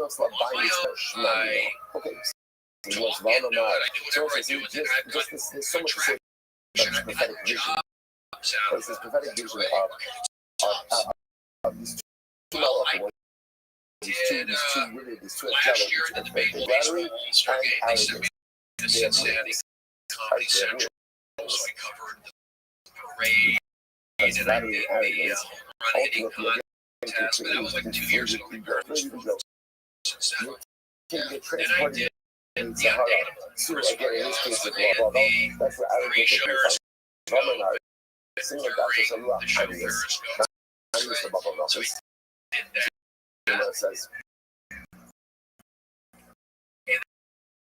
looks like buying this. Okay. It was normal. So there's so much to say about this prophetic vision. There's this prophetic vision of these two angelic, these two flattery and arrogance. Cincinnati Comedy Central. We covered the parade and I did the run hitting contest, but that was like 2 years ago. We covered this since then. Then I did the undateable. So again, in this case, the three shows. The show Periscope. So we did that. And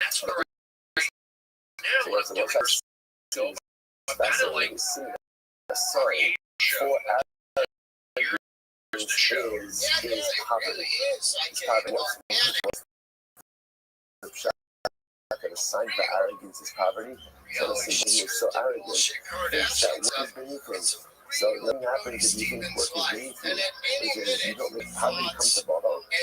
that's what now what's different. So I'm kind of like sorry for the show is poverty. A sign for arrogance is poverty. So the city is so arrogant thinks that work is beneath him. So nothing happens if you think work is beneath you. Because you don't make poverty comfortable.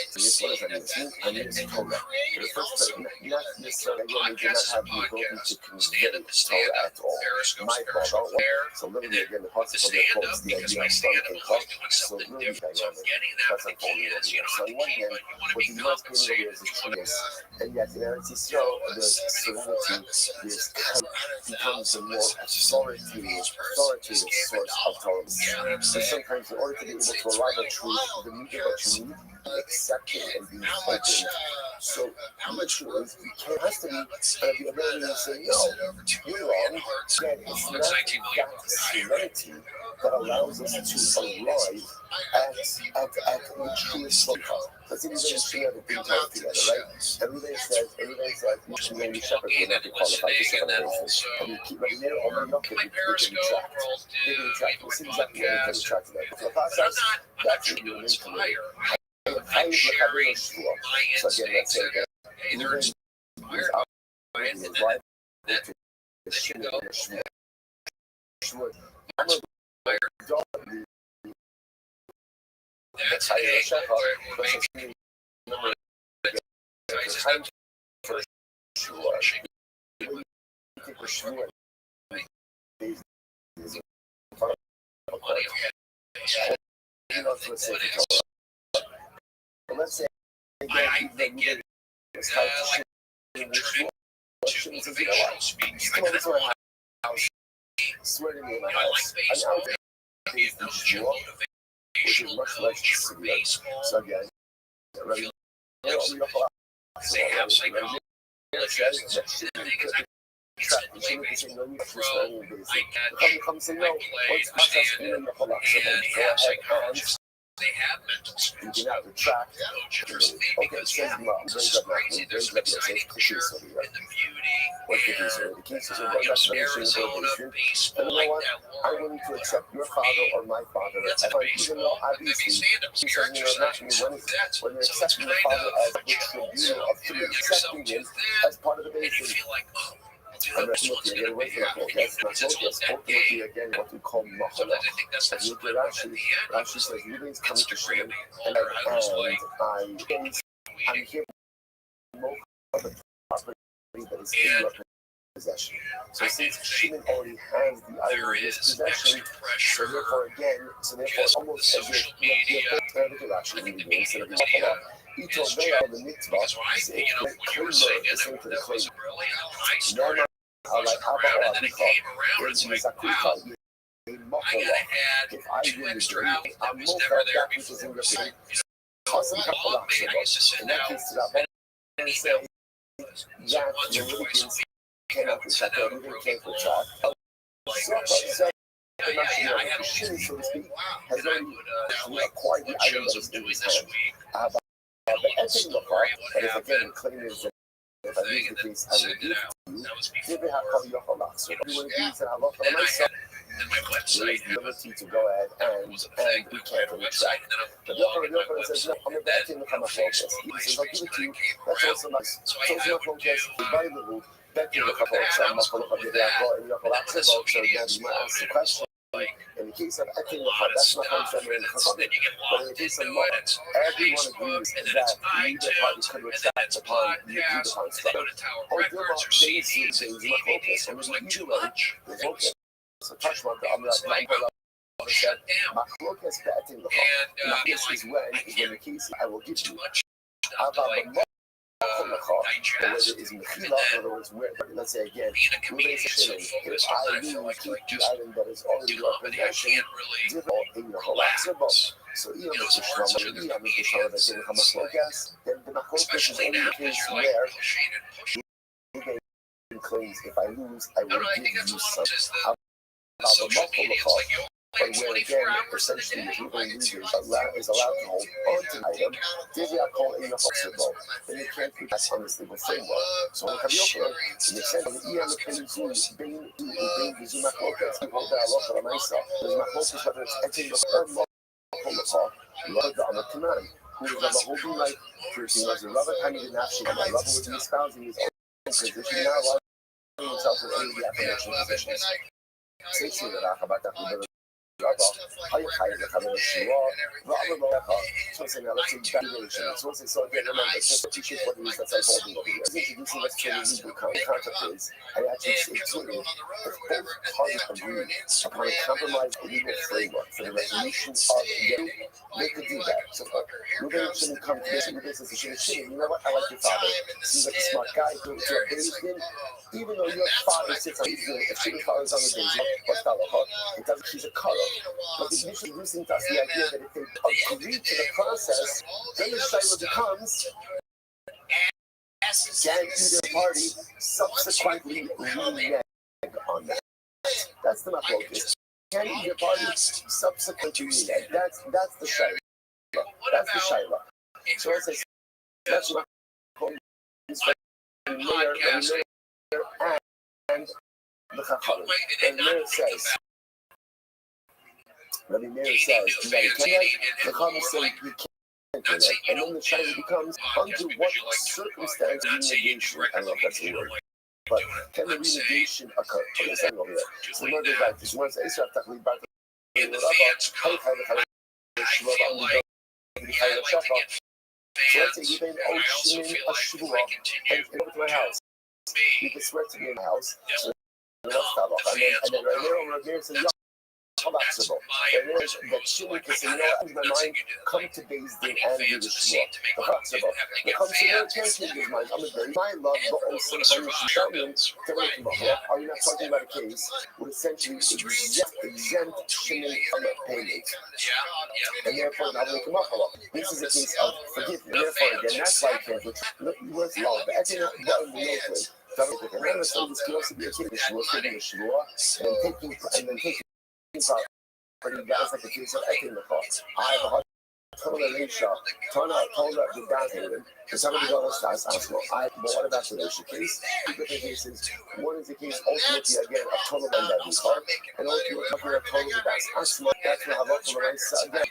So this one is I mean it's Torah. The first part, not necessarily again, we do not have the ability to convey Torah at all. My fault. So literally again, the possible that quotes the idea of something called so really dynamic. That's unfolding over here. So on one hand, what the Lord's putting over here is trueness, and yet in Eretz Yisrael, there's serenity, becomes a more authoritative source of Torah. So sometimes in order to be able to arrive at truth, the meaning of what you need, accepting and being open. So the issue is, it has to be the ability to say, no, you're wrong. Again, it's not that serenity that allows us to arrive at the truest focus. Let's see if we can have a big time together, right? Everybody says, you should name your shepherd, you have to qualify for separation. And you keep letting it over and up, they can be tracked. They can be tracked. We'll see exactly what they can be tracked today. For the process, that's what you're into. I was recovering school. So again, let's say that they're inspired by it, and then that you go. That's how you check out time for washing. Let's say I think it to motivational speaking. I kind of want swear to me in my house. I be a motivational coach for baseball. So again, ready? They have psychology. They have mental skills. You cannot retract. Because this is crazy. There's a picture in the beauty and Arizona baseball like that. I'm willing to accept your father or my father. That's a baseball. Maybe stand-up characters. When you're accepting your father as the tribunal of accepting him as part of the basic. And you feel like, oh, I'm not looking again away from the focus. Hopefully, again, what we call Machala. And you get Rashi says, Ruben's coming to Shimon, and I'm here of the property that is in your possession. So since Shimon already has the item in his possession, so therefore almost as if instead of Machala, each of them on the mitzvah is a clean the same to the clean. Like how about if I win the dream, I'm more about that which is in your brain. Awesome couple of in that case, and say that the Philippians cannot protect or even can't protect. So I had a shitty, so to speak, has already acquired the item that is in his hand. But everything look like, and if again, claiming is if I use the case as a gift to you, maybe have come your halach. So everyone agrees that halach for myself. And my website the ability to go ahead and we can't retract. But the other says, no, I'm about to become a focus. He says, I'll give it to you. That's also nice. So it's your focus, very little. Back to the couple of some muscle of the and your halach. So again, you might ask the question. And case of Etin Lachar, that's not how it's in Chachamim. But in the case of Moab, everyone agrees that neither party could retract upon the agreed upon structure. Or Dilma, they see things Machlokas, and either way, there's Machlokas. So Tashma, the Amra, said, Machlokas Etin Lachar. Machlokas is when the case I will give you. Whether it is Mechila, in other words, let's say again, if I lose the item that is already your possession, so even if the Shlomo, that they become a Machlokas, then the Machlokas is only the case where he claims if I lose, I will give you some. But where again, essentially, the people users is allowed to hold on to an item, then you call in the hospital. Then you can't keep that on this legal framework. So, in the extent of the EM being the Zumachlokas, you hold that a lot for myself. The Zumachlokas, whether it's entering the third law, love the other command. Who is the holding like piercing was a rubber time he didn't actually have a rubber with his espousing his own position. Now, allowing himself in any of the affirmation positions. Say that about that. So again, remember, just appreciate what it is that's unfolding over here. Introducing us to a legal concept is, and actually intuitive, if both parties agree upon a compromised legal framework for the resolution of the they could do that. So Ruben shouldn't come to this business and shouldn't, you know what, I like your father. Seems like a smart guy, to a Bezdin, even though your father sits on Bezdin, if she father's on the Bezdin, what's that? It doesn't, she's a color. But it's initially losing to us the idea that if they agree to the process, then the Shaila becomes can either party subsequently renege on that. That's the focus. Can either party subsequently renege? That's the Shaila. That's the Shaila. So as I said, that's not and the Chachamim. And Meir says, Rabbi Meir says that it can't, the Chachamim say you can't do that. And then the Shaila becomes, under what circumstance renegation, I don't know if that's the word, but can the renegation occur? Over there. So the murder is like this. Once Israel Tachli Bar so let's say you've been oceaning a shvua and over to my house. You can swear to me in my house. So and then right there over there says, collapsible. And then that shimmy can say, you know what, in my mind, come to Bezdin and do the shvua. The collapsible. The collapsible can't change his mind. I'm a very my love, but also Shalom to make him up. Are you not talking about a case would essentially exempt shimmy from payment? And therefore, I'll make him up a lot. This is a case of forgiveness. Therefore, again, that's why I can't look. What's love? I think that would be no good. And then this can also be a kid, and then taking property, that's like the case of Ekin Lachar. I have a hard told the downhaven, and somebody goes to us, but what about the Leisha case? Two different cases. One is the case ultimately again of total and and ultimately we're talking about total that's what Havok again.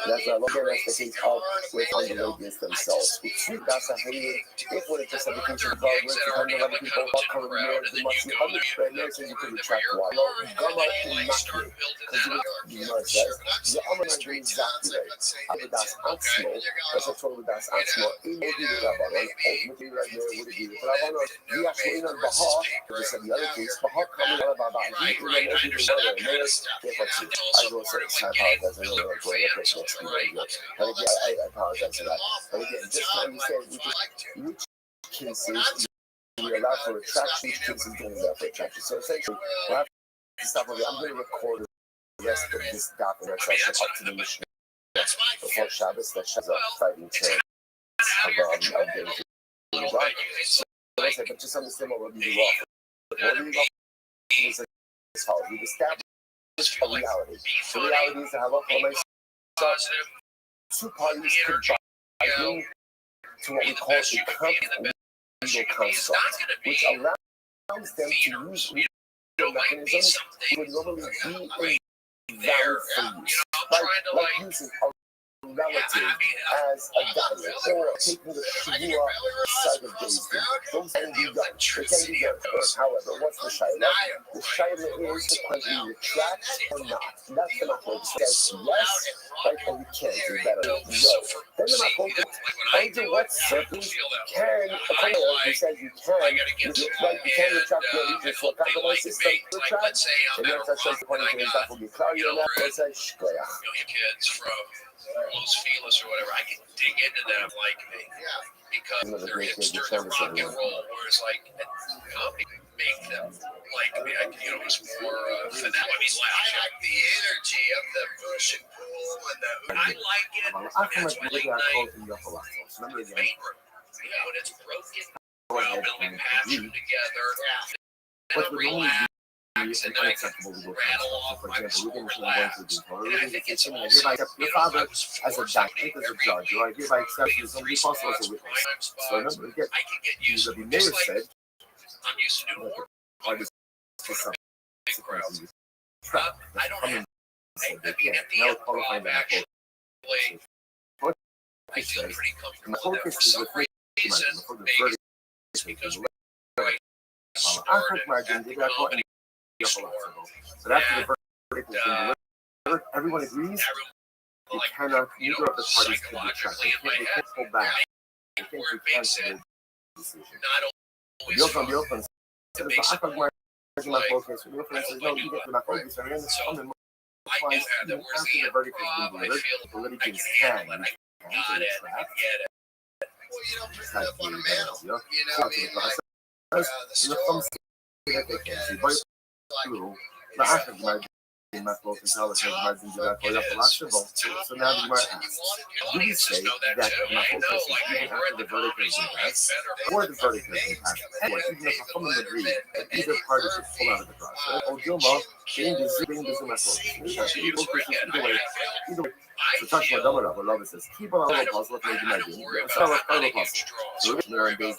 That's the case of with underladies themselves. That's a hating. If when it's just a vacation of with the kind of other people coming here, the much other spreaders, and you can retract why. Gamma in Matthew, because you know it says, the Amana agree exactly right. Abadas Atzmo, that's a total Abadas Atzmo, in the Rabbanon, ultimately right there would agree with Rabbanon. We actually in Baha, just said the other case, Baha coming out of Baha, he can then every day, I will say, I apologize, I know that's where the and again, I apologize for that. But again, this time you said which cases we allow for retraction, which cases don't allow for retraction. So essentially, we'll have to stop over. I'm going to record the rest of this document session up to the mission before Shabbos. That Shabbos a fighting chance of getting to the block. So I said, but just understand what we're leaving off. What we're leaving off is as follows. We've established a reality. The reality is to have up on my two parties could bargain to what we call a legal construct, which allows them to use legal mechanisms that would normally be invalid for use. Like using a relative as a diet or taking the Shivua side of days. Those can be done. They can be done. However, what's the Shaila? The Shaila is can we retract or not? That's the Machlokas. It says yes, right, and we can't do better. No. Then the Machlokas, under what circumstances can a player who says you can, right, you can retract your allegiance to a compromise system, retract, and then that shows the point of that will be cloudy on that, so it says Shkoyach. Kids from Los Feliz or whatever, I can dig into them like me. Because they're hipster, they're rock and roll, whereas like comedy make them like me. It's more finesse. I mean, like the energy of the push and pull and the. I like it. That's why they like favorite. When it's broken, building passion together. What would normally be And then I can unacceptable legal rattle off for my example, we're score going laughs. to And I think it's hereby also, accept your father as a judge, as a judge, or I hereby accept you as somebody possible as a witness. So remember, again, I can get used the to mayor just like said, I'm used to doing work. or this for some Crowds. trap. I don't have. I mean, at the Now end, qualifying I'm that actually. I feel pretty my comfortable with that. focus For is some with reason, for the maybe verdict it's because we after started margin, at they the got caught in comedy the store. but after the verdict has been delivered, everyone agrees you Like, cannot, neither of the parties can retract. psychologically in my They head, can't pull back. They can't where it be makes canceled it decision. not always The fun. open says, It makes it my like, focus. The open says, no, even my focus. I mean, So, even I do have that. Where's after the the verdict has improv? been I delivered, feel the I litigants can handle can it. I got it. I get it. Well, you don't put It's it not up on a really mantle. that, You know, So I mean, the like, process, the store, that they look can at see, it, but it's like, true. But after the margin, my focus, how it's margin to that, for the last level. So now the margin asks, do we say that my focus is even after the verdict has been passed, or the verdict has been passed, or even if a common agree that either party should pull out of the process, or Gilma, being the my focus. Either way, so touch my double up, I love it says, keep on a puzzle, let me imagine. So let's go to puzzle. So in days,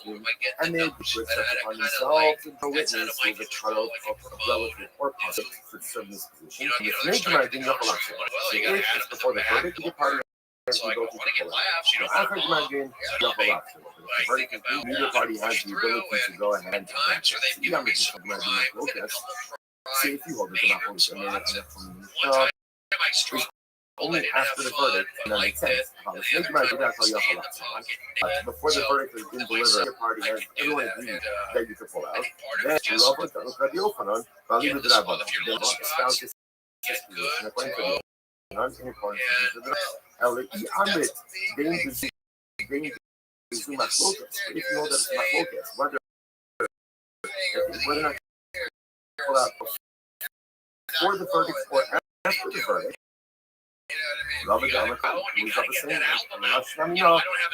and they switch up upon themselves and the witness was a child of a relative or positive for serving this position. And if make margin, you have a lot. So if it's before the verdict, the party has So the I ability want to to get pull out. laughs, you know. After the margin, you have a lot. The verdict is due, neither party has the ability to go ahead and times where they've given me some crime, see if you hold it to that whole and then it's from one time I struck only after the verdict, and then makes sense. Make margin, that's how you have a lot. Before the verdict has been delivered, your party has everyone agrees that you can pull out. Then you love it, don't cut the open on, but leave it to that one. Then spouse is position according to the non-uniform Amit, then is my focus. If you know that it's my focus, whether or not pull out before the verdict or after the verdict, love it, I'm a fan. We got the same. I'm not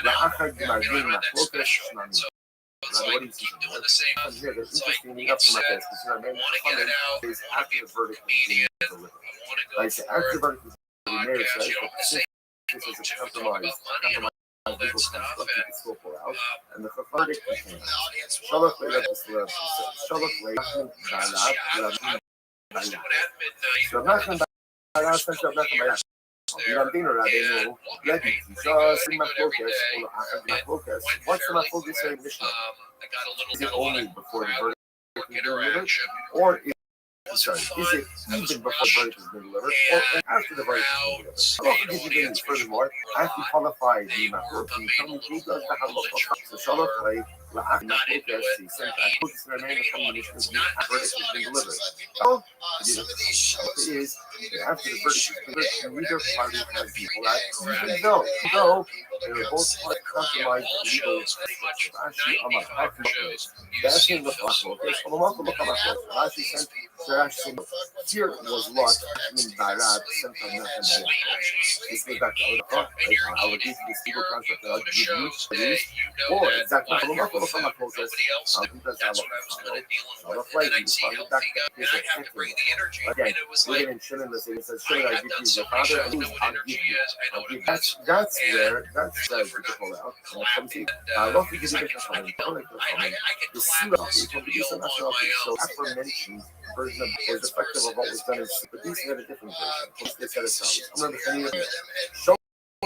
the after my dream, my focus, it's like keep doing the same. here, there's It's like interesting enough for my case because I want to get it out. is I want after to be the verdict a is comedian. being I delivered. want to go Like I said, after the for verdict is the mayor podcasts. says, You don't want to say this is a talk compromise, about money and all that legal stuff. construct you can still pull out, And and the verdict became Shalach Leila Bisla, Shalach Leila I was doing at midnight. So Nachman Barat, since I'm Nachman Barat. Dinner, Rabbeinu, ready to just bring my focus, or my focus. What's my focus in Mishnah? I got a little Is it bit only before the verdict is being delivered, interaction. or is it even before the verdict has been delivered, or after the verdict has been delivered? I'm not giving you furthermore, I have to qualify the Machlokas. Can you tell me who does the Halacha? So Shalach Leila, Not into it. I put this remain from the Mishnah, the verdict has been delivered. Oh, it is after the verdict has been delivered, neither party has the right, even though they were both compromised legal. Rashi Amar, that's in the Machlokas. Rashi sent Rashi here was lost in Barat, sent from Nachman. This goes back to I would give this legal contract that I'll give you, or exactly nobody else. That's what I was kind of dealing with. And then I'd see how they got, and I'd have to bring the energy. And it was like, it says, I have done so many shows, I know what energy is. I know what it means. that's where to pull out. Clapping. I love to Because give I you can the clap the in the studio studio on my so own. aforementioned version of was effective of what was done in but these had a different version. Let's get that aside. I'm not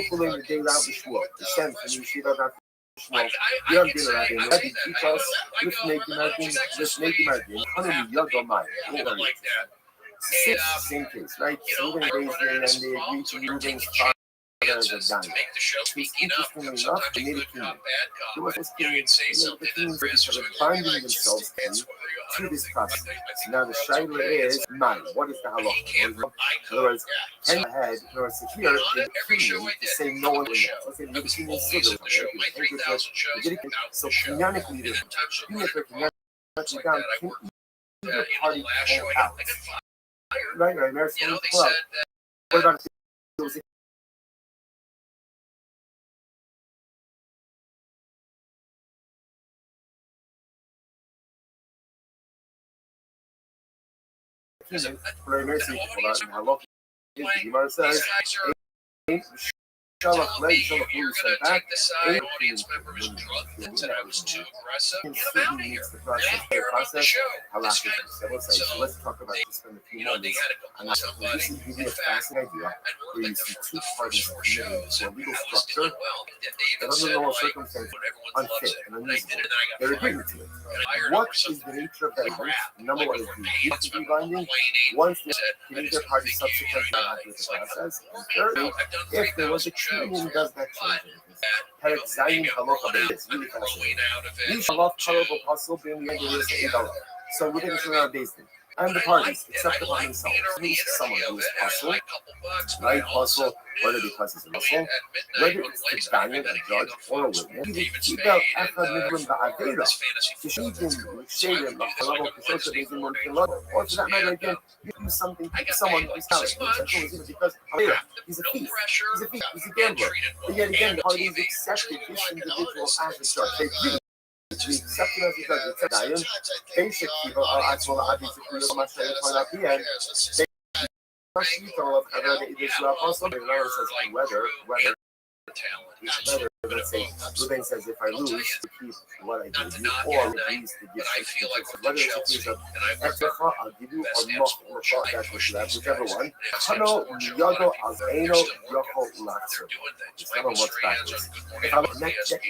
following the day out the shul. The same from Yeshiva not shul. Yom Din Rabin. Rabbi teach us Lifnei Gimargin, Lifnei Gimargin. Hanami Yagomai. Same case, right? So we're going to and they agree to Reuben's father as a dime. Interestingly enough, they made a king. There was this period, the kings were sort of binding themselves to this process. Now the shaila is, man, what is the halacha? In other words, 10 ahead, in order to hear the opinion to say no one will know. Let's say the opinion is civil. So canonically, the opinion for canonically down can either party pull out. Right, Maris, what about Shalach late, Shalach Lewis sent back. Audience members drugged them said I was too aggressive. Get them out of here. The process, so let's talk about this. Spend a few moments on that. This is really a fascinating idea where you see two parties committing to a legal structure that under normal circumstances unfit and unusable. They're agreeing to it. What is the nature of that agreement? Number one is the deed to be binding. Once the either party subsequently happy with the process. And thirdly, if there was a union, does that change anything? Perek Zayin Halacha is really fascinating. Each halach parable possible being the end of this Eidah. So we're going to turn our days then. And the parties, except upon themselves, means someone who is possible, right? Possible, whether because he's a muscle, whether it's the banner, a judge, or a witness. Keep out Echad Midrim Ba'avera. To shoot him, shade him, or for that matter, again, you do something to someone who's talented. Because he's a thief, he's a gambler. But yet again, the parties accepted this individual as a judge. They agree. We accept it as a judge. It's a Dayan. Basic people are actual obviously point out the end. Let's say Ruben says if I lose to keep what I give you, or lose to give whether it's a case of Etzecha, I'll give you, or that's what you have, whichever one. Hano Yago Azeno Yoko Latzer. It's not on what's backwards.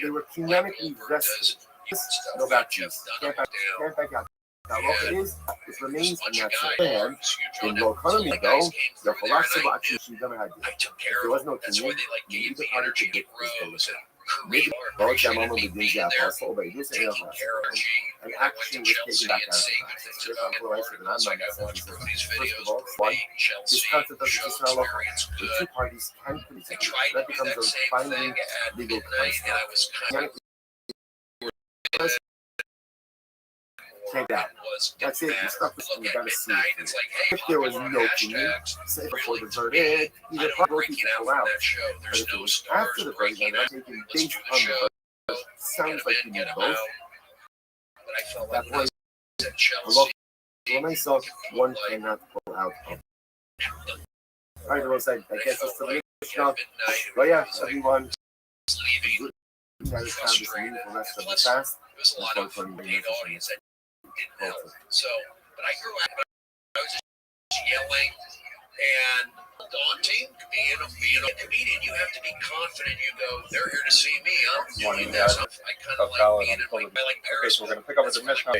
They were canonically vested. No backwards. Can't back out. Now, what it is, it remains unnatural. And in your economy, though, your philosophy actually she never had it. There was no community. You need the party to get this maybe Lord Shamama begins the apostle, but he did say and action was taken back out of the first of all, one, this concept of the Israel the two parties can produce it. That becomes a binding legal concept. Take that. That's it. You stuck with you gotta see it. If there was no community, say before the verdict, either both people out. But if it was after the verdict, I'm taking based on the verdict. Sounds like you need both. That point, when I saw one cannot pull out. Alright, Rose, I guess that's the Mishnah. But yeah, everyone. Good. You guys have this meaningful rest of the fast. It was a lot of paid audience that didn't know. So, but I grew up, I was just yelling and daunting. Being a comedian, you have to be confident. You go, they're here to see me. I'm doing this. I kind of like being in like Paris. So we're going to pick up with the Mishnah.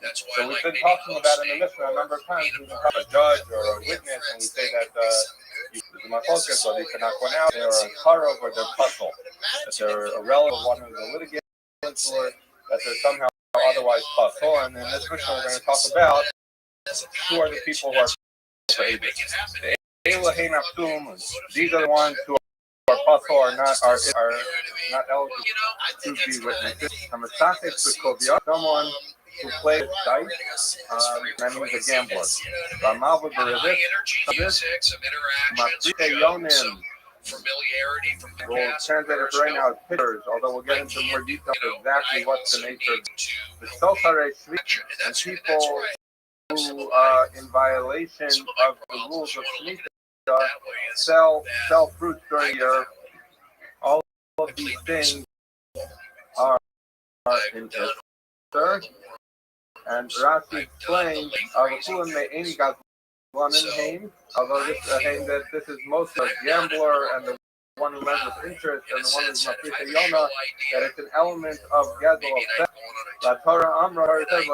That's why so we've been talking about in the Mishnah a number of times. We can have a judge or a witness, and we say that my focus, or they cannot go out, they're a karov or they're puzzle, that they're a relative of one who's a litigant, or that they're somehow otherwise puzzle. And in this Mishnah, we're going to talk about who are the people who are these are the ones who are puzzle are not eligible to be witnesses. Someone who plays dice, that means a gambler. Ramal B'Berivik, familiarity from the we'll translate it right now as pictures, although we'll get into more detail exactly what's the nature of the Sotare Shmita, and people who, in violation of the rules of Shmita, sell fruit during the year. All of these things are in Esther. And Rashi explains, although this that this is mostly a gambler and the one who lends with interest and the one who's mafrita yona, that it's an element of gedol of sex. La Torah Amra says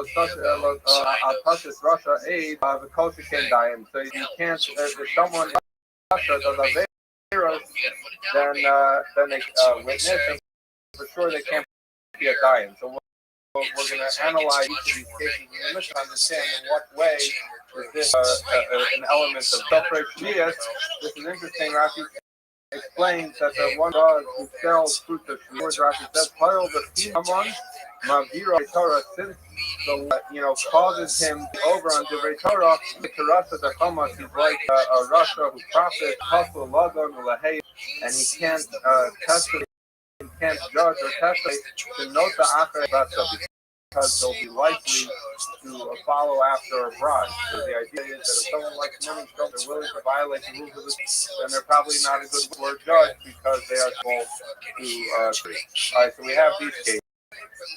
Al-Tashis Russia aid the culture can die, and so you can't if someone in Russia does a virus, then they witness, and for sure they can't be a dying. So we're going to analyze each of these cases and to understand in what way is this an element of self-righteousness. This is interesting. Rashi explains that the one God who sells fruit of shvius, Rashi says, "Pile the someone mavira Torah since the causes him over on the Torah. The Terasa the Hamas, he's like a Russia who profits hustle ladon ulahei, and he can't test it, he can't judge or test it to note the after because they'll be likely to follow after a bride. So the idea is that if someone likes money, they're willing to violate the rules of this, then they're probably not a good word judge because they are supposed to agree. All right, so we have these cases.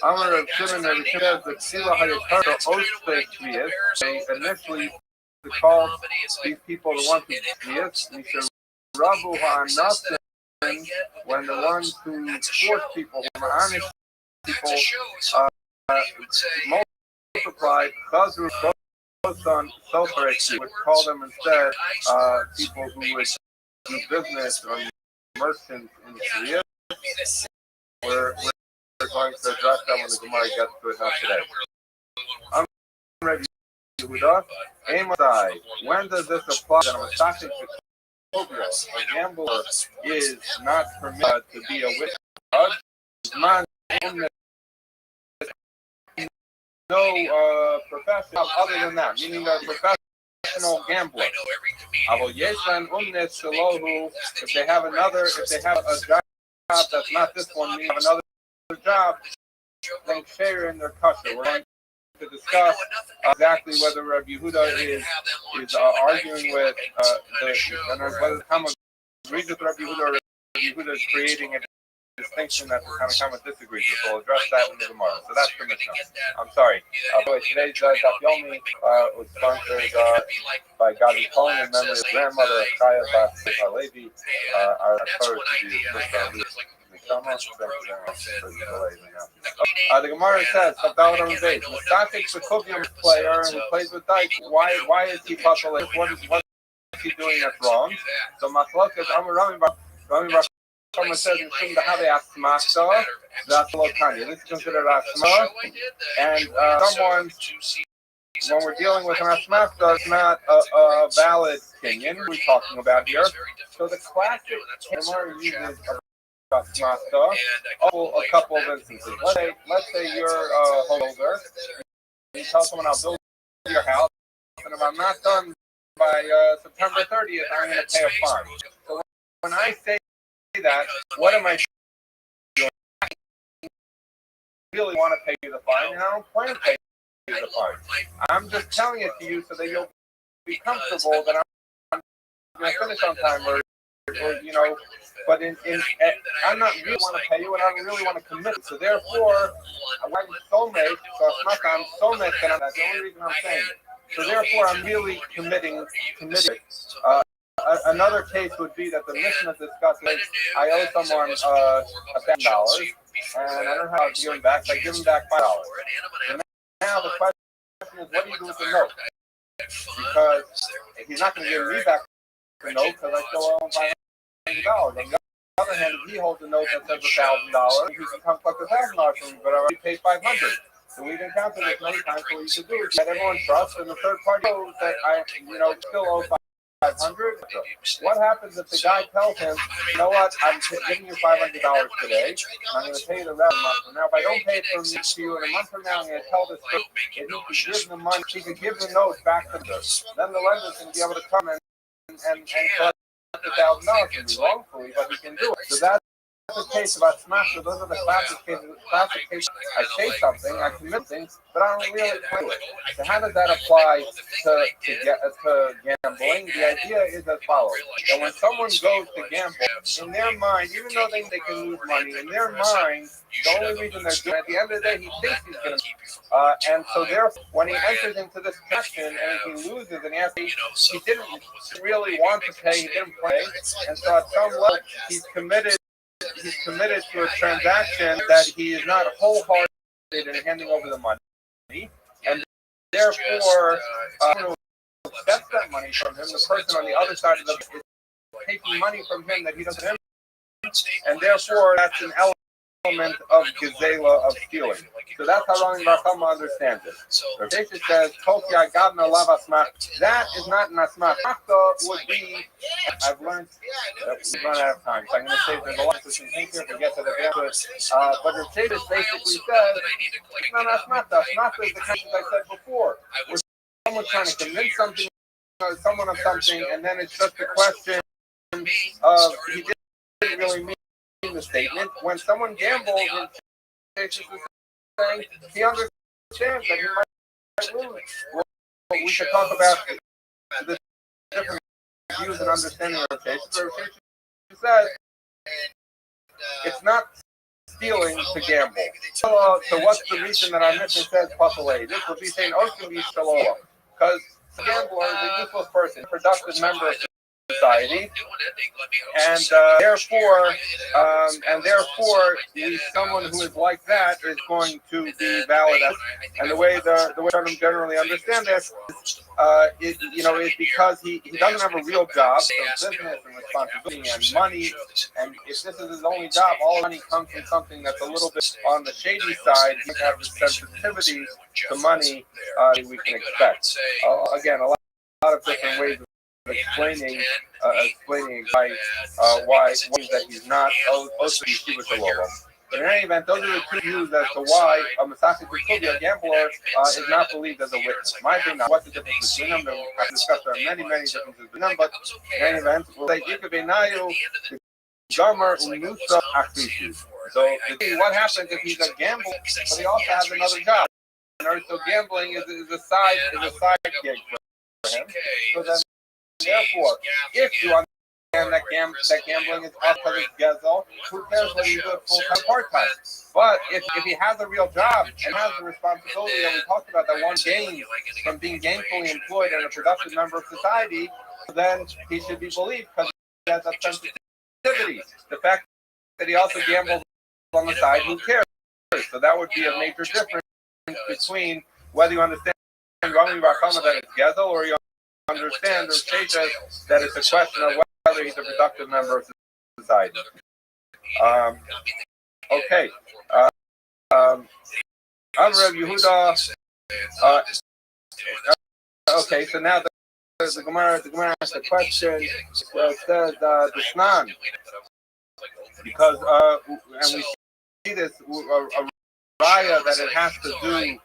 Amar of Shimon and says that Sila Hayatara Oshpe Shvius, they initially called these people the ones who Shvius, and he said, Rabu Ha'anasim, when the ones who force people, who are honest people, multiplied, Chazru Kosan Soferek, would call them instead people who would do business or merchants in Syria. We're going to address that when the Gemara gets to it, not today. I'm ready to Yehuda. Amosai, when does this apply? That I'm attaching to Kobra. A gambler is not permitted to be a witness. No profession other than that, meaning a professional gambler. If they have a job that's not this one, meaning have another job, then share in their kosher. We're going to discuss exactly whether Rabbi Yehuda is arguing with and whether the Talmud agrees with Rabbi Yehuda, or Rabbi Yehuda is creating a distinction that the Talmud disagrees with. So we'll address that in the Gemara. So that's the Mishnah. I'm sorry. Today's Daf Yomi was sponsored by Gadi Cohen in memory of grandmother Chaya Bas Halevi. Our first to be the Gemara says, Mustafik the Kubium player who plays with dice, why is he puzzling? What is he doing that's wrong? So Maslok is Rami Bar. Someone says in Shum to have a asmachta, that's Lokanya. This is considered asma, and someone, when we're dealing with an asmachta, it's not a valid opinion we're talking about here. So the classic Gemara uses asmachta, a couple of instances. Let's say you're a homeowner. You tell someone I'll build your house, and if I'm not done by September 30th, I'm going to pay a fine. So when I say that, what am I doing? I really want to pay you the fine, and I don't plan to pay you the fine. I'm just telling it to you so that you'll be comfortable that I'm going to finish on time, or but I'm not really want to pay you, and I don't really want to commit. So therefore, I'm soulmate, so I'm soulmate, and that's the only reason I'm saying it. So therefore, I'm really committing. Another case would be that the Mishnah discusses, I owe someone $1,000, and I don't know how to give him back, so I give him back $5. And now the question is, what do you do with the note? Because he's not going to give me back the note because I still owe him $500. On the other hand, if he holds a note that says $1,000, he can come collect $1,000 from me, but I already paid $500. So we've encountered this many times. So what you should do is that everyone trusts, and the third party knows that I, still owe $500. What happens if the guy tells him, you know what, I'm giving you $500 today, and I'm going to pay you the rest of the month from now. If I don't pay it to you in a month from now, I'm going to tell this person that he can give the money, he can give the note back to them. Then the lender's going to be able to come and collect $1,000 from you wrongfully, but he can do it. So that's the case about smashes. Those are the classic cases. I say something, I commit things, but I don't really do it. So how does that apply to gambling? The idea is as follows: that when someone goes to gamble, in their mind, even though they can lose money, in their mind, the only reason they're doing it, at the end of the day, he thinks he's going to, and so therefore, when he enters into this transaction and he loses, and he didn't really want to pay, he didn't play, and so at some level, he's committed to a transaction that he is not wholehearted in handing over the money, and therefore, accepts that money from him. The person on the other side of the is taking money from him that he doesn't have, and therefore that's an element of gezela, of stealing. So that's how Rami Bar Chama understands it. Rav Sheshes says, "Tokia gadna lava smach." That is not an asmach. Machta would be. I've learned that we've run out of time, so I'm going to say there's a lot to think here to get to the answer. But Rav Sheshes basically says, "It's not asmachta. Asmachta is the kind I said before, where someone's trying to convince someone of something, and then it's just a question of he didn't really mean the statement. When someone gambles, saying he understands that he might lose. Well, we should talk about the different views and understanding of rotation. He says it's not stealing to gamble. So what's the reason that our mission says Pasale? This would be saying Oshim Yishalola. Because the gambler is a useless person, a productive member of society, and therefore, someone who is like that is going to be valid. And the way I generally understand this is because he doesn't have a real job, so business and responsibility and money, and if this is his only job, all money comes from something that's a little bit on the shady side. He has the sensitivity to money we can expect. Again, a lot of different ways explaining why that he's not supposed to be Shiva Shalom. But in any event, those are the two views as to why a Masasi Kutubi, a gambler, is not believed as a witness. My opinion, what's the difference between them? I've discussed there are many differences between them, but in any event, we'll say Ikabenayu, Gomer, Unusa, Akrishi. So what happens if he's a gambler, but he also has another job? And so gambling is a side gig for him. So then, therefore, if you understand that gambling is also because it's gezel, who cares whether you do it full-time or part-time? But if he has a real job and has the responsibility that we talked about, that one gains from being gainfully employed and a productive member of society, then he should be believed because he has a sensitivity. The fact that he also gambles on the side, who cares? So that would be a major difference between whether you understand Rami Bar Chama that it's gezel, or you understand or Sheshes that it's a question of whether he's a productive member of society. Okay. I'm Reb Yehuda. Okay, so now the Gemara asked a question. It says the Snan, because and we see this a raya that it has to do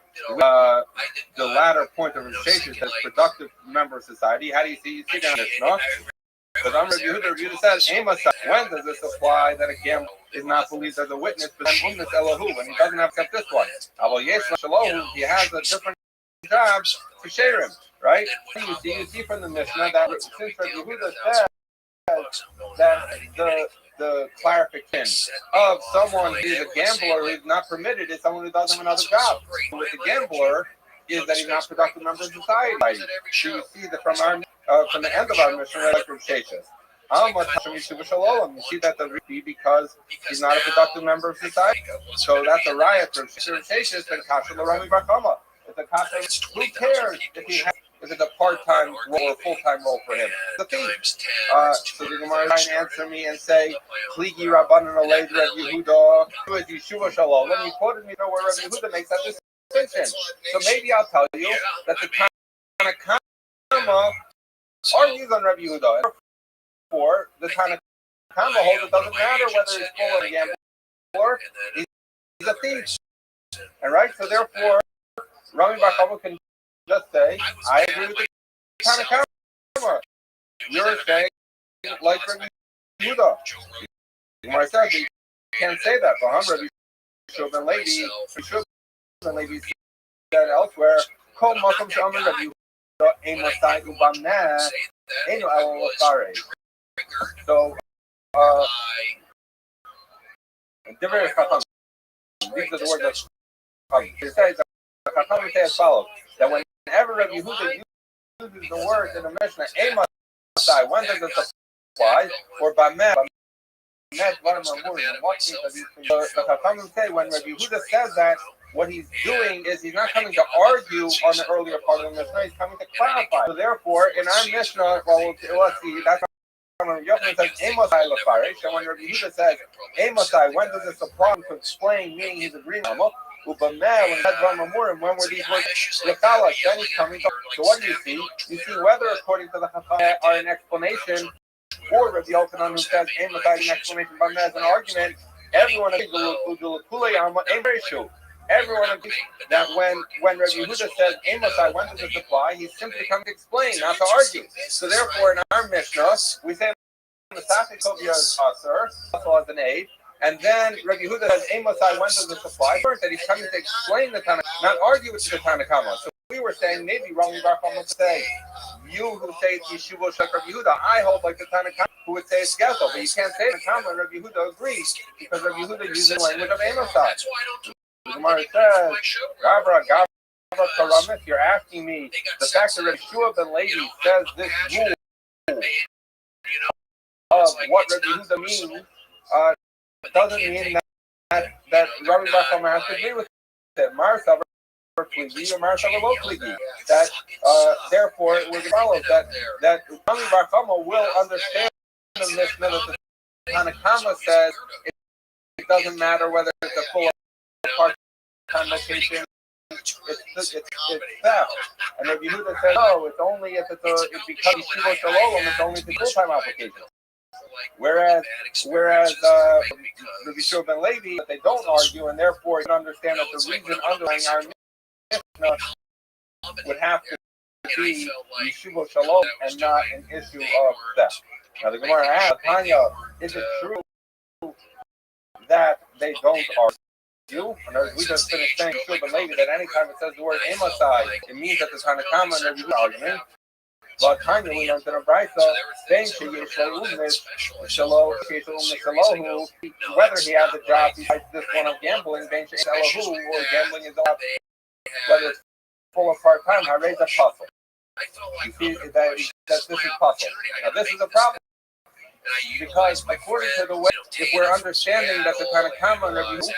the latter point of Sheshes as productive member of society. How do you see that? No? Because I'm Yehuda says, when does this apply that a gambler is not believed as a witness, but then Elahu, when he doesn't have except this one? He has a different job to share him, right? You see from the Mishnah that since Yehuda says that the clarification of someone who's a gambler who is not permitted is someone who doesn't have another job. With the gambler is that he's not a productive member of society. So you see that from the end of our mission, like from Sheshes. You see that the because he's not a productive member of society. So that's a riot from Sheshes and Kasha Rami Bar Chama. If the Kasha, who cares if it's a part-time role or a full-time role for him? The thing. So the Gemara might answer me and say, Kligi Rabbanan Aled Reb Yehuda, with Yeshua Shalom. When you quoted me where Reb Yehuda makes that distinction. So maybe I'll tell you that the Tanakama argues on Reb Yehuda. Therefore, the Tanakama holds it doesn't matter whether he's full or a gambler, he's a thief. And right? So therefore, Rami Bar Chama can just say, I agree with the Tanakama. You're saying like Reb Yehuda. Gemara says can't say that. Rabbi Shua ben Levi said elsewhere, Kol Makom She'amar Rabbi Yehuda Ein Masai Ubamneh Einu Elo L'Farei. So, Divrei Chacham. These are the words of Chacham. It says that Chacham say as follows: that whenever Rabbi Yehuda uses the word in the Mishnah, Ein Masai, when does it apply? Or Bameh, what am I moving? What case are these things? The Chacham say when Rabbi Yehuda says that, what he's doing is he's not coming to argue on the earlier part of the Mishnah, he's coming to clarify. So therefore, in our Mishnah, well, let's see, that's when Yochanan says, Amosai Lefarish, and when Rabbi Yehuda says, Amosai, when does this apply to explain, meaning he's agreeing on Ubameh, when that's Ramamurim, when were these words Lefalash, then he's coming to. So what do you see? You see whether according to the Chacham are an explanation, or Rabbi Yochanan who says, Amosai, an explanation, Bameh is an argument, everyone agrees, everyone agrees that when Rabbi Yehuda says, Amosai, when does this apply? He's simply coming to explain, not to argue. So therefore, in our Mishnah, we say, Masasi Kovia is Asur, also as an aid, and then Rabbi Yehuda says, Amosai, when does this apply? First, that he's coming to explain the Tanakh, not argue with the Tanakhama. So we were saying, maybe Rami Bar would say, you who say it's Yeshiva Shek Rabbi Yehuda, I hold like the Tanakhama who would say it's Gezel, but you can't say the Tanakhama and Rabbi Yehuda agrees, because Rabbi Yehuda uses the language of Amosai. The Gemara says, Gavra Karamis, you're asking me, the fact that Rabbi Shua ben Levi says this rule of what Rabbi Yehuda means doesn't mean that Rabbi Bar Chama has to agree with it. Marsa Pligi or Marsa Lo Pligi. That therefore it would follow that Rabbi Bar Chama will understand the Mishnah that the Tanakhama says it doesn't matter whether it's a full part connotation. It's theft. And Rabbi Yehuda says, no, it's only if it's because Yeshiva Shalom, it's only the full-time application. Whereas Rabbi Shua ben Levi, they don't argue, and therefore you understand that the reason underlying our Mishnah would have to be Yeshiva Shalom and not an issue of theft. Now the Gemara asks, Tanya, is it true that they don't argue? We just finished saying Shua ben Levi that anytime it says the word Amosai, it means that the Tanakhama and Rabbi Yehuda argument. But Tanya, we learned in a Brisa, saying whether he has a job besides this one of gambling, or gambling is up, whether it's full or part-time, I raise a puzzle. You see that this is puzzle. Now this is a problem. Because according to the way, if we're understanding that the Tanakhama and Rabbi Yehuda,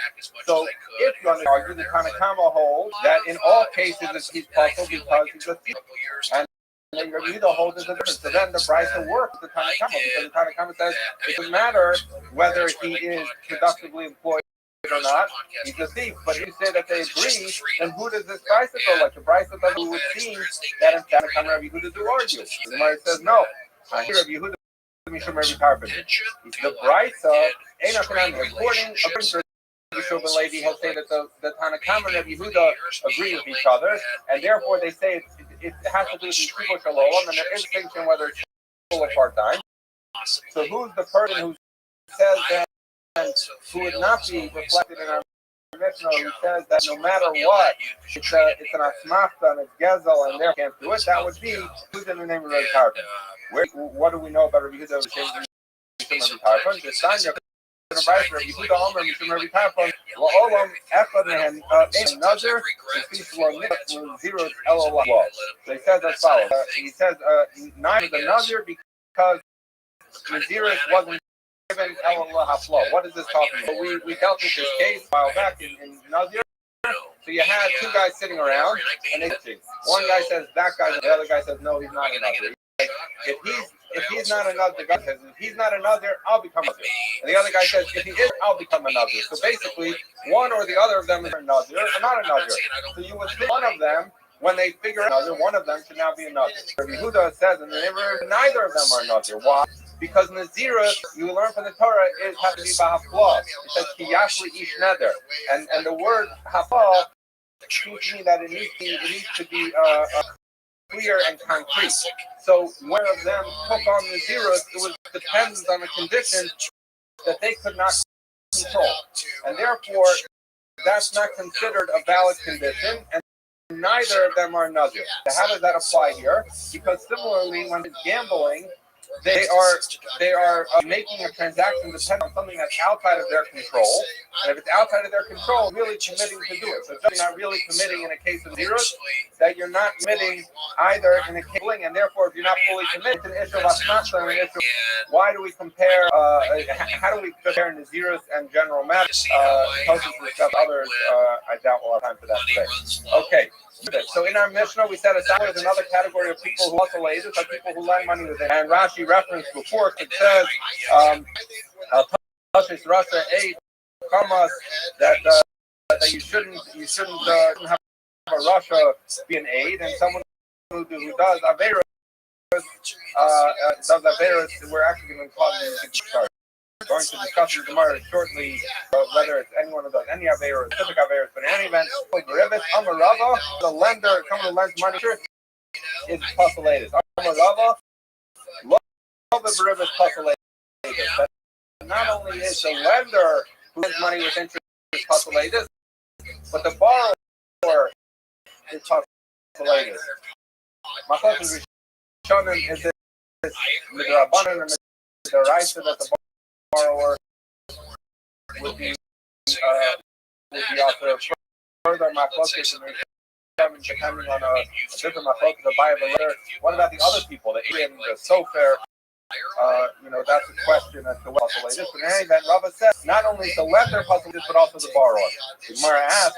so if you argue the Tanakhama holds that in all cases he's puzzled because he's a thief, and Rabbi Yehuda holds it different. So then the Brisa works the Tanakhama, because the Tanakhama says it doesn't matter whether he is productively employed or not, he's a thief. But if you say that they agree, then who does this Brisa go like? The Brisa does would seem that in Tanakhama and Rabbi Yehuda do argue. The Gemara says no. Rabbi Yehuda the Brisa, according to Rabbi Shua ben Levi, he'll say that the Tanakhama and Rabbi Yehuda agree with each other, and therefore they say it has to do with Yeshiva Shalom, and there is a distinction whether it's full or part-time. So who's the person who says that, who would not be reflected in our Mishnah, who says that no matter what, it's an asmachta and it's gezel, and therefore can't do it? That would be who's in the name of Rabbi Tarfon. What do we know about Rabbi Yehuda? So he says as follows. He says neither the Nazir because Naziris wasn't given Elah Hafla. What is this talking about? We dealt with this case a while back in Nazir. So you had two guys sitting around, and one guy says that guy, and the other guy says no, he's not a Nazir. If he's not another, the guy says if he's not another, I'll become another. And the other guy says if he is, I'll become another. So basically, one or the other of them is another or not another. So you would think one of them, when they figure out another, one of them should now be another. Rabbi Yehuda says in the neighborhood, neither of them are another. Why? Because Nazirah, you learn from the Torah, is has to be b'hafla. It says ki yashli ish neder, and the word hafla teaches me that it needs to be clear and concrete. So one of them took on Nazirah, it was dependent on a condition that they could not control. And therefore, that's not considered a valid condition, and neither of them are nazir. So how does that apply here? Because similarly, when it's gambling, they are making a transaction dependent on something that's outside of their control. And if it's outside of their control, really committing to do it. So you're not really committing in a case of zeros, that you're not committing either in a case of and therefore if you're not fully committed to an issue of asnasa and an issue, why do we compare, how do we compare naziros and general matters? Tosis discuss others, I doubt we'll have time for that today. Okay. So in our Mishnah, we set aside there's another category of people who also lay this, are people who lend money with it. And Rashi referenced before, it says, Pashis Rasa 8 Kamas, that you shouldn't have a Rasha be an aid, and someone who does Averas, we're actually going to call them. We're going to discuss in Gemara shortly whether it's anyone who does any Averas, specific Averas, but in any event, Amarava, the lender, someone who lends money, is Pasalatus. Amarava, love of Beribis Pasalatus. Not only is the lender who lends money with interest Pasalatus, but the borrower is Pasalatus. My question is, is this Midrabanan and Midraisa that the borrower would be also further my focus and depending on a different my focus to buy the letter. What about the other people, the Indian, the Sofer? That's a question as to what this. But in any event, Rava says not only the lender puzzle this, but also the borrower. The Gemara asks,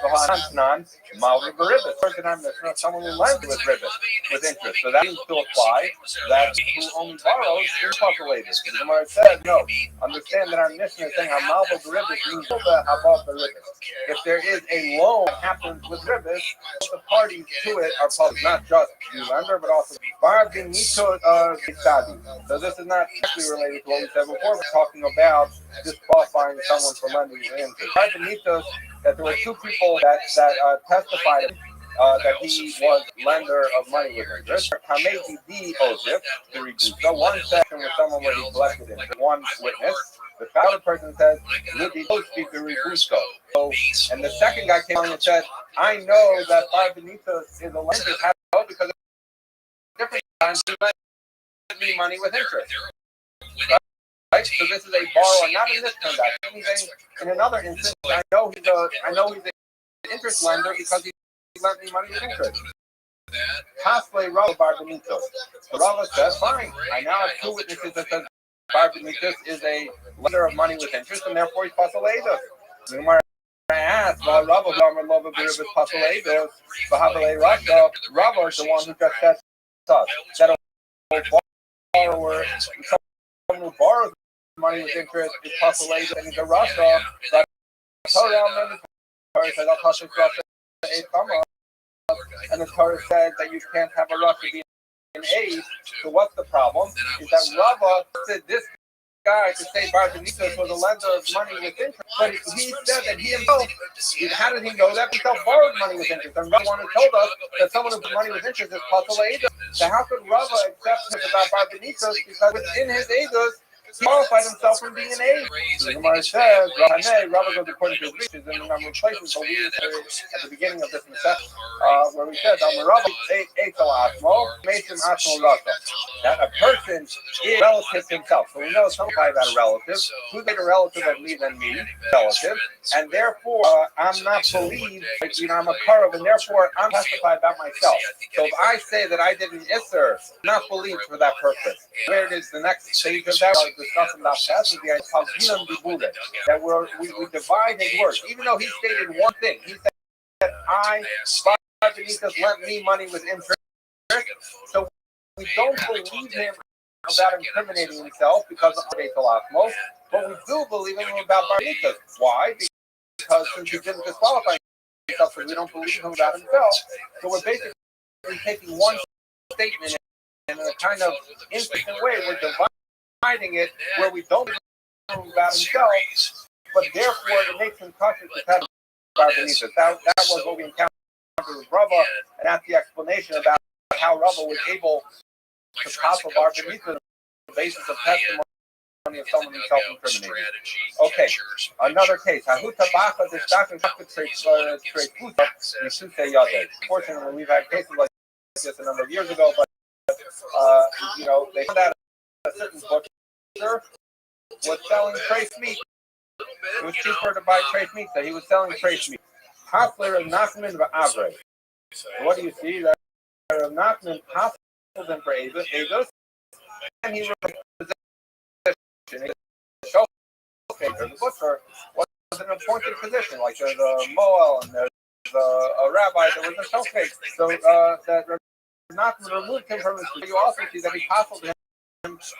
someone who lends with ribbon, with interest. So that seems to apply that who only borrows is puzzle-related. The Gemara says, no, understand that our mission is saying Malva Beribis means above the ribbon. If there is a loan that happens with ribbon, the parties to it are puzzled, not just the lender, but also Bar Benito Sadi. So this is not actually related to what we said before. We're talking about disqualifying someone for lending you interest. Bar Benito, that there were two people that testified that he was lender of money with interest. So one section was someone where he collected interest. One witness. The other person says, and the second guy came on and said, I know that Bar Benito is a lender because different times he lent me money with interest. Right? So this is a borrower, not in this transaction. In another instance, I know he's an interest lender because he lent me money with interest. Cosplay Rava Bar Benito. So Rava says, fine. I now have two witnesses that says Bar Benito is a lender of money with interest, and therefore he's Pasalados. I asked, well, Rava is Pasalados, Russia. Rava is the one who just said that a borrower, someone who borrows money with interest is Pasalados, and he's a Russia. But and the Torah said that you can't have a Russia be an aid. So what's the problem? Is that Rava said this guy to say Bar Benito was a lender of money with interest, but he said that he himself, how did he know that? He himself borrowed money with interest, and Rava told us that someone who put money with interest is Pasalados. So how could Rava accept this about Bar Benito? Because within his Eidos, he qualified himself from being an aid. The Gemara says, Rava goes according to his riches, and I'm replacing the lead at the beginning of this message, where we said, that a person is relative to himself. So we know something about a relative. Who's made a relative of me than me? Relative. And therefore, I'm not believed, I'm a Karav, and therefore I'm testified about myself. So if I say that I did an Isser, not believed for that purpose. Where it is the next stage of that, discussing about that is the idea that we divide his words. Even though he stated one thing, he said that Bar Benito lent me money with interest. So we don't believe him about incriminating himself because of the Talasmos, but we do believe him about Bar Benito. Why? Because since he didn't disqualify himself, so we don't believe him about himself. So we're basically taking one statement in a kind of interesting way. We're dividing it where we don't believe him about himself, but therefore it makes him conscious to have Bar Benito. That was what we encountered with Rava, and that's the explanation about how Rava was able to topple Bar Benito on the basis of testimony testimony of someone himself incriminating. Okay, another case. Unfortunately, we've had cases like this a number of years ago, but they found out a certain butcher was selling trace meat. It was cheaper to buy trace meat, so he was selling trace meat. Hasler of Nachman v'Avre. What do you see? That Rav Nachman hassled him for Eidos, and he was the butcher was an appointed position, like there's a Moel and there's a rabbi, there was a shofet. So that Rav Nachman removed him from his position. You also see that he hassled him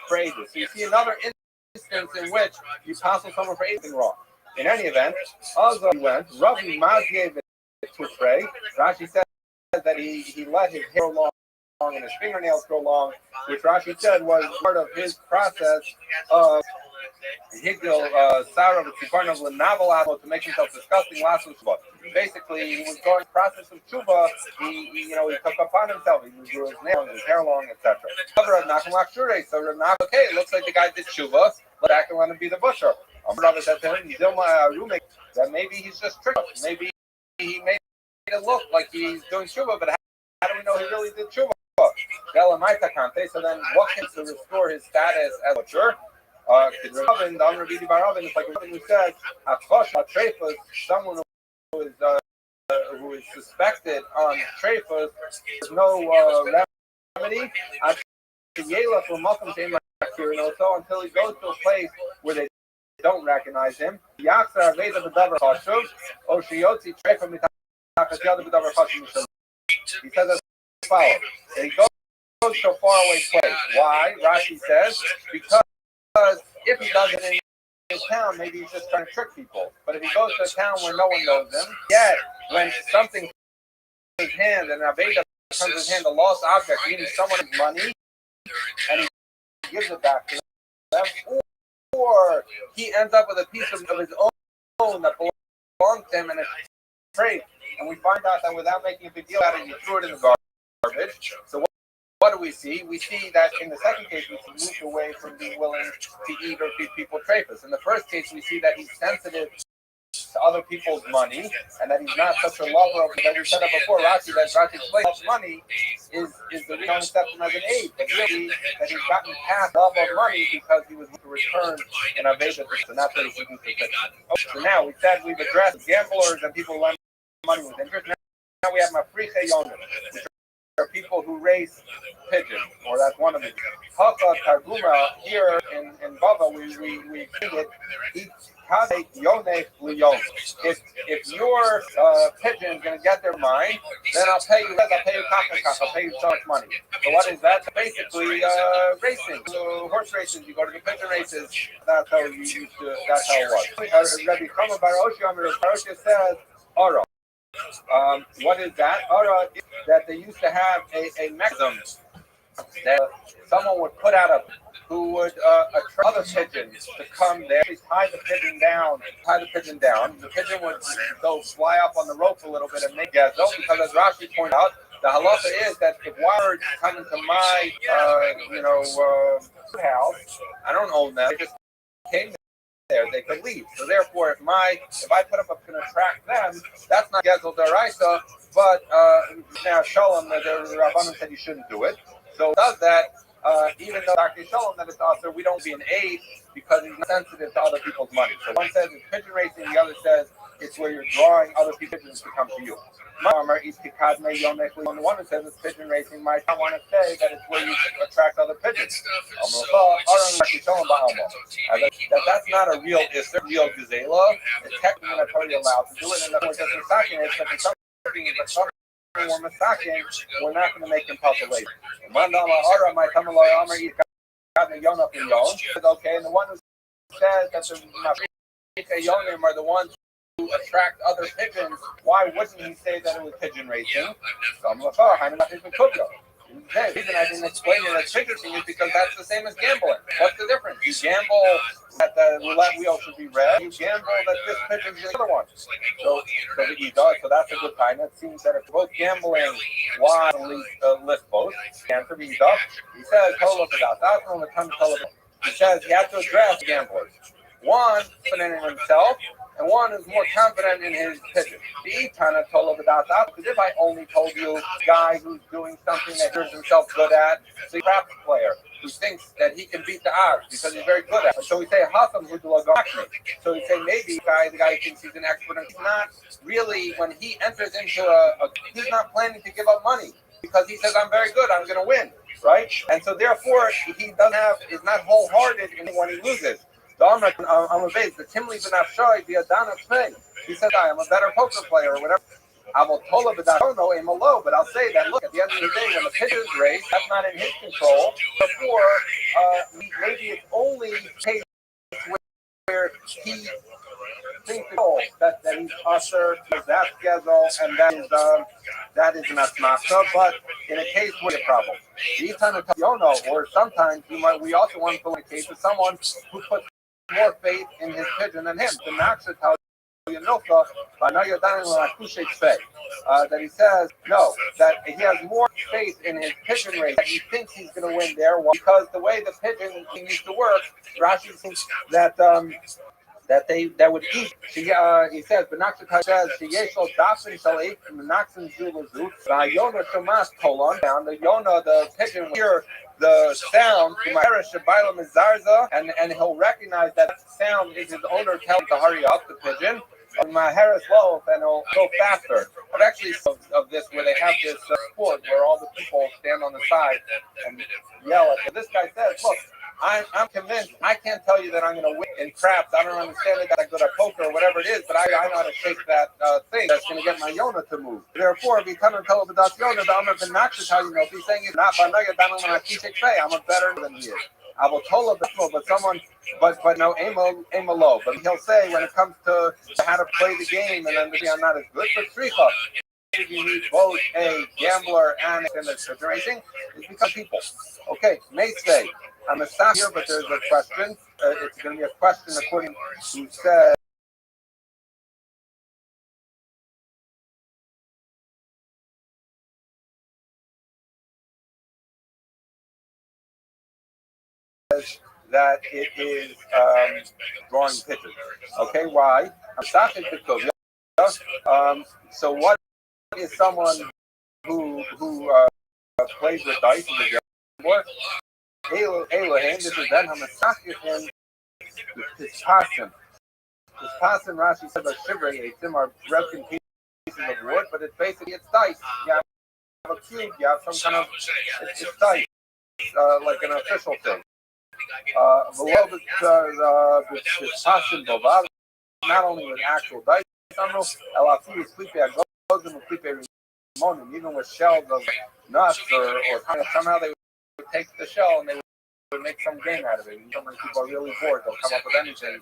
for Eidos. So you see another instance in which you hassle someone for anything wrong. In any event, also he went, Ravi Mazgeh to pray. Rashi said that he let his hair long and his fingernails grow long, which Rashi said was part of his process of Higdil Sarah V'Tziparnav L'Navel to make himself disgusting last week. Basically, he was going process of tshuva. He took upon himself. He grew his nails, his hair long, etc. So Rav Nachman, okay, it looks like the guy did tshuva. Let's back and let him be the butcher. Rabbi said to him, that maybe he's just tricked us. Maybe he made it look like he's doing tshuva, but how do we know he really did tshuva? So then, what can to restore his status as a butcher? It's like who said, someone who is suspected on treifus, there's no remedy. So until he goes to a place where they don't recognize him, he says as follows. He goes to a faraway place. Why? Rashi says, because if he does it in his town, maybe he's just trying to trick people. But if he goes to a town where no one knows him, yet when something comes in his hand, and Aveda comes in his hand, a lost object, meaning someone's money, and he gives it back to them, or he ends up with a piece of his own that belongs to him and it's trade, and we find out that without making a big deal out of it, he threw it in the garbage. So what do we see? We see that in the second case, we moved away from being willing to eat or feed people treifus. In the first case, we see that he's sensitive to other people's money, and that he's not such a lover of it. That we said up before, Rashi explains money is the reason accept him as an aid, but really that he's gotten past love of money because he was to return in Aveda, and that's what he should do for fixing. So now we said we've addressed gamblers and people who lend money with interest. Now we have Mafriche Yonim, which are people who raise pigeons, or that's one of them. Haka Targuma, here in Bava, we treat it, if your pigeon's going to get their mind, then I'll pay you kafka, I'll pay you so much money. So what is that? Basically racing. So horse races, you go to the pigeon races, that's how it was. Rabbi Chama Bar Oshia says, Ora. What is that? Ora is that they used to have a mechanism that someone would put out who would attract other pigeons to come there. They tie the pigeon down. The pigeon would go fly up on the rope a little bit and make gazel, because as Rashi pointed out, the halacha is that if wild come into my house, I don't own them. They just came there, they could leave. So therefore, if I put up can attract them, that's not Gezel Daraisa, but now Shalom, the Rabbanim said you shouldn't do it. So it does that, even though Dr. Shalom that it's also, we don't be an aid because he's not sensitive to other people's money. So one says it's pigeon racing, the other says it's where you're drawing other people's pigeons to come to you. On the one that says it's pigeon racing, might not want to say that it's where you attract other pigeons. That's not a real real gazela. It's technically not totally allowed to do it, and the second is that something we're not going to make him populate. Okay, and the one who says that the Yonim are the ones who attract other pigeons, why wouldn't he say that it was pigeon racing? The reason I didn't explain it as pigeon racing is because that's the same as gambling. What's the difference? You gamble that the roulette wheel should be red. You gamble that this pigeon's the other one. So that's a good time. It seems that if both gambling, why list both? Answer me up. He says, he says he had to address gamblers. One confident in himself, and one is more confident in his pitches. The Tana told about that because if I only told you a guy who's doing something that hears himself good at, so a craft player who thinks that he can beat the odds because he's very good at it. So we say Hassan who's so we say maybe the guy thinks he's an expert, and he's not really. When he enters into he's not planning to give up money because he says I'm very good, I'm going to win, right? And so therefore he doesn't have is not wholehearted when he loses. I'm amazed. The Timley Benafshoy, the Adana Tzmei. He said, I'm a better poker player or whatever. I will told him that I don't know him low, but I'll say that look, at the end of the day, when the pitcher is raised, that's not in his control. Therefore, maybe it's only case where he thinks that he's usher, that's Gezel, and that is an asmachta, but in a case where the problem. These kind of or sometimes we also want to put in a case of someone who puts more faith in his pigeon than him. The Maxa tells you that he says no, that he has more faith in his pigeon race. That he thinks he's going to win there because the way the pigeon needs to work, Rashi thinks that that would eat. He says, Benaxakai says, Sheyeshol Dafin Shalei from the Naxin Zulazu, Yona Shamas Tolon, down the Yona, the pigeon will hear the sound, and he'll recognize that sound is his owner telling to hurry up the pigeon. And Maharis Loaf, and he'll go faster. I've actually of this where they have this sport where all the people stand on the side and yell at. This guy says, "Look, I'm convinced. I can't tell you that I'm going to win in craps. I don't understand it that I'm good at poker or whatever it is, but I know how to shake that thing that's going to get my Yona to move. Therefore, if you come and tell the Yona, the Amr ben Nakshis, how you know if he's saying it's not I'm a better than he is. I will tell him, but someone, but no, aim low. But he'll say when it comes to how to play the game, and then maybe I'm not as good for Sricha. You need both a gambler and a racing. It's because people. Okay, may say I'm a stop here, but there's a question. It's going to be a question according to who says. That it is drawing pitches. Okay, why? So what is someone who plays with dice as a gambler? This is then Hamasakichin his passion. His passion, Rashi said, shivering are broken pieces of wood, but it's basically dice. You have a cube, you have some kind of it's dice, like an official thing. Not only with actual dice, even with shells of nuts or somehow they would take the shell and they would make some game out of it. So many people are really bored, they'll come up with anything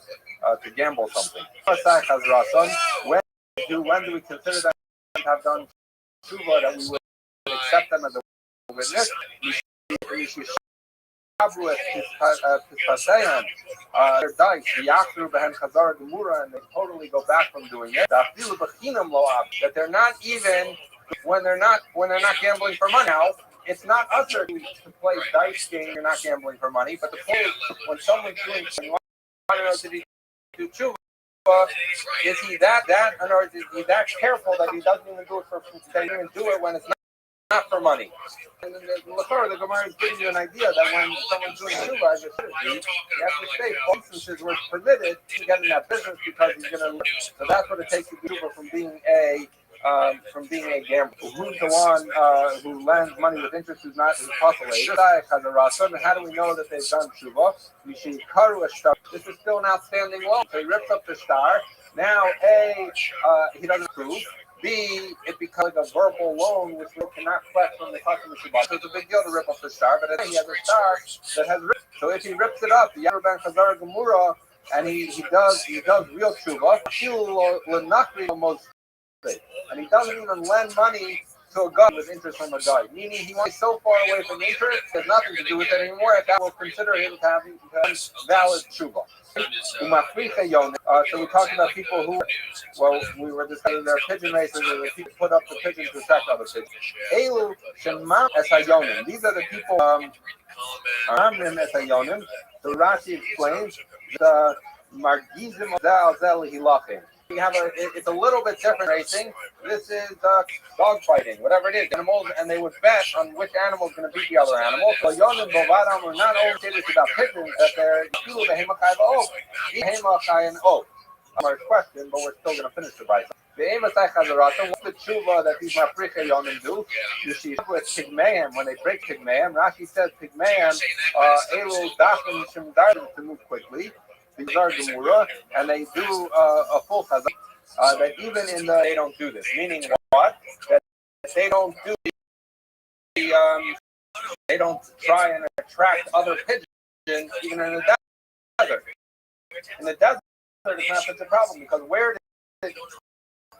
to gamble something. When do we consider them to have done tshuva that we would accept them as a witness? Their dice, and they totally go back from doing it. That they're not even when they're not gambling for money. Now, it's not usher to play dice game. You're not gambling for money, but the point is when someone's doing, did he do tshuva? Is he that, or is he that careful that he doesn't even do it for? They even do it when it's not for money. And the Gemara is giving you an idea that when someone's doing tshuva as a citizen, you have to stay. For instances where it's permitted to get in that business because he's going to. So that's what it takes to do tshuva from being a gambler. Who's the one who lends money with interest who's postulated? How do we know that they've done tshuva? This is still an outstanding loan. So he rips up the star. Now, A, he doesn't prove. B, it becomes a verbal loan which we cannot collect from the customer. So it's a big deal to rip up the star, but he has a star that has ripped. So if he rips it up, the Yarban Chazar Gemura, and he does real tshuva, and he doesn't even lend money to a guy with interest from a guy, meaning he wants so far away from interest, there's nothing to do with it anymore, and that will consider him to have valid tshuva. So we talked about people who, well, we were discussing their pigeon races, and the people put up the pigeons to attract other pigeons. Elu shema es hayonim. These are the people, Amrim es hayonim. So Rashi explains the margizim zal zel hilachim. We have it's a little bit different racing. This is dog fighting, whatever it is, animals, and they would bet on which animal is going to beat the other animal. So Yonim Bovadam were not only serious about pigeons, that they're the Hemachai Ba'o. Hemachai and O. Our question, but we're still going to finish the bite. The Emasai Chazaratan, what's the tshuva that these Mafricha Yonim do? You see, with Pygmayim, when they break Pygmayim, Rashi says Pygmayim, Elu Dachim Shimdarim to move quickly. These are Gemura, and they do a full chazak. That even in they don't do this. Meaning what? That they don't do they don't try and attract other pigeons even in the desert. In the desert, it's not such a problem because where did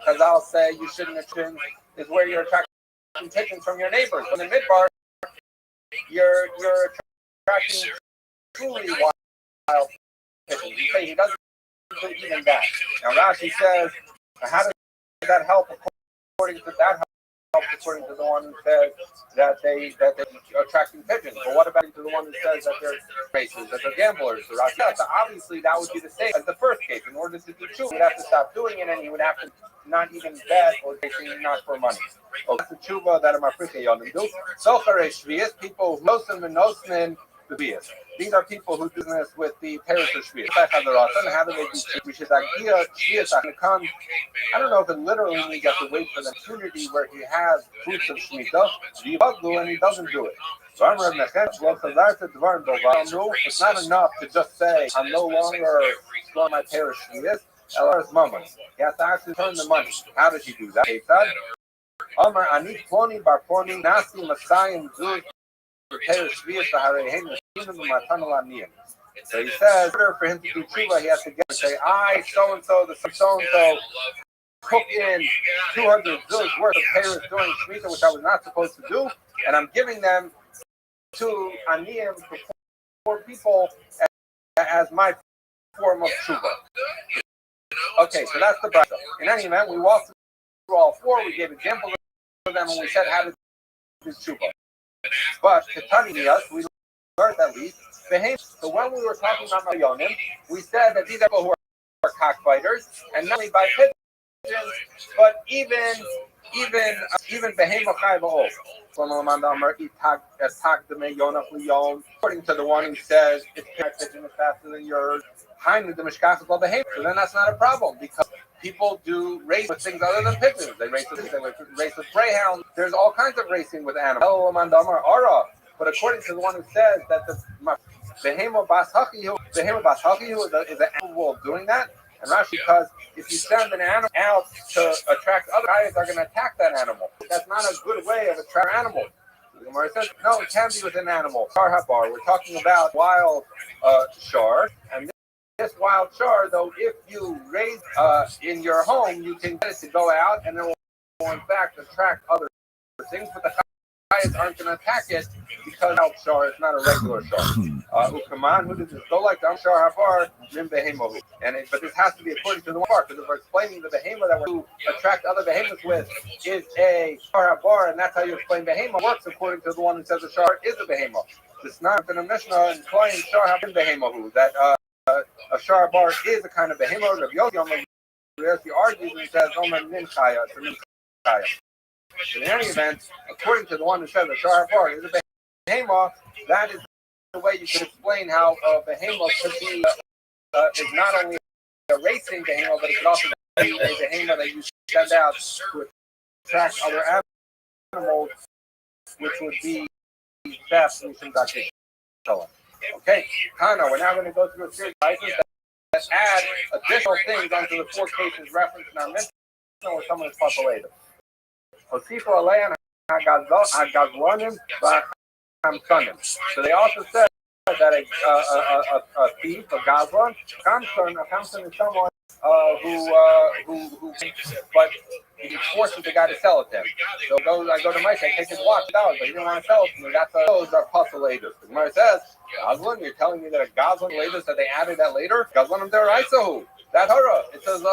Chazal say you shouldn't attract is where you're attracting pigeons from your neighbors. In the midbar, you're attracting truly wild. He doesn't do even that. Now Rashi says, how does that help according to that helps according to the one who says that they're attracting pigeons? But what about the one who says that they're racers, that they're gamblers? So Rashi says, so obviously that would be the same as the first case. In order to do tshuva, he would have to stop doing it and he would have to not even bet or basically not for money. Okay, that's the tshuva that Mafricha Yonim do. Sochare Shvias, people who Nosim and Nosmin, these are people who do business with the parish of Shvias. How do they do Shvias? I don't know if it literally means you have to wait for the opportunity where he has fruits of Shemitah, and he doesn't do it. So I'm Reb Nechem, it's not enough to just say, I'm no longer going my parish Shvias. Elar's mama. He has to actually turn the money. How does he do that? Amar Ani Ploni Bar Ploni Nasi Masayim Zuz. So he says, in order for him to do tshuva, he has to get and say, I so-and-so, the so-and-so took in 200 zuz worth of payers during Shemitah, which I was not supposed to do, and I'm giving them to Aniyim, to poor people, as my form of tshuva. Okay, so that's the brayta. In any event, we walked through all four. We gave examples of them, and we said how to do tshuva. But Ketanias, we learned at least. So when we were talking about Mayonim, we said that these are people who are cockfighters, and not only by pigeons, but even Behema Chai Ba'ol. According to the one who says it's pigeon is faster than yours, so then that's not a problem because people do race with things other than pigeons. They race with greyhounds. There's all kinds of racing with animals. But according to the one who says that the Behema Bas Hachihu is an animal of doing that, and Rashi, because if you send an animal out to attract other guys, are going to attack that animal. That's not a good way of attracting animals. The Gemara says, no, it can be with an animal. Shar Habar, we're talking about wild shar, and this wild char, though, if you raise in your home, you can get it to go out, and it will, in fact, attract other things. But the chayas aren't going to attack it because wild char is not a regular char. Ukaman, who does this go like? I'm char habar min behemohu. But this has to be according to the part, because if we're explaining the behemah that we're to attract other behemoths with is a char habar, and that's how you explain behemah works according to the one who says the char is a behemah. It's not in a Mishnah implying char habar behemohu that. A shar bar is a kind of behemoth. Rabbi Yosi argues and says, it's a min chaya. In any event, according to the one who says a shar bar is a behemoth, that is the way you could explain how a behemoth could be, is not only a racing behemoth, but it could also be a behemoth that you send out to attract other animals, which would be theft and so on. Okay, Hana, we're now going to go through a series of items that add additional things onto the four cases referenced in our Mishnah or some of the later. So they also said that a thief, a gazlan, a kamson is someone but he forces the guy to sell it to him. So I go to Mike, I take his watch $1, but he didn't want to sell it to me. Those are puzzle-laters. The Gemara says, Gazlan, you're telling me that a Gazlan laters that they added that later? Gazlan deraisa. That's Torah. It says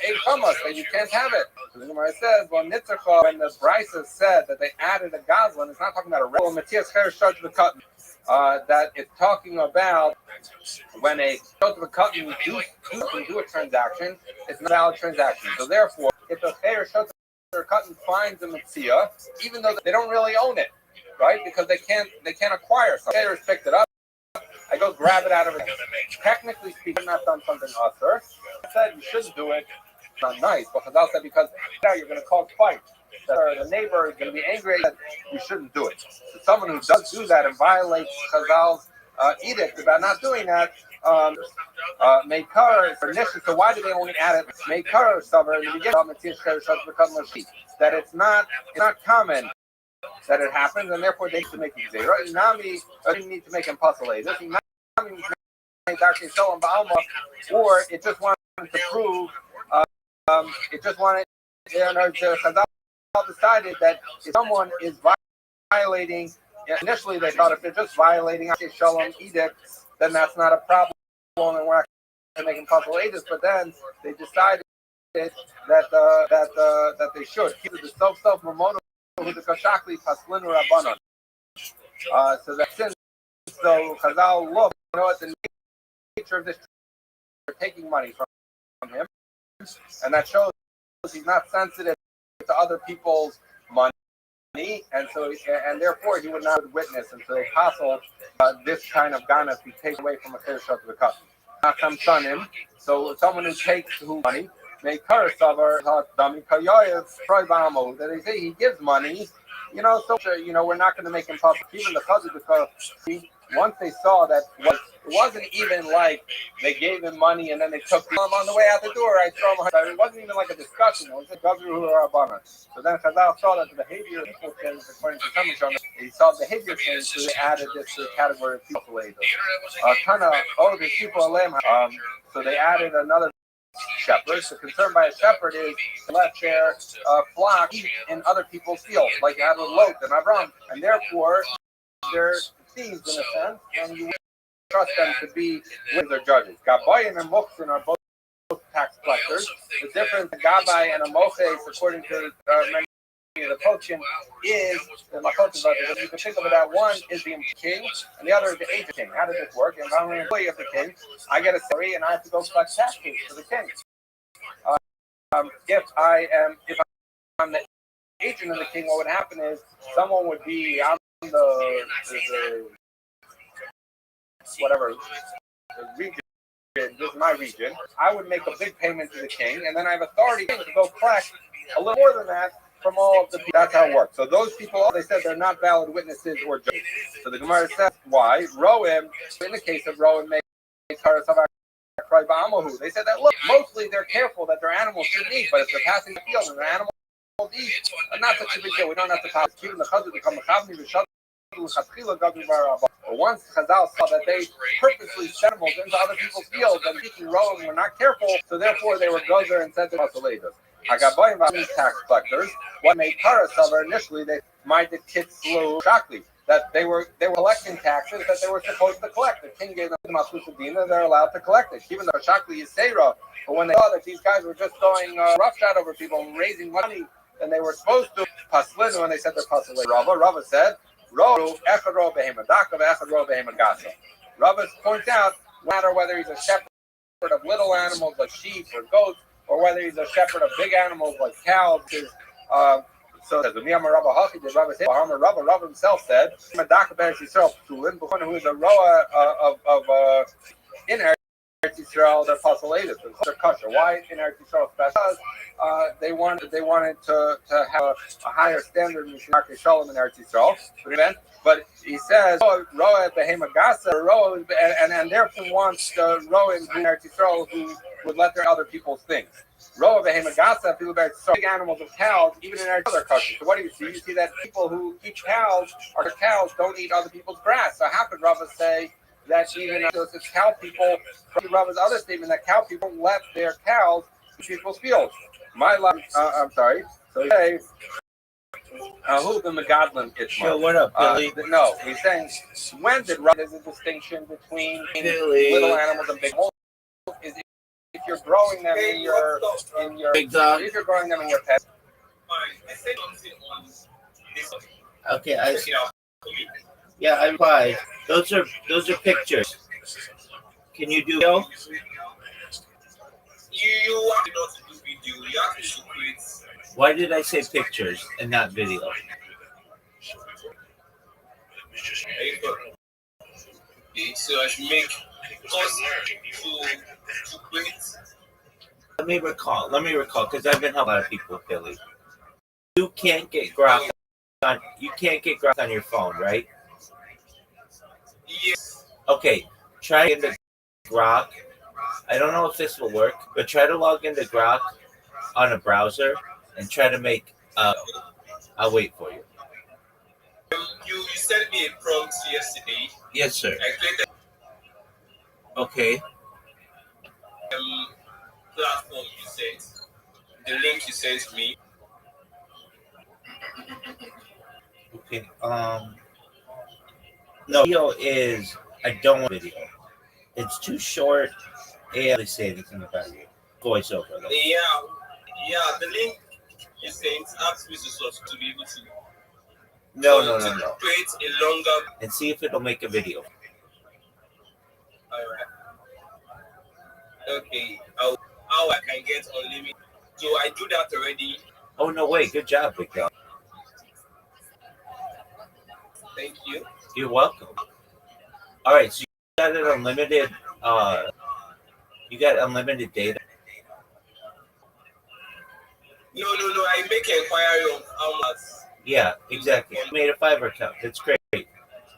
eight chamas that you can't have it. So the Gemara says, well, Nitzarcha, when the Brisa said that they added a Gazlan, it's not talking about a regular Matthias Cheresh Shad the Cotton. That it's talking about when a Shad the Cotton do a transaction, it's not a valid transaction. So therefore, if a Cheresh Shad the Cotton finds a Mitzia, even though they don't really own it, right? Because they can't acquire something. Cheresh picked it up. I go grab it out of it. Technically speaking, I've not done something usher. I said you shouldn't do it. It's not nice, but Chazal said because now you're going to cause fight. The neighbor is going to be angry that you shouldn't do it. So someone who does do that and violates Chazal's edict about not doing that, Meikar for Nishis. So why do they only add it? Meikar summer in the beginning that it's not common that it happens, and therefore they need to make it zero. Nami doesn't need to make him puzzle. Nami actually sell him ba'alma, or it just wanted to prove. It just wanted. Chazal decided that if someone is violating, initially they thought if they're just violating Shalom edicts, then that's not a problem, and we're not going to make him puzzle ages. But then they decided that they should keep the self mamono. So that since Chazal look, at the nature of this, they're taking money from him, and that shows he's not sensitive to other people's money, and therefore he would not witness until possible this kind of ganas be taken away from a Cheresh to the custom. Not some son him. So someone who takes money. That they say he gives money, so we're not going to make him possible. Even the cousin, because once they saw that it wasn't even like they gave him money and then they took him on the way out the door. I throw him. It wasn't even like a discussion. It was just Gazru or Abana. So then Chazal saw that the behavior of people changed according to some. He saw the behavior change, so they added this to the category of people later. The people so they added another. Shepherds. The concern by a shepherd is to let their flock eat in other people's fields, like you have with Lot and Avram, and therefore they're thieves in a sense, and you trust them to be with their judges. Gabayim and Moksin are both tax collectors. The difference in Gabay and a Mokhes, according to many of the Pochim, is the Makotim. You can think of it that one is the king and the other is the agent king. How does this work? If I'm an employee of the king, I get a salary and I have to go collect taxes for the king. If I'm the agent of the king, what would happen is someone would be on the region. This is my region. I would make a big payment to the king, and then I have authority to go collect a little more than that from all of the people. That's how it works. So those people, they said they're not valid witnesses or judges. So the Gemara says why? Roem, in the case of Roem, they said that, look, mostly they're careful that their animals shouldn't eat, but if they're passing the field and their animals eat, not such a big deal. We don't have to pass. Keeping the chazal become but once Chazal saw that they purposely sent animals into other people's fields and speaking Roem were not careful, so therefore they were gozer and sent to Basaledas. Hagabayim tax collectors, what made Kara suffer initially, they might the kids slew Shakli. That they were collecting taxes that they were supposed to collect. The king gave them the Masusadina, they're allowed to collect it. Even though Shakli is Seira, but when they saw that these guys were just going roughshod over people and raising money, and they were supposed to Paslinu, and they said they're Paslinu. Rava said, Rava points out, no matter whether he's a shepherd of little animals like sheep or goats, or whether he's a shepherd of big animals like cows, so the Miyama Rabba Hachi did Rabba say, Rabba himself said, who is a roa of in Eretz Yisrael, they're Pasalated, they're kosher. Why in Eretz Yisrael? Because they wanted to have a higher standard in Mishmarke Shalom in Eretz Yisrael. But he says, roa behema gasa, roa, and therefore wants the roa in Eretz Yisrael who would let their other people's things. Roa behemagasa, people about so big animals of cows, even in our other countries. So what do you see? You see that people who eat cows don't eat other people's grass. So how could Rava say that even so it's cow people. Rabba's other statement that cow people left their cows in people's fields. My life. I'm sorry. So hey, who the Megadlin it's Yo, what up, Billy? No, he's saying when did there's a distinction between Billy. little animals and big animals. Is if you're growing them in your Big dog. if you're growing them in your pet. Okay, I replied. Those are pictures. Can you do video? You have not to do video. You have to create. Why did I say pictures and not video? So I should make to create. Let me recall, because I've been helping a lot of people with Billy. You can't get graph on your phone, right? Yes. Okay, try into Grok. I don't know if this will work, but try to log into Grok on a browser and try to make. I'll wait for you. You sent me a prompt yesterday. Yes, sir. I created Okay. platform you sent. The link you sent me. Okay. No, video is I don't want video. It's too short. And really say anything about you. Voiceover. Though. Yeah. The link you sent asks me to be able to. No. Create a longer. And see if it'll make a video. Alright. Okay. How I can get unlimited. So I do that already. Oh no way! Good job, big dog. Thank you. You're welcome. All right, so you got an unlimited. You got unlimited data. No. I make an inquiry of how much. Yeah, exactly. You made a Fiverr account. That's great.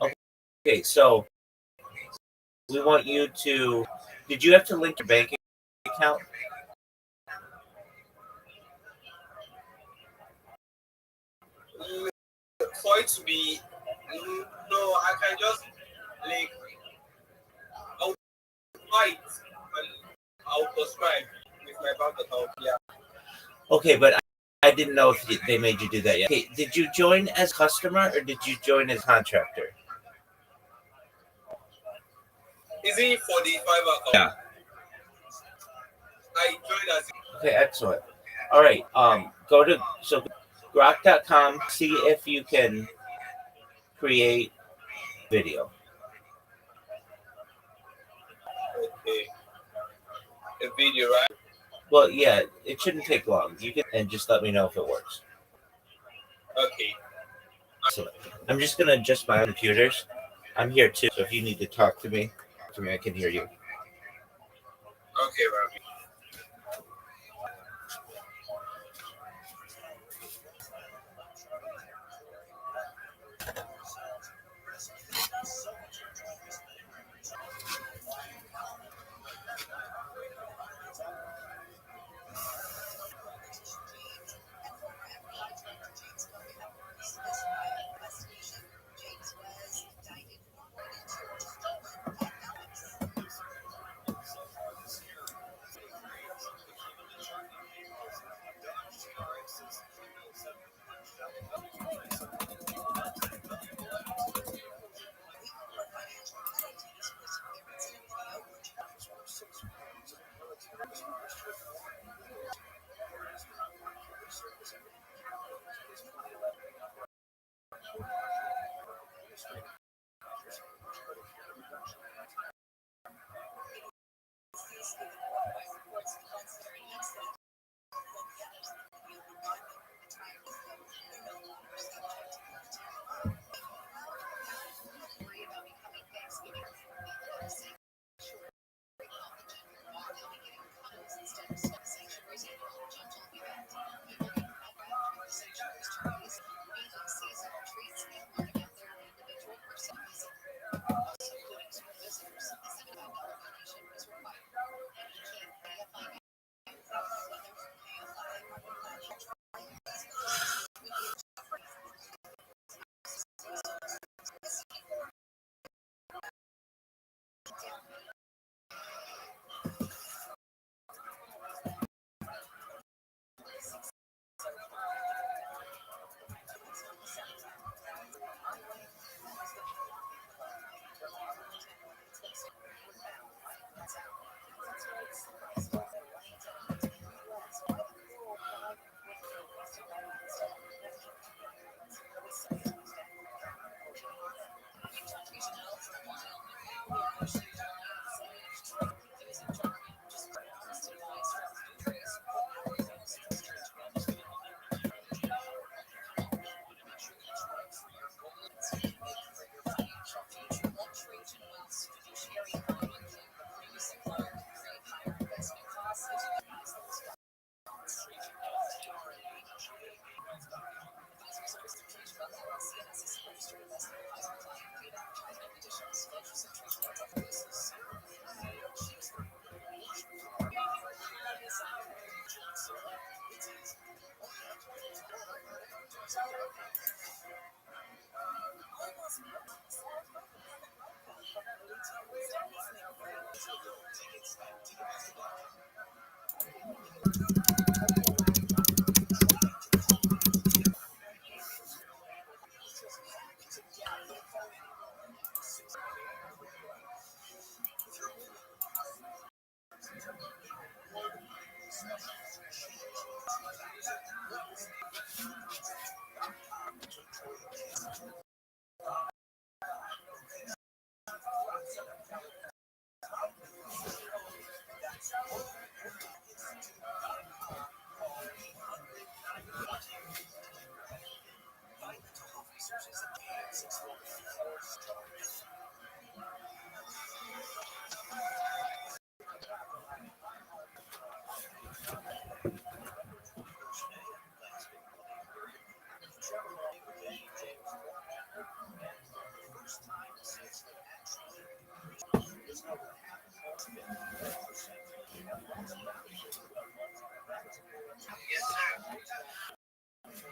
Okay, so we want you to. Did you have to link your bank account? For it to be, no, I can just link. I'll fight and I'll subscribe with my bank account. Yeah. Okay, but I didn't know if they made you do that yet. Okay, did you join as customer or did you join as contractor? Is it for the Fiverr account? Yeah. I joined as. Okay, excellent. All right, go to grok.com, see if you can create video. Okay. A video, right? Well, yeah, it shouldn't take long. You can and just let me know if it works. Okay. Excellent. I'm just gonna adjust my computers. I'm here too, so if you need to talk to me, I can hear you. Okay, Robbie.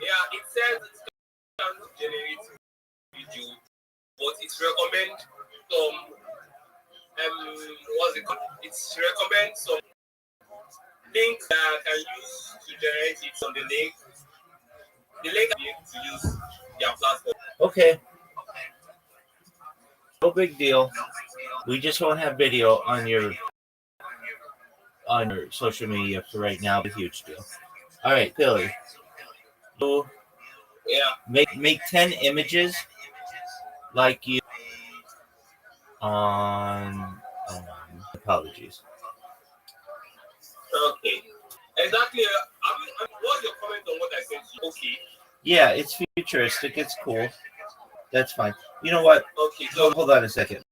Yeah, it says it can generate video, but it's recommend some what's it called? It's recommend some links that can use to generate it on the link. The link can be able to use their platform. Okay, no big deal. We just won't have video on your social media for right now. A huge deal. All right, Billy. So Yeah. make 10 images like you on apologies. Okay. Exactly. What's your comment on what I said to you? Okay. Yeah, it's futuristic. It's cool. That's fine. You know what? Okay. So Hold on a second.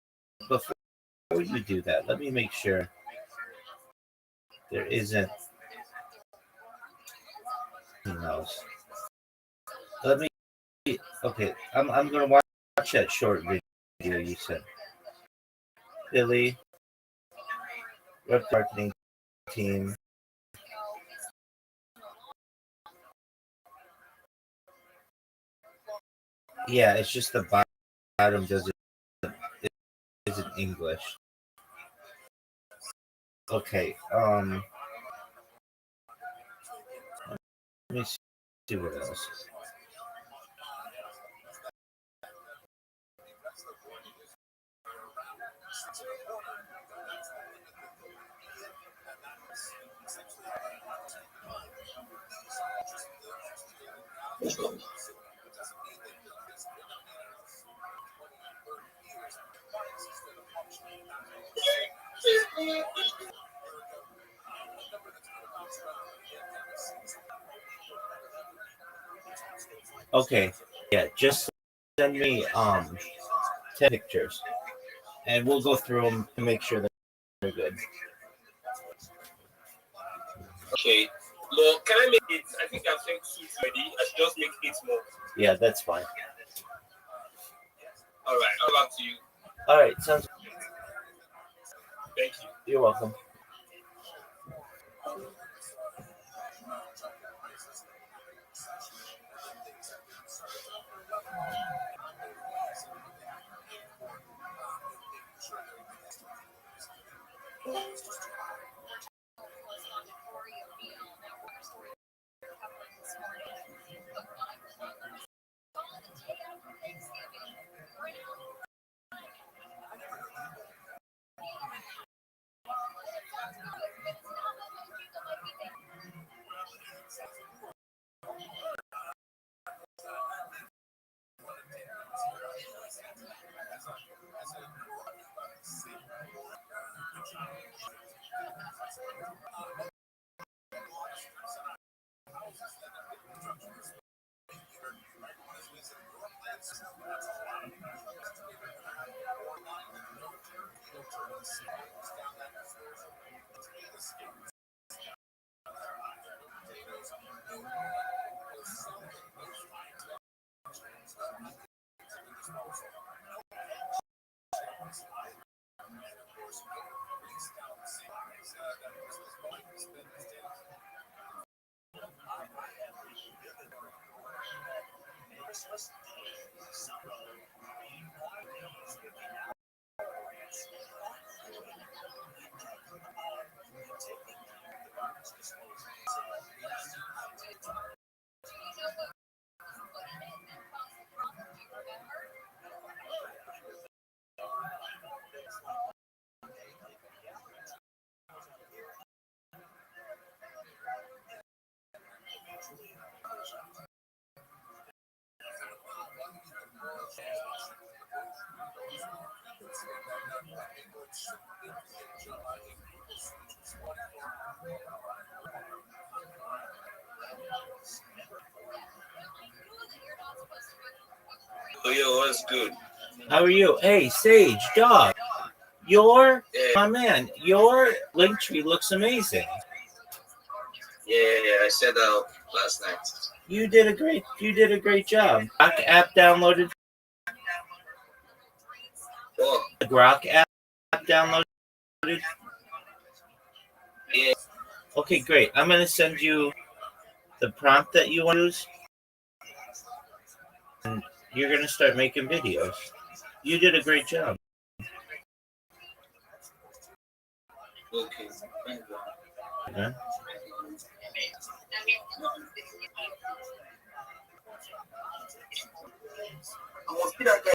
Before you do that, let me make sure there isn't anything else. Let me. Okay, I'm gonna watch that short video you sent. Billy, web marketing team. Yeah, it's just the bottom doesn't isn't English. Okay. Let me see what else. Okay. Yeah, just send me 10 pictures, and we'll go through them to make sure that they're good. okay. Well, can I make it? I think I've sent two already. I should just make it more. Yeah, that's fine. All right. I'll back to you. All right, sounds. Thank you. You're welcome. Oh, yo, what's good? How are you? Hey, Sage, dog. Your my man, your link tree looks amazing. Yeah, I set out last night. You did a great job. Grok app downloaded. Oh, The Grok app downloaded. yeah. Okay, great. I'm gonna send you the prompt that you want to use, and you're gonna start making videos. You did a great job. Okay. Thank you. Okay? I want to see that guy.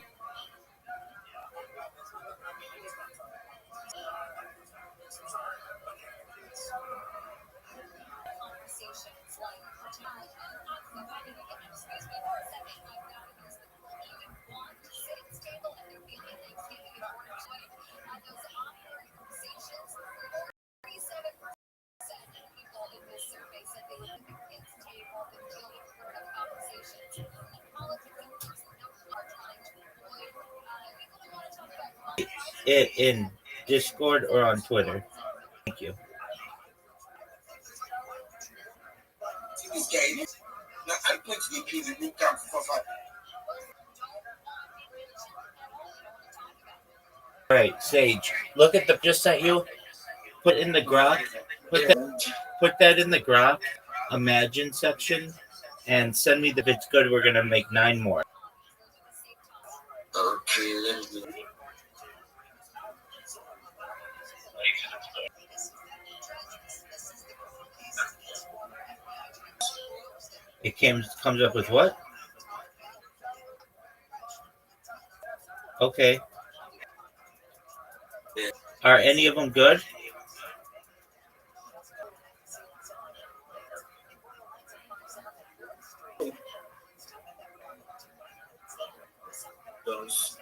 It in Discord or on Twitter. Thank you. See this guy. Now, I put the kids in the camp for fun. All right, Sage. Look at the just sent you. Put in the Grok. Put that in the Grok Imagine section, and send me the. If it's good, we're gonna make 9 more. Okay, let me. It comes up with what? Okay. Yeah. Are any of them good? Those.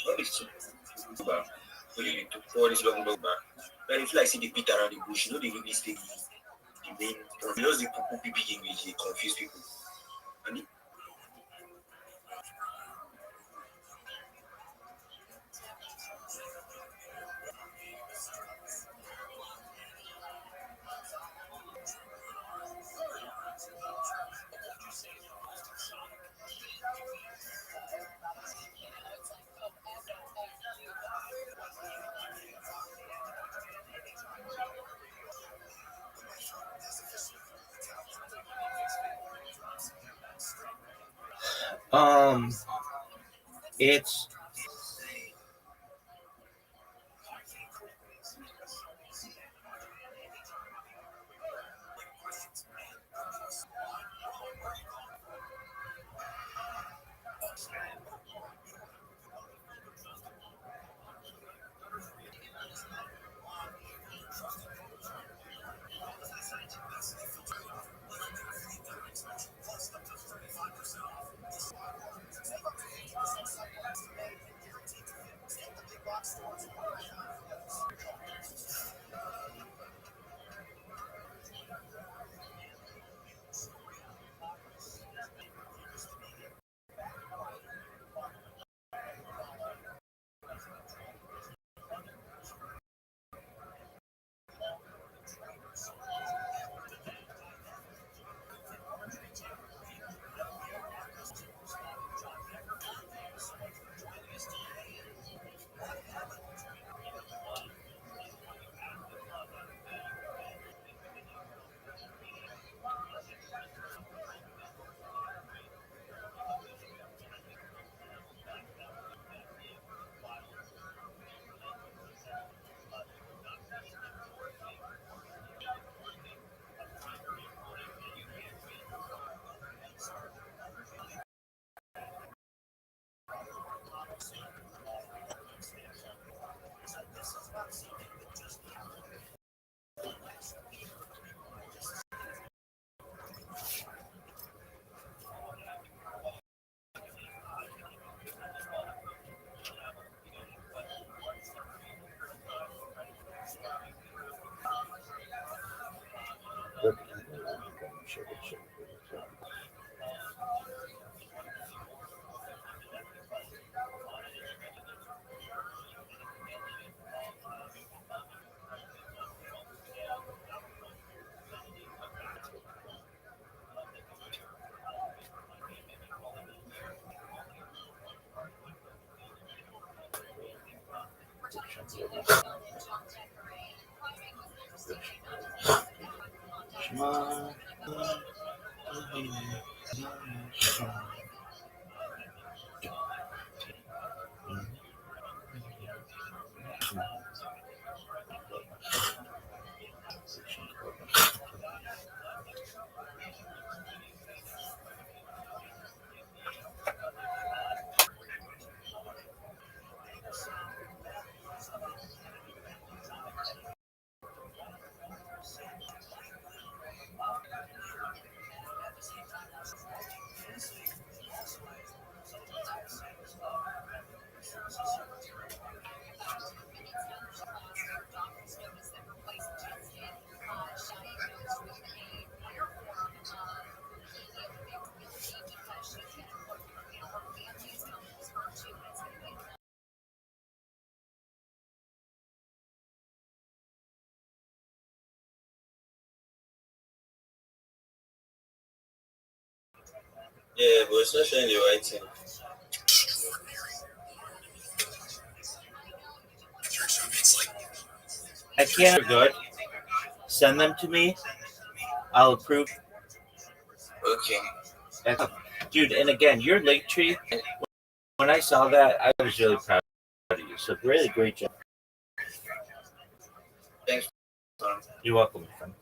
What is it? But we need to pour this long back. But if like see the beat around the bush, you know they really stay the main. You know the poo big English, they confuse people. And Um, it's Yeah, but it's not showing the right thing. I can't. Good. Send them to me. I'll approve. Okay. Dude, and again, your link tree. When I saw that, I was really proud of you. So really great job. Thanks. You're welcome, my friend.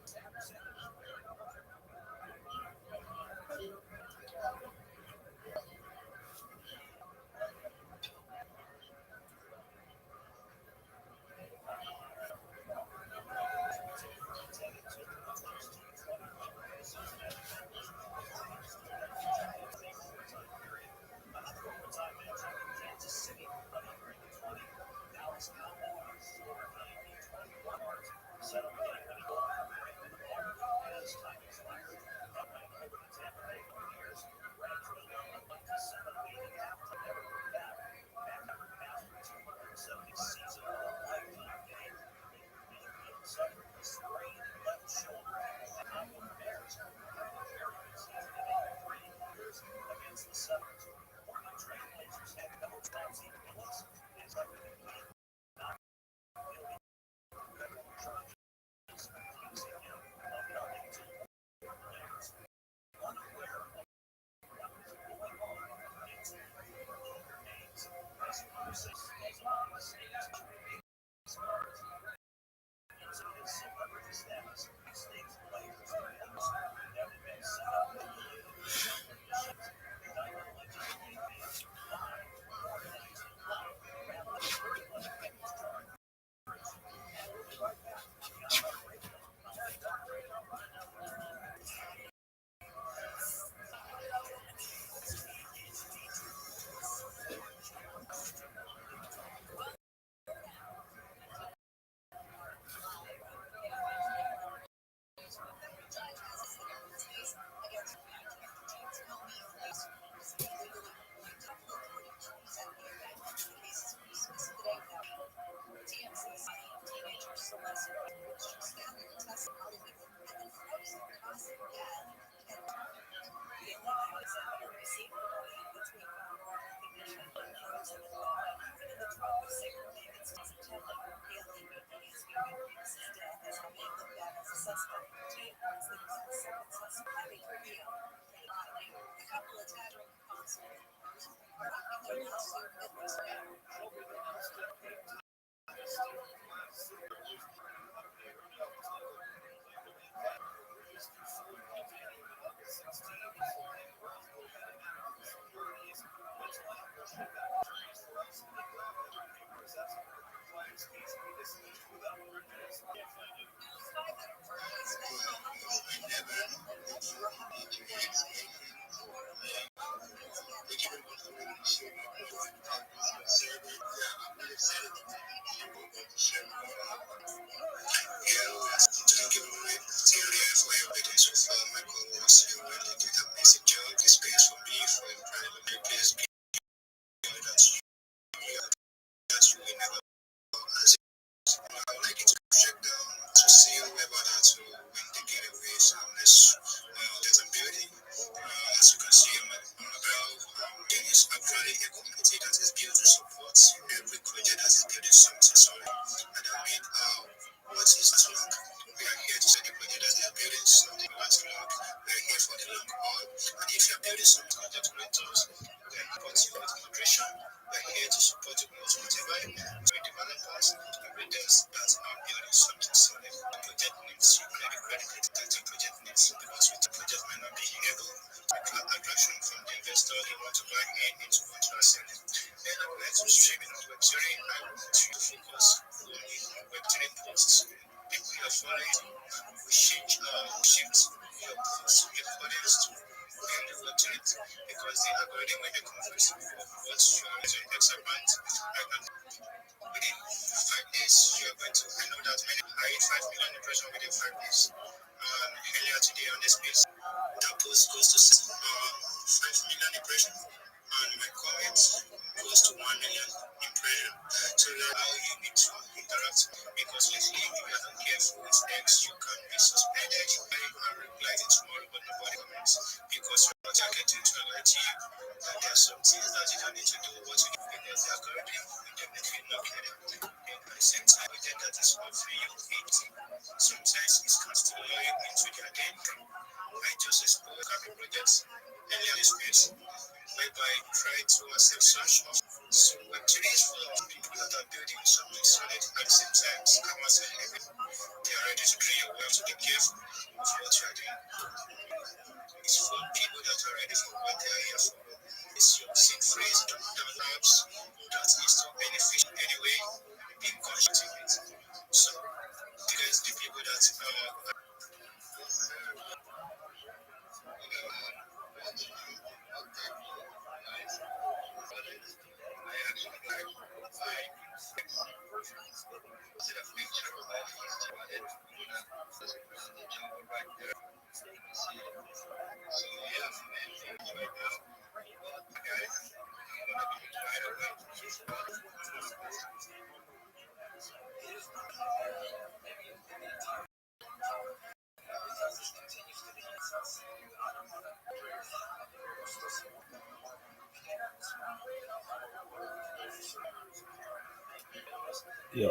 Yeah.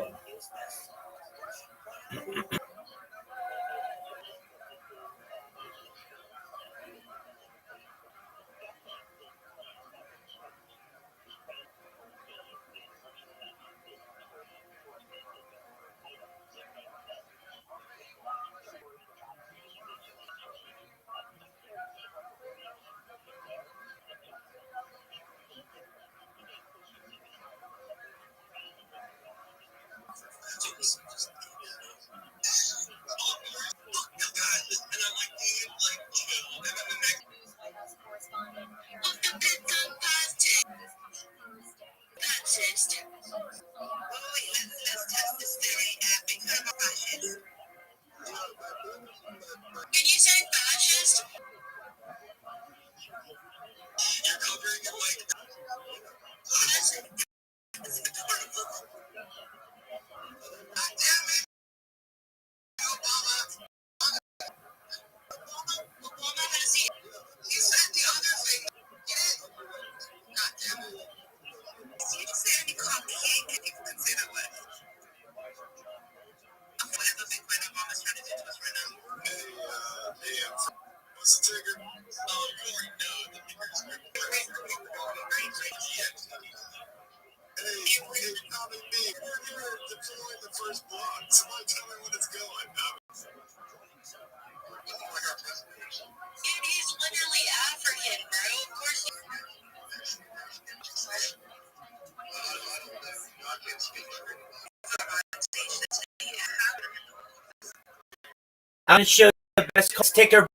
I'm going to show you the best ticker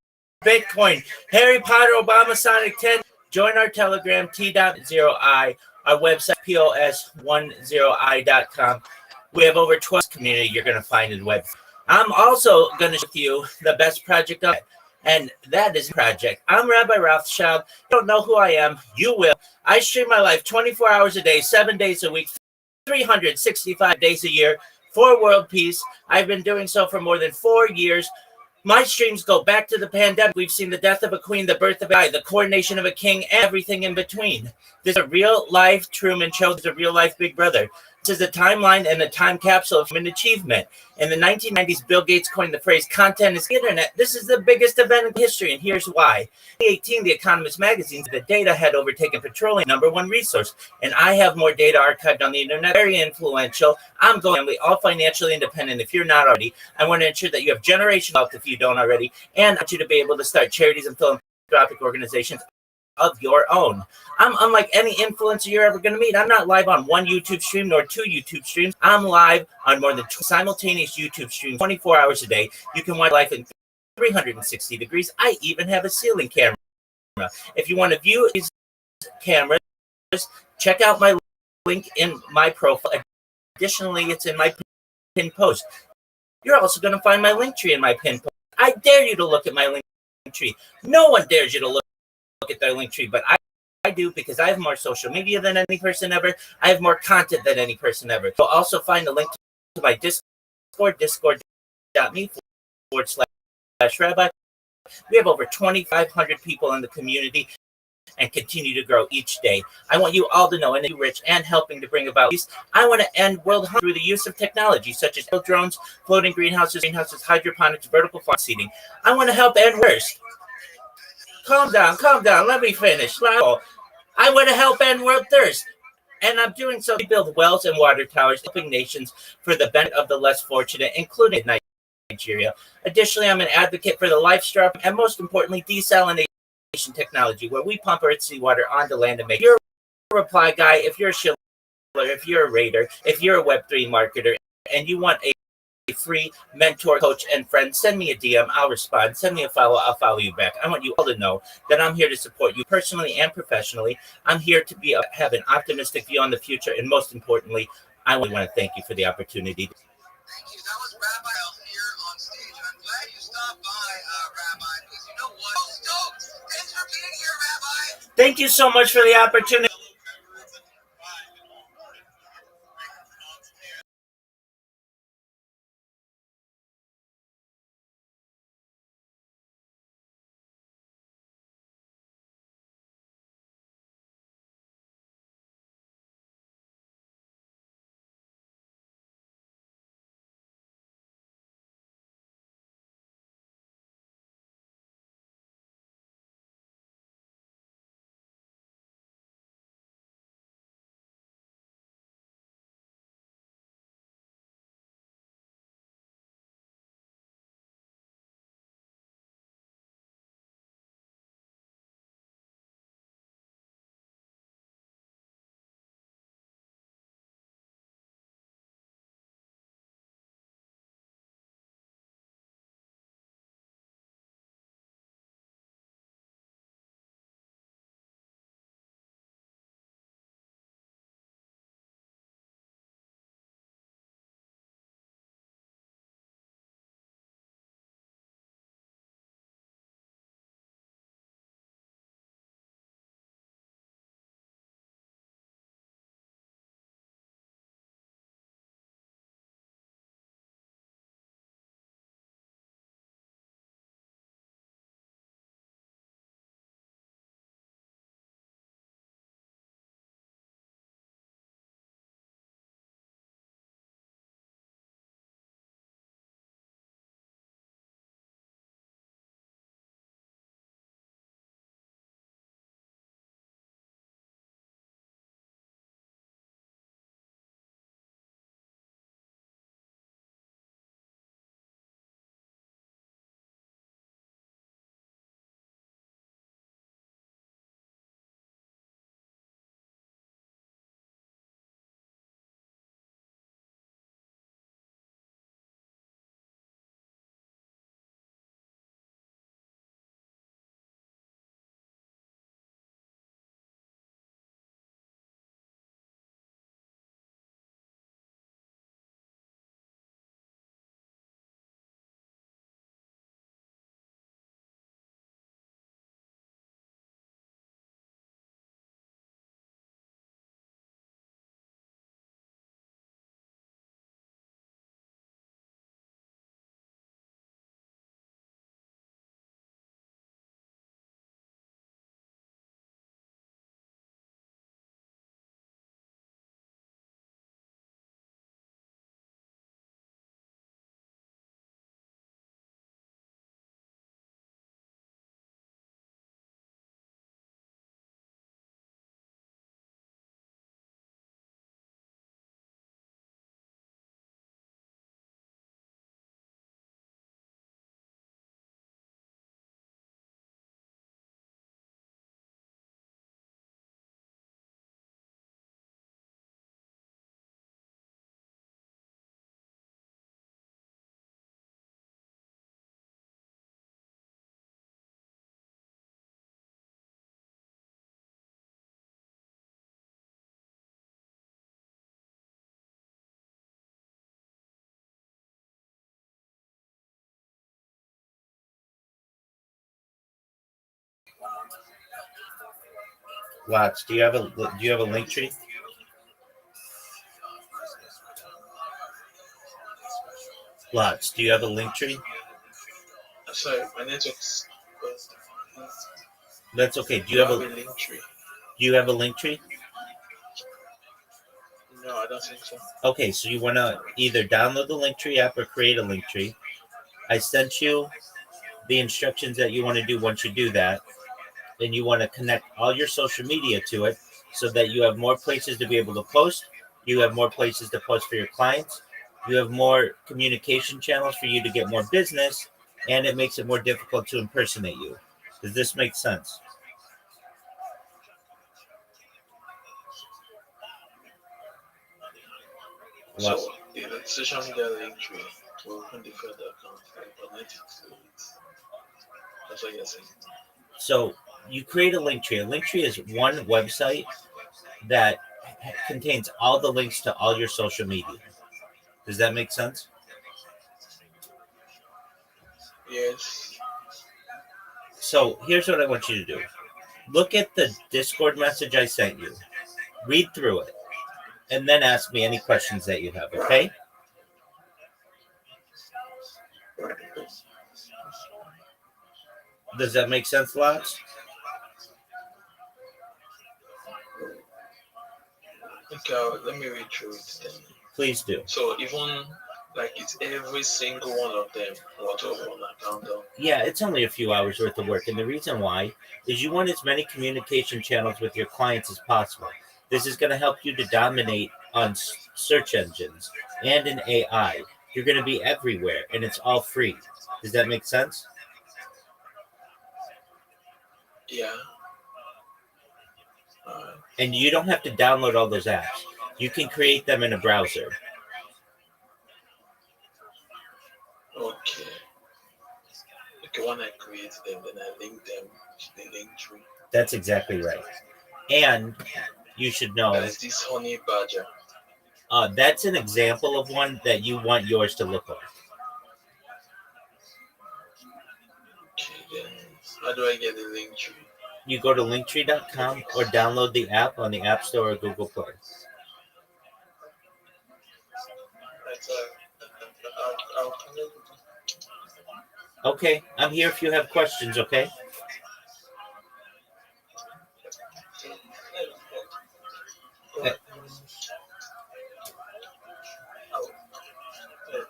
Bitcoin. Harry Potter Obama Sonic 10. Join our Telegram, T.0I. Our website, POS10i.com. We have over 12 community you're going to find in web. I'm also going to show you the best project of it, and that is project. I'm Rabbi Rothschild. You don't know who I am. You will. I stream my life 24 hours a day, 7 days a week, 365 days a year, for world peace. I've been doing so for more than 4 years. My streams go back to the pandemic. We've seen the death of a queen, the birth of a guy, the coronation of a king, everything in between. This is a real life Truman Show. This is a real life Big Brother. This is a timeline and a time capsule of human achievement. In the 1990s, Bill Gates coined the phrase content is the internet. This is the biggest event in history, and here's why. In 2018, The Economist magazine said that data had overtaken petroleum, #1 resource, and I have more data archived on the internet. Very influential. I'm going to all financially independent if you're not already. I want to ensure that you have generational wealth if you don't already, and I want you to be able to start charities and philanthropic organizations of your own. I'm unlike any influencer you're ever going to meet. I'm not live on one YouTube stream nor 2 YouTube streams. I'm live on more than 2 simultaneous YouTube streams 24 hours a day. You can watch life in 360 degrees. I even have a ceiling camera. If you want to view these cameras, check out my link in my profile. Additionally, it's in my pinned post. You're also going to find my link tree in my pinned post. I dare you to look at my link tree. No one dares you to look at their link tree, but I do, because I have more social media than any person ever. I have more content than any person ever. You'll also find a link to my Discord, discord.me/rabbi. We have over 2,500 people in the community and continue to grow each day. I want you all to know, and you rich and helping to bring about peace, I want to end world hunger through the use of technology such as drones, floating greenhouses, hydroponics, vertical farm seeding. I want to help end worst. Calm down, let me finish. I want to help end world thirst, and I'm doing so to build wells and water towers, helping nations for the benefit of the less fortunate, including Nigeria. Additionally, I'm an advocate for the life strap and, most importantly, desalination technology, where we pump Earth's seawater onto land and make. If you're a reply guy, if you're a shiller, if you're a raider, if you're a Web3 marketer, and you want a free mentor, coach, and friend, send me a DM. I'll respond. Send me a follow. I'll follow you back. I want you all to know that I'm here to support you personally and professionally. I'm here to have an optimistic view on the future, and most importantly, I want to thank you for the opportunity. Thank you. That was Rabbi here on stage. I'm glad you stopped by, Rabbi, because you know what? I'm stoked. Thanks for being here, Rabbi. Thank you so much for the opportunity. Watts, do you have a link tree? Lots. Do you have a link tree? Sorry, my network's. That's okay. Do you Do I have have a a link tree? Do you have a link tree? No, I don't think so. Okay, so you want to either download the link tree app or create a link tree. I sent you the instructions that you want to do once you do that. Then you want to connect all your social media to it so that you have more places to be able to post. You have more places to post for your clients. You have more communication channels for you to get more business, and it makes it more difficult to impersonate you. Does this make sense? So, if it's social media link tree to open different accounts, I connect it to it. That's what you're saying. So you create a link tree. A link tree is one website that contains all the links to all your social media. Does that make sense? Yes. So here's what I want you to do. Look at the Discord message I sent you. Read through it. And then ask me any questions that you have, okay? Does that make sense, Lots? Okay, let me read through it then. Please do. So, even like it's every single one of them, what of one account though? Yeah, it's only a few hours worth of work. And the reason why is you want as many communication channels with your clients as possible. This is going to help you to dominate on search engines and in AI. You're going to be everywhere, and it's all free. Does that make sense? Yeah. And you don't have to download all those apps. You can create them in a browser. Okay. Okay, when I create them, then I link them to the link tree. That's exactly right. And you should know. That is this honey badger. That's an example of one that you want yours to look like. Okay, then how do I get the link tree? You go to linktree.com or download the app on the App Store or Google Play. I'll connect with them. Okay, I'm here if you have questions, okay?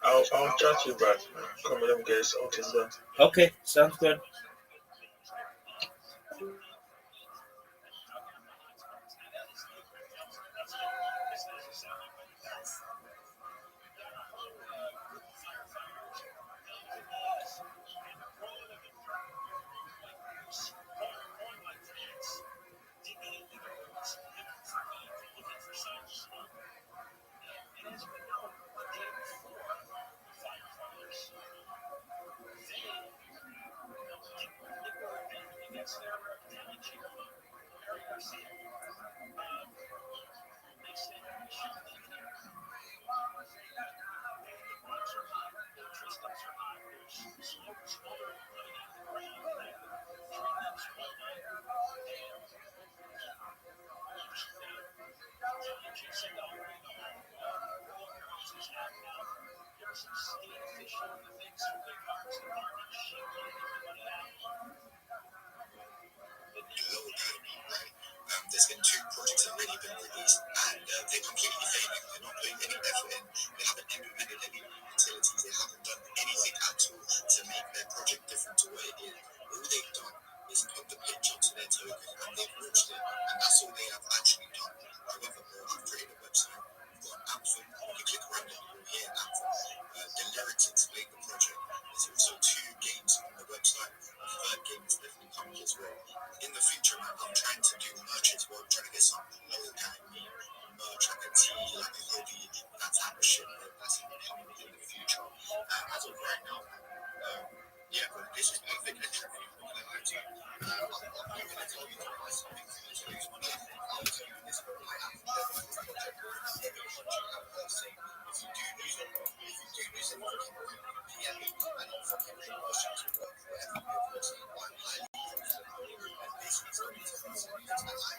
I'll chat you back. Come let me get something done. Okay, sounds good. There's been 2 projects that have already been released, and they're completely failing. They're not putting any effort in. They haven't implemented any utilities. They haven't done anything at all to make their project different to what it is. All they've done is put the pitch onto their token, and they've launched it, and that's all they have actually done. However, I've created a website. We've got an anthem. When you click around it, you'll hear an anthem. The lyrics explain the project. There's also 2 games on the website. The 3rd game is definitely coming as well. In the future, man, I'm trying to do merch as well. I'm trying to get some low-hanging merch, like a tee, like a hoodie, that type of shit, bro. That's coming in the future. As of right now, yeah, but this is perfect entry for you. I'm not gonna lie to you. I'm not gonna tell you the price. I'm not gonna tell you one thing. I'll tell you this, bro. I have never used a project. Every project I've ever seen. If you do use it, fucking PM me, and I'll fucking reimburse you to work whatever you're working. I'm highly confident. And this is going to be something that I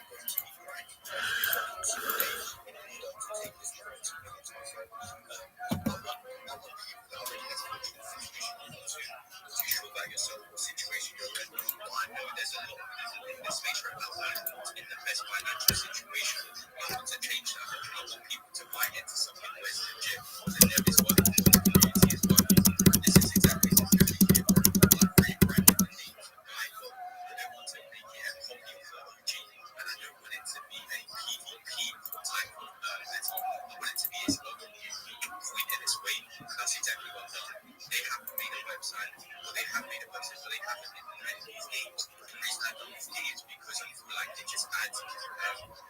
this financial situation. I want to change that. I want people to buy into something where it's legit. The dev is working, the community is working. And this is exactly what we're doing here. Like rebranding the name to Guy. I don't want to make it a copy of the OG, and I don't want it to be a PvP type of meta. I want it to be its own unique point in its way, and that's exactly what I've done. They haven't made a website, or they have made a website, but they haven't implemented these games. The reason I've done these games because I feel like it just adds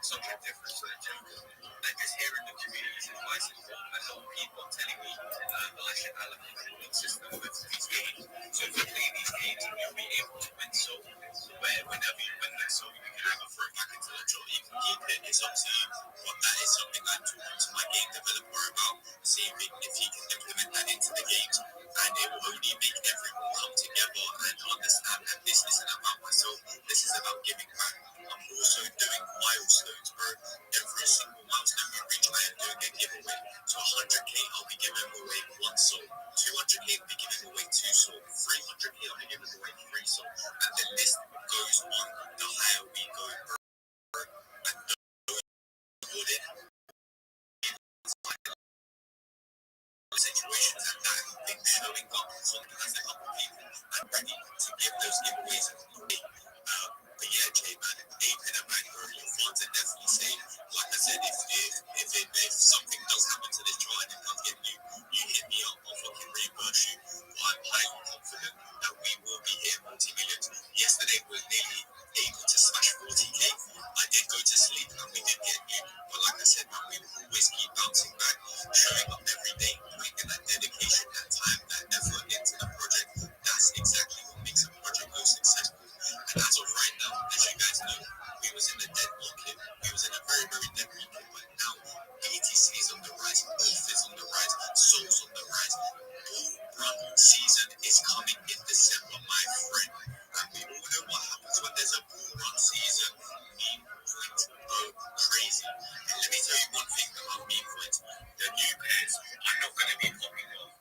such a difference to the jungle. And just hearing the community's advice as well, a lot of people are telling me that I should allocate a reward system with these games. So if you play these games, you'll be able to win so whenever you win that, so you can either throw it back into the draw, you can keep it, it's up to you. But that is something I'm talking to my game developer about, seeing if he can implement that into the games, and it will only make everyone come together and understand that this isn't about myself, this is about giving back. I'm also doing milestones, bro. Every single milestone we reach, I am doing a giveaway. So 100k, I'll be giving away 1 soul. 200k, I'll be giving away 2 soul. 300k, I'll be giving away 3 soul. And the list goes on the higher we go, bro. And don't it. Situations and that thing showing up something as a couple people and ready to give those giveaways away. But yeah, Jay, man, ape in a bag, bro. Your funds are definitely safe. Like I said, if something does happen to this draw and it does get you hit me up, I'll fucking reimburse you. But I'm highly confident that we will be hitting multi-millions. Yesterday was nearly able to smash 40k. I did go to sleep and we did get new. But like I said, man, we will always keep bouncing back, showing up every day, putting that dedication, that time, that effort into the project. That's exactly what makes a project go successful. And as of right now, as you guys know, we was in a dead market. We was in a very, very dead market. But now, BTC is on the rise, ETH is on the rise, Soul's on the rise. Bull run season is coming in December, my friend. And we all know what happens when there's a bull run season. Meme coins go crazy. And let me tell you one thing about meme coins. The new pairs are not going to be popping off.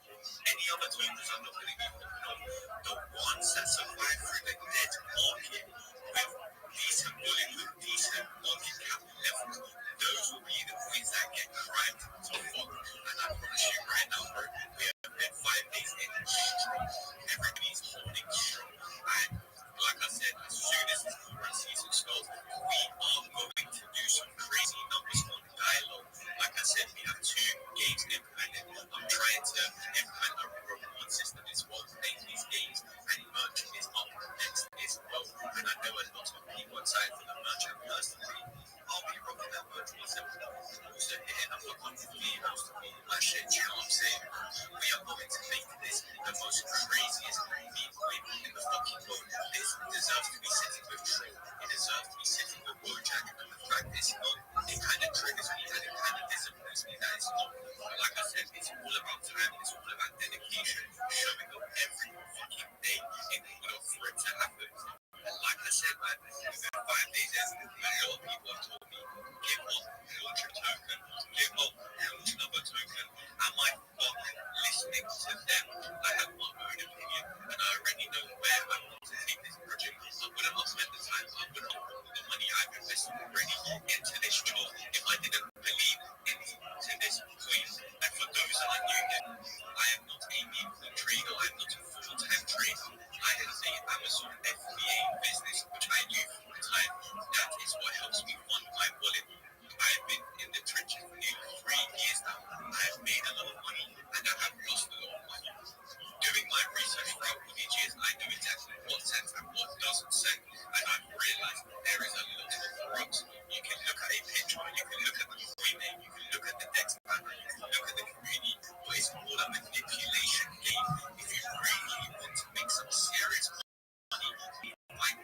Any other tokens are not going to be popping off. The ones that survive through the dead market with decent volume, with decent market cap levels, those will be the coins that get crimed to fuck. And I promise you right now, bro, we have been 5 days in strong. Everybody's holding strong. And like I said, as soon as this run season starts, we are going to do some crazy numbers on dialogue. Like I said, we have 2 games implemented. I'm trying to implement a reward system as well, playing these games, and merch is up next as well. And I know a lot of people are excited for the merch, and personally, I'll be rocking that merch myself. Also hitting up a couple of emails to me, my shit, you know what I'm saying? We are going to make this the most craziest meme coin in the fucking world. This deserves to be sitting with Troll. It deserves to be sitting with Bojack. And the fact it's not, it kind of triggers me and it kind of disappoints me that it's not. Like I said, it's all about time, it's all about dedication, showing up every fucking day in order for it to happen. And like I said, man, within 5 days, a lot of people have told me, give up, launch a token, give up, launch another token. Am I not listening to them? I have my own opinion, and I already know where I want to take this project. I wouldn't have spent the time, I wouldn't have put the money I've invested already into this job if I didn't believe into this coin. And for those that are new here, I am not a meme coin trader, I am not a full-time trader. I have a Amazon FBA business, which I knew full time. That is what helps me fund my wallet. I've been in the trenches for nearly 3 years now. I've made a lot of money and I have lost a lot of money. Doing my research throughout all these years, I know exactly what sends and what doesn't send. And I've realized there is a lot of crux. You can look at a picture, you can look at the coin name, you can look at the dex banner, you can look at the community, but it's all a manipulation game. If you really want to make some serious money, like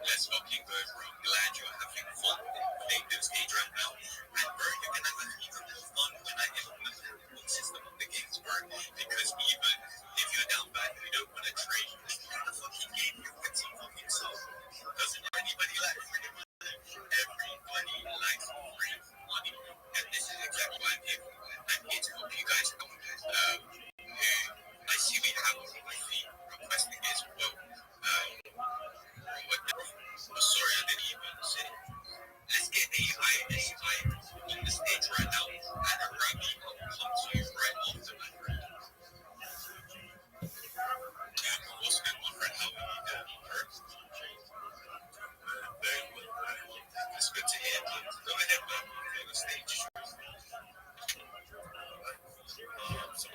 Let's fucking go, bro. I'm glad you're having fun playing this stage right now. And bro, you're gonna have even more fun when I implement the reward system of the games, bro. Because even if you're down bad, you don't want to trade. The fucking game, you're waiting for himself. Doesn't anybody like free money? Everybody likes free money. And this is exactly why I'm here. I'm here to help you guys out. I see we have a few requesting as well. Sorry, I didn't even say. Let's get AI on the stage right now, and Rami will come to you right after that. What's good, my friend? How are you doing? Very well. It's good to hear. Go ahead, man. On the stage. So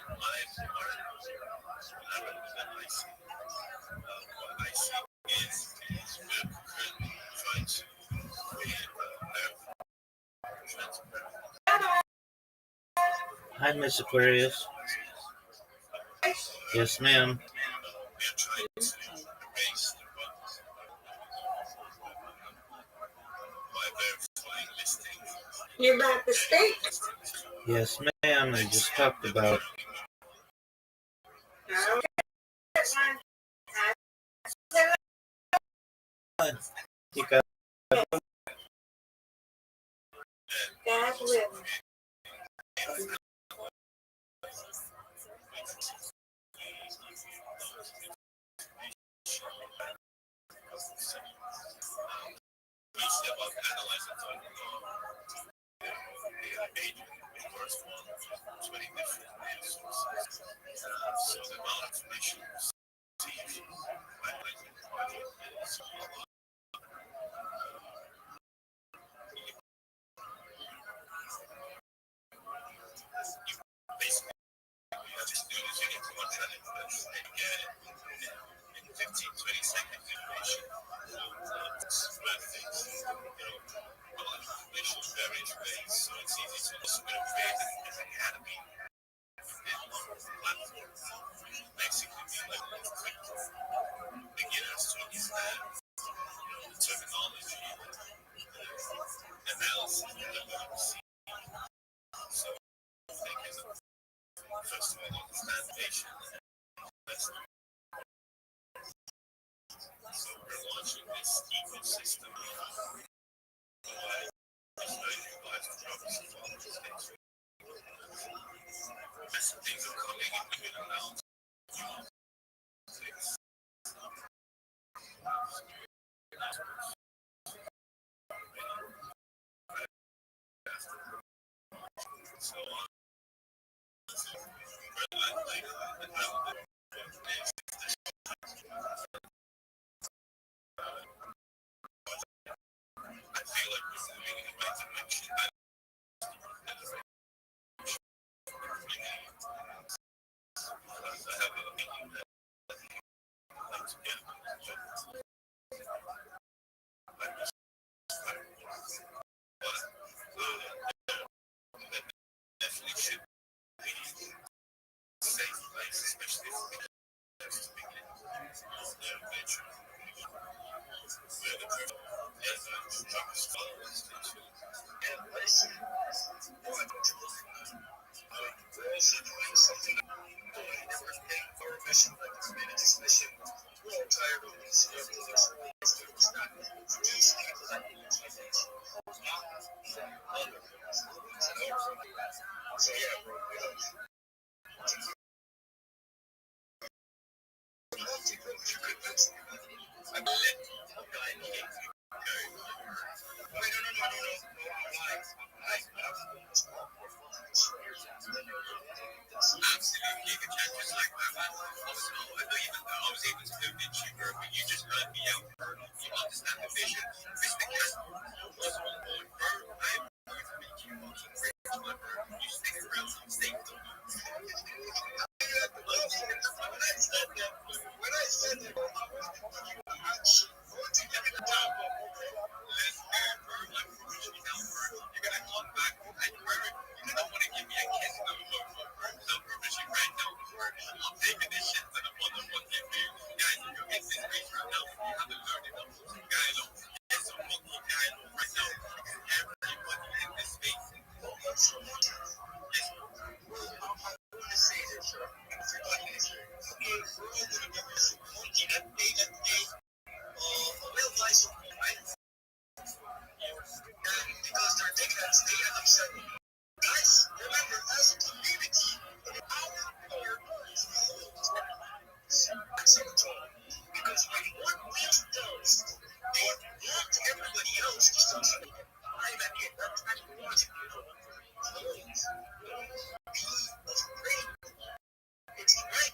what I see is we're trying to Hi, Miss Aquarius. Yes, ma'am. You're about to state. Yes, ma'am. I just talked about. You got God willing. First of all, understand patience. So we're launching this ecosystem. Things are coming and we will announce. So I feel like we're moving in the right direction. Definitely should be safe place, especially if they're venture. We're also doing something different thing for our mission, like community mission. We're all tired Right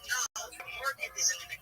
now, the market is in an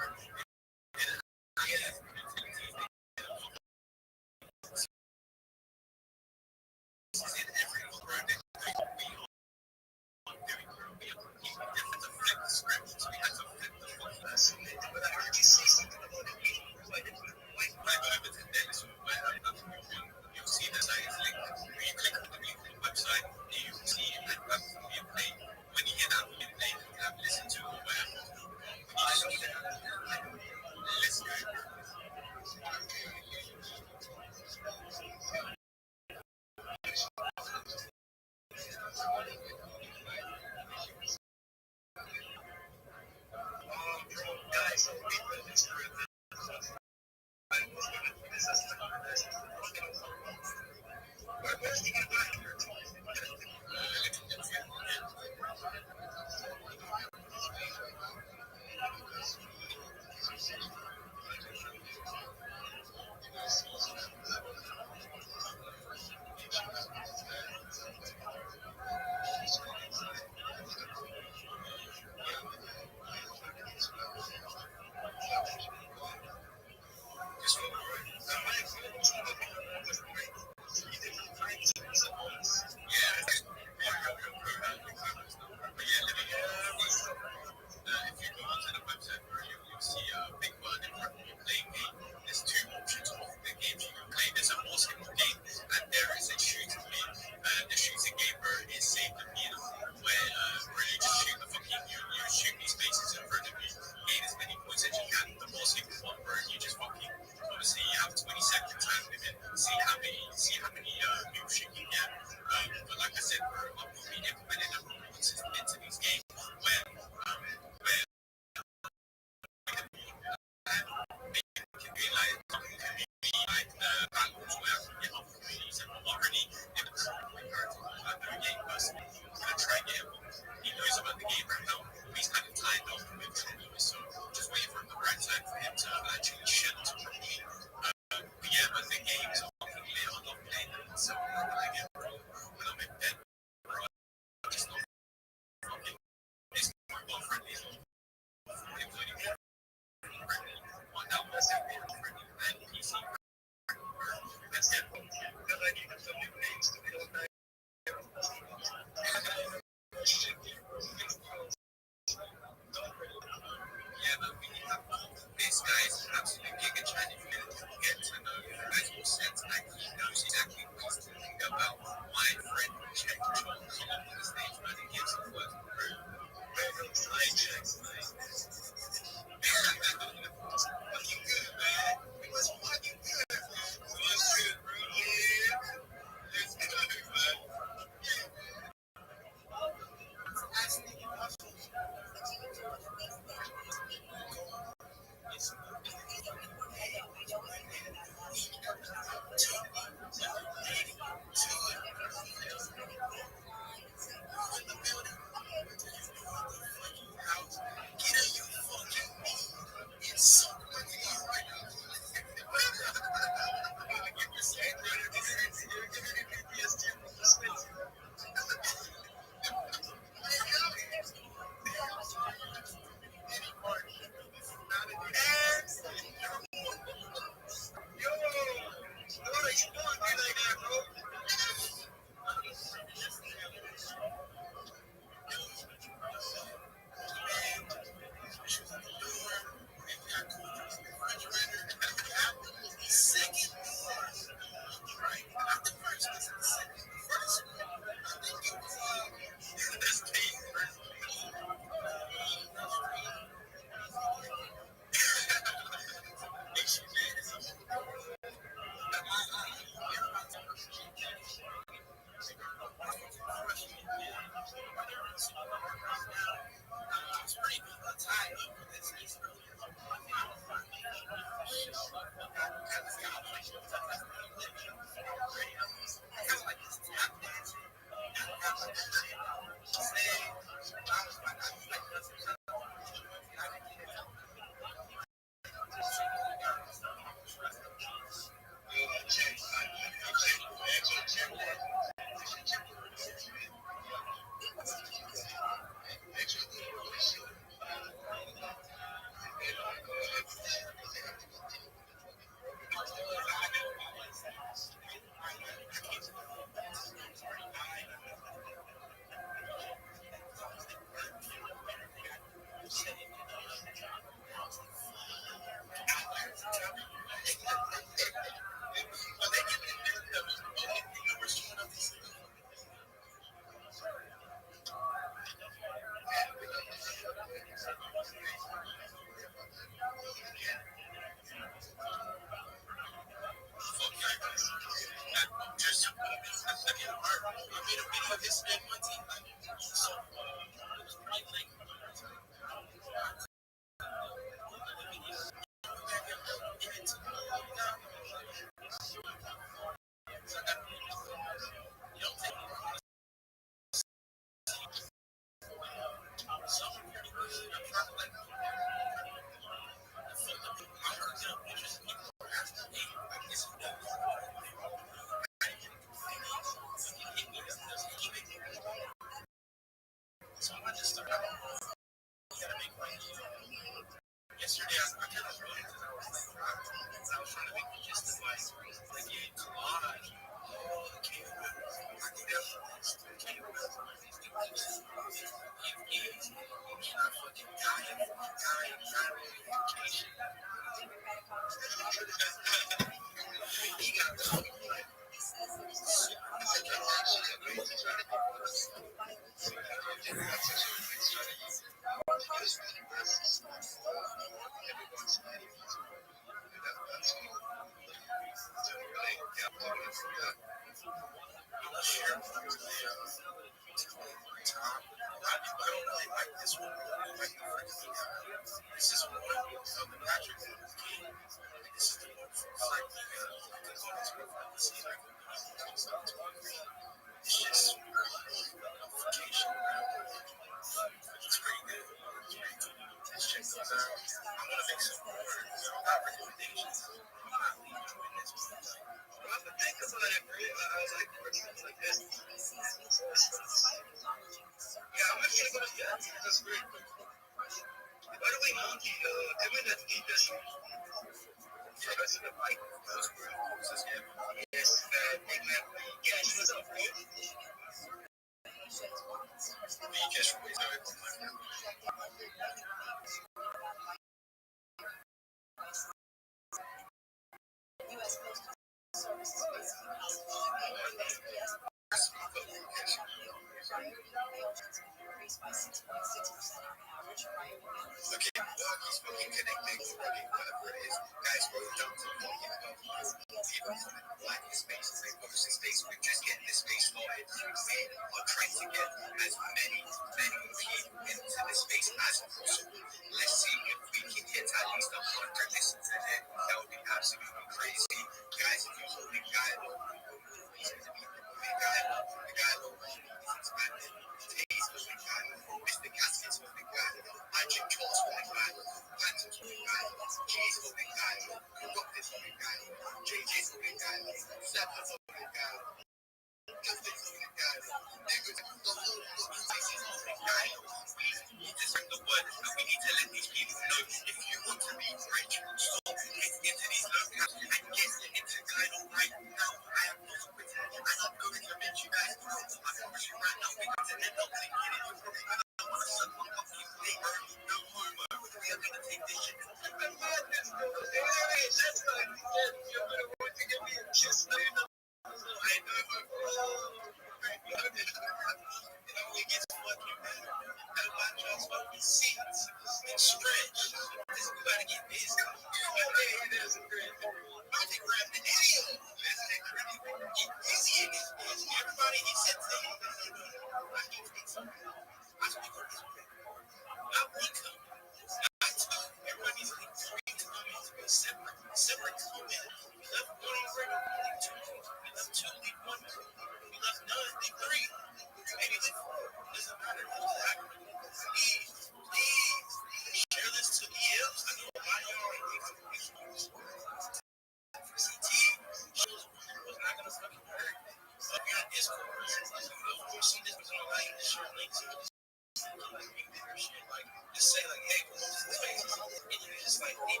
Just say like, hey, and you just like, hey,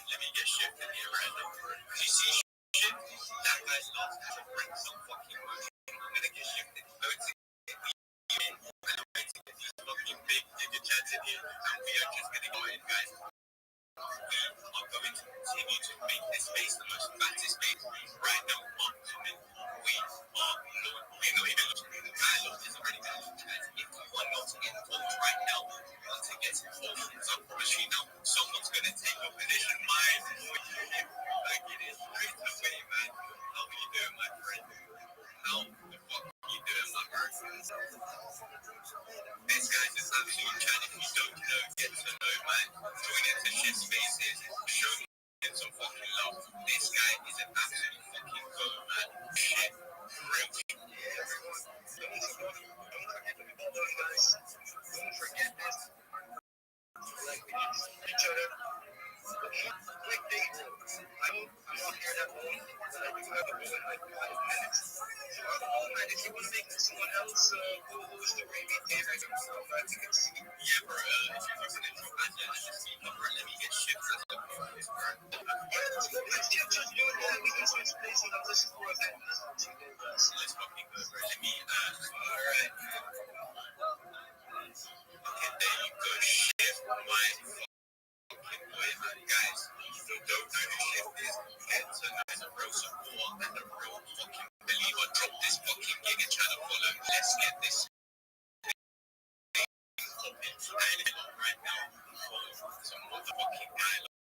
let me get shifted here right now. You see shit? That guy's not to bring some fucking motion. I'm gonna get shifted. Fucking big nigga chats in here, and we are just gonna go in, guys. We are going to continue to make this space the most fattest space right now. Upcoming, we are not even looking. Dialogue is already going to guys. If you are not involved right now, you want to get involved. So I promise you now, someone's going to take your position. Mine, like it is straight away, man. How are you doing, my friend? How the fuck are you doing, my friend? This guy's just absolute chat. If you don't know, get to know, man. Join into shit spaces. Show me some fucking love. This guy is an absolute fucking go, man. Shit. Real shit. Don't forget this. Like, each other. Quick date. I'm not here that long. I do have a go in like 5 minutes. And if you want to make someone else who's the Raven here, I can stop by to get to see. Yeah, bro. If you're using it for Adler, just see, bro, let me get shit for the this, bro. Yeah, let's go. Let's just do it. We can switch places and I'll listen for that. Let's fucking go, bro. Let me, alright. Okay, there you go. Shift my guys, you don't know who shift is. Get to know the real support and the real fucking believer. Drop this fucking gig and try to follow. Let's get this popping right now. Some motherfucking dialogue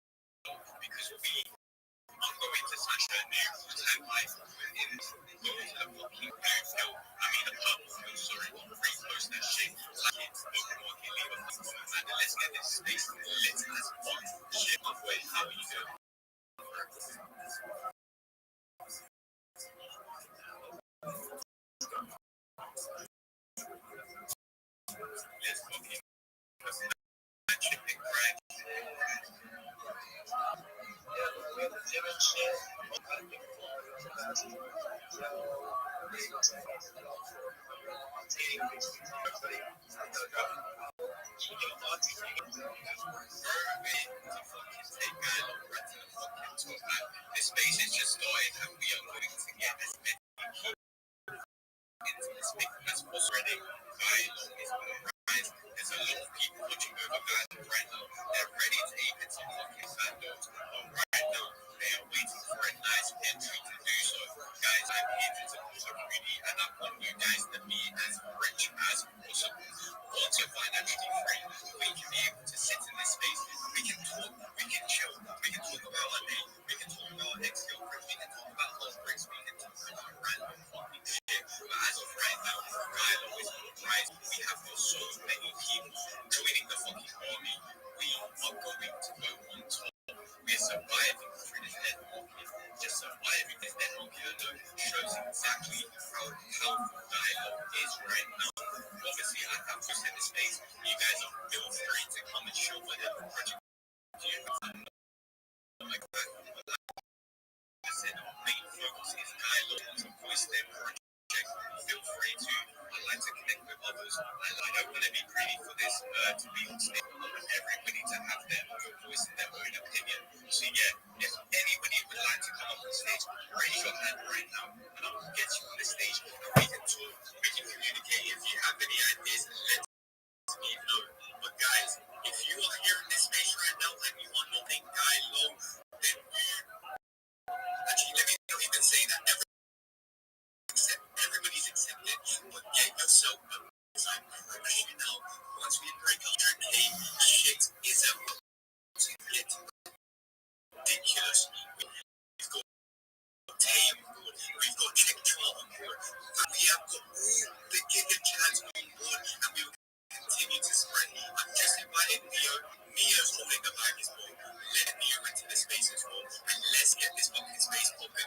because we are going to such a new time life within going to the fucking blue pill. I mean the purple pill, sorry. Repost that shit. Like it's Pokemon can leave a fucking man. Let's get this space lit as fuck. Shit, my boy, how are you doing? Let's fucking chicken grind. This space is just started and we are going to get as many people into this space as already. Dialogue is on the rise. There's a lot of people watching over guys right now. They're ready to even some fucking fat dogs. But right now, they are waiting for a nice entry to do so. Guys, I'm here to support the community and I want you guys to be as rich as possible. Once you're financially free, we can be able to sit in this space. We can talk, we can chill, we can talk about our day, we can talk about our ex-girlfriend, we can talk about heartbreaks, we can talk about random fucking shit. But as of right now, dialogue is on the rise. We have got so many people joining the fucking army. We are going to go on top. We're surviving through this dead market. Just surviving this dead market shows exactly how powerful dialogue is right now. Obviously, I have to set the space. You guys are feel free to come and show whatever project you have. Like that. I said, our main focus is dialogue to voice their project. Feel free to. I like to connect with others. I don't want to be greedy for this to be on stage. I want everybody to have their own voice and their own opinion. So yeah, if anybody would like to come up on stage, raise your hand right now and I will get you on the stage and we can talk, we can communicate. If you have any ideas, let me know. But guys, if you are here in this space right now and you are not a guy low, then you actually let me not even say that everybody's accepted, but get yourself a time. I promise you now, once we break up your game, shit is about to get ridiculous. We've got Tame on board, we've got Check Chart on board, we have got all the Giga Chads on board, and we will continue to spread. I've just invited Neo. Neo's holding the bag as well. Let Neo into the space as well, and let's get this fucking space open.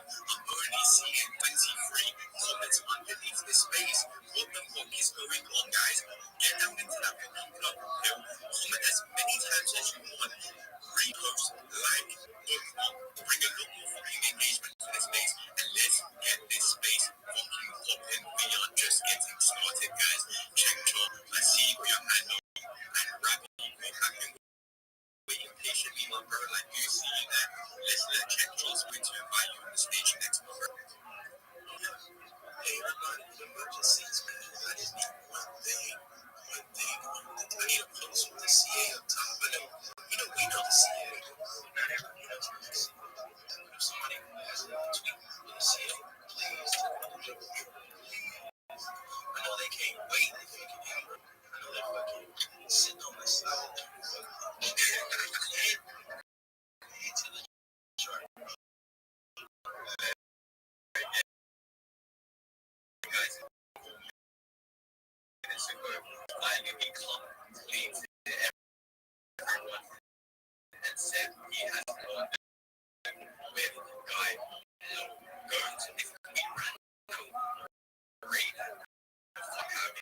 the stage next to her. Hey, regarding the emergencies, man, I just need one thing. I need a post with the CA up top. But we know the CA. Not everybody knows the CA. If somebody has a tweet with the CA, please tell them to do it. I know they can't wait if you can hear it. I know they're fucking sitting on the side. To the chart. Guys, it's a good line to become leads to everyone and said he has gone with Guy going to if we ran read fuck out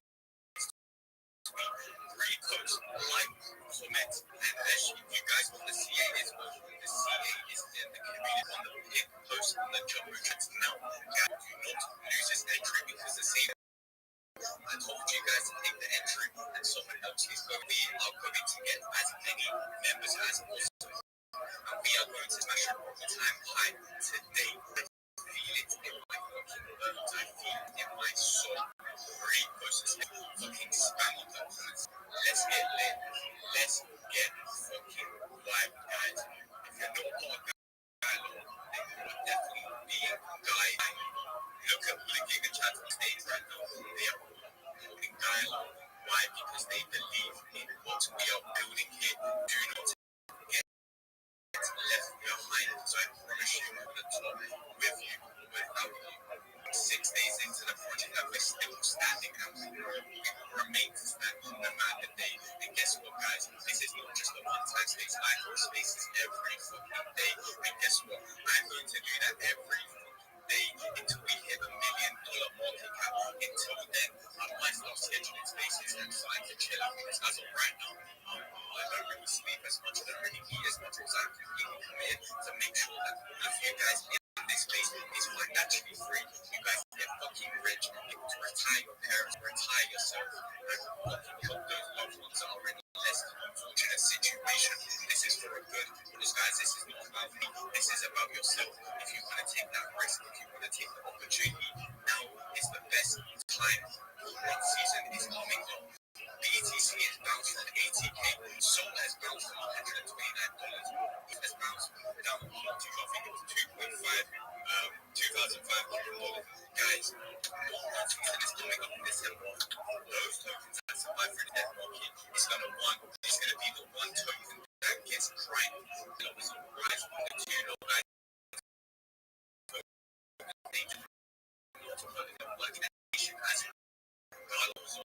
repost, like, comment, and if you guys want to see it, the CA is in the community on the pin post on the job retracts now. Guys, do not lose this entry because the same I told you guys to take the entry and someone else is going to be going to get as many members as possible. And we are going to smash an all-time high today. I feel it in my fucking bones. I feel it in my soul. Repost fucking spam on the comments. Let's get lit. Let's get fucking live, guys. If you're not part of dialogue, then you are definitely being guided. Look at the Giga Chat on stage right now. They are holding dialogue. Why? Because they believe in what we are building here. Do not get left behind. So I promise you, I'm going to talk with you, without you. 6 days into the project, and we're still standing out. We remain to stand no matter the day. And guess what, guys? This is not just a one-time space. I hold spaces every fucking day. And guess what? I'm going to do that every day until we hit $1 million market cap. Until then, I might start scheduling spaces and starting to chill out because as of right now, I don't really sleep as much, I don't really eat as much as I'm completely committed to make sure that all of you guys in this space is financially free. You guys get fucking rich, able to retire your parents, retire yourself, and fucking help those loved ones that are in a less unfortunate situation. This is for a good, because guys, this is not about me, this is about yourself. If you want to take that risk, if you want to take the opportunity, now is the best time. One season is coming up. BTC is bounced from 80k, Sol has bounced from $129, has bounced down to, I think it was 2,500. Guys, one season is coming up in December. Those tokens that survive through the death market, it's going to be the one token that gets crying. It was a rise from the $2 guys. Organization as dollars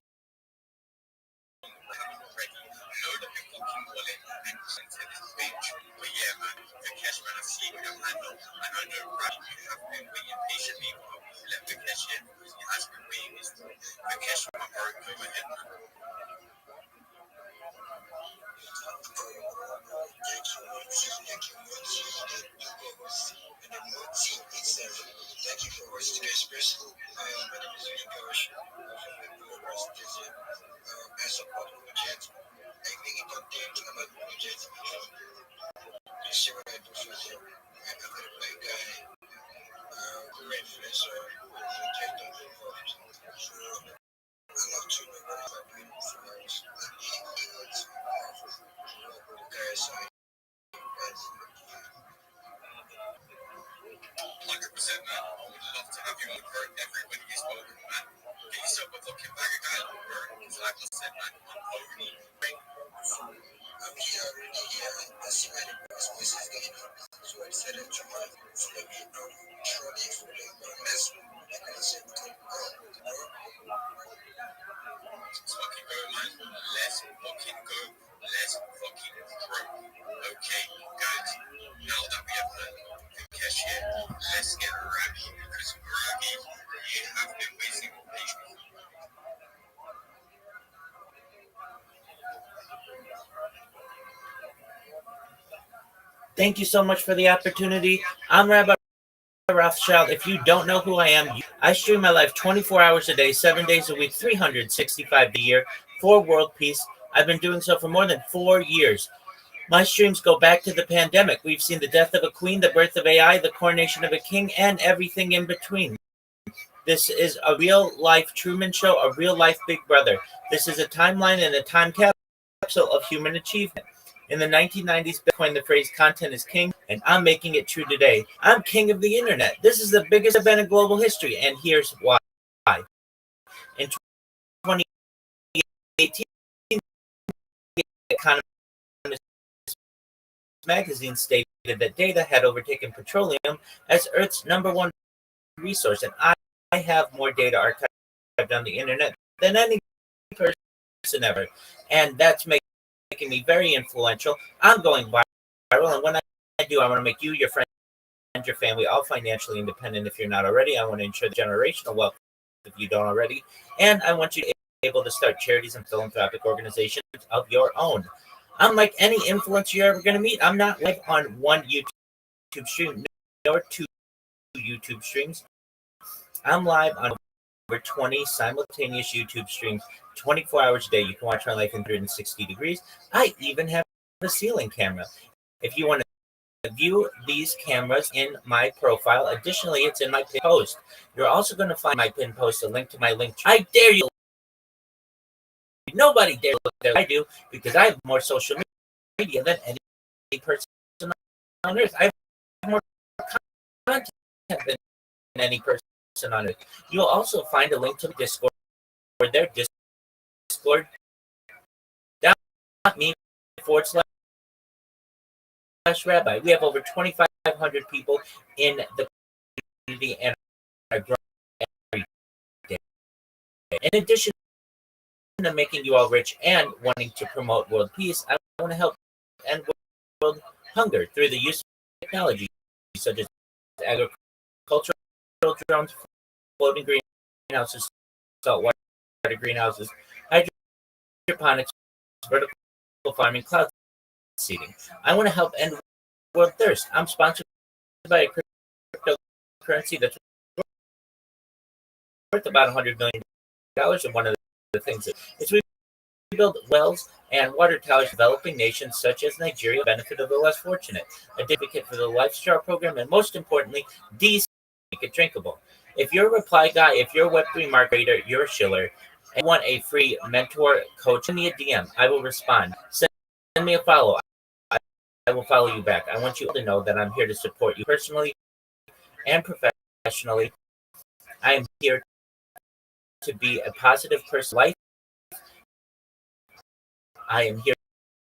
already load up your fucking wallet and into this bitch. But yeah, man, Vikesh, man, I've seen him, and I know, right, you have been waiting patiently, but let Vikesh in because he has been waiting his time. Vikesh, my bro, go ahead, man. Thank you for hosting this space. My name is Vikesh. As a part of the project, I think it contains a lot of projects. You see what I do for you. I'm a very black guy, great influencer, project of the world. So I love to know what I'm doing for us. Guys, 100%, man. I would love to have you on, bro. Everybody is welcome, man. Get yourself a fucking bag of dialogue, bro. Because like I said, man, I'm only great. I'm here already. I see many spaces going on. So I decided to run. So let me truly for the mess. Like I said, Let's fucking go, man. Let's fucking go. Let's fucking grow. Okay, guys. Now that we have Vikesh here, let's get Ravi. Because Ravi, you have been waiting on patiently. Thank you so much for the opportunity. I'm Rabbi Rothschild. If you don't know who I am, I stream my life 24 hours a day, 7 days a week, 365 a year for world peace. I've been doing so for more than 4 years. My streams go back to the pandemic. We've seen the death of a queen, the birth of AI, the coronation of a king, and everything in between. This is a real life Truman Show, a real life Big Brother. This is a timeline and a time capsule of human achievement. In the 1990s, Bill coined the phrase content is king, and I'm making it true today. I'm king of the internet. This is the biggest event in global history, and here's why. In 2018, the Economist magazine stated that data had overtaken petroleum as Earth's #1 resource, and I have more data archived on the internet than any person ever, and that's making me very influential. I'm going viral, and when I do, I want to make you, your friends, your family all financially independent if you're not already. I want to ensure the generational wealth if you don't already, and I want you to be able to start charities and philanthropic organizations of your own. Unlike any influencer you're ever going to meet, I'm not live on one YouTube stream nor two YouTube streams. I'm live on over 20 simultaneous YouTube streams, 24 hours a day. You can watch my life in 360 degrees. I even have a ceiling camera. If you want to view these cameras in my profile, additionally, it's in my pinned post. You're also going to find my pinned post a link to my link. I dare you. Nobody dare look there. I do, because I have more social media than any person on earth. I have more content than any person on it. You'll also find a link to the Discord. Their Discord.me/rabbi. We have over 2,500 people in the community and are growing every day. In addition to making you all rich and wanting to promote world peace, I want to help end world hunger through the use of technology such as agricultural drones, floating greenhouses, saltwater greenhouses, hydroponics, vertical farming, cloud seeding. I want to help end world thirst. I'm sponsored by a cryptocurrency that's worth about $100 million. And one of the things that is we build wells and water towers, developing nations such as Nigeria, benefit of the less fortunate, a advocate for the Lifestyle program, and most importantly, make it drinkable. If you're a reply guy, if you're a Web3 marketer, you're a shiller, and you want a free mentor, coach, send me a DM. I will respond. Send me a follow. I will follow you back. I want you to know that I'm here to support you personally and professionally. I am here to be a positive person. Life. I am here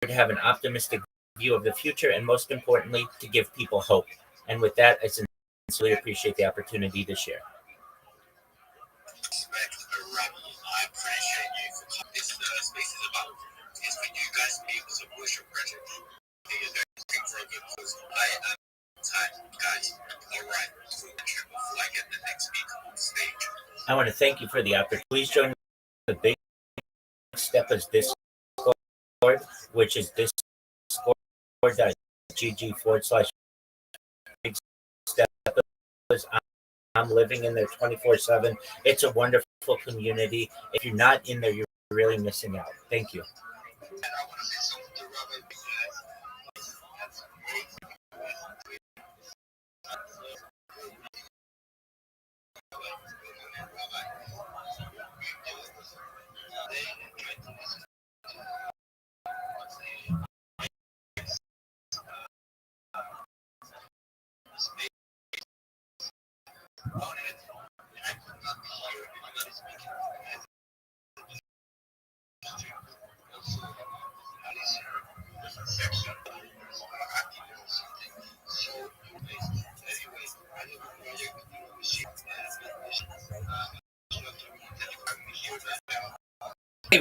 to have an optimistic view of the future, and most importantly, to give people hope. And with that, I sincerely appreciate the opportunity to share. I appreciate you for coming. This space is about is for you guys to be able to voice your project. For a good cause. I am tired, guys. All right. So before I get the next speaker on stage, I want to thank you for the opportunity. Please join the big step as Discord, which is discord.gg/big step. I'm living in there 24/7. It's a wonderful community. If you're not in there, you're really missing out. Thank you.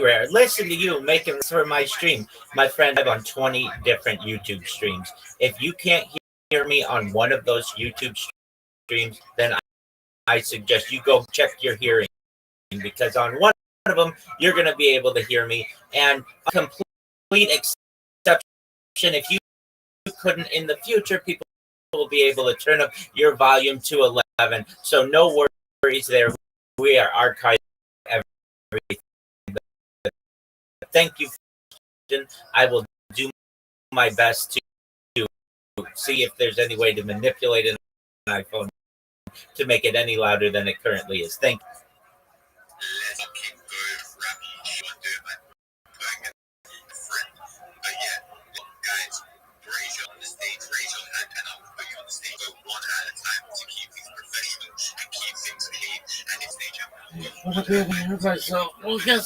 Rare. Listen to you making this for my stream. My friend, I'm on 20 different YouTube streams. If you can't hear me on one of those YouTube streams, then I suggest you go check your hearing, because on one of them, you're going to be able to hear me. And a complete exception, if you couldn't in the future, people will be able to turn up your volume to 11. So no worries there. We are archiving everything. Thank you. I will do my best to see if there's any way to manipulate an iPhone to make it any louder than it currently is. Thank you. Let's keep good rap. You want to do it, man? Go and get a friend. But yeah, guys, raise your on the stage, raise your hand, and I'll put you on the stage. Go one at a time to keep things professional and keep things clean. And if stage up, I'm gonna be able to hear myself. Well, guess.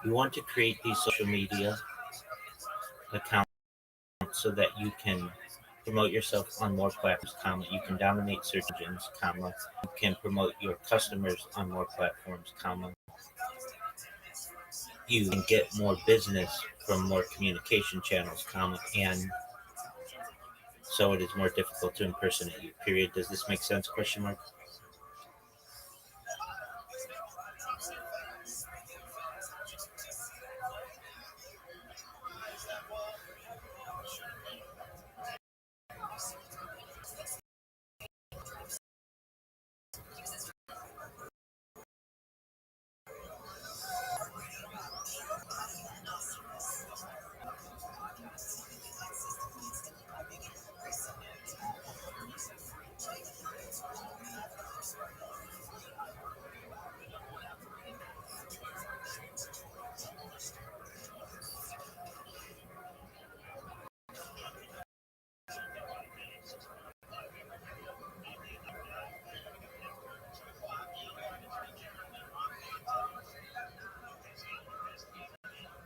You want to create these social media accounts so that you can promote yourself on more platforms, comma, you can dominate search engines, comma, you can promote your customers on more platforms, comma, you can get more business from more communication channels, comma, and so it is more difficult to impersonate you. Period. Does this make sense? Question mark.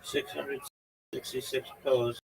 $666 posts.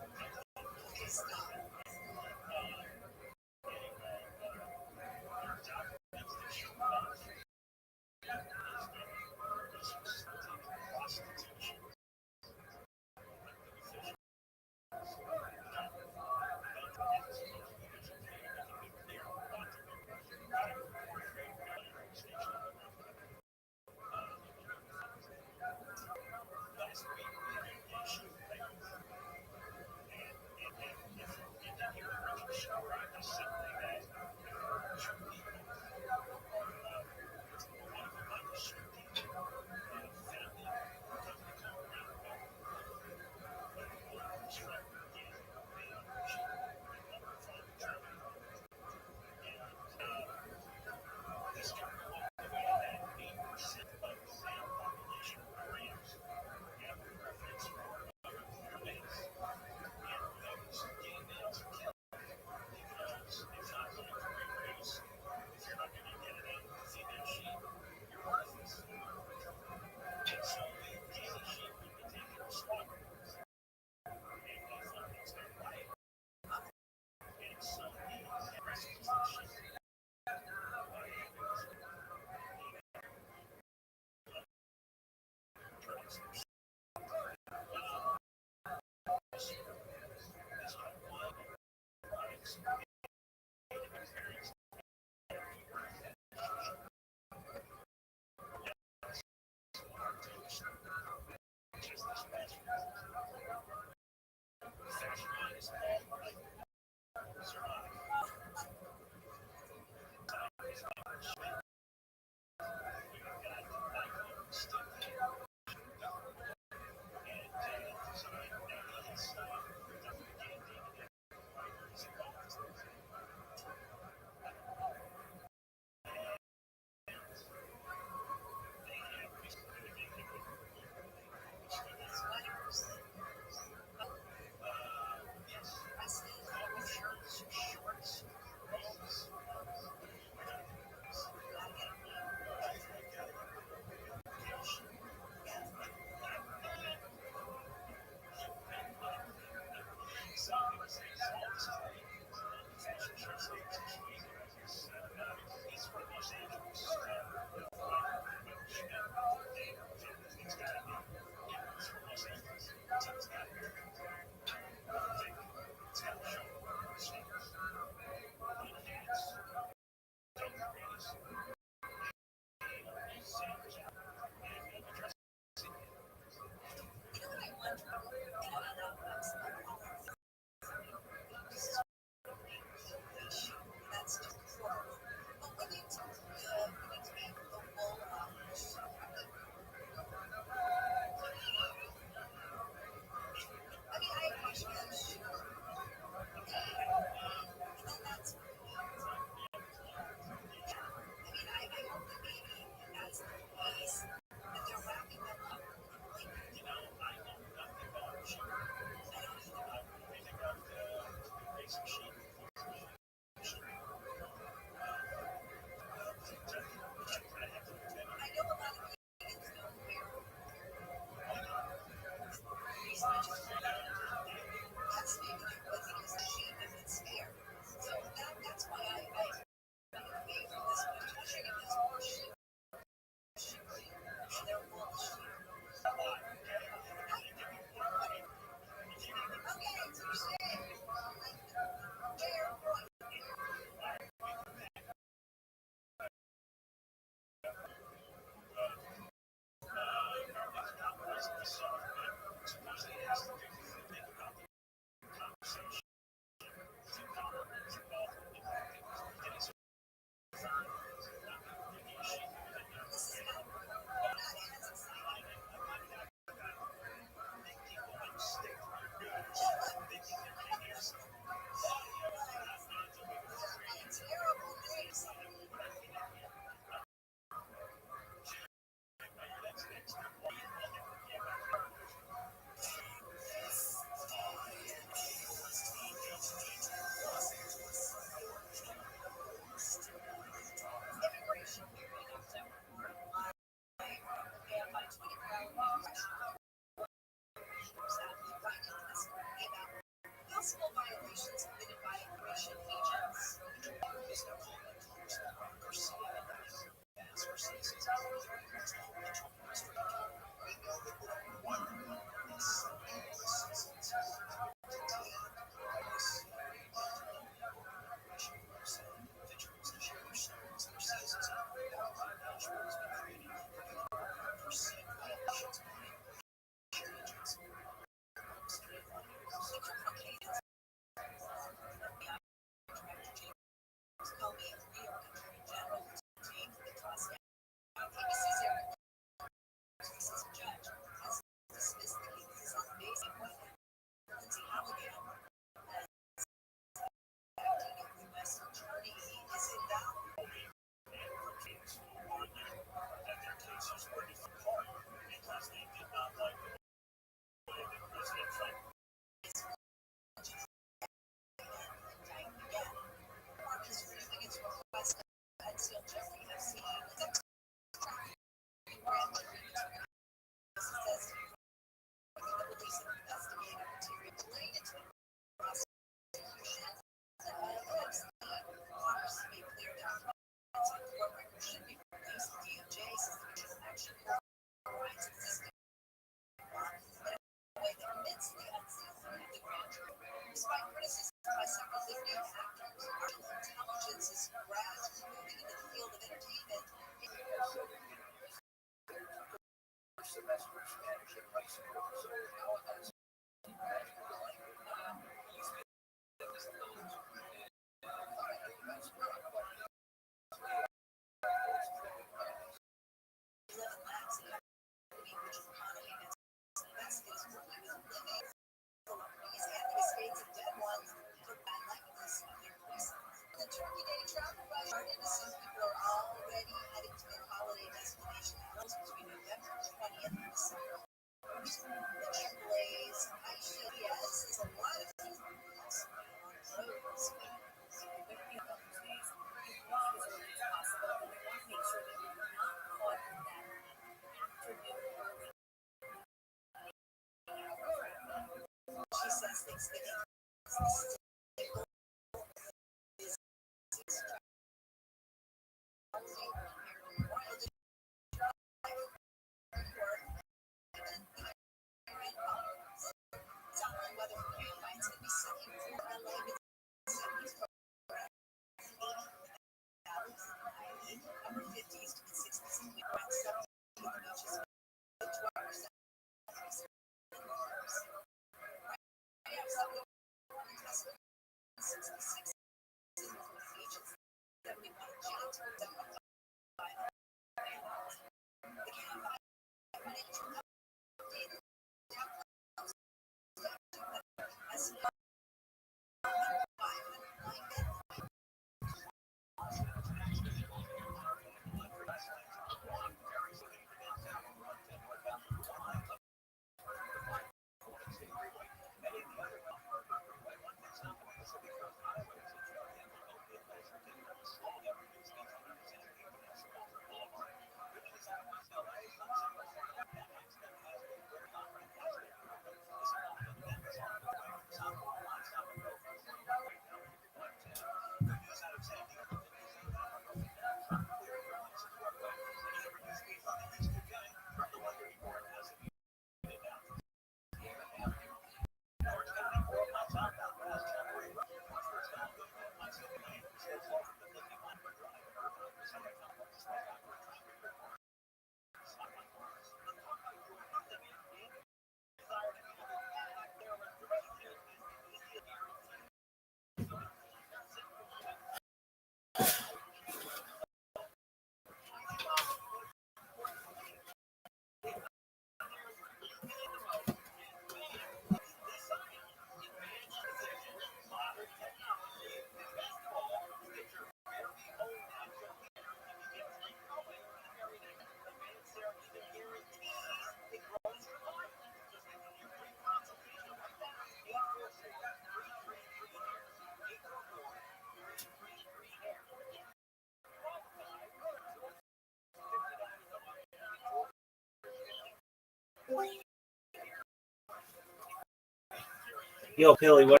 Yo, Billy, what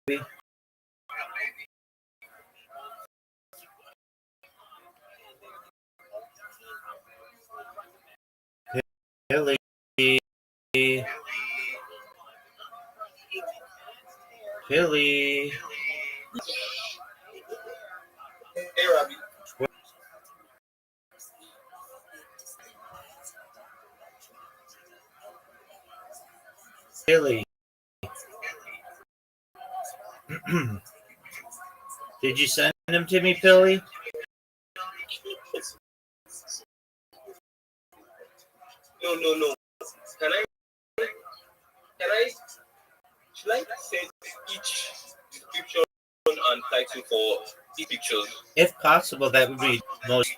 Billy. Billy. Hey, Robbie. Billy. Did you send him to me, Billy? No. Can I? Should I set each description and title for each pictures? If possible, that would be most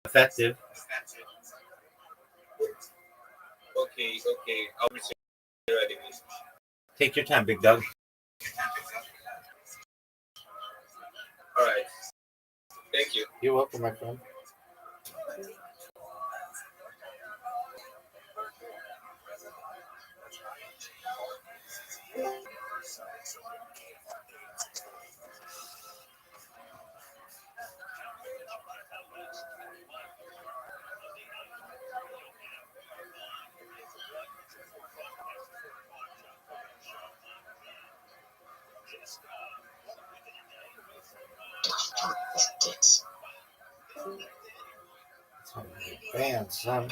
effective. Okay. I'll be right away. Take your time, big dog. All right. Thank you. You're welcome, my friend. Man, son.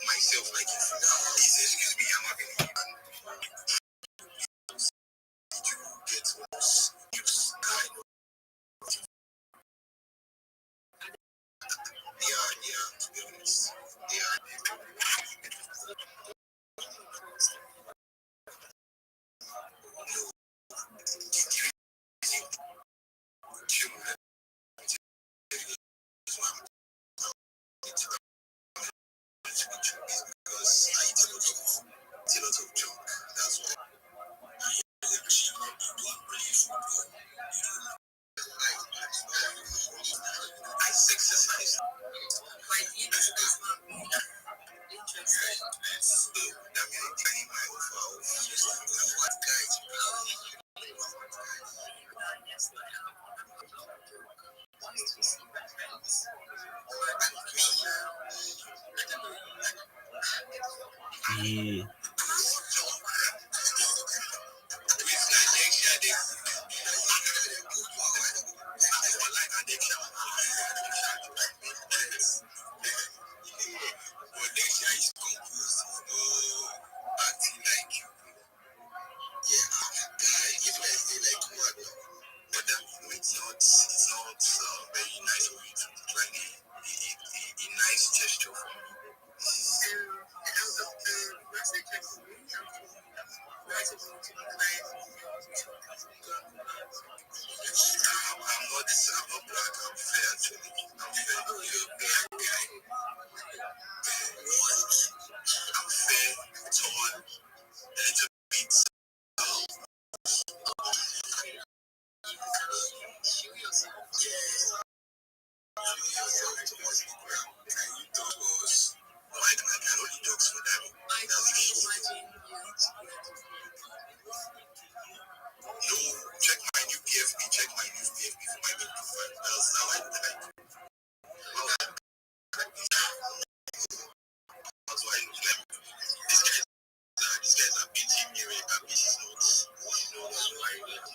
Myself, like, please excuse me, I'm having you get worse. Yeah, to be honest. Because I eat a lot of junk. That's why. I exercise. So that means I'm training my offer. What guys? Yeah. It's not very nice of you to try a nice gesture for me. I'm not black, I'm fair actually. I'm fair. I'm fair, tall, a little bit. I can only dogs for that. No, check my new PFP, check my new PFP for my new profile. That's how I look like. That's why I look like. These guys are beating me with that bitch is not. That's why I look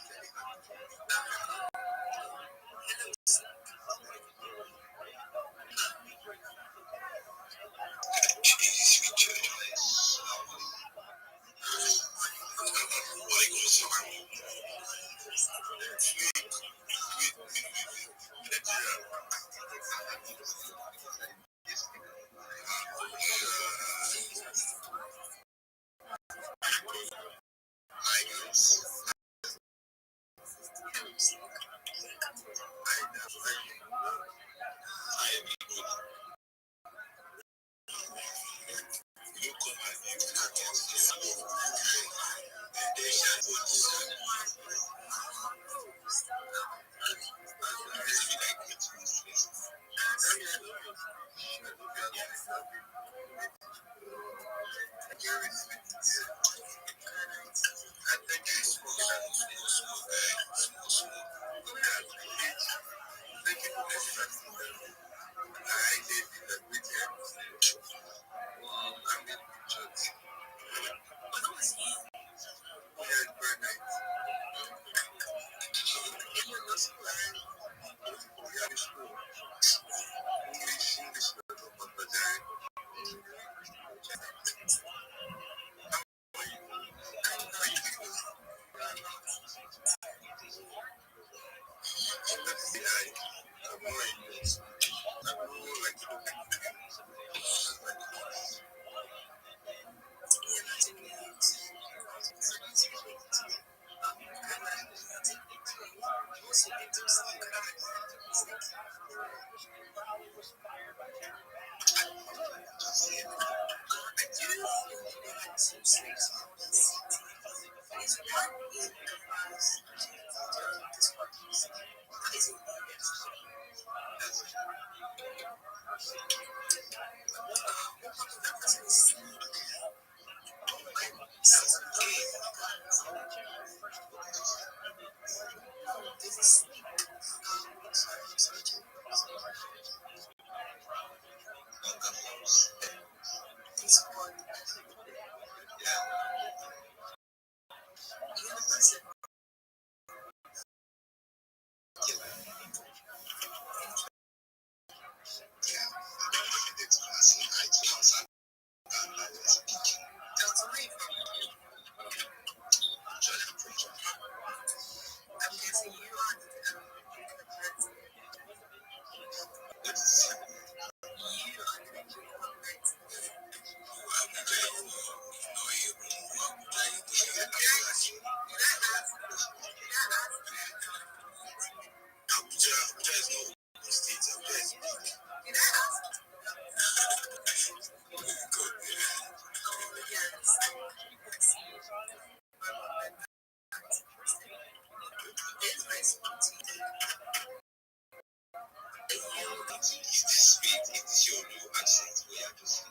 show no accent where you just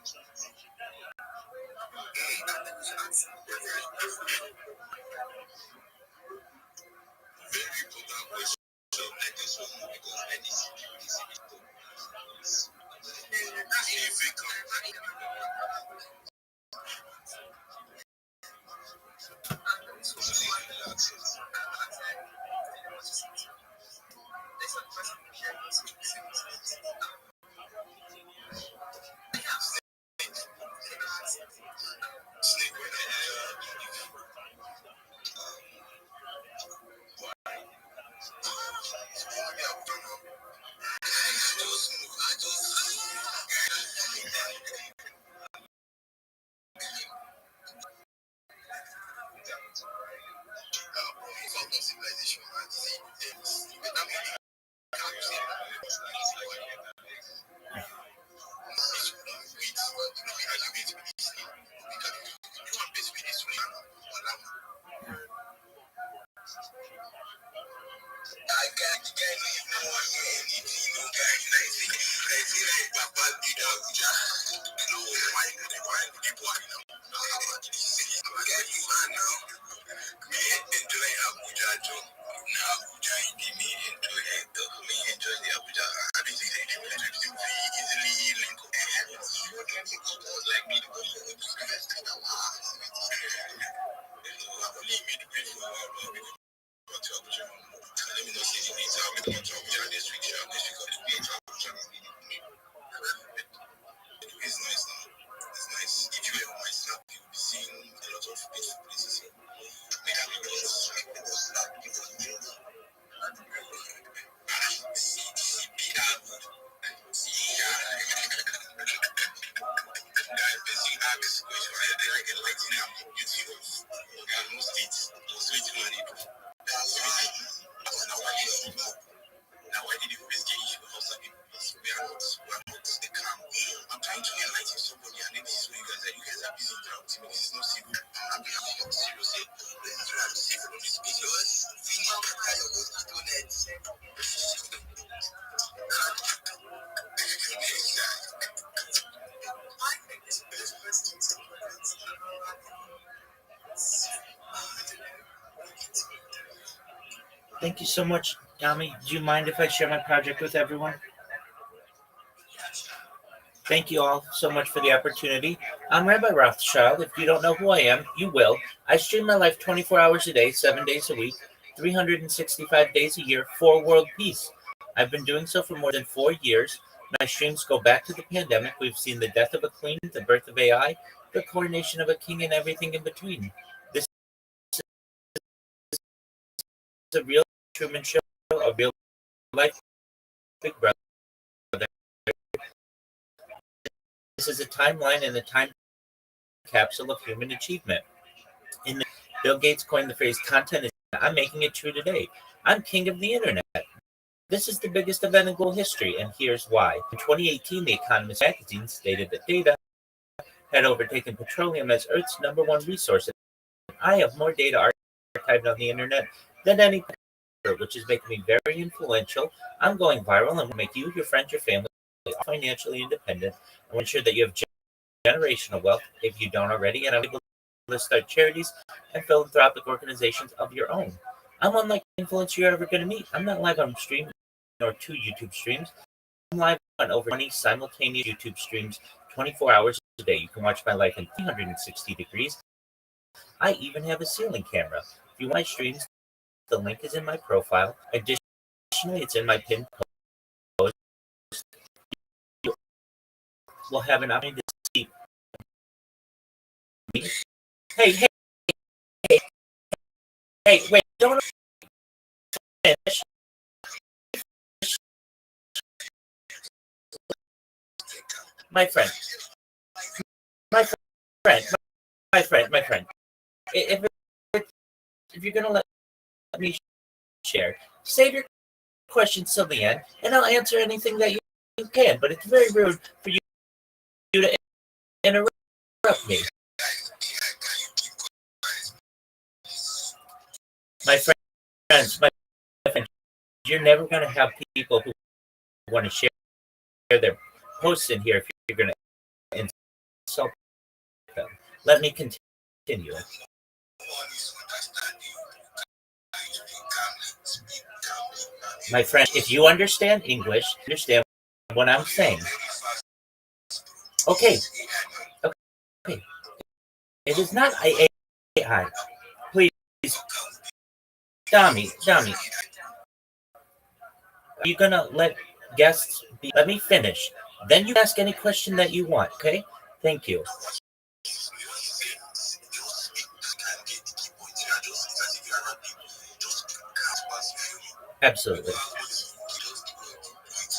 very important question like this one because Thank you so much, Yami. Do you mind if I share my project with everyone? Thank you all so much for the opportunity. I'm Rabbi Rothschild. If you don't know who I am, you will. I stream my life 24 hours a day, 7 days a week, 365 days a year for world peace. I've been doing so for more than 4 years. My streams go back to the pandemic. We've seen the death of a queen, the birth of AI, the coronation of a king, and everything in between. This is a real Truman Show, a real life Big Brother. This is a timeline and a time capsule of human achievement. Bill Gates coined the phrase content is I'm making it true today. I'm king of the internet. This is the biggest event in global history, and here's why. In 2018, The Economist magazine stated that data had overtaken petroleum as Earth's #1 resource. I have more data archived on the internet than any competitor, which is making me very influential. I'm going viral and will make you, your friends, your family financially independent and will ensure that you have generational wealth if you don't already, and I'm able to start charities and philanthropic organizations of your own. I'm unlike the influencer you're ever going to meet. I'm not live on stream or 2 YouTube streams. I'm live on over 20 simultaneous YouTube streams 24 hours a day. You can watch my life in 360 degrees. I even have a ceiling camera. If you want my streams, the link is in my profile. Additionally, it's in my pinned post. We'll have an opportunity to see me. Hey, wait, don't finish. My friend. If you're going to let me share, save your questions till the end, and I'll answer anything that you can. But it's very rude for you to interrupt me. My friends, you're never going to have people who want to share their hosts in here if you're going to insult them. Let me continue. My friend, if you understand English, understand what I'm saying. Okay. Okay. It is not AI. Please. Dami. Are you gonna let guests be? Let me finish. Then you ask any question that you want, okay? Thank you. Absolutely.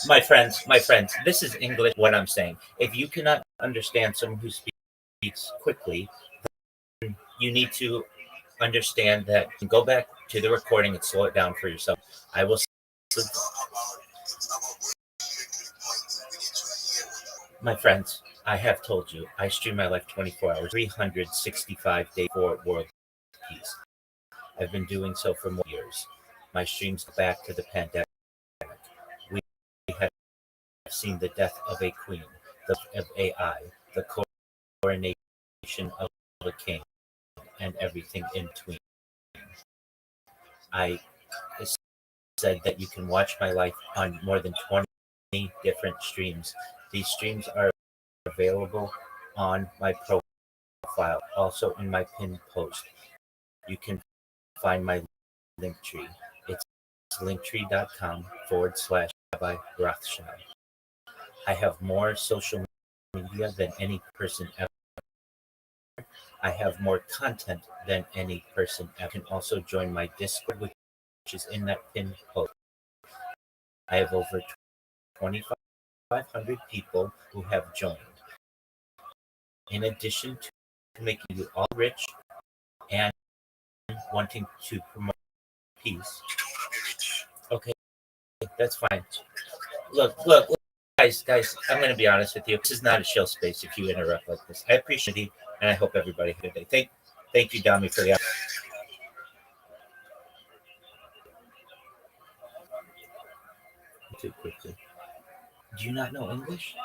My friends, this is English what I'm saying. If you cannot understand someone who speaks quickly, then you need to understand that. Go back to the recording and slow it down for yourself. I will. My friends, I have told you, I stream my life 24 hours, 365 days for world peace. I've been doing so for more years. My streams go back to the pandemic. We have seen the death of a queen, the death of AI, the coronation of a king, and everything in between. I said that you can watch my life on more than 20 different streams. These streams are available on my profile, also in my pinned post. You can find my link tree. It's linktree.com/Rabbi Rothschild. I have more social media than any person ever. I have more content than any person ever. You can also join my Discord, which is in that pinned post. I have over 2,500 people who have joined. In addition to making you all rich and wanting to promote peace. Okay, that's fine. Look, guys, I'm going to be honest with you. This is not a chill space if you interrupt like this. I appreciate it, and I hope everybody had a good day. Thank you, Dami, for the too quickly. Do you not know English?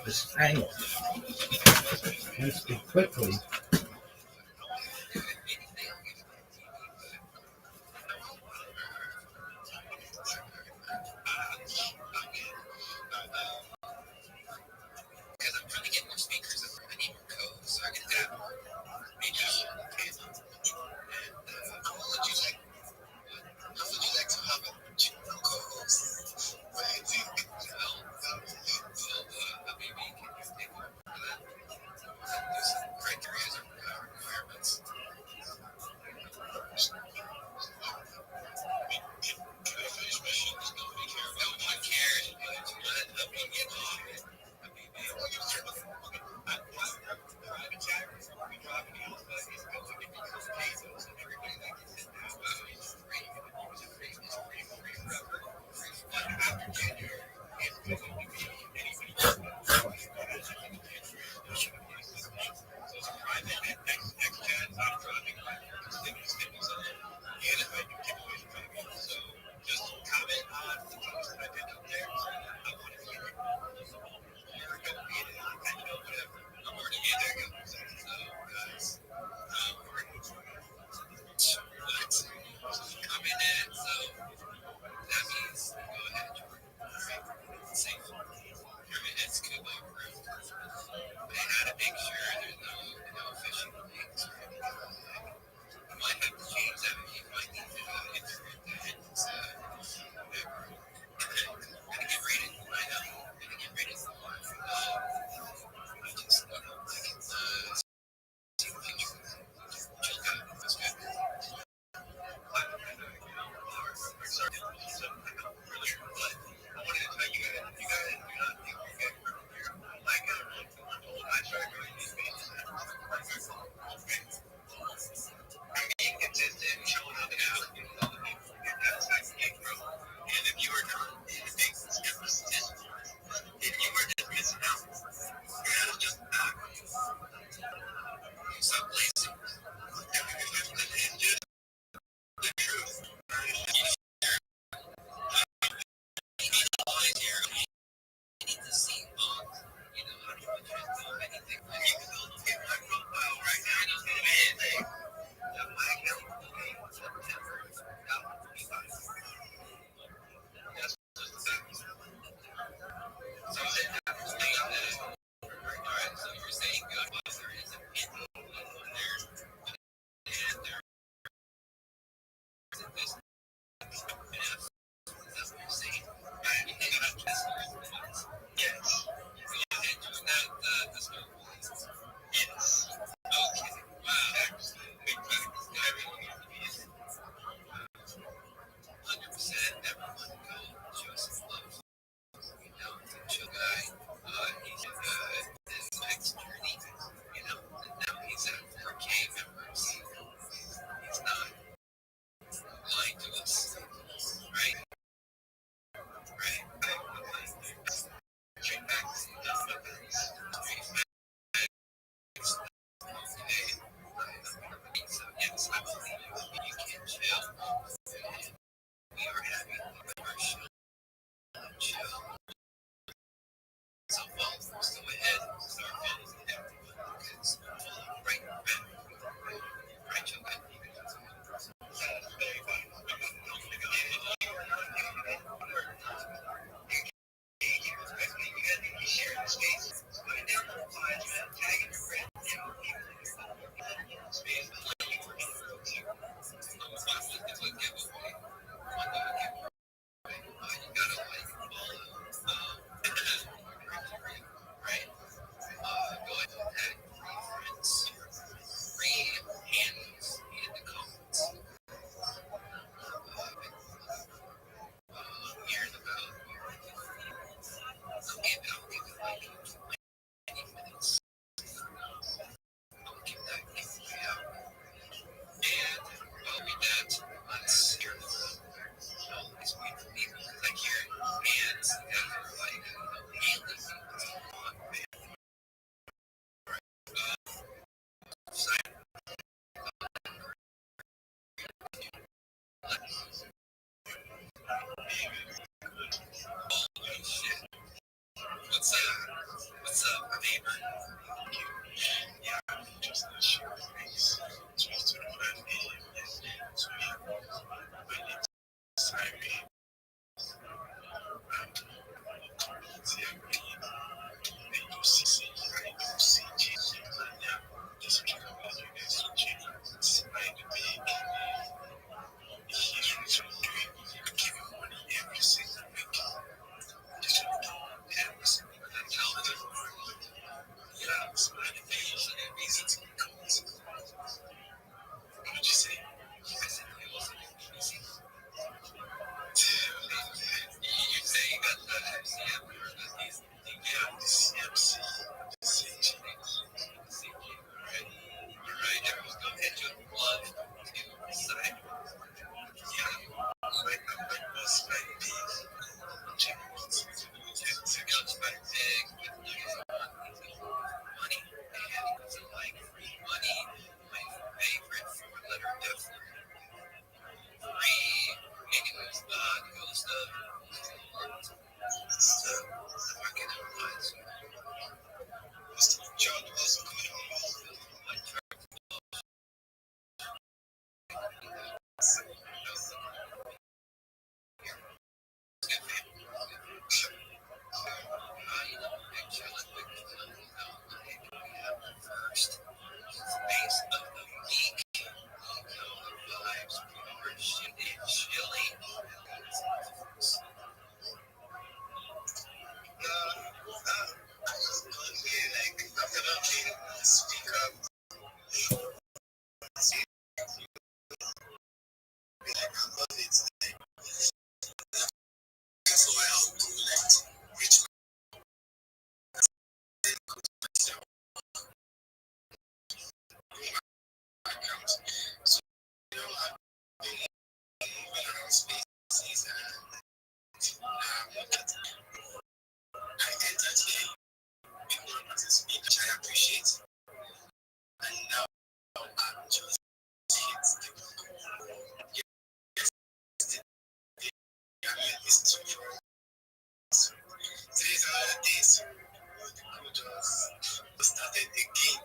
This angle. Let's speak quickly. did that today. People want to speak, which I appreciate. And now I'm just hit the today's another day, so the coach was started again.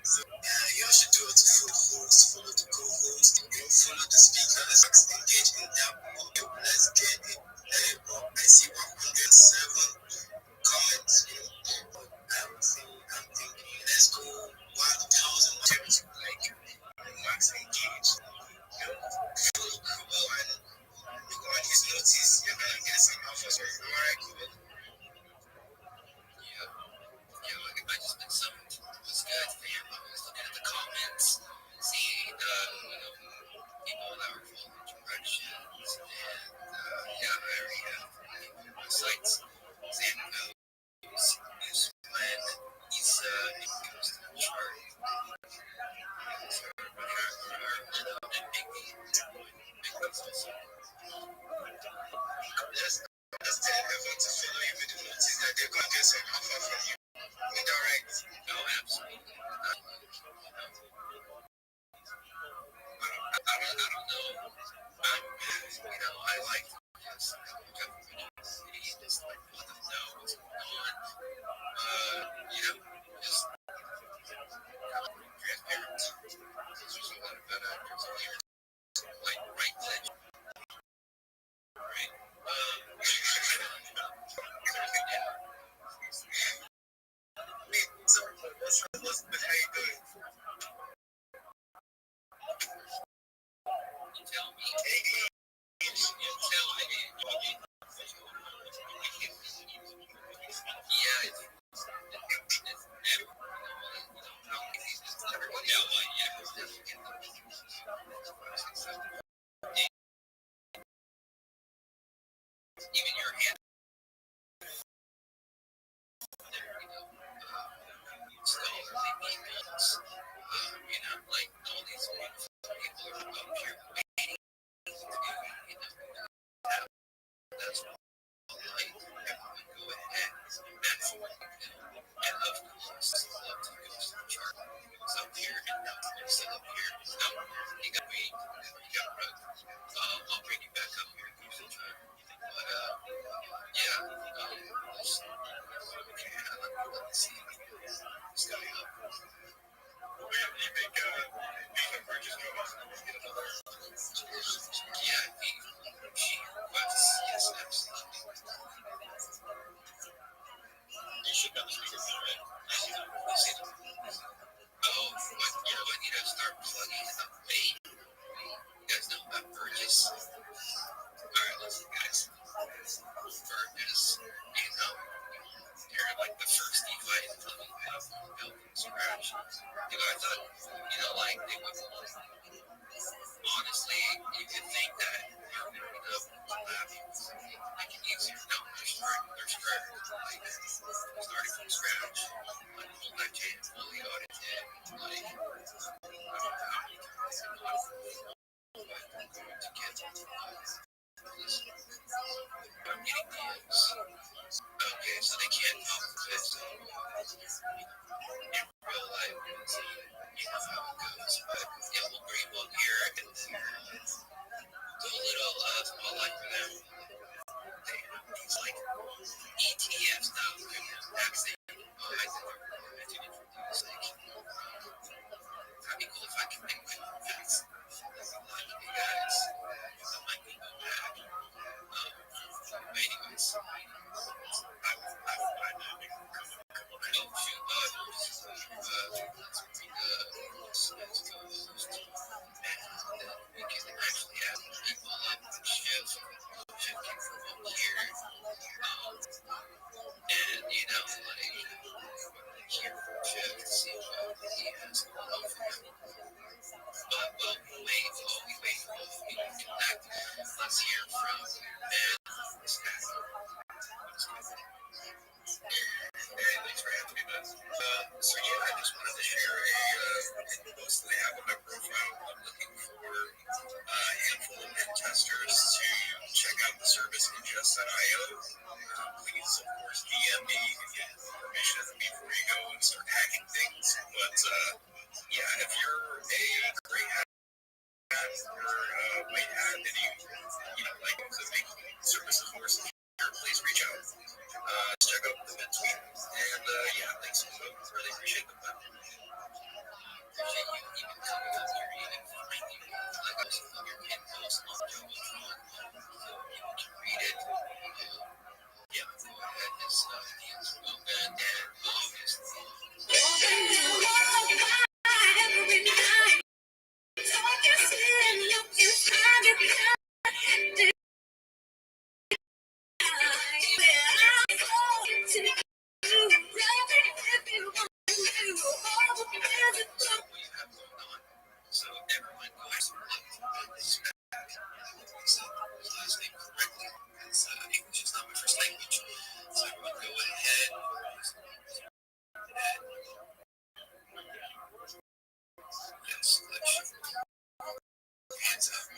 So you all should do it to follow the host, follow the co-host, follow the speakers, engage in that. Okay, let's get it. Let it rock. I see 107 comments. I'm thinking, let's go 1,000 times, like max engage. Follow Kubo and look on his notice. You're gonna get some alpha. So alright, Kubo. I just been summoned. What's good, fam? I was looking at the comments, seeing people that were following directions, and I already have my sites. Saying this plan, Issa, it goes to the chart. So everybody are and big needs also. Just tell everyone to follow you with the notice that they're gonna get some alpha from you. Indirect. No, absolutely. I don't know. I like just just like let them know what's going on. Just transparent. There's a lot of bad actors out here. Like right ledge. Right. So what's how you doing? You tell me. You tell me. Yeah, it's even your hand. Scholarly peoples, like all these people are up here waiting to that's why everyone go ahead and forward. And of course, love to go to the chart. It's up here and now it's still up here. No, you got me. You got rug. I'll bring you back up here and go to the chart. But yeah, okay, let's see. It's coming up. You make a purchase no yeah, she requests, yes, absolutely. serviceingest.io. Please, of course, DM me and get permission before you go and start hacking things. But yeah, if you're a great hacker or might have any, like make services more secure, please reach out. Check out the event tweet. And yeah, thanks. Really appreciate the time. So everyone goes last name correctly. English is not my first language. So everyone go ahead. Yes, hands up.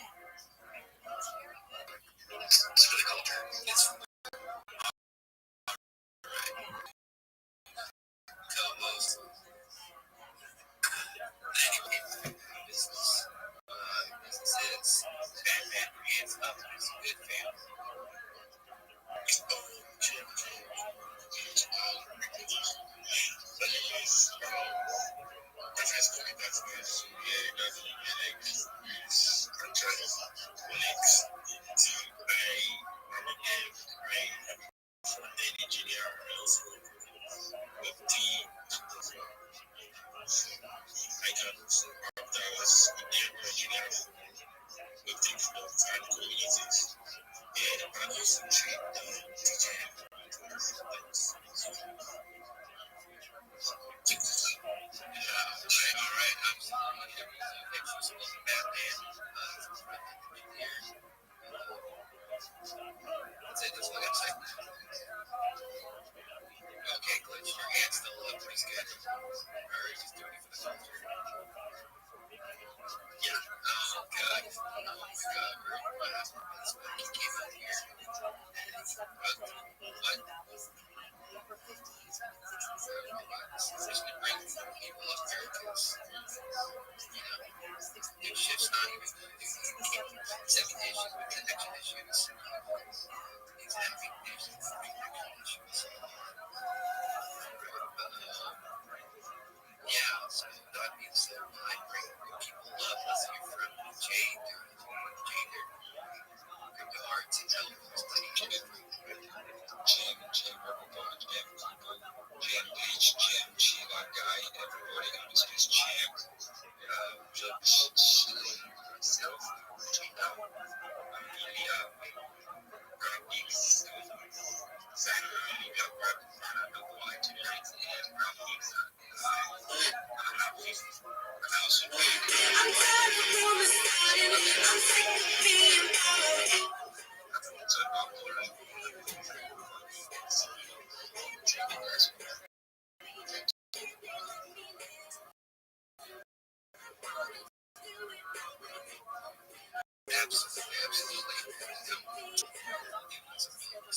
It's for the culture. It's co-host. Anyway, businesses. Batman, hands up. It's a good family. Okay, Glitch, your hand's still up. Pretty good. Alright, just doing it for the culture. Yeah. Oh, God. Oh, my God. What happened? He came out here. What? Just to bring people up there because, this shit's not even second issues with connection issues. He's having connection issues. Yeah, so that means that when I bring people up, let's hear from Jade or Jade or Crypto Arts and tell them what's playing Jim, Chiva guy, everybody understands Jim. Just myself, Amelia, graphics, Amelia graphics, tonight, and graphics. Absolutely.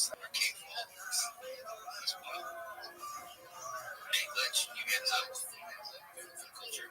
Arcade followers as well. Hey, Glitch, you hands up. Culture.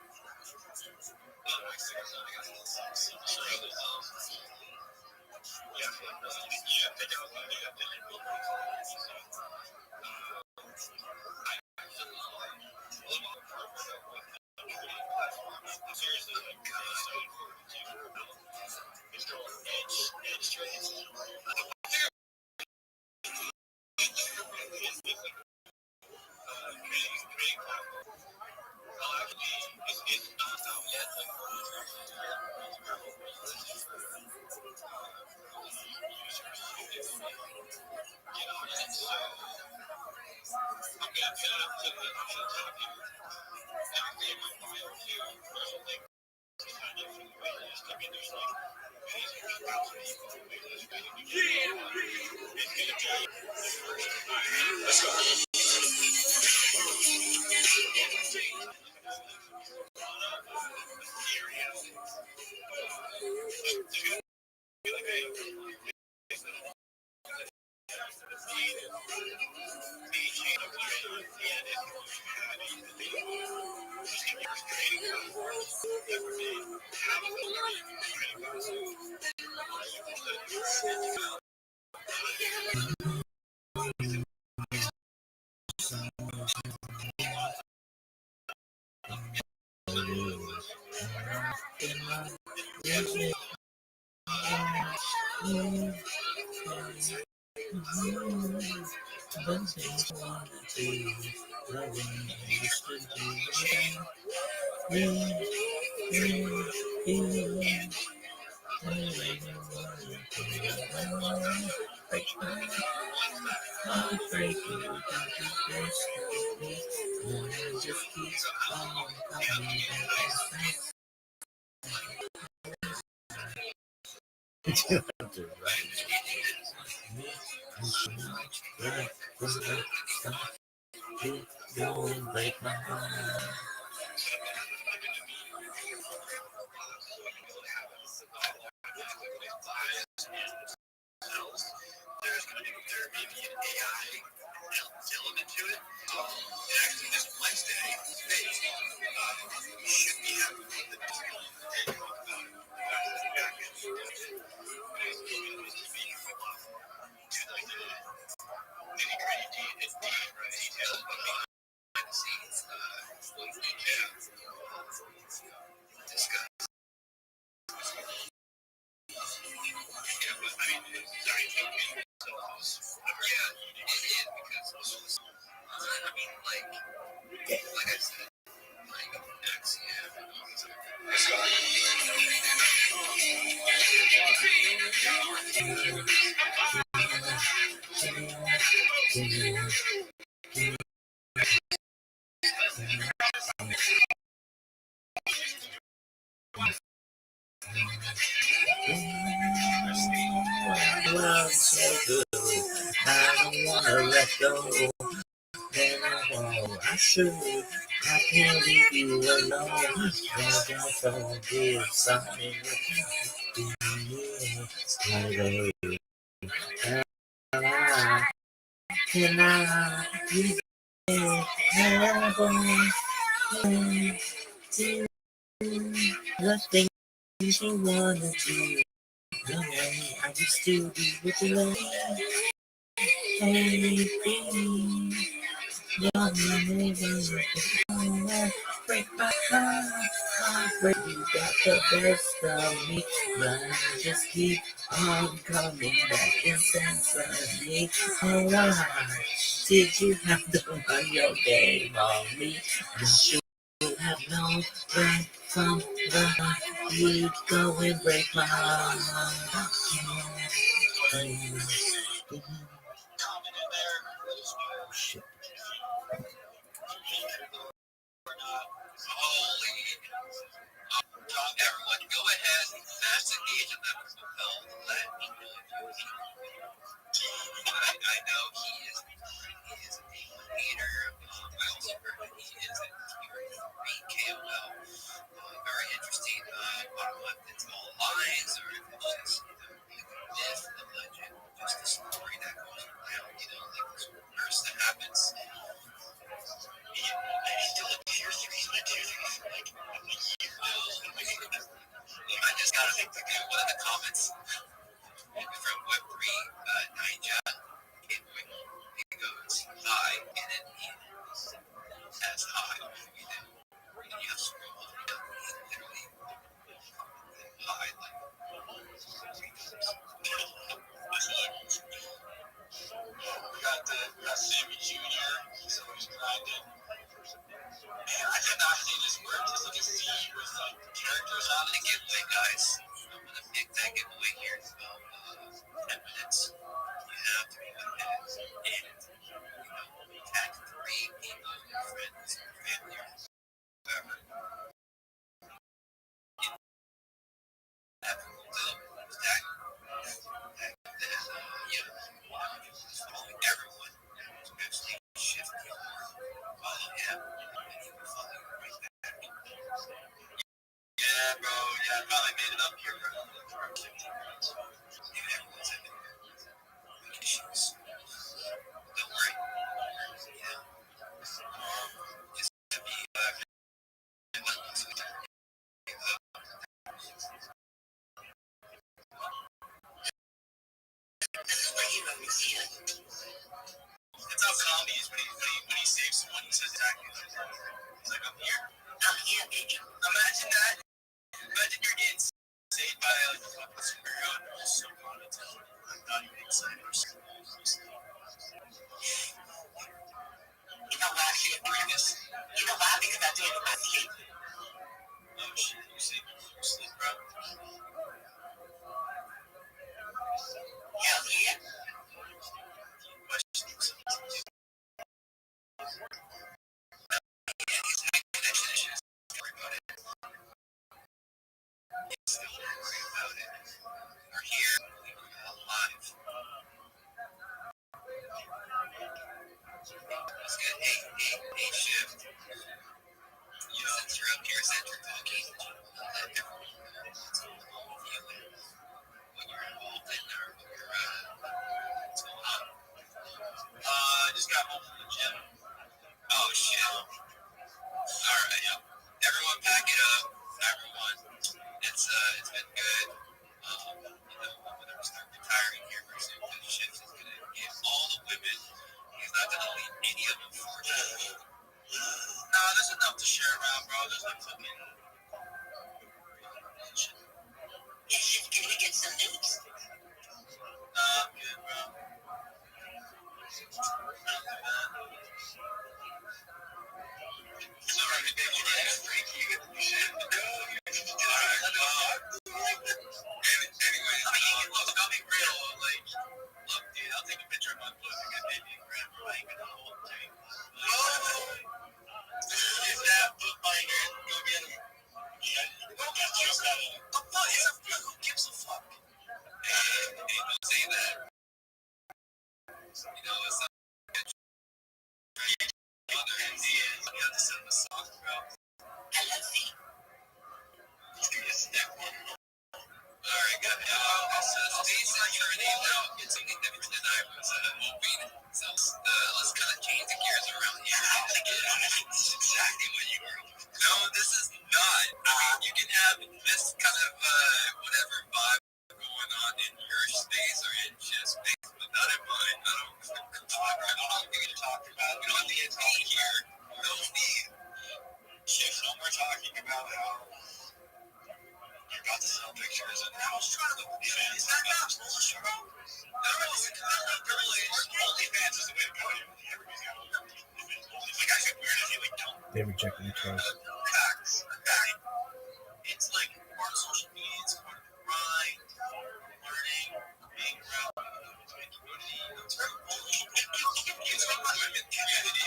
Break my heart. There's going to be there may be an AI element to it. Actually, this Wednesday, we should be having the like I said, like Love so good, I don't wanna let go. I should, I can't leave you alone. I just don't give something can I be the things you wanna do? The way I used to be with you, anything. You're never break my heart, break you got the best of me, but I just keep on coming back inside me. Oh, why did you have to run your game on me? You should have known right from the heart you'd go and break my heart. Shit. everyone, go ahead and smash the gauge of that bell. Let me know if you I know he is a hater. I also heard that he is a KOL. Very interesting. I don't know if it's all lies or if it's just myth, the legend, just a story that goes around. Like this curse that happens. He's still a tier 3. He's been a tier 3 for like a year now. I just got to think one of the comments from Web3 Ninja. It goes high and then he says high. And you have to scroll all the way down. Literally high like 3 times. We got Sammy Jr. So he's grinding. Man, I could not see this word. Just look at C with like characters on it. Giveaway, guys. I'm gonna pick that giveaway here in about 10 minutes. You have to go ahead and tag 3 people, your friends, your family, or whoever. Everyone, especially shift follow him, and he will follow you right back. Yeah, bro. Yeah, I probably made it up here, bro. Dude, everyone's having issues. That's how comedy is when he saves someone. He says exactly like that. He's like, I'm here. I'm here, baby. Imagine that. Imagine you're getting saved by like a fucking superhero and you're just so monotone. I'm not even excited. You know why I should do this? You know why? Because I do it in my sleep. Oh shit, you sleep, bro? Hell yeah. We're here, alive. That's good. Hey, shift. Since you're up here, centric talking, when you're involved in or what's going on? I just got home from the gym. Oh shit. Alright, yeah. Everyone pack it up. Everyone. It's been good. I'm gonna start retiring here pretty soon because shift is gonna give all the women. He's not gonna leave any of them for it. Nah, there's enough to share around, bro. There's like fucking. Can we get some news? Nah, I'm good, bro. Sorry, baby. Thank you. Alright, anyway, look, I'll be real. Like, look, dude, I'll take a picture of my pussy and maybe grab her like in the whole thing. Is that bookbinder? Go get him. Yeah, go get him. Who gives a fuck? Hey, don't say that. You know, it's not other Indians. You have to send them a song, bro. I love you. Alright, good. Space security now. It's something different than I was hoping. So let's kind of change the gears around here. This is exactly what you were. No, this is not. I mean, you can have this kind of whatever vibe going on in your space or in shit space, but not in mine. I don't know what you're talking about. We don't need to talk here. No need. Shift, no more talking about how you got to sell pictures and I was trying to is that not bullshit, bro? OnlyFans is the way to go. Everybody's got OnlyFans. Like, I said, weird if you like don't. They rejected the choice. Facts. It's like part of social media, it's part of the grind, learning, being around the community. It's very bullish. It's a women community.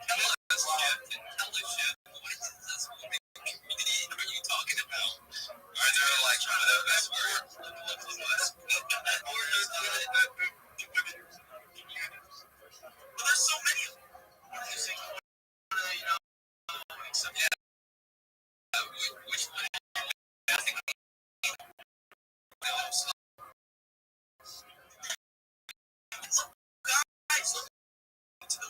Tell us, Jeff, tell us, Jeff, what is this women community? What are you talking about? Are there like the best word? Well, there's so many of them. You know, except which one? I think guys look into the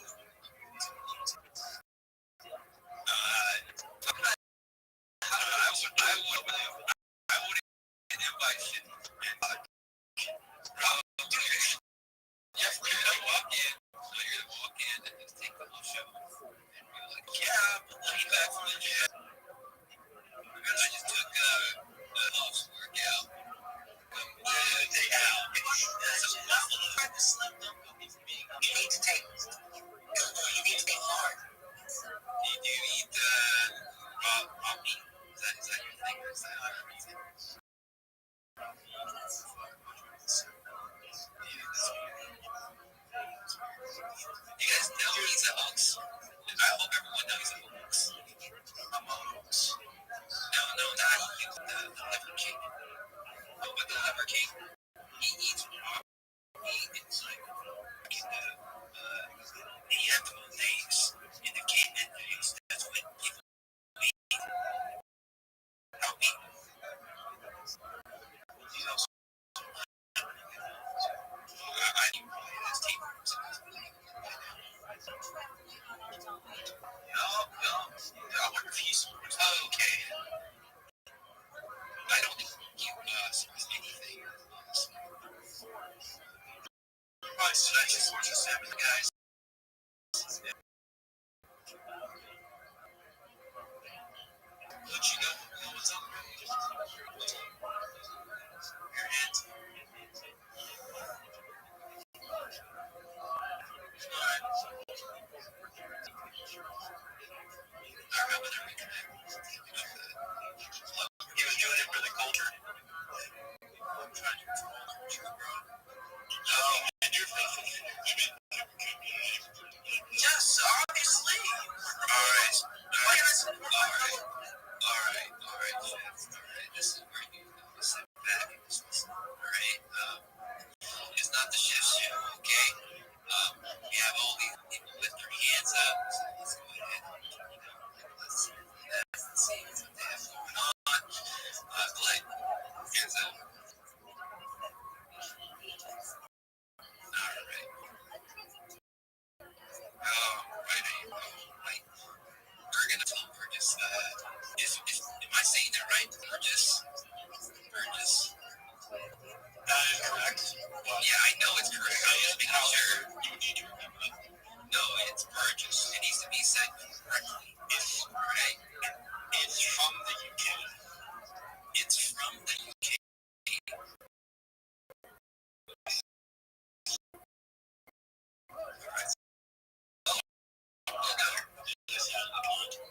I would invite shit. You're gonna walk in. You're gonna walk in and just take the whole show. And be like, yeah, let me back from the gym. Because I just took the house workout. Take out. You need to take. You need to be hard. Do you eat raw meat? Is that your thing? Or is that how you eat it? guys. Let you know what's up. Your hands. He was doing it for the culture. I'm trying to control the culture, bro. And your yes, obviously. All right. All right. This is where you sit back and just listen. All right. It's not the shift show, okay? We have all these people with their hands up. So let's go ahead and let's see what they have going on. Glenn, hands up. All right. Right. We're gonna tell Burgess am I saying that right? Burgess. That is correct. Yeah, I know it's correct. I just making sure. You need to remember that. No, it's Burgess. It needs to be said correctly. It's right. It's from the UK. It's from the UK.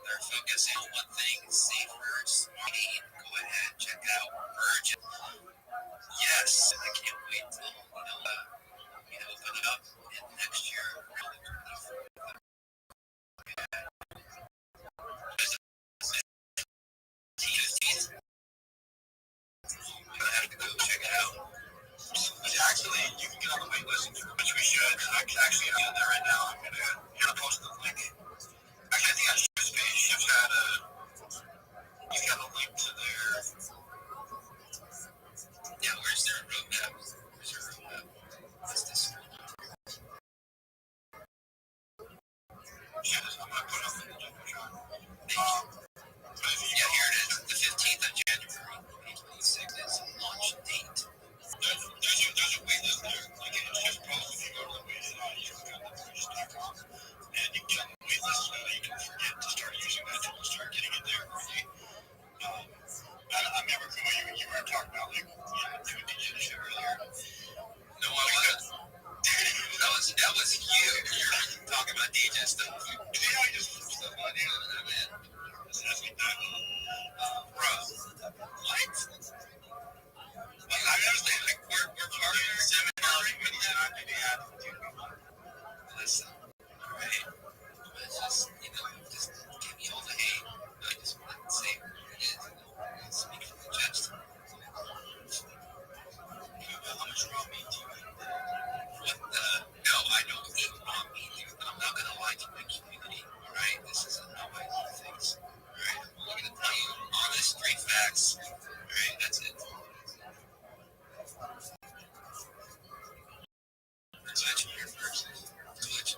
They're focusing on one thing, safe words. Go ahead, check out Virgin. Yes, I can't wait till open it up in next year. I have to go check it out. Actually, you can get on the wait list, which we should. I can actually do that right now. I'm gonna post the link. Actually, I think on Ship's page, Ship's got he's got a link to their. Yeah, where's their roadmap? What's this? Ship, I'm gonna put up in the Jumbotron. Thank you. Yeah, here it is. The 15th of January, 2026 is launch date. There's a wait list there. Like in Ship's post, if you go to the wait list, you can go to Bridges.com and you can get on the wait list so that you can forget to start using that tool and start getting it there early. I remember you were talking about doing DJ shit earlier. No, I wasn't. That was you. You're talking about DJ stuff. Yeah, I just put stuff on the internet, man. That's like that. Bro, what? Like, I understand, like, we're partners, seminar, but listen, alright? Let's just, just give me all the hate. I just want to say what it is. Speak from the chest. How much raw meat do you eat? What the? No, I don't eat raw meat, dude. I'm not gonna lie to my community, alright? This isn't how I eat things, alright? I'm gonna tell you honest, straight facts, alright? That's it. Twitch here first. Twitch.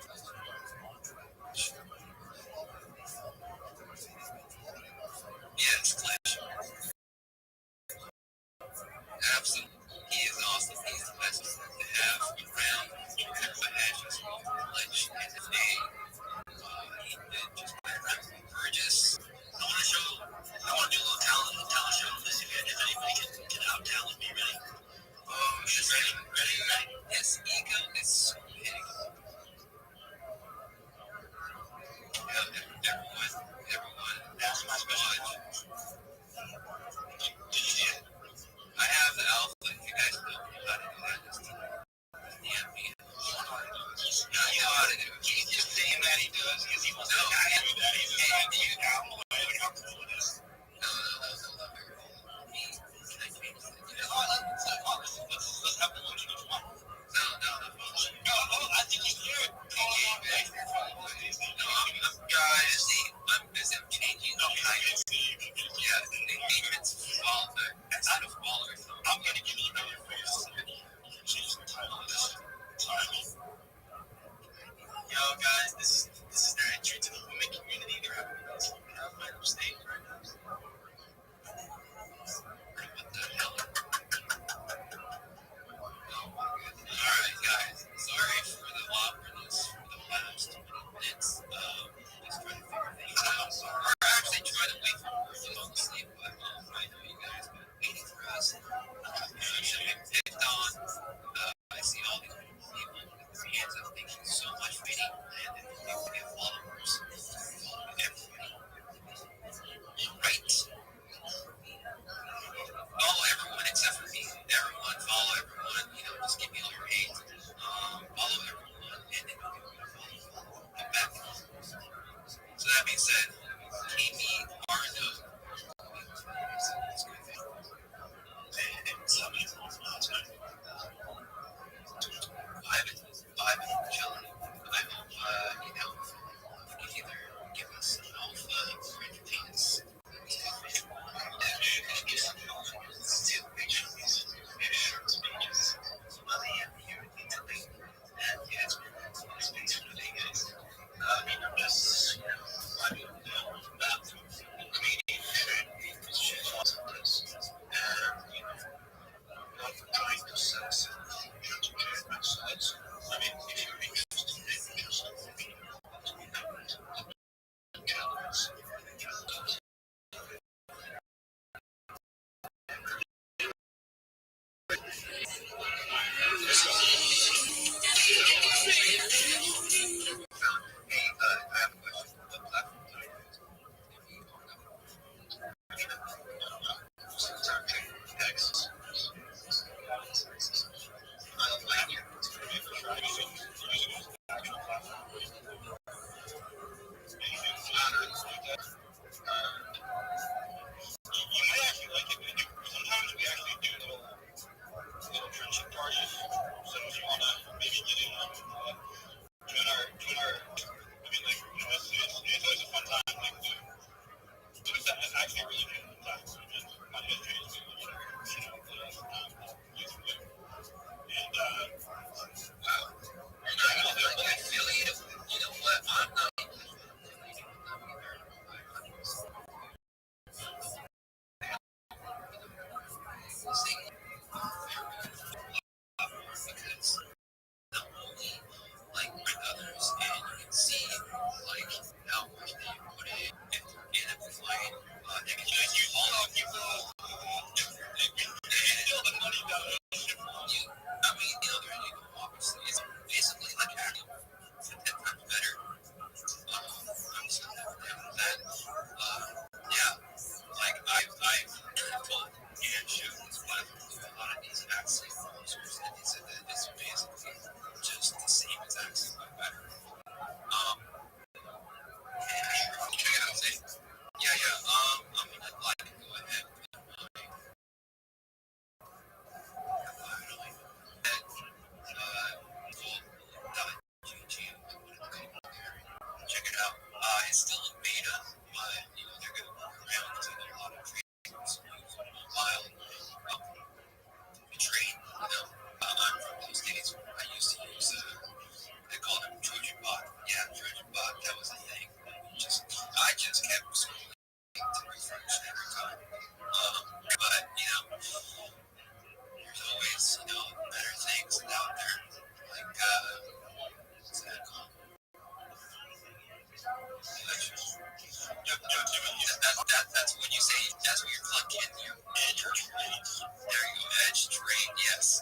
you say that's where you're clicking your edge trades. There you go, edge trade, yes.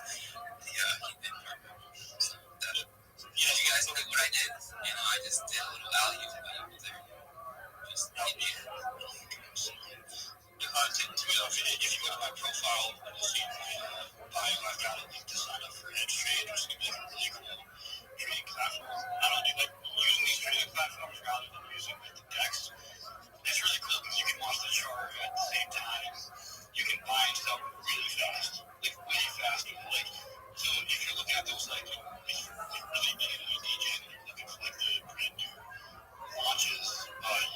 Yeah, you guys look at what I did? I just did a little value there. Just to be honest, if you go to my profile, you'll see in my bio, I've got a link to sign up for Edge Trade, which is going to be a really cool trading platform. Not only like using these trading platforms rather than using like the DEX, it's really cool because you can watch the chart at the same time. You can buy and sell really fast, like way faster. Like, so if you're looking at those, like, if you're really big into DJ and you're looking for like the brand new launches,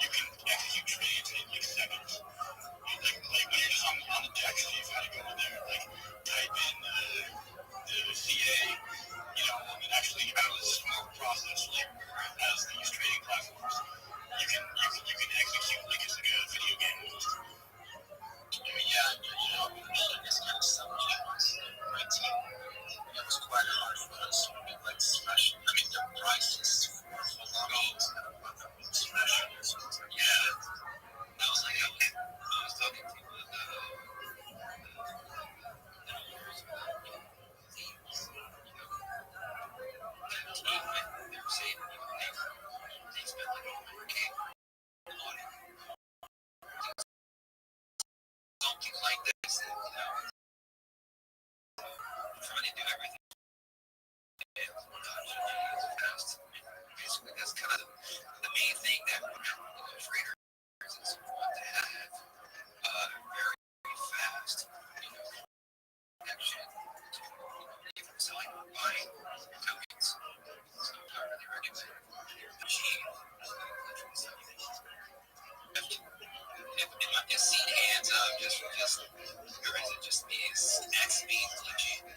you can execute trades in like seconds. Like when you're just on the deck, so you've got to go in there, like type in the CA, and actually out of the smoke process, like as these trading platforms, you can execute like it's like a video game almost. Building this kind of stuff with my team, it was quite hard for us. Like special, the prices for gold special. Yeah, I was like, okay, I was talking to they were saying, they spent like over $1K on it. Something like this, trying to do everything fast. Basically, that's kind of the main thing that traders want to have. Very fast, connection to even selling or buying tokens. So not really regular machine. If seed hands up, just or is it just me? Is X being glitchy? Oh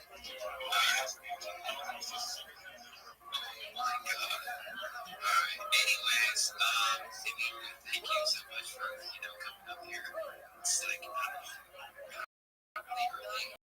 my god. Alright. Anyways, thank you so much for coming up here. It's like really early.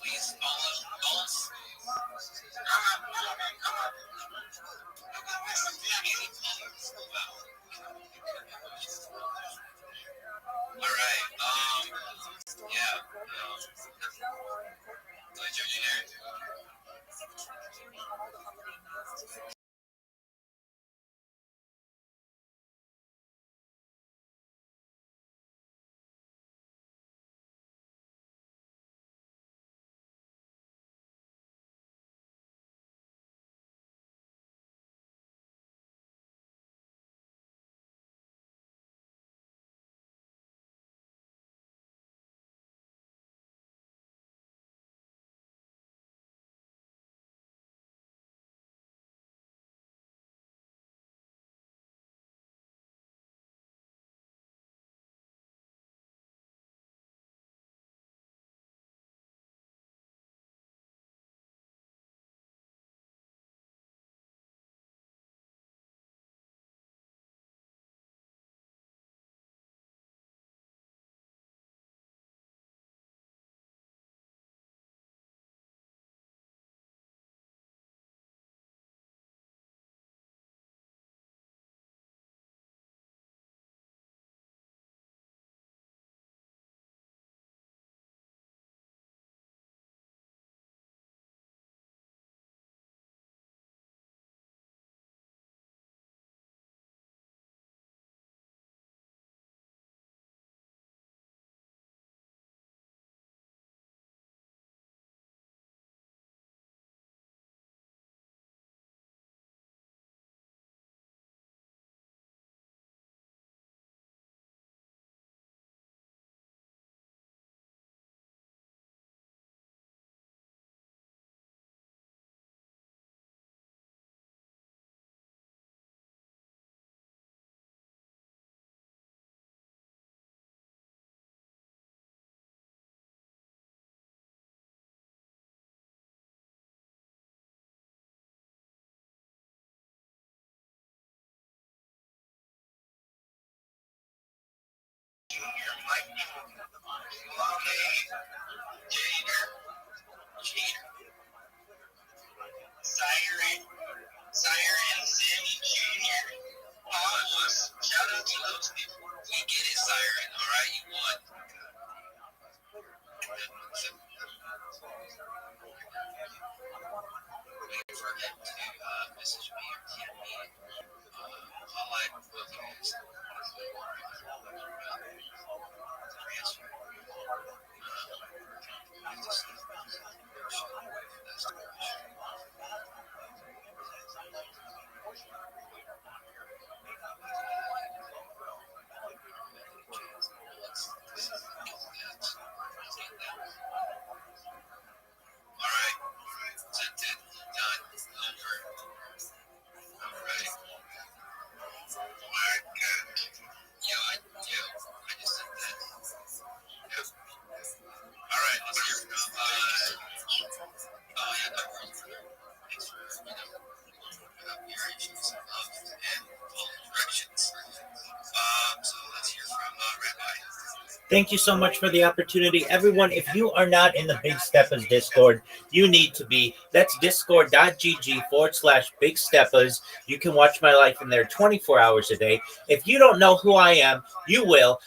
Please follow us. All right. Yeah. Glad you're there. Sire and Sammy Jr. Shout out to those people. We get it, Siren. All right, you won. Waiting for him to message me or DM me. I'll let both of you guys transfer. Alright, sent it, done, over. Alright. Alright, good. Yo, I just sent that. Yep. Alright, let's hear from thanks for, your issues of and all directions. So let's hear from Rabbi. Thank you so much for the opportunity. Everyone, if you are not in the Big Steppers Discord, you need to be. That's discord.gg/Big Steppers. You can watch my life in there 24 hours a day. If you don't know who I am, you will.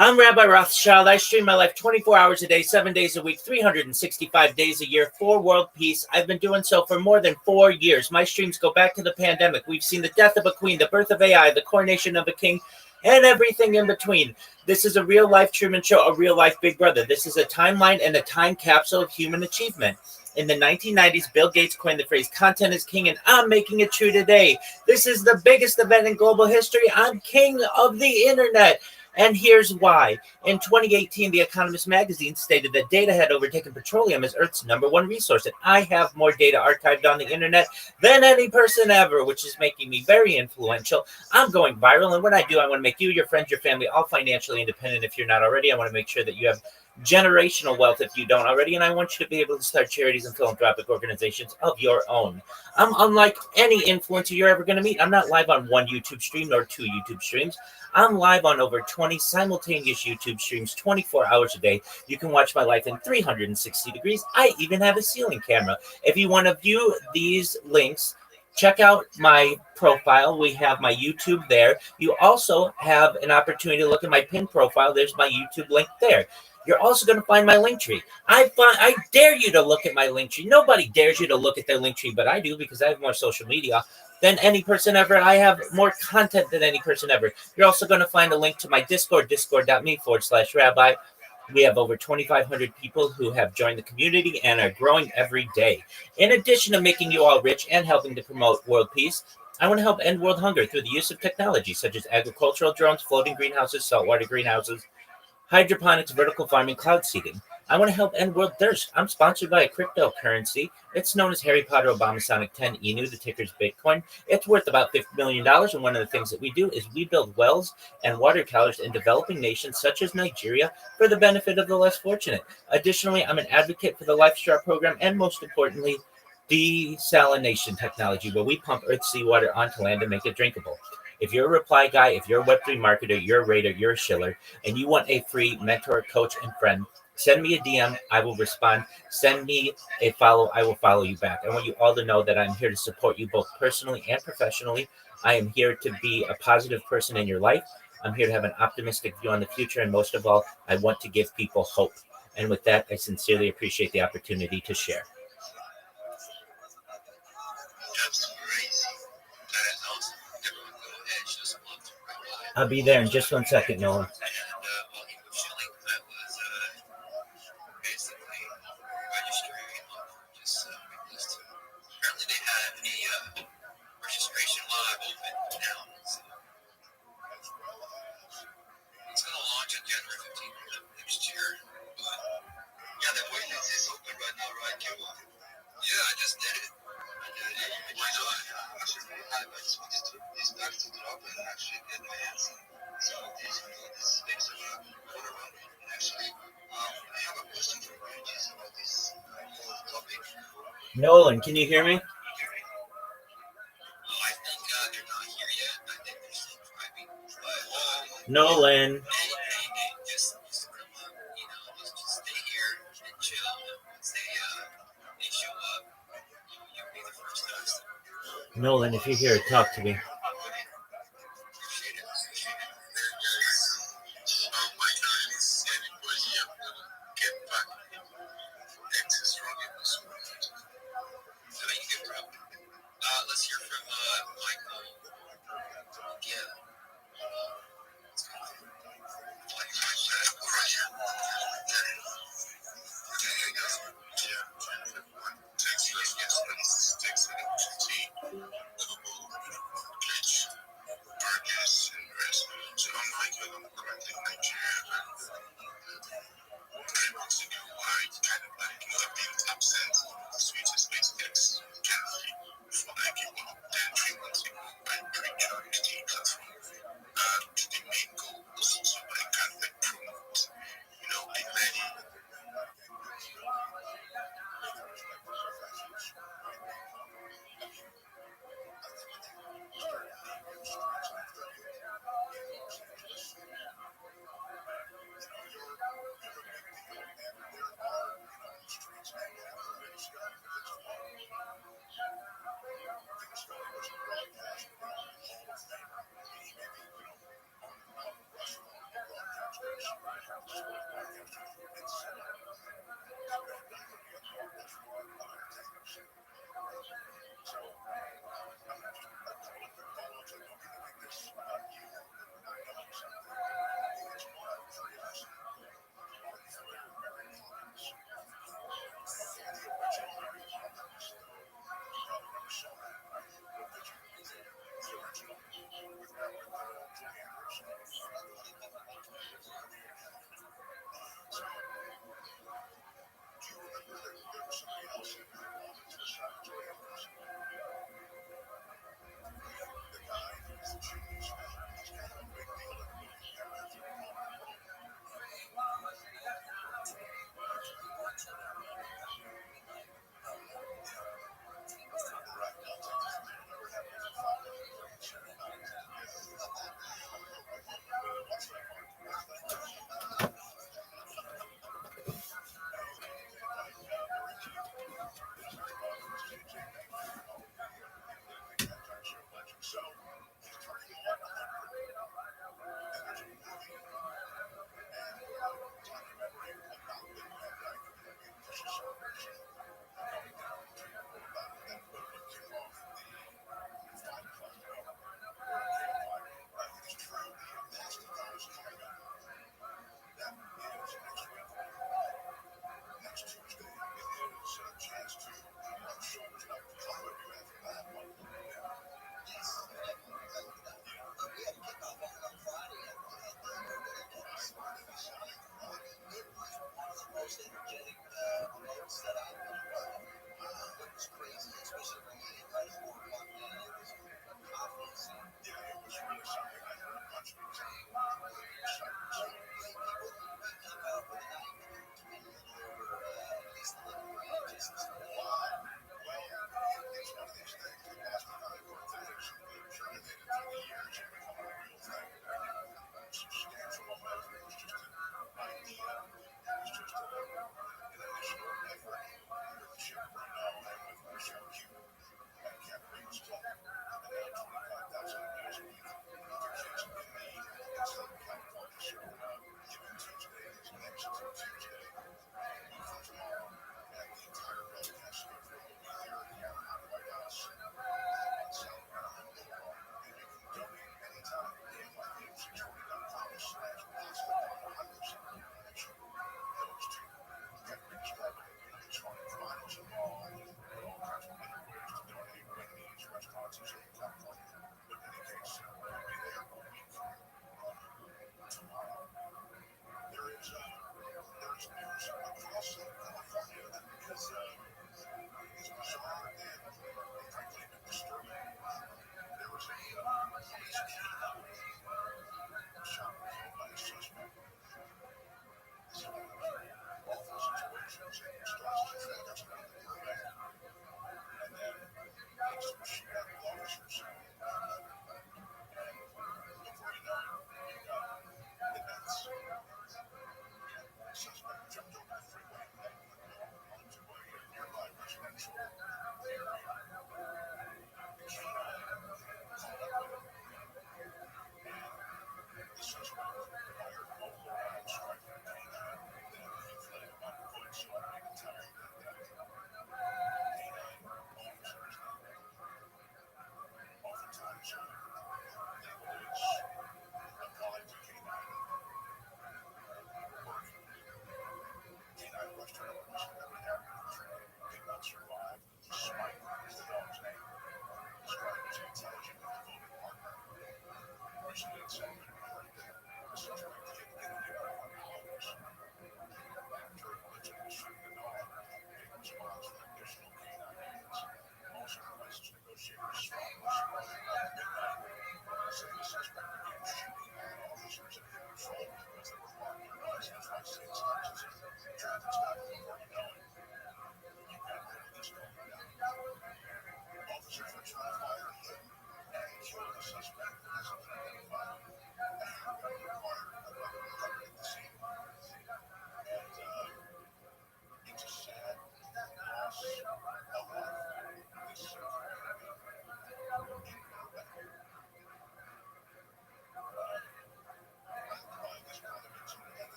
I'm Rabbi Rothschild. I stream my life 24 hours a day, 7 days a week, 365 days a year for world peace. I've been doing so for more than 4 years. My streams go back to the pandemic. We've seen the death of a queen, the birth of AI, the coronation of a king, and everything in between. This is a real-life Truman Show, a real-life Big Brother. This is a timeline and a time capsule of human achievement. In the 1990s, Bill Gates coined the phrase, content is king, and I'm making it true today. This is the biggest event in global history. I'm king of the internet. And here's why. In 2018, The Economist magazine stated that data had overtaken petroleum as Earth's #1 resource. And I have more data archived on the internet than any person ever, which is making me very influential. I'm going viral. And when I do, I want to make you, your friends, your family, all financially independent. If you're not already, I want to make sure that you have generational wealth if you don't already. And I want you to be able to start charities and philanthropic organizations of your own. I'm unlike any influencer you're ever going to meet. I'm not live on one YouTube stream nor 2 YouTube streams. I'm live on over 20 simultaneous YouTube streams 24 hours a day. You can watch my life in 360 degrees. I even have a ceiling camera. If you want to view these links, check out my profile. We have my YouTube there. You also have an opportunity to look at my pin profile. There's my YouTube link there. You're also going to find my link tree. I dare you to look at my link tree. Nobody dares you to look at their link tree, but I do because I have more social media than any person ever. I have more content than any person ever. You're also going to find a link to my Discord, discord.me/rabbi. We have over 2,500 people who have joined the community and are growing every day. In addition to making you all rich and helping to promote world peace, I want to help end world hunger through the use of technology such as agricultural drones, floating greenhouses, saltwater greenhouses, hydroponics, vertical farming, cloud seeding. I want to help end world thirst. I'm sponsored by a cryptocurrency. It's known as Harry Potter Obamasonic 10 ENU. The ticker's Bitcoin. It's worth about $50 million. And one of the things that we do is we build wells and water towers in developing nations such as Nigeria for the benefit of the less fortunate. Additionally, I'm an advocate for the LifeStar program and most importantly, desalination technology, where we pump earth seawater onto land and make it drinkable. If you're a reply guy, if you're a Web3 marketer, you're a raider, you're a shiller, and you want a free mentor, coach, and friend, send me a DM. I will respond. Send me a follow. I will follow you back. I want you all to know that I'm here to support you both personally and professionally. I am here to be a positive person in your life. I'm here to have an optimistic view on the future. And most of all, I want to give people hope. And with that, I sincerely appreciate the opportunity to share. I'll be there in just 1 second, Nolan. And while he was chilling, I was basically registering for just request. Apparently they had a registration live open now. So it's going to launch on January 15th of next year. But yeah, the waitlist is open right now, right, Kevin? Yeah, I just did it. Why not? Actually, I just started to drop and actually get my hands on some of these things that are going around. And actually, I have a question for you just about this whole topic. Nolan, can you hear me? I think they're not here yet. I think they're still driving. But, Nolan. hey, just Nolan, if you're here, talk to me. My time is said because you have to get back X is strong in this world. So that you get proud. Let's hear from Michael. Yeah.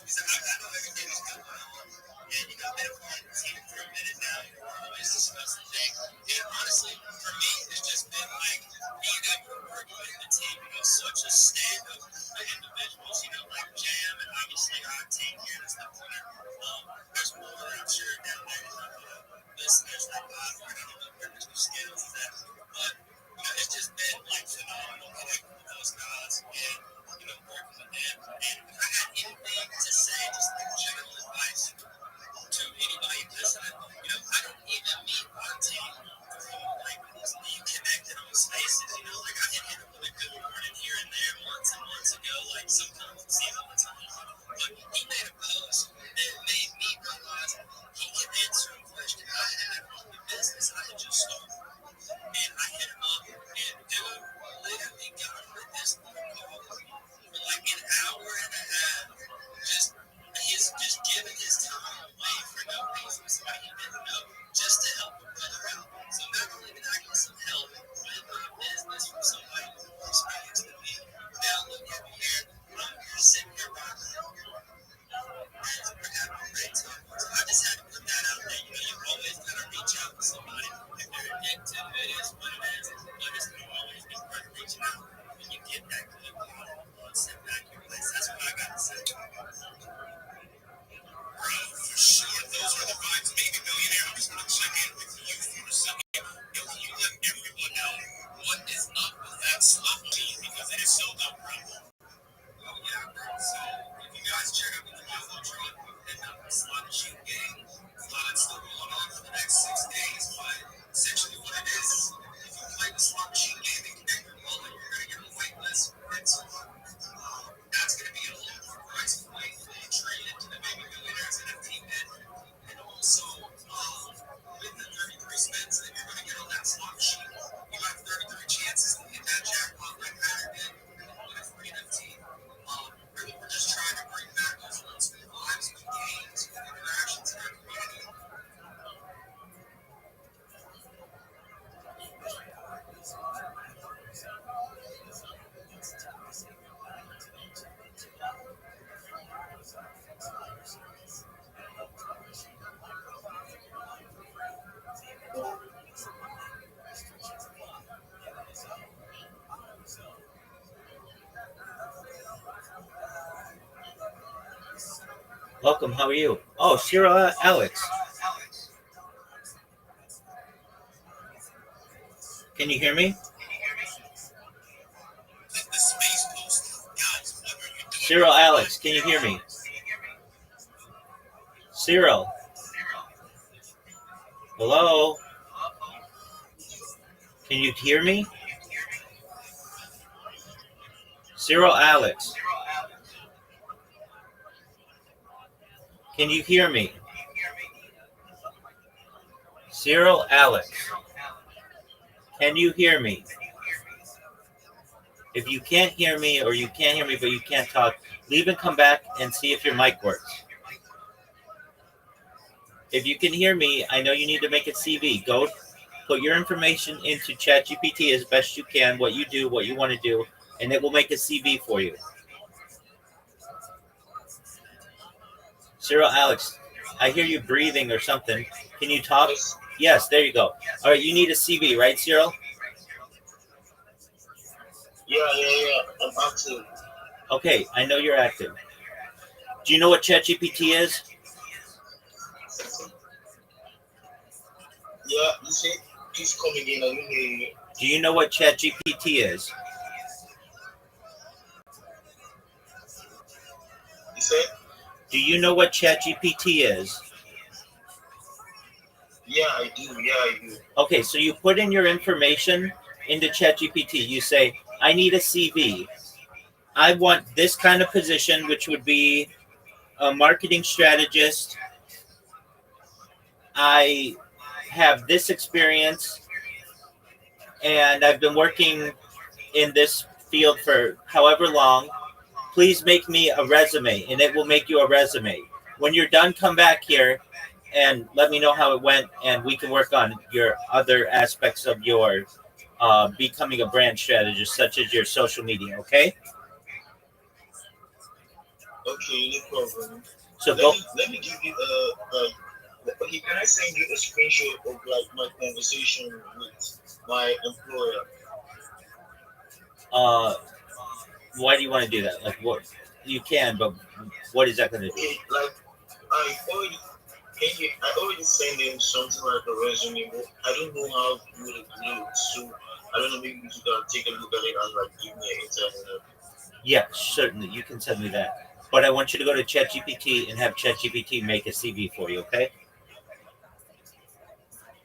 So I know everything's going on, and you know, been a part of the team for a minute now. It's a special thing. And honestly, for me, it's just been like being able to work with the team, you know, such a stand of individuals, you know, like Jam and obviously our team here and stuff like that. There's more, I'm sure, that listeners like I don't know where the skills is at, but you know, it's just been like phenomenal connecting with those guys and you know, working with them. And if I had anything to say, just like general advice to anybody listening, you know, I don't even meet our team through like being connected on spaces, you know, like I had hit up with a good morning here and there months and months ago, like sometimes we see it all the time. But he made a post that made me realize he can answer a question I had on the business I had just started. And I hit him up, and dude literally got with this phone call for like an hour and a half. He's just giving his time away for no reason, somebody he didn't know, just to help a brother out. So not only did I get some help with my business from somebody who experienced it, now look at me here. I'm sitting here rocking out. We're having a great time. So I just had to put that out there. You know, you always gotta reach out to somebody. If they're addicted, it is what it is. But it's gonna always be worth reaching out when you get that good quality sent back your place. That's what I gotta say. For sure, those are the vibes. Maybe Millionaire, I'm just gonna check in with you for a second. Yo, can you let everyone know what is up with that slot machine because it is so dope, bro? Oh yeah, bro. So if you guys check out the Jumbotron and the slot machine game, it's still going on for the next 6 days. But essentially, what it is, if you play the slot machine game and connect your wallet, you're gonna get a wait list. And so that's gonna be a whole more price point for entry into the Baby Millionaires NFT pit. And also, with the 33 spins that you're gonna get on that slot machine, you have 33 chances to hit that jackpot like Patrick did with a free NFT. Really, we're just trying to bring back those old school vibes with games, with interactions in our community. Welcome. How are you? Oh, Cyril Alex. Can you hear me? The space post, guys, what are you doing? Cyril Alex, can you hear me? Cyril. Hello? Can you hear me? Cyril Alex. Can you hear me? Cyril Alex. Can you hear me? If you can't hear me or you can't hear me but you can't talk, leave and come back and see if your mic works. If you can hear me, I know you need to make a CV. Go put your information into ChatGPT as best you can, what you do, what you want to do, and it will make a CV for you. Cyril Alex, I hear you breathing or something. Can you talk? Yes, there you go. All right, you need a CV, right, Cyril? Yeah. I'm active. Okay, I know you're active. Do you know what ChatGPT is? Yeah, you say please come again. I didn't hear you. Do you know what ChatGPT is? You said? Do you know what ChatGPT is? Yeah, I do. Okay, so you put in your information into ChatGPT. You say, I need a CV. I want this kind of position, which would be a marketing strategist. I have this experience, and I've been working in this field for however long. Please make me a resume, and it will make you a resume. When you're done, come back here and let me know how it went, and we can work on your other aspects of your becoming a brand strategist, such as your social media, okay? Okay, no problem. So Let go. me let me give you okay, can I send you a screenshot of like my conversation with my employer? Uh, why do you want to do that? Like, what you can, but what is that going to do? Okay, like I already I already sent him something like a resume, but I don't know how good it looks. So I don't know, maybe you can take a look at it and like give me an internet. Yeah, certainly you can send me that. But I want you to go to ChatGPT and have ChatGPT make a CV for you. Okay.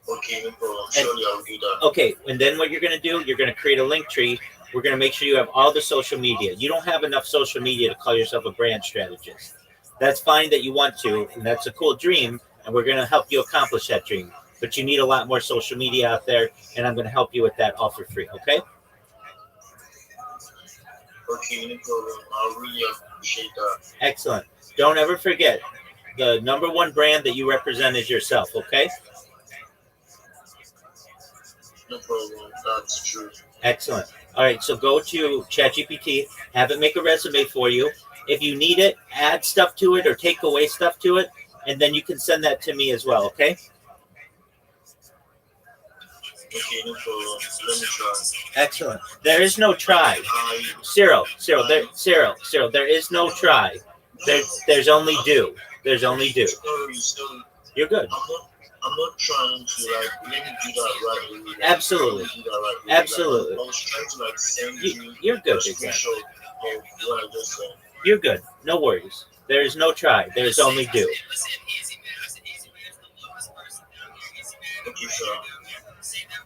Okay, no problem. And Surely I'll do that. okay, and then what you're going to do? You're going to create a link tree. We're going to make sure you have all the social media. You don't have enough social media to call yourself a brand strategist. That's fine that you want to, and that's a cool dream, and we're going to help you accomplish that dream. But you need a lot more social media out there, and I'm going to help you with that all for free, okay? Okay, no problem. I really appreciate that. Excellent. Don't ever forget, the number one brand that you represent is yourself, okay? No problem. That's true. Excellent. All right, so go to ChatGPT, have it make a resume for you. If you need it, add stuff to it or take away stuff to it, and then you can send that to me as well, okay? Okay, no problem. Let me try. Excellent. There is no try. Cyril, there is no try. There's only do. There's only do. Sorry. You're good. I'm not trying to like let me do that right away. Like, Absolutely. do that right away. Absolutely. Like, I was trying to like send you You're good, a Big Guy. screenshot of what I just said. You're good. No worries. There is no try. There is only do. Okay, sir.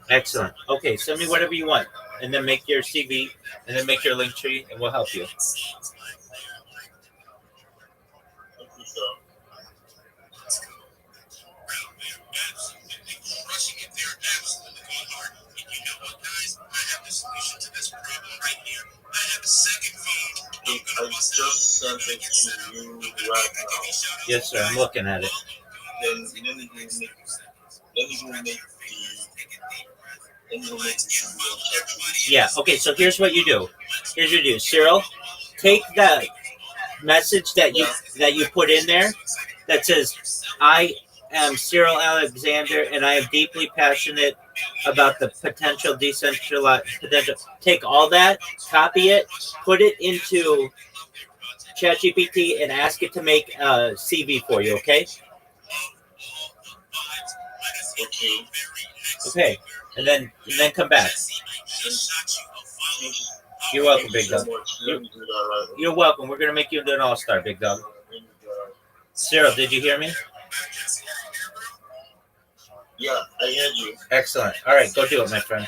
Excellent. Okay, send me whatever you want, and then make your CV, and then make your link tree, and we'll help you. Okay, sir. Crushing it there, absolutely going hard. And you know what, guys? I have the solution to this problem right here. I have a second phone. Okay, I just sent it to you right now. Yes, sir. I'm looking at it. Then let me go make the Yeah. Okay. So here's what you do. Cyril, take that message that you put in there that says, "I am Cyril Alexander, and I am deeply passionate about the potential decentralized potential." Take all that, copy it, put it into ChatGPT, and ask it to make a CV for you. Okay. Okay. Okay. And then come back. You're welcome, Big Dog. You're welcome. We're gonna make you into an all-star, Big Dog. Cyril, did you hear me? Yeah, I heard you. Excellent. All right, go do it, my friend.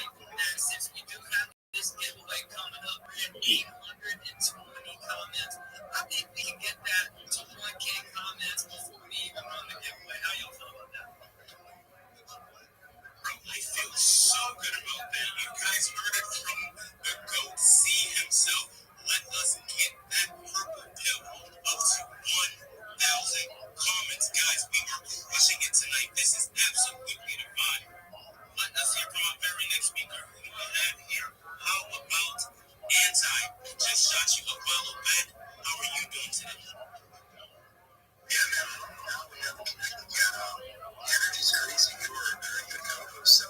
Okay. I feel so good about that. You guys heard it from the GOAT C himself. Let us get that purple pill up to 1,000 comments. Guys, we are crushing it tonight. This is absolutely divine. Let us hear from our very next speaker. Who do we have here? How about Anti? Just shot you a follow back. How are you doing today? Yeah, man. Energy's crazy. You were a very good co-host, so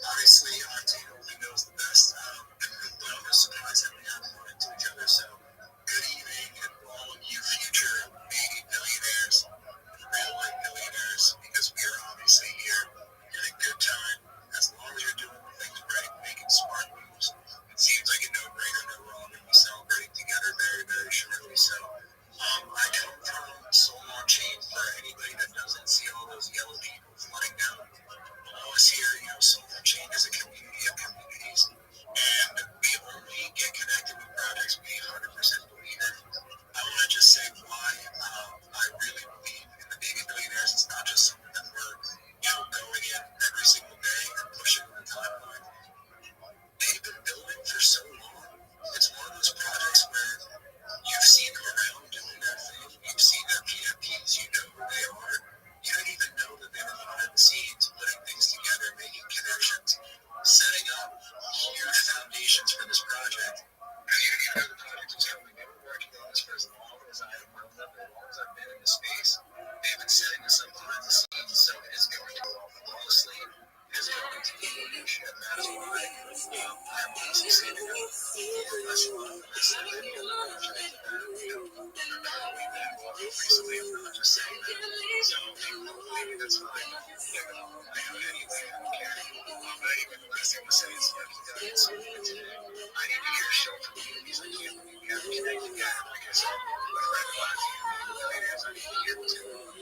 obviously Auntie only knows the best. But I'm just surprised that we haven't run into each other. So good evening, all of you future baby millionaires, real life millionaires, because we are obviously here at a good time. As long as you're doing things right, making smart moves, it seems like a no-brainer that we're all going to be celebrating together very, very shortly. So I recently. I'm just saying that. So maybe that's fine. I have anything. I don't care. But anyway, the last thing I'm gonna say is, at some point today, I need to hear a show from you because I can't believe you haven't connected yet. Like I said, what a red flag for you. It is. I need to hear what's going on.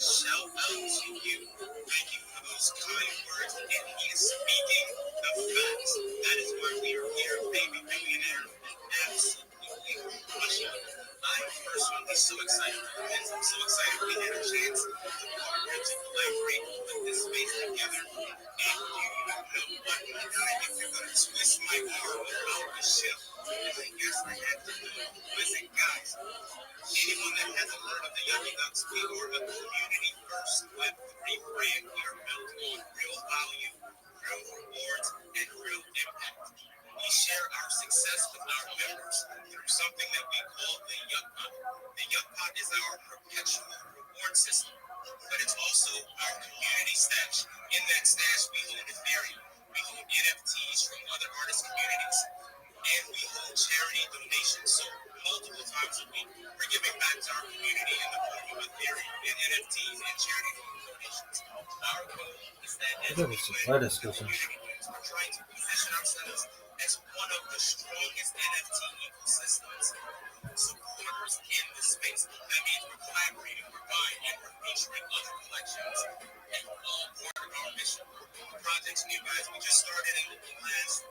Shout out to you. Thank you for those kind words. And he is speaking the facts. That is why we are here, baby millionaire. Absolutely crushing it. I'm personally so excited for this. I'm so excited we had a chance to partner, to collaborate, to put this space together. And you know what? If you're going to twist my arm around the ship, I guess I have to do it. Listen, guys. Anyone that hasn't heard of the Yummy Ducks, we are a community first Web3 brand. We are built on real value, real rewards, and real impact. We share our success with our members through something that we call the Yuck Pot. The Yuck Pot is our perpetual reward system, but it's also our community stash. In that stash, we hold Ethereum, we hold NFTs from other artist communities, and we hold charity donations. So multiple times a week, we're giving back to our community in the form of Ethereum and NFTs and charity donations. Our goal is that as we win, the community wins. We're trying to position ourselves as one of the strongest NFT ecosystems supporters in the space. That means we're collaborating, we're buying, and we're featuring other collections. And all part of our mission. The project's new, guys. We just started in the last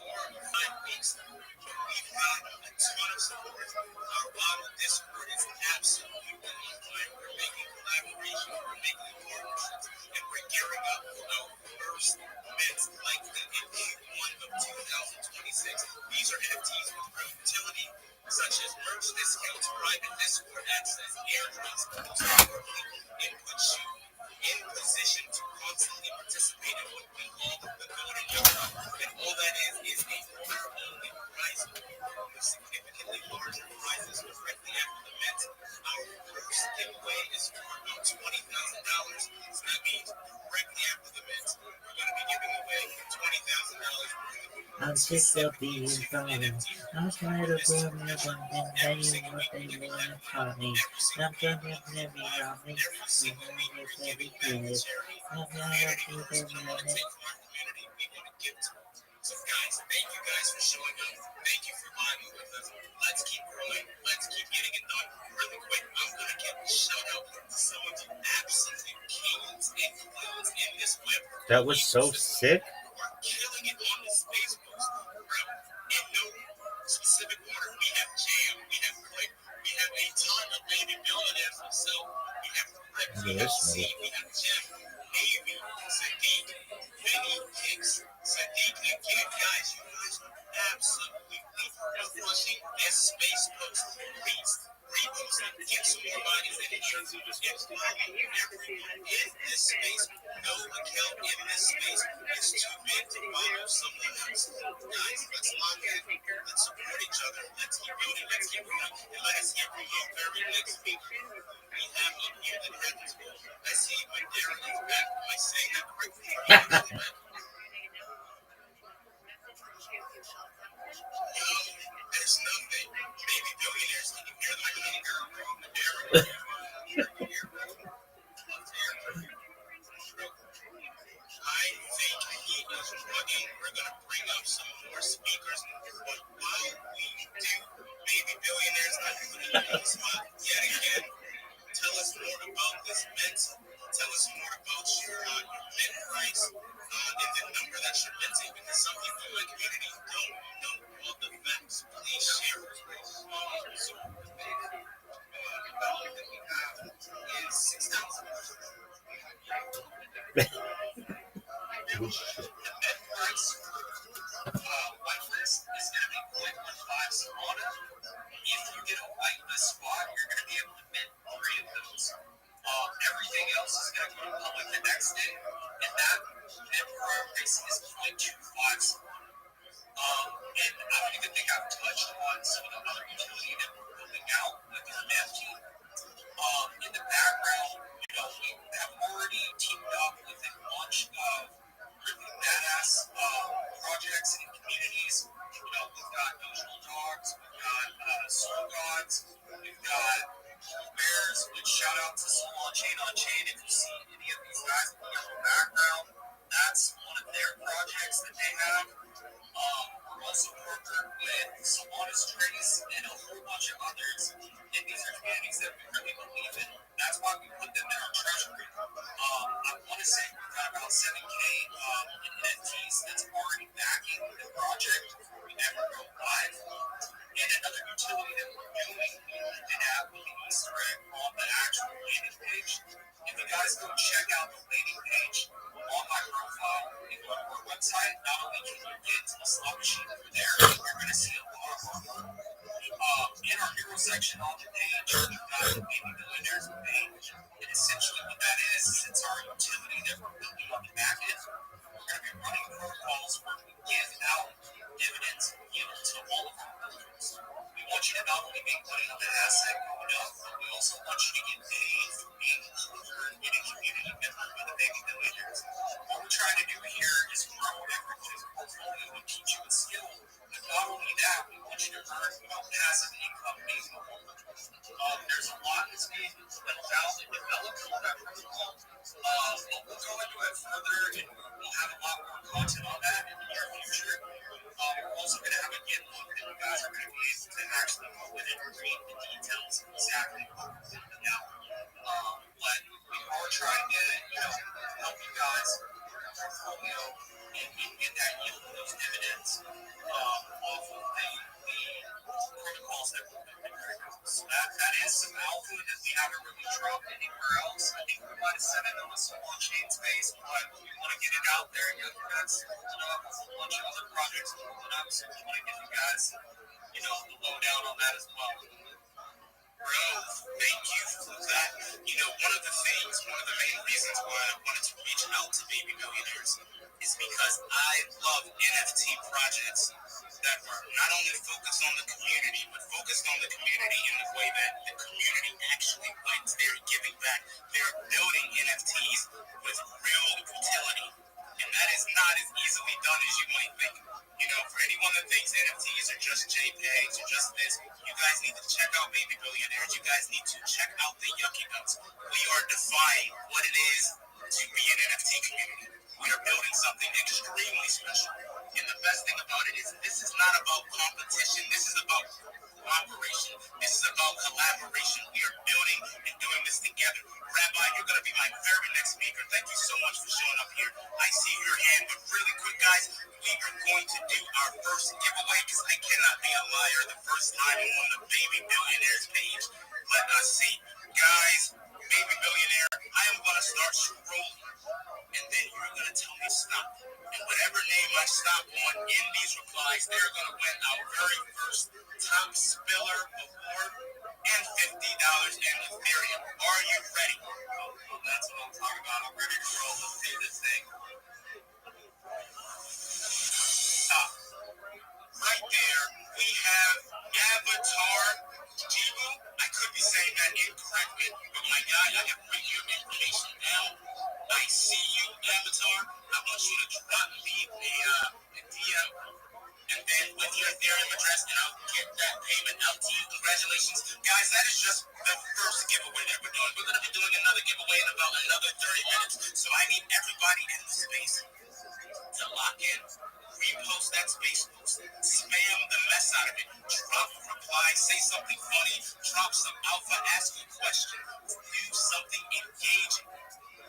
4 or 5 weeks. We've got a ton of support. Our model Discord is absolutely online. We're making collaborations, we're making partnerships, and we're gearing up for our first events likely in Q1 of 2026. These are NFTs with real utility, such as merch discounts, private Discord access, airdrops, most importantly, it puts you in position to constantly participate in what we call the Golden Yucca. And all that is a owner-only prize with significantly larger prizes directly after the mint. Our first giveaway is for about $20,000. So that means directly after the mint, we're going to be giving away $20,000 worth of I'm sick of being funny. I'm tired of growing up and then saying what they want to call me. I'm trying to let me on me. every single week. We're giving back to charity. I'm Community members don't want to take from our community. We want to give to them. So guys, thank you guys for showing up. Thank you for vibing with us. Let's keep growing. Let's keep getting it done. Really quick, I'm going to give a shout out to some of the absolute kings and queens in this web. That was so sick. Who are killing it on the space coast. In no specific order, we have Jam, we have Click, we have a ton of baby billionaires themselves. We have Rip, we have C, we have Jim, Navy, Sadiq, Vinny, Hicks, Sadiq, and Kid. Guys, you guys are absolutely crushing this space post. Please repost it, get some more bodies in here. Get following everyone in this space. No account in this space is too big to follow someone else. Guys, let's lock in. Let's support each other. Let's keep building. Let's keep growing. And let us hear from our very next speaker. We have up here the heavens. I see my Darren is back. Am I saying that correctly? There's nothing. Baby billionaires, can you hear my little girl from the Darren? I think he is running. We're going to bring up some more speakers. But while we do, baby billionaires, I'm going to use this spot yet again. Tell us more about this mint. Tell us more about your mint price and the number that you're minting, because some people in my community don't know all the facts. Please share with us. So, the value that we have is $6,000. The net price for whitelist is going to be 0.15 Solana. If you get a whitelist spot, you're going to be able to mint 3 of those. Everything else is going to go public the next day, and that net price is 0.25. And I don't even think I've touched on some of the other utility that we're building out with our dev team. In the background, we have already teamed up with a bunch of really badass projects and communities. We've got Dojo Dogs, we've got We've got Bears, which shout out to Soul on Chain on Chain. If you see any of these guys in the yellow background, that's one of their projects that they have. We're also partnered with Solanas Trace and a whole bunch of others. And these are communities that we really believe in. That's why we put them in our treasury. I want to say we've got about 7K in NFTs that's already backing the project before we ever go live. And another utility that we're doing, we did have with the Easter egg on the actual landing page. If you guys go check out the landing page on my profile, you go to our website, not only can you get to the slot machine through there, you're going to see a lot of our in our hero section on the page, you've got the Baby Billionaires page. And essentially what that is it's our utility that we're building on the back end. We're going to be running protocols where we give out dividends yield to all of our members. We want you to not only make money on the asset going up, but we also want you to get paid for being a holder and getting community member with the Baby Billionaires. What we're trying to do here is grow everybody's portfolio and teach you a skill. But not only that, we want you to earn passive income based on what there's a lot that's being built out and developed on that protocol. But we'll go into it further and we'll have a lot more content on that in the near future. We're also going to have a giveaway that you guys are going to be able to actually go in and read the details of exactly what we're putting out. But we are trying to, help you guys portfolio and get that yield of those dividends off of the protocols that we're doing right now. So that is some alpha that we haven't really dropped anywhere else. I think we might have set it on the Soul Chain space, but we want to get it out there and get you guys holding up with a bunch of other projects holding up. So we want to give you guys, the lowdown on that as well. Bro, thank you for that. One of the main reasons why I wanted to reach out to Baby Billionaires is because I love NFT projects that are not only focused on the community, but focused on the community in the way that the community actually wins. They're giving back. They're building NFTs with real utility. And that is not as easily done as you might think. For anyone that thinks NFTs are just JPEGs or just this, you guys need to check out Baby Billionaires. You guys need to check out the Yucky Nuts. We are defying what it is to be an NFT community. We are building something extremely special. And the best thing about it is this is not about competition. This is about cooperation. This is about collaboration. We are building and doing this together. Rabbi, you're going to be my very next speaker. Thank you so much for showing up here. I see your hand, but really quick, guys, we are going to do our first giveaway because I cannot be a liar the first time I'm on the Baby Billionaires page. Let us see. Guys, Baby Billionaire, I am going to start scrolling. And then you're going to tell me stop. And whatever name I stop on in these replies, they're going to win our very first Top Spiller Award and $50 in Ethereum. Are you ready? Oh, that's what I'm talking about. I'm ready to roll. Let's do this thing. Stop. Right there, we have Avatar Jibu. I could be saying that incorrectly, but my guy, I have put your information down. I see you, Avatar. I want you to drop me a DM, and then with your Ethereum address, and I'll get that payment out to you. Congratulations. Guys, that is just the first giveaway that we're doing. We're going to be doing another giveaway in about another 30 minutes, so I need everybody in the space to lock in. Repost that space post. Spam the mess out of it. Drop a reply. Say something funny. Drop some alpha. Ask a question. Do something engaging.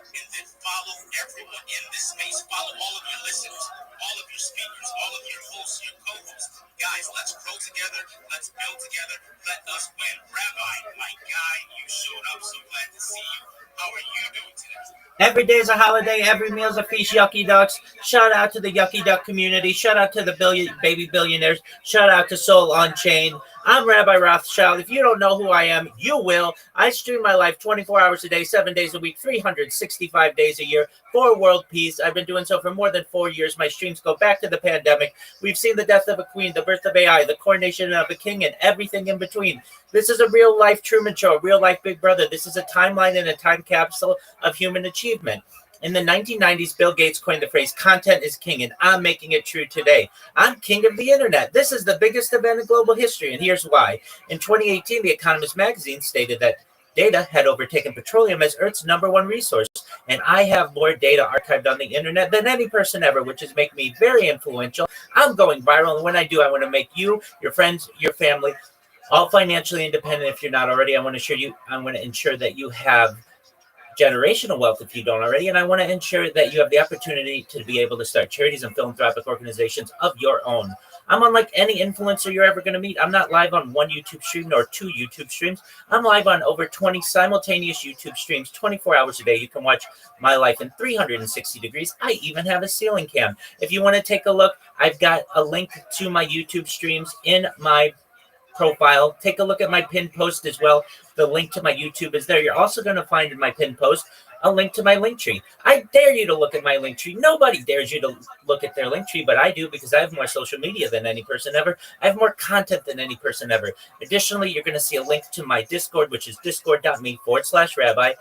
And then follow everyone in this space. Follow all of your listeners, all of your speakers, all of your hosts, your co-hosts. Guys, let's grow together. Let's build together. Let us win. Rabbi, my guy, you showed up. So glad to see you. How are you doing today? Every day is a holiday. Every meal is a feast. Yucky Ducks. Shout out to the Yucky Duck community. Shout out to the Baby Billionaires. Shout out to Soul on Chain. I'm Rabbi Rothschild. If you don't know who I am, you will. I stream my life 24 hours a day, 7 days a week, 365 days a year for world peace. I've been doing so for more than 4 years. My streams go back to the pandemic. We've seen the death of a queen, the birth of AI, the coronation of a king, and everything in between. This is a real-life Truman Show, a real-life Big Brother. This is a timeline and a time capsule of human achievement. In the 1990s, Bill Gates coined the phrase content is king, and I'm making it true today. I'm king of the internet. This is the biggest event in global history, and here's why. In 2018, The Economist magazine stated that data had overtaken petroleum as Earth's #1 resource, and I have more data archived on the internet than any person ever, which is making me very influential. I'm going viral, and when I do, I want to make you, your friends, your family, all financially independent. If you're not already, I want to ensure that you have generational wealth if you don't already. And I want to ensure that you have the opportunity to be able to start charities and philanthropic organizations of your own. I'm unlike any influencer you're ever going to meet. I'm not live on one YouTube stream nor 2 YouTube streams. I'm live on over 20 simultaneous YouTube streams, 24 hours a day. You can watch my life in 360 degrees. I even have a ceiling cam. If you want to take a look, I've got a link to my YouTube streams in my profile. Take a look at my pinned post as well. The link to my YouTube is there. You're also going to find in my pinned post a link to my link tree. I dare you to look at my link tree. Nobody dares you to look at their link tree, but I do because I have more social media than any person ever. I have more content than any person ever. Additionally, you're going to see a link to my Discord, which is discord.me/rabbi.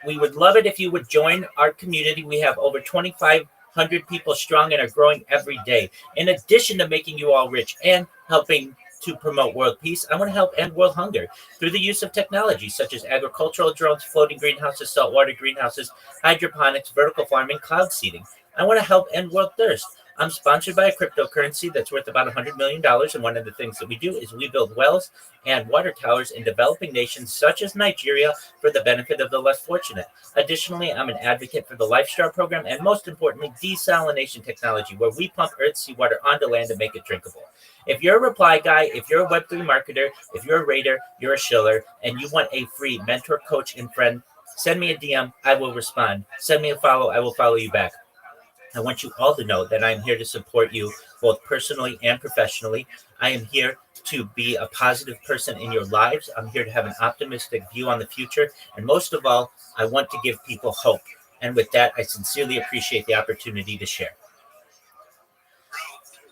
We would love it if you would join our community. We have over 2,500 people strong and are growing every day. In addition to making you all rich and helping to promote world peace, I want to help end world hunger through the use of technology such as agricultural drones, floating greenhouses, saltwater greenhouses, hydroponics, vertical farming, cloud seeding. I want to help end world thirst. I'm sponsored by a cryptocurrency that's worth about $100 million. And one of the things that we do is we build wells and water towers in developing nations such as Nigeria for the benefit of the less fortunate. Additionally, I'm an advocate for the LifeStar program and most importantly, desalination technology, where we pump Earth's seawater onto land and make it drinkable. If you're a reply guy, if you're a Web3 marketer, if you're a raider, you're a shiller, and you want a free mentor, coach, and friend, send me a DM. I will respond. Send me a follow. I will follow you back. I want you all to know that I'm here to support you both personally and professionally. I am here to be a positive person in your lives. I'm here to have an optimistic view on the future. And most of all, I want to give people hope. And with that, I sincerely appreciate the opportunity to share. Bro,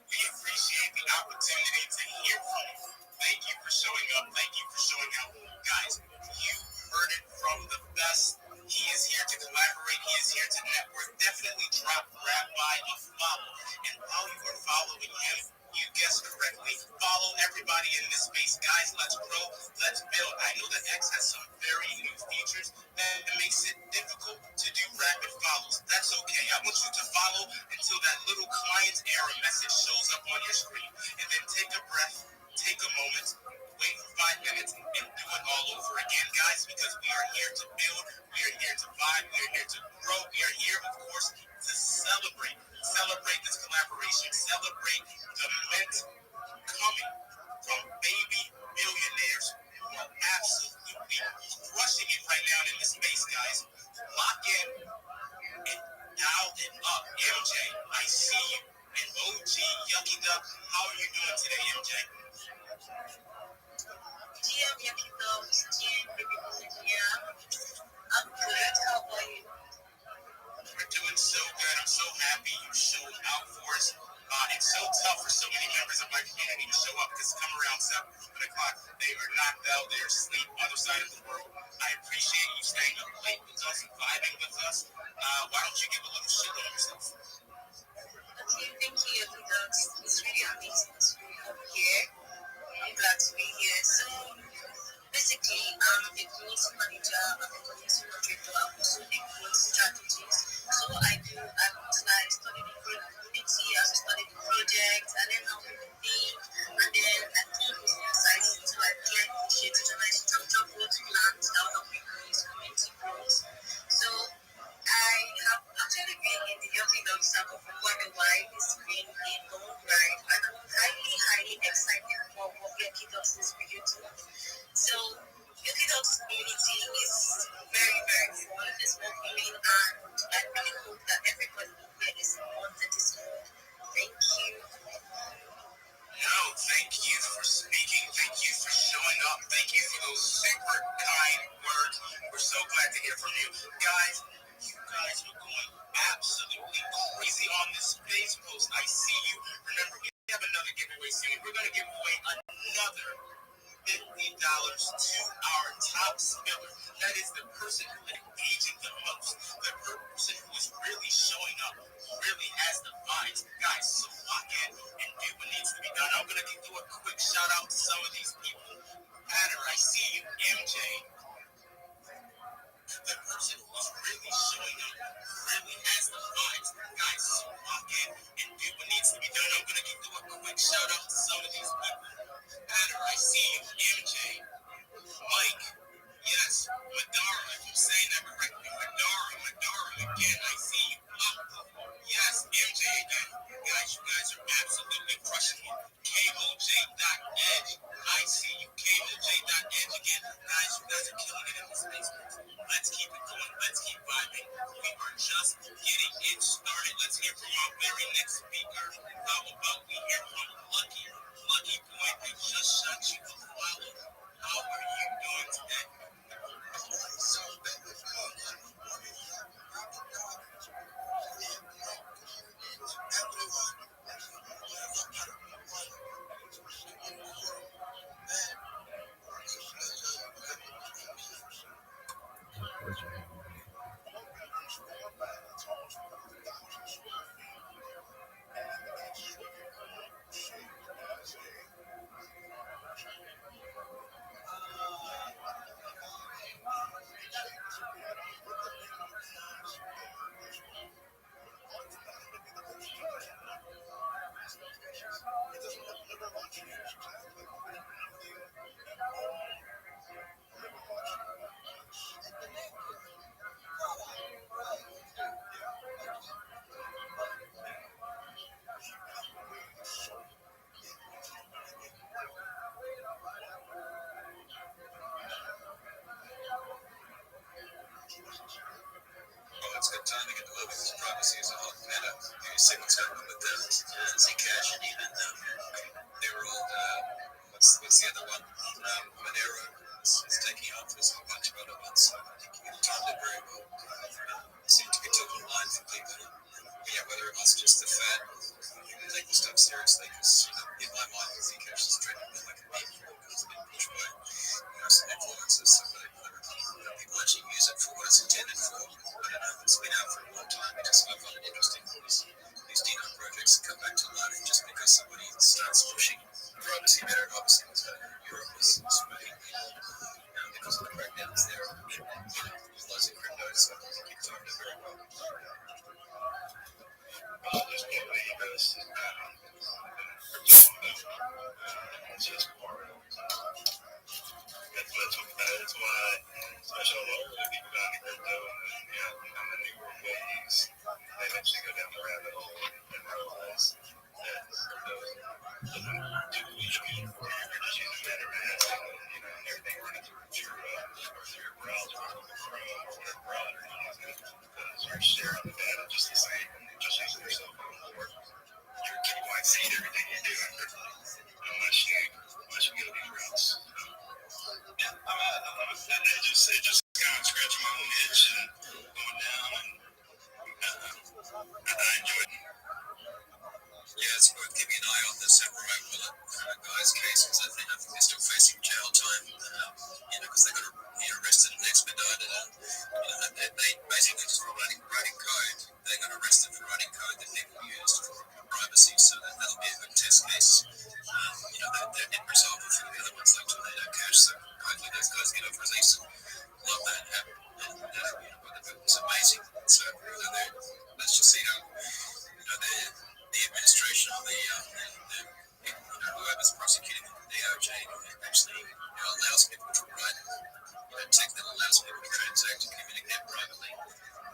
we appreciate the opportunity to hear from you. Thank you for showing up. Thank you for showing out. Guys, you heard it from the best. He is here to collaborate. He is here to network. Definitely drop Rabbi a follow. And while you are following him, you guessed correctly, follow everybody in this space. Guys, let's grow. Let's build. I know that X has some very new features that makes it difficult to do rapid follows. That's okay. I want you to follow until that little client error message shows up on your screen. And then take a breath, take a moment, wait for 5 minutes, and do it all over again, guys, because we are here to build, we are here to vibe, we are here to grow, we are here, of course, to celebrate. Celebrate this collaboration, celebrate the mint coming from baby billionaires who are absolutely crushing it right now in the space, guys. Lock in and dial it up. MJ, I see you. And OG Yucky Duck, how are you doing today, MJ? GM Yucky Duck, GM Baby Bolivia. I'm good. How about you? We're doing so good. I'm so happy you showed out for us. It's so tough for so many members of my community to show up because come around 7 o'clock, they are knocked out, they're asleep on the other side of the world. I appreciate you staying up late with us and vibing with us. Why don't you give a little shit on yourself? Okay, thank you, Yucky Duck. It's really amazing to be here. I'm glad to be here. So, basically, I'm a community manager, I'm a community moderator, I'm also a growth strategist. So what I do, I study the community, I also study the project, and then I'm with the team, and then I come with insights into like clear initiatives and I structure growth plans that will help me grow into community growth. So I have actually been in the Yucky Dog circle for quite a while. It's been a long ride, and I'm highly excited for what Yucky Dogs is bringing to us. So, Yucky Dogs community is very, very fun. It's welcoming, and I really hope that everybody here is wanted this more. Thank you. No, thank you for speaking. Thank you for showing up. Thank you for those super kind words. We're so glad to hear from you. Guys, you guys are going absolutely crazy on this space post. I see you. Remember, we have another giveaway soon. We're going to give away another $50 to our top spiller. That is the person who is engaging the most, the person who is really showing up, really has the vibes. Guys, so lock in and do what needs to be done. I'm gonna do a quick shout out to some of these people. Patter, I see you. MJ, the person who's really showing up, really has the vibes. Guys, so lock in and do what needs to be done. I'm gonna do a quick shout out to some of these people. Patter, I see you. MJ, Mike, yes, Madara, if I'm saying that correctly. Madara, again, I see you. Yes, MJ again. Guys, you guys are absolutely crushing it. KOJ.edge, I see you. KOJ.edge again. Guys, you guys are killing it in this space. Let's keep it going. Let's keep vibing. We are just getting it started. Let's hear from our very next speaker. How about we hear from Lucky? Lucky boy, we just shot you a follow. How are you doing today? It's a good time to get to live because privacy is a hot matter. You see what's happening with Zcash and even their old, what's the other one? Monero is taking off. There's a bunch of other ones. So I think you timed it very well. Seem to be top of mind for people. But yeah, whether it was just the fad, take this stuff seriously because in my mind, Zcash is treated a bit like a meme because it's been pushed by some influencers. So people actually use it for what it's intended for. I don't know, it's been out for a long time. I find it interesting because these Dino projects come back to life just because somebody starts pushing privacy better. And obviously, Europe was smoking because of the crackdowns there. Lots of crypto, so I think you timed it very well. There's no way you guys it's just part of that's why especially a lot of people got into crypto and the newer ways they eventually go down the rabbit hole and realize that crypto doesn't do anything for you. You're just using MetaMask and everything running through your browser or Chrome or whatever browser you're using because you're sharing the data just the same and you're just using your cell phone for it. Your KYC and everything you do in crypto unless you go these routes. It just kind of scratching my own itch and going down, and I enjoy it. Yeah, it's worth keeping an eye on this remote wallet guy's case because I think they're still facing jail time, because they got arrested and expedited, and they basically just for writing code. They got arrested for writing code that people used for privacy, so that'll be a good test case. That didn't resolve a few of the other ones like Tornado Cash, so hopefully those guys get off release and love that app. And it's amazing. So let's just see how the administration of the whoever's prosecuting the DOJ actually allows people to write tech that allows people to transact and communicate privately.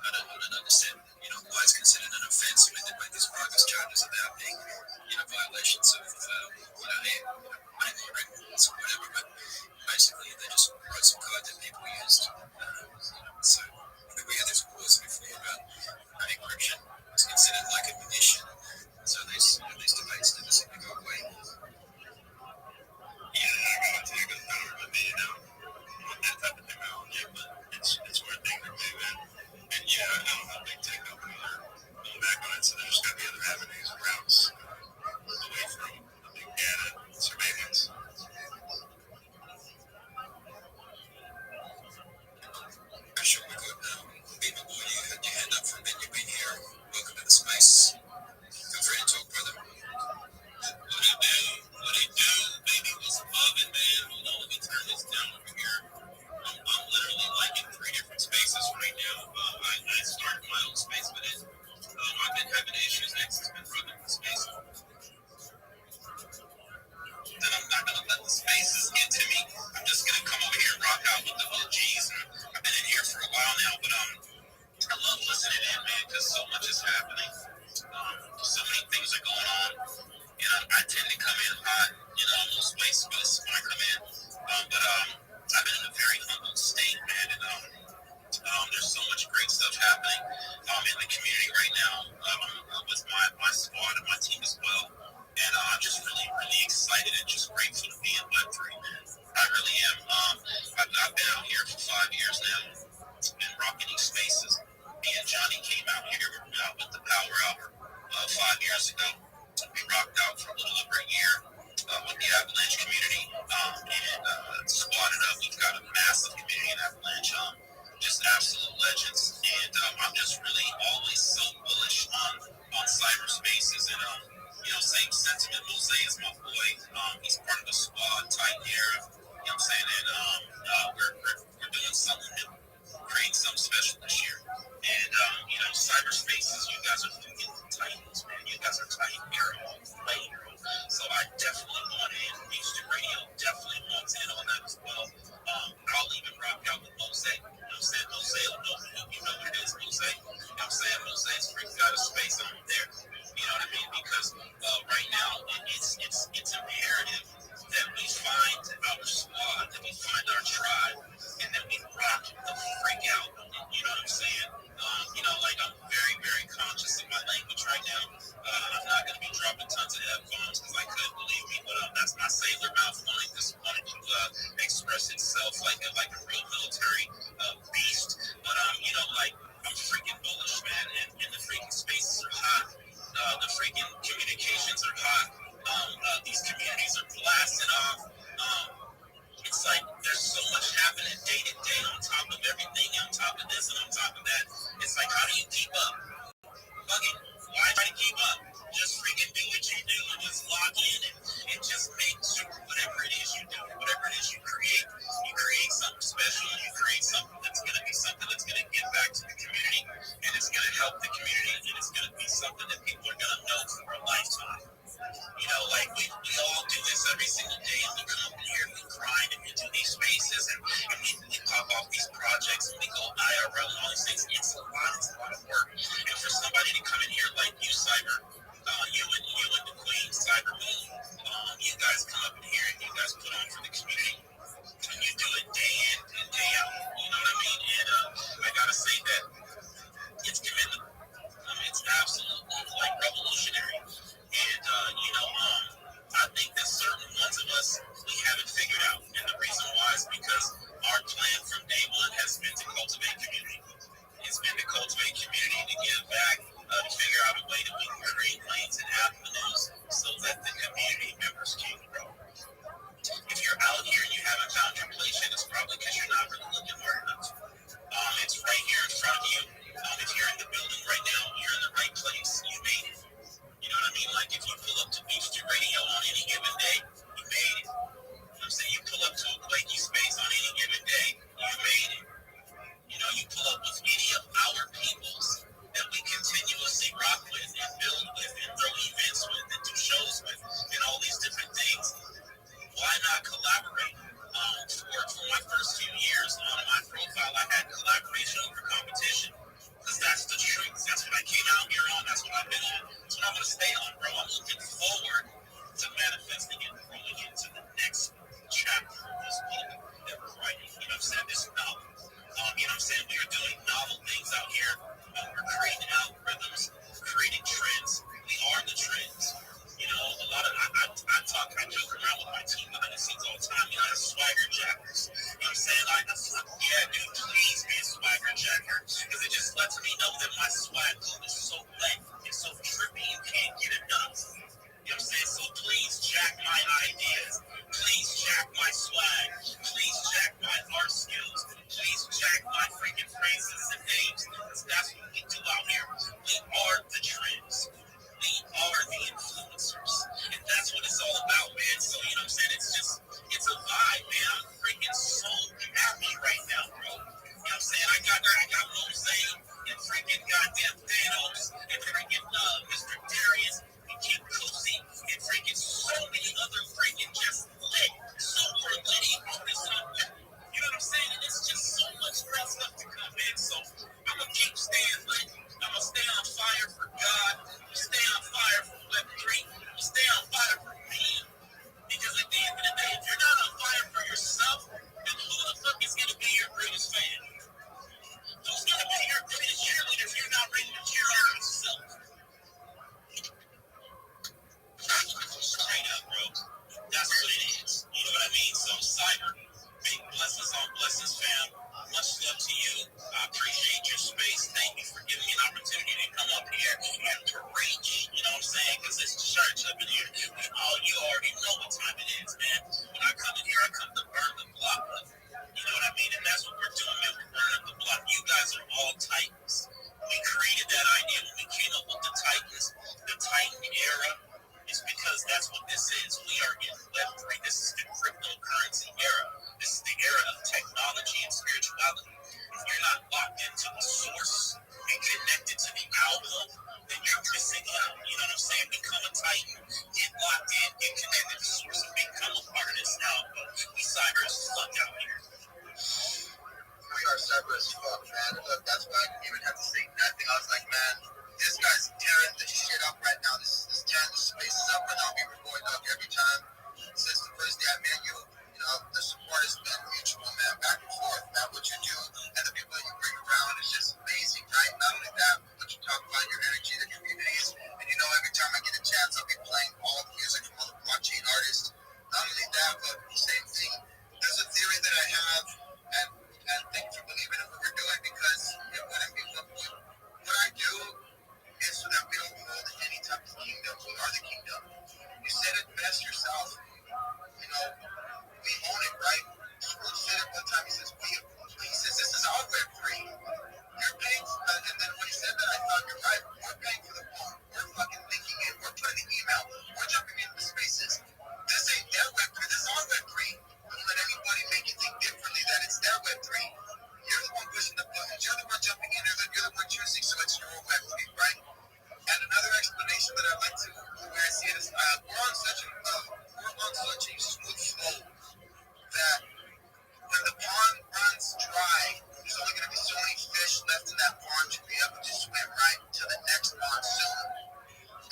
I don't understand, why it's considered an offence when they make these private charges about being, violations of, money laundering rules or whatever. But basically, they just wrote some code that people used. So we had these wars before about encryption. It's considered like a munition. So these debates never seem to go away. Yeah, I got to go through the video. That type of technology, but it's where things are moving. And I don't know, big tech companies are going back on it, so there's got to be other avenues and routes away from the big data surveillance. Sure, we could. Beamer Boy, you had your hand up for a bit. You've been here time. I've been out here for 5 years now, been rocking these spaces. Me and Johnny came out here with the Power Hour 5 years ago. We rocked out for a little over a year with the Avalanche community and squatted up. We've got a massive community in Avalanche, just absolute legends. And I'm just really always so bullish on cyberspaces and same sentiment. Jose is my boy. He's part of the squad, tight era. You know what I'm saying? And we're doing something new, creating something special this year. And cyberspaces, you guys are fucking titans, man. You guys are tight era, tight era. So I definitely want in. Restream Radio definitely wants in on that as well. I'll even rock out with Jose. You know what I'm saying? Jose will know who you know what it is, Jose. You know what I'm saying? Jose's freaking got a space on there. You know what I mean? Because right now it's imperative that we find our squad, that we find our tribe, and that we rock the freak out. You know what I'm saying? I'm very, very conscious of my language right now. I'm not going to be dropping tons of F-bombs because I could, believe me, but that's my sailor mouth wanted to express itself like a real military beast. But I'm freaking bullish, man, and the freaking spaces are hot. The freaking communications are hot. These communities are blasting off. It's like there's so much happening day to day on top of everything, on top of this and on top of that. It's like, how do you keep up? Fucking, why try to keep up? Just freaking do what you do and just log in and just make sure whatever it is you do, whatever it is you create something special, you create something that's going to be something that's going to give back to the community, and it's going to help the community, and it's going to be something that people are going to know for a lifetime. We all do this every single day, and we come here, we grind, and we do these spaces, and we pop off these projects, and we go IRL and all these things. It's a lot of work. And for somebody to come in here like you, Cyber, you and the Queen, Cyber Moon, you guys come up in here and you guys put on for the community, and you do it day in and day out. You know what I mean? And I gotta say that it's commendable. It's absolutely revolutionary. And I think that certain ones of us we haven't figured out. And the reason why is because our plan from day one has been to cultivate community. It's been to cultivate community, to give back, to figure out a way that we can create lanes and avenues so that the community members can grow. If you're out here and you haven't found your place yet, it's probably because you're not really looking hard enough. It's right here in front of you. If you're in the building right now, you're in the right place. You made it. You know what I mean? Like if you pull up to Restream Radio on any given day, you made it. I'm saying you pull up to a Quakey space on any given day, you made it. You pull up with any of our peoples that we continuously rock with and build with and throw events with and do shows with and all these different things. Why not collaborate? For my first few years on my profile, I had collaboration over competition. Because that's the truth. That's what I came out here on. That's what I've been on. That's what I'm going to stay on, bro. I'm looking forward to manifesting and growing into the next chapter of this book that we're writing. You know what I'm saying? This novel. You know what I'm saying? We are doing novel things out here. We're creating algorithms, creating trends. We are the trends. A lot of I joke around with my team behind the scenes all the time. As swagger jackers. You know what I'm saying? Yeah, dude, please be a swagger jacker. Because it just lets me know that my swag is so lit, it's so trippy, you can't get enough. You know what I'm saying? So please jack my ideas. Please jack my swag. Please jack my art skills. Please jack my freaking phrases and names. Because that's what we do out here. We are the trends. We are the influencers. And that's what it's all about, man. So, you know what I'm saying? It's a vibe, man. I'm freaking so happy right now, bro. You know what I'm saying? I got Jose and freaking goddamn Thanos and freaking Mr. Darius and King Cozy and freaking so many other freaking just lit, super litty, slut down here. We are separate as fuck, man. Look, that's why I didn't even have to say nothing. I was like, man, this guy's tearing the shit up right now. This is tearing the spaces up right now. We were going up every time since the first day I met you. You know, the support has been mutual, man. Back and forth, man. What you do and the people that you bring around is just amazing, right? Not only that, but what you talk about, your energy, the communities. And you know, every time I get a chance, I'll be playing all the music from all the blockchain artists. Not only that, but same thing. There's a theory that I have, and thank you for believing in what we're doing, because it wouldn't be what I do is so that we don't hold any type of kingdom. We are the kingdom. You said it best yourself. You know, we own it, right? Scrooge said it one time. He says, this is our Web3. You're paying, and then when he said that, I thought, you're right. We're paying for the phone. We're fucking linking it. We're putting the email. We're jumping into the spaces. This ain't their Web3. This is our Web3. Don't let anybody make you think differently that it's their Web3. You're the one pushing the buttons. You're the one jumping in there. You're the one choosing, so it's your Web3, right? And another explanation that I like to, where I see it is, we're on such a smooth flow that when the pond runs dry, there's only going to be so many fish left in that pond to be able to swim right to the next monsoon.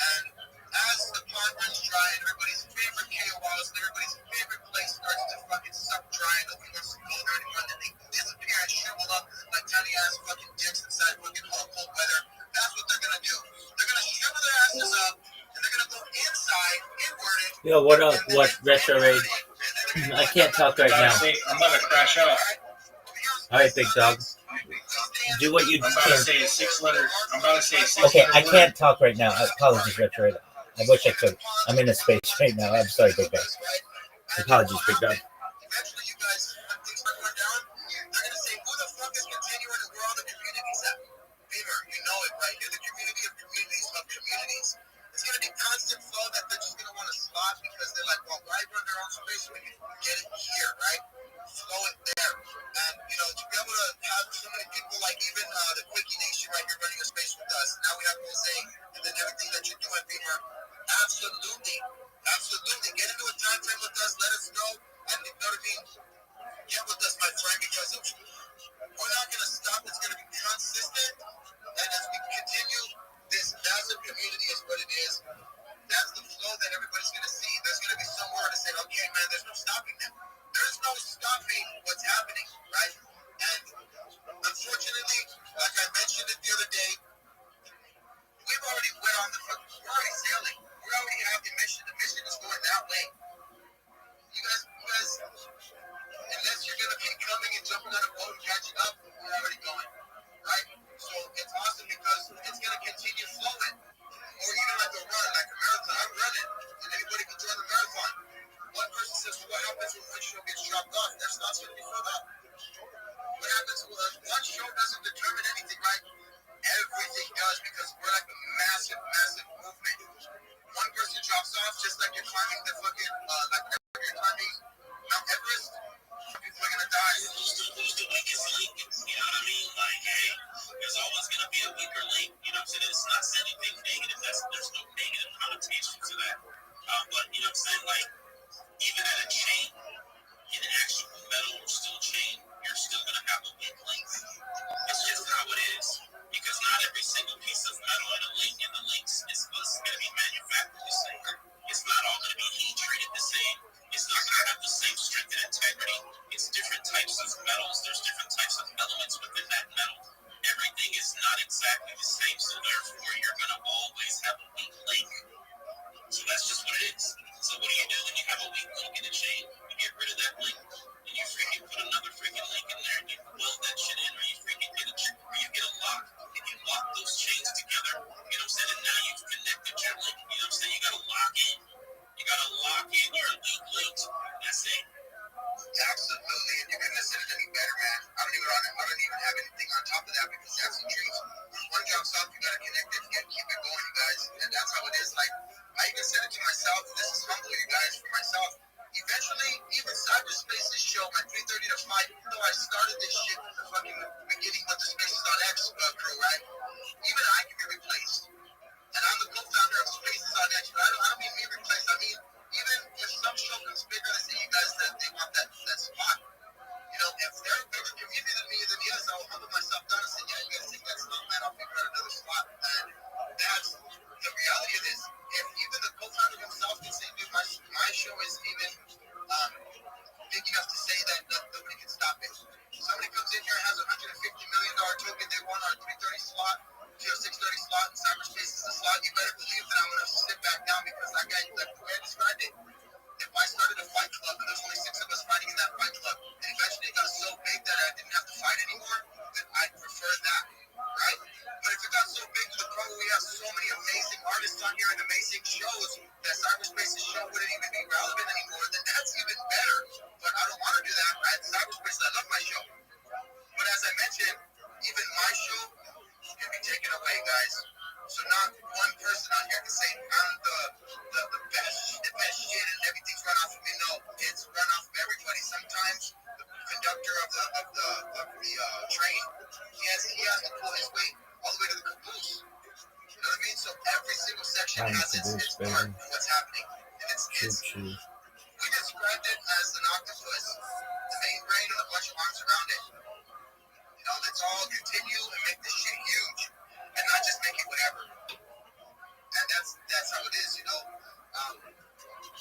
And as the pond runs dry and everybody's favorite KOLs and everybody's favorite place starts to fucking suck dry and nobody wants to go there anymore, then they disappear and shrivel up like tiny ass fucking dicks inside fucking cold weather. That's what they're gonna do. They're gonna shrivel their asses up and they're gonna go inside, inwarded. Yo, what up? What Retro Raid? I can't talk right now. I'm about to crash out. All right, big dog. Do what you I'm about to can. say 6 letters. I'm about to say 6 Okay, letters. I can't talk right now. Apologies, Retro Raid. I wish I could. I'm in a space right now. I'm sorry, big dog. Apologies, big dog. Eventually, you guys, when things start going down, they're gonna say, "Who the fuck is continuing and where all the communities at?" Beamer, you know it, right? You're the community of communities of communities. It's gonna be constant flow that they're just gonna want to spot because they're like, "Well, why run their own space when you can get it here, right? Flow it there." And you know, to be able to have so many people like even the Quickie Nation right here running a space with us. Now we have Mosaic, and then everything that you're doing, Beamer. Absolutely. Absolutely. Get into a time frame with us. Let us know. And you know what I mean? Get with us, my friend, because we're not going to stop. It's going to be consistent. And as we continue, this massive community is what it is. That's the flow that everybody's going to see. There's going to be somewhere to say, okay, man, there's no stopping them. There's no stopping what's happening, right? And unfortunately, like I mentioned it the other day, we've already went on we're already sailing. We already have the mission. The mission is going that way. You guys, unless you're going to be coming and jumping on a boat and catching up, we're already going, right? So it's awesome because it's going to continue flowing. Or even like a run, like a marathon. I'm running, and anybody can join the marathon. One person says, well, what happens when one show gets dropped off? There's not going to be filled up. What happens when one show doesn't determine anything, right? Everything does, because we're like a massive, massive movement. One person drops off, just like you're climbing the fucking, like you're climbing Mount Everest, people are gonna die. Who's the weakest link? You know what I mean? Like, hey, there's always gonna be a weaker link. You know what I'm saying? It's not saying anything negative. There's no negative connotation to that. But you know what I'm saying? Like, even at a chain, in actual metal or steel chain, you're still gonna have a weak link. It's just how it is. Because not every single piece of metal in the links is going to be manufactured the same. It's not all going to be heat treated the same. It's not going to have the same strength and integrity conductor of the train, he has to pull his weight all the way to the caboose. You know what I mean? So every single section has its part and what's happening. And we described it as an octopus, the main brain and a bunch of arms around it. You know, let's all continue and make this shit huge and not just make it whatever. And that's how it is, you know.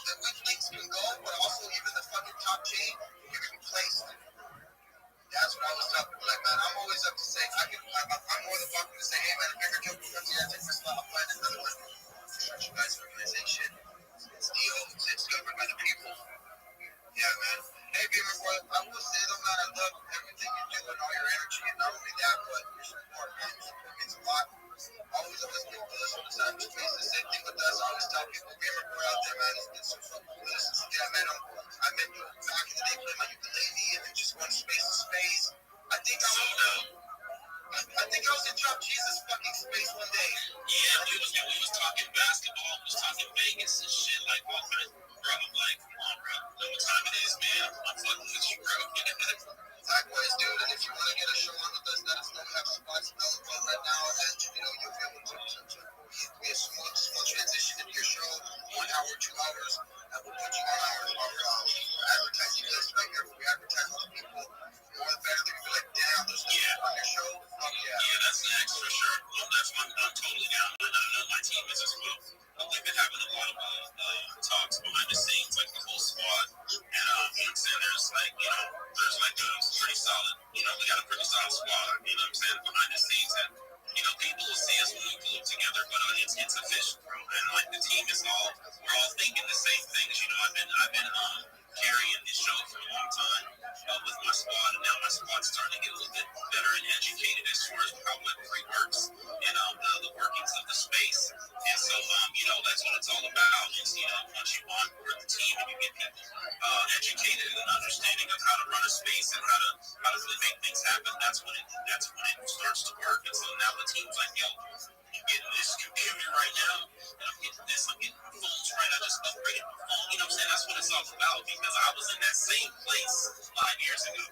The weak links can go, but also even the fucking top chain can be placed. That's what I was talking about. Like, man, I'm always up to say, I'm more than welcome to say, hey, man, if bigger joke comes here, take my spot, I'll find another one. Start you guys' organization. It's it's governed by the people. Yeah, man. Hey, Beamer, bro, I will say, though, man, I love everything you do and all your energy, and not only that, but your support, man. It means a lot. Always been bullish on the cyberspace. The same thing with us. I always tell people, Beamer, bro, out there, man, it's been so fucking bullish. Yeah, man, I met you back in the day playing my ukulele and then just going space to space. I think I was in Drop Jesus fucking space one day. Yeah, we was talking basketball, we was talking Vegas and shit like all that. Bro, I'm like, come on, bro. Know what time it is, man. I'm fucking with you, bro. Likewise, dude, and if you want to get a show on with us, let us know. We have spots available right now, and you know you'll be able to be a small transition into your show, 1 hour, 2 hours, and we'll put you on our advertising list right here. We advertise with people. More the better. They can be like, damn, there's people on your show. Fuck yeah. Yeah, that's next for sure. I'm totally down. I know my team is as well. We've been having a lot of talks behind the scenes, like the whole squad. And you know what I'm saying? There's like a pretty solid, we got a pretty solid squad, you know what I'm saying, behind the scenes. And, people will see us when we pull up together, but it's official, bro. And like the team is we're all thinking the same things. I've been carrying this show for a long time with my squad, and now my squad's starting to get a little bit better and educated as far as how Web3 works and the workings of the space. And so, that's what it's all about. Is once you onboard the team and you get people educated and understanding of how to run a space and how to really make things happen, that's when it starts to work. And so now the team's like, yo, I'm getting this computer right now, and I'm getting phones right. I just upgraded my phone. You know what I'm saying? That's what it's all about, because I was in that same place 5 years ago.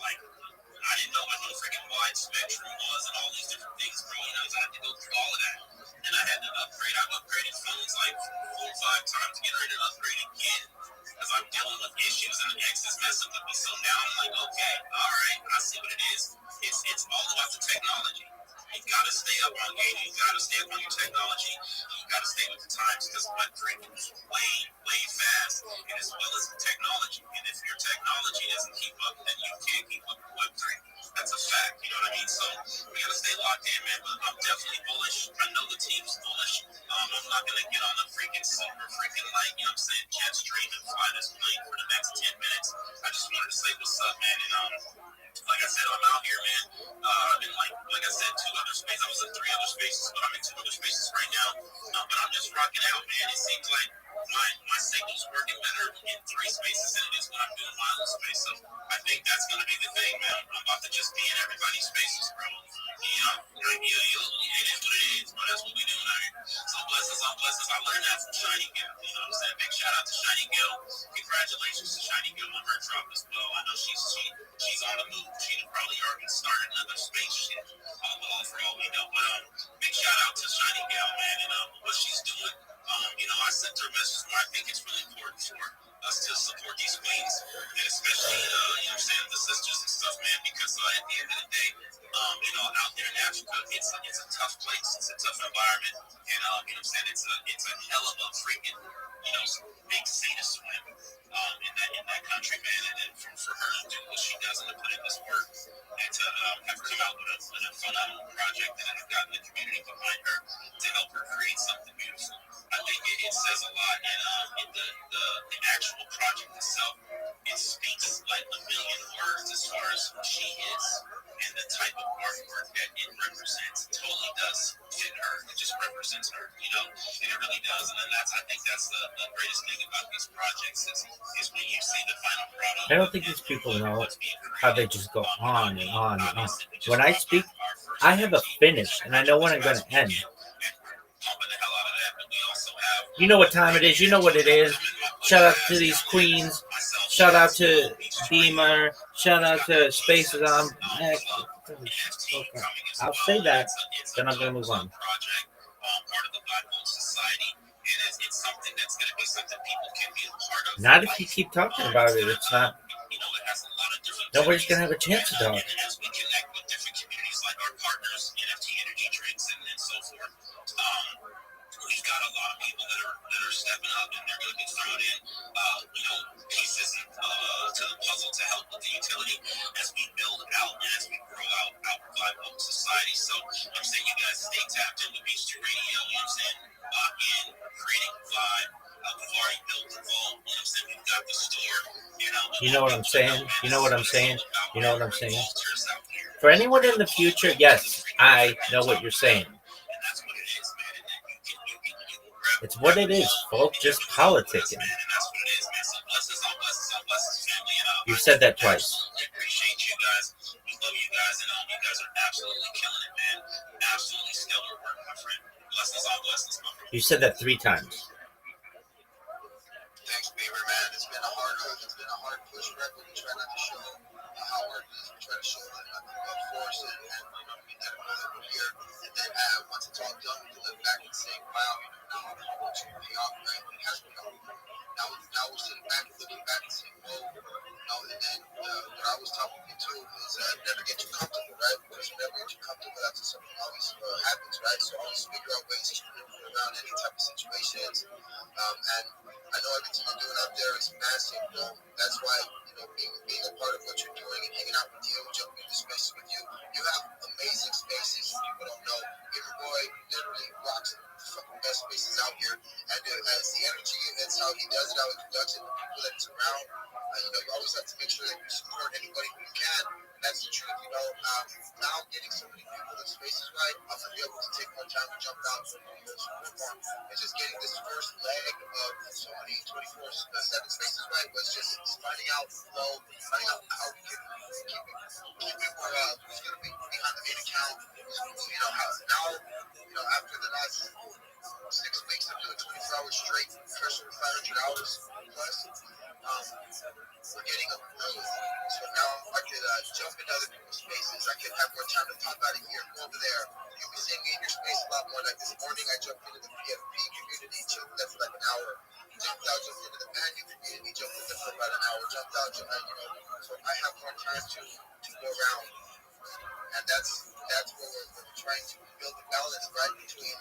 Like, I didn't know what no freaking wide spectrum was and all these different things, bro. I had to go through all of that. And I had to upgrade. I've upgraded phones like 4 or 5 times, getting ready to upgrade again, because I'm dealing with issues and the X is messing with me. So now I'm like, okay, all right, I see what it is. It's all about the technology. You've got to stay up on game. You've got to stay up on your technology. You've got to stay with the times, because Web3 moves way, way fast, and as well as the technology. And if your technology doesn't keep up, then you can't keep up with Web3. That's a fact, you know what I mean? So we got to stay locked in, man. But I'm definitely bullish. I know the team's bullish. I'm not going to get on the freaking silver freaking light, you know what I'm saying, jet stream and fly this plane for the next 10 minutes. I just wanted to say what's up, man. And like I said, I'm out here, man. I've been like I said, 2 other spaces. I was in 3 other spaces, but I'm in 2 other spaces right now. But I'm just rocking out, man. It seems like my signal's working better in 3 spaces than it is when I'm doing my own space. So I think that's gonna be the thing, man. I'm about to just be in everybody's spaces, bro. It is what it is, but that's what we doing out here. So blessings on blessings. I learned that from Shiny Gal. You know what I'm saying? Big shout out to Shiny Gal. Congratulations to Shiny Gal on her drop as well. I know she's on the move. She'd probably already started another space shit. For all we know. But big shout out to Shiny Gal, man, and what she's doing. I sent her a message where I think it's really important for us to support these queens, and especially, the sisters and stuff, man, because at the end of the day, out there in Africa, it's a tough place, it's a tough environment, and it's a hell of a freaking, big sea to swim in that country, man, and then for her to do what she does and to put in this work, and to have come out with a phenomenal project and have gotten the community behind her to help her create something beautiful. I think it says a lot, and the actual project itself, it speaks like a million words as far as who she is and the type of artwork that it represents. It totally does fit her. It just represents her, and it really does. And then I think that's the greatest thing about these projects is when you see the final product. I don't think these people know how they just go on and on and on. When I speak, I have a finish, and I know when I'm going to end. You know what time it is. You know what it is. Shout out to these queens. Shout out to Beamer. Shout out to Spaces on X. I'll say that, then I'm gonna move on. Part of the Black Gold Society, and it's something that's going to be something people can be a part of. Not if you keep talking about it. It's not. You know, it has a lot of different. Nobody's gonna have a chance to talk. And as we connect with different communities like our partners, NFT Energy Drinks, and so forth, we've got a lot of people that are stepping up, and they're going to be throwing in, pieces to the puzzle to help with the utility as we build out and as we grow out our Black Gold Society. So I'm saying you guys stay tapped in with Beach 2 Radio. You know what I'm saying? In creating a vibe. We've already built the vault. You know what I'm saying? We've got the store. You know what I'm saying? You know what I'm saying? You know what I'm saying? For anyone in the future, yes, I know what you're saying. It's what it is, folks. Just politicking. You said that twice. Appreciate you guys. We love you guys, and you guys are absolutely killing it, man. Absolutely stellar work, my friend. Blessings on blessings, my friend. You said that 3 times. Thanks, Beaver, man. It's been a hard push, right? But we try not to show how hard it is. We try to show the force and we definitely put here. And then once it's all done, we look back and say, wow, now how much it pay off, right? It has become. Now we're sitting back and looking back and saying, whoa, and then what I was talking to is never get too comfortable, right? Because whenever you get too comfortable, that's just something always happens, right? So always figure out ways to maneuver around any type of situations. And I know everything you're doing out there is massive, That's why, being a part of what you're doing and hanging out with you, jumping into spaces with you, you have amazing spaces. People don't know. Your boy literally rocks the fucking best spaces out here. And as the energy, that's how he does it, how he conducts it, the people that he's around. You always have to make sure that you support anybody who you can. That's the truth, Now getting so many people in spaces right, I'm going to be able to take more time to jump out and support more. And just getting this first leg of so many 24/7 spaces right was just finding out finding out how we can keep it more who's going to be behind the main account. Now, after the last 6 weeks of doing 24 hours straight, personal 500 hours plus, we're getting a groove. So now I could jump into other people's spaces. I could have more time to pop out of here, go over there. You'll be seeing me in your space a lot more. Like this morning, I jumped into the PFP community, chilled there for like an hour. Jumped into the manual community, jumped in there for about an hour. Jumped out, so I have more time to go around. And that's where we're trying to build a balance, right, between,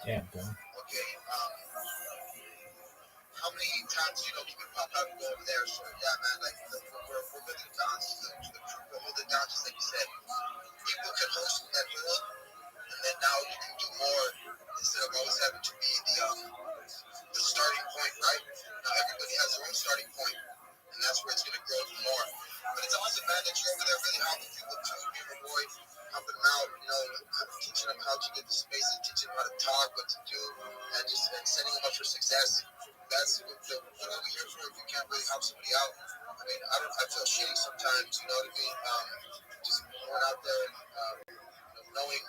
how many times, can we pop out and go over there? So, yeah, man, like, we're building a balance. We'll hold it down, just like you said. People can host that build, and then now you can do more instead of always having to be the starting point, right? Now everybody has their own starting point, and that's where it's going to grow more. But it's awesome, man, that you're over there really helping people too, Beaver Boy, helping them out, teaching them how to get the spaces, teaching them how to talk, what to do, and setting them up for success. That's what we're here for. If you can't really help somebody out, I feel shitty sometimes, you know what I mean? Just going out there and knowing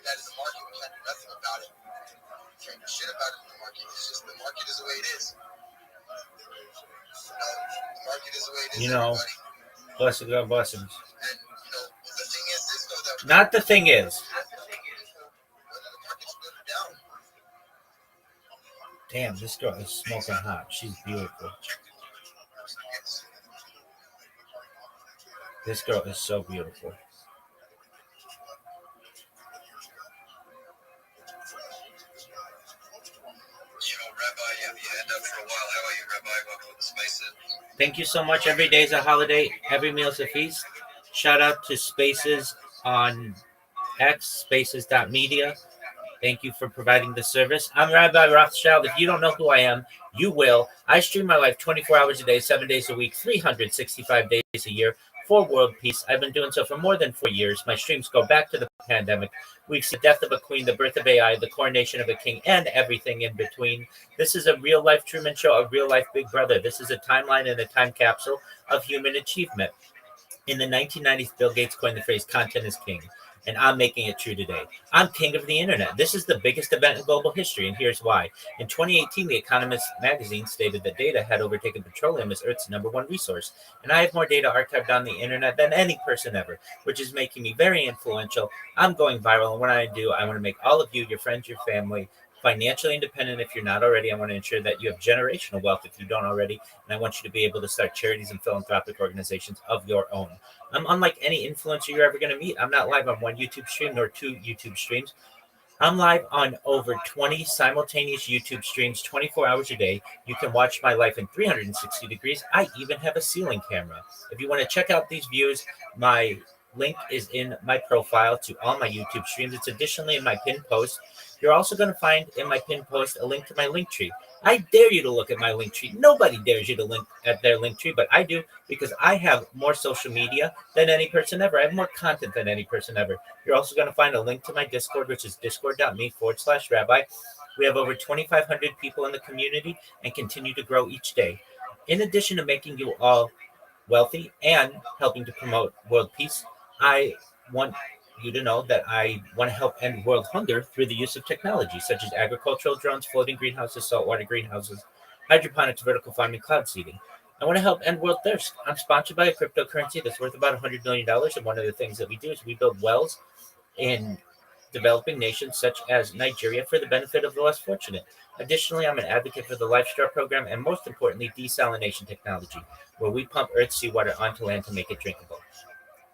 that in the market we can't do nothing about it. We can't do shit about it in the market. It's just the market is the way it is. The market is the way it is. Everybody. Blessings on blessings. And the thing is this though, that not the thing is. Whether the market's good or down. Damn, this girl is smoking hot. She's beautiful. This girl is so beautiful. Thank you so much. Every day is a holiday. Every meal is a feast. Shout out to Spaces on X, spaces.media. Thank you for providing the service. I'm Rabbi Rothschild. If you don't know who I am, you will. I stream my life 24 hours a day, 7 days a week, 365 days a year for world peace. I've been doing so for more than 4 years. My streams go back to the pandemic. We've seen the death of a queen, the birth of AI, the coronation of a king, and everything in between. This is a real-life Truman Show, a real-life Big Brother. This is a timeline and a time capsule of human achievement. In the 1990s, Bill Gates coined the phrase, content is king. and I'm making it true today. I'm king of the internet. This is the biggest event in global history, and here's why. In 2018, The Economist magazine stated that data had overtaken petroleum as Earth's number one resource, and I have more data archived on the internet than any person ever, which is making me very influential. I'm going viral, and what I do, I want to make all of you, your friends, your family, financially independent if you're not already. I want to ensure that you have generational wealth if you don't already, and I want you to be able to start charities and philanthropic organizations of your own. I'm unlike any influencer you're ever going to meet. I'm not live on one YouTube stream nor two YouTube streams. I'm live on over 20 simultaneous YouTube streams 24 hours a day. You can watch my life in 360 degrees. I even have a ceiling camera. If you want to check out these views, my link is in my profile to all my YouTube streams. It's additionally in my pinned post. You're also going to find in my pinned post a link to my link tree. I dare you to look at my link tree. Nobody dares you to link at their link tree, but I do because I have more social media than any person ever. I have more content than any person ever. You're also going to find a link to my Discord, which is discord.me/rabbi. We have over 2,500 people in the community and continue to grow each day. In addition to making you all wealthy and helping to promote world peace, I want you to know that I want to help end world hunger through the use of technology such as agricultural drones, floating greenhouses, saltwater greenhouses, hydroponics, vertical farming, cloud seeding. I want to help end world thirst. I'm sponsored by a cryptocurrency that's worth about $100 million. And one of the things that we do is we build wells in developing nations such as Nigeria for the benefit of the less fortunate. Additionally, I'm an advocate for the LifeStar program and most importantly, desalination technology, where we pump Earth's seawater onto land to make it drinkable.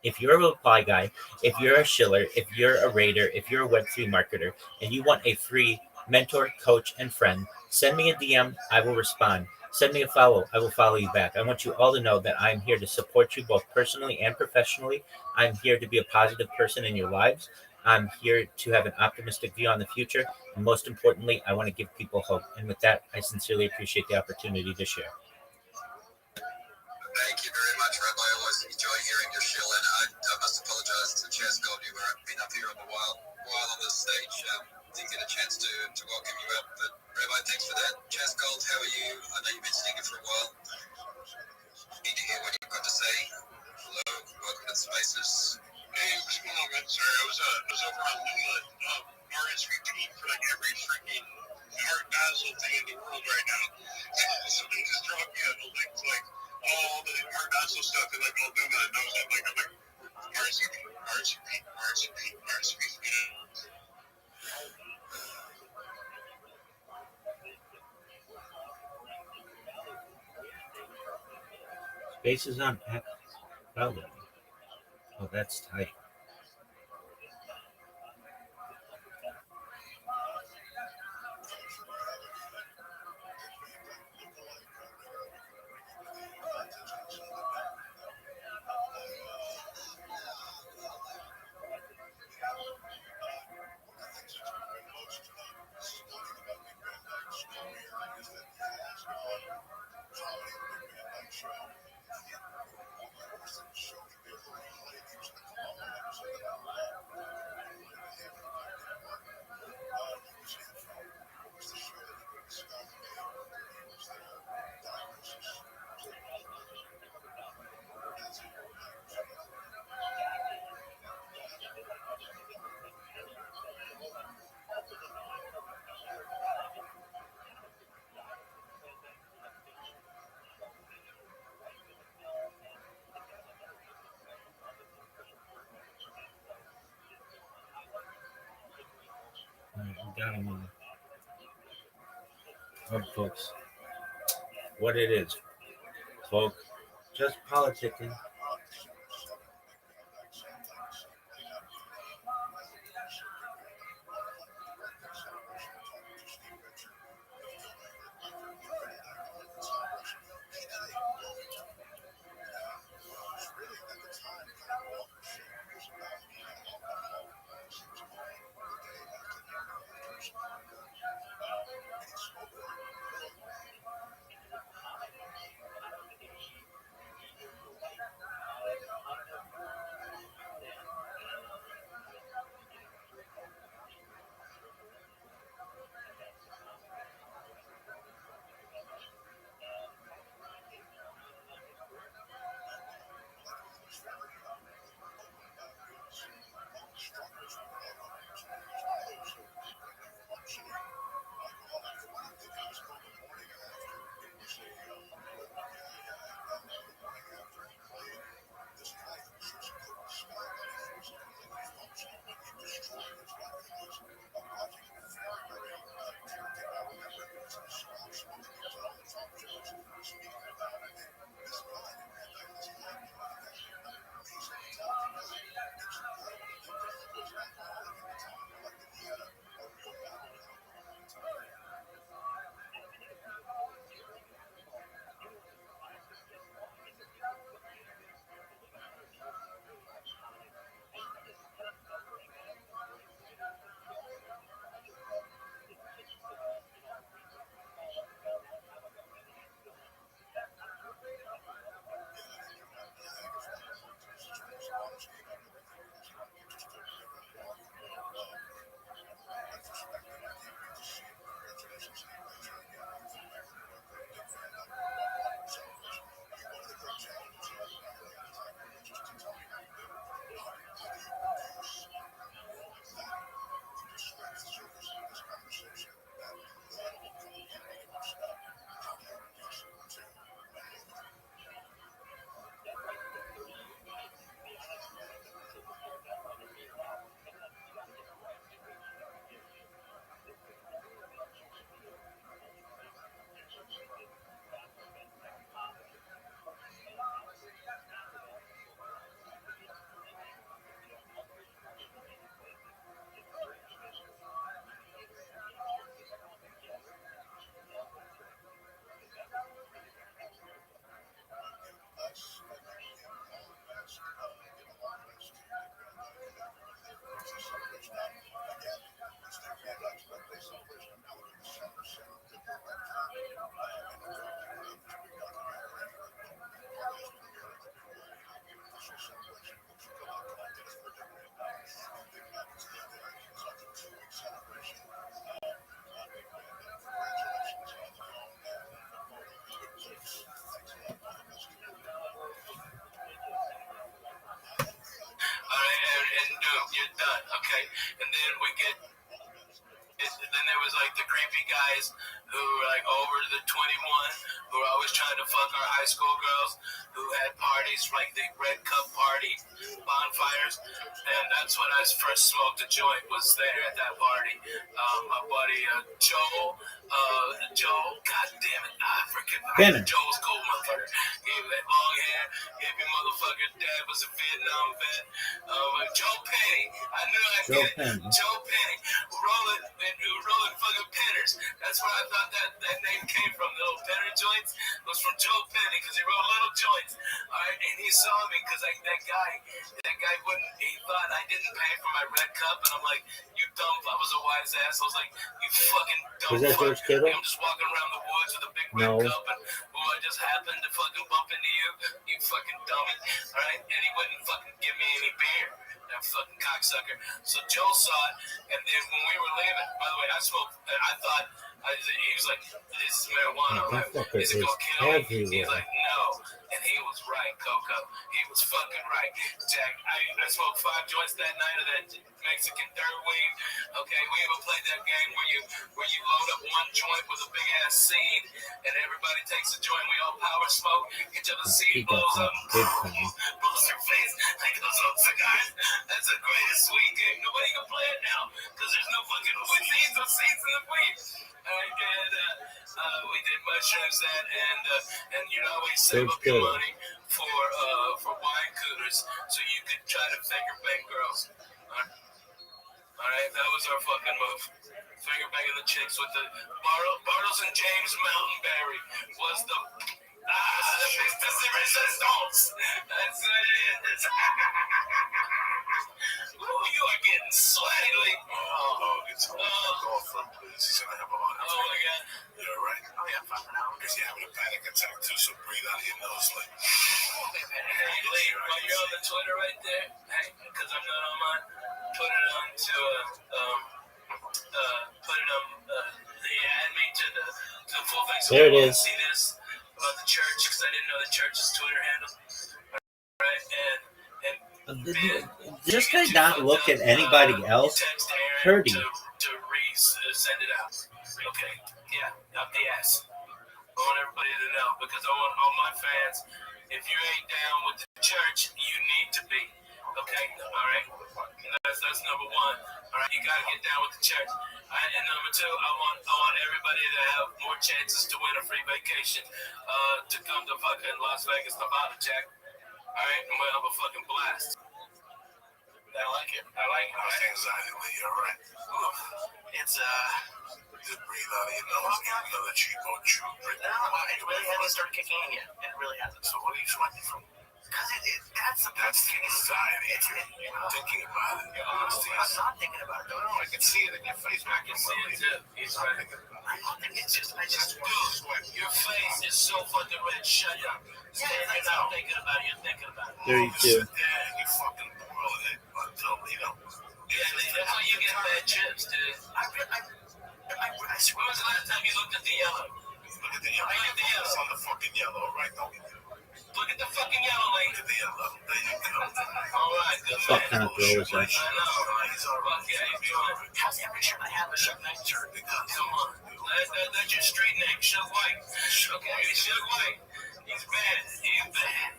If you're a reply guy, if you're a shiller, if you're a raider, if you're a Web3 marketer, and you want a free mentor, coach, and friend, send me a DM. I will respond. Send me a follow. I will follow you back. I want you all to know that I'm here to support you both personally and professionally. I'm here to be a positive person in your lives. I'm here to have an optimistic view on the future. And most importantly, I want to give people hope. And with that, I sincerely appreciate the opportunity to share. Thank you very much, Rabbi. I always enjoy hearing your shill, and I must apologize to Chaz Goldie, where I've been up here on the while on the stage. Didn't get a chance to welcome you up, but Rabbi, thanks for that. Chaz Gold, how are you? I know you've been singing for a while. Need to hear what you've got to say. Hello, welcome to the Spaces. Hey, what's going on, man? Sorry, I was over on Luma RSVP for like every freaking heart dazzle thing in the world right now. Somebody just dropped me a link to like all the heart dazzle stuff and like all Luma, and I was like RSVP, RSVP, RSVP, RSVP. Spaces on X. Oh, that's tight. Got him on. Folks, what it is, folks, just politicking. done, okay? And then then there was like the creepy guys who were like over the 21, who were always trying to fuck our high school girls, who had parties like the Red Cup party, bonfires, and that's when I first smoked a joint, was there at that party. My buddy Joel, god damn it, I forget. Joel's cool motherfucker. He had long hair, hippie motherfucker. Dad was a Vietnam vet. Joe Penny, I knew I did it. Joe Penny, rolling fucking penners. That's where I thought that name came from. The little penner joints was from Joe Penny because he rolled little joints. All right, and he saw me because that guy wouldn't. He thought I didn't pay for my Red Cup, and I'm like, you dumb. I was a wise ass. I was like, you fucking dumb. Was that fuck. George Kittle? I'm just walking around the woods with a big Red Cup, and I just happened to fucking bump into you, you fucking dummy. All right, and he wouldn't fucking give me any beer. That fucking cocksucker. So Joe saw it, and then when we were leaving, by the way, I smoked, and I thought, he was like, this is marijuana. Is it gonna kill me? He's like, no. And he was right, Coco. He was fucking right. Jack, I smoked 5 joints that night of that Mexican dirt weed. Okay, we even played that game where you load up one joint with a big ass seed, and everybody takes a joint. We all power smoke. Each other seed blows up, blows your face like those old cigars. That's the greatest weed game. Nobody can play it now because there's no fucking seeds or seeds in the weed. And we did mushrooms and you'd always save up your money for wine coolers so you could try to finger bang girls. All right, that was our fucking move. Finger banging the chicks with the Bartles and James Mountainberry was the resistance. That's what it is. Ooh, you are getting sweaty, Lee. It's a girlfriend, please. He's gonna have a lot of Oh my god. You're right. Oh yeah, fucking out. Because you're having a panic attack too, so breathe out of your nose, like. Hey, Lee, while you're on the Twitter right there, hey, because I'm not on mine, put it on to add me to the full face. There it is. See this about the church because I didn't know the church's Twitter handle. Right, and just to not look at anybody else. Purdy. To send it out. Okay, yeah, up the ass. I want everybody to know because I want all my fans. If you ain't down with the church, you need to be. Okay, all right. That's number one. All right, you gotta get down with the church. All right, and number two, I want everybody to have more chances to win a free vacation. To come to fucking Las Vegas, Nevada, Jack. All right, and we'll have a fucking blast. I like it. How's anxiety, Lee? You're right. It's Just breathe out of your nose. Get another cheapo chew. it really hasn't started kicking in yet. It really hasn't. So what are you sweating from? Because that's the anxiety. You're thinking about it. I'm not thinking about it. I can see it in your face. I can see it too. He's right. I don't think it's just, dude, your face is so fucking red. Shut up. Yeah, I'm thinking about it. You're thinking about it. 32. Yeah, you fucking boiled it. But, yeah, that's why you get bad chips, dude. I swear, when was the last time you looked at the yellow? Look at the yellow. It's on the fucking yellow, right? Don't you? Look at the fucking yellow, lady. Look at the yellow. There you go. All right, good man. What kind of throw is that? I know. Fuck yeah, he's doing. How's every shirt I have a Shug Knight shirt? Come on. That's your street name, Shug White. Okay, Shug White. He's bad. He's bad.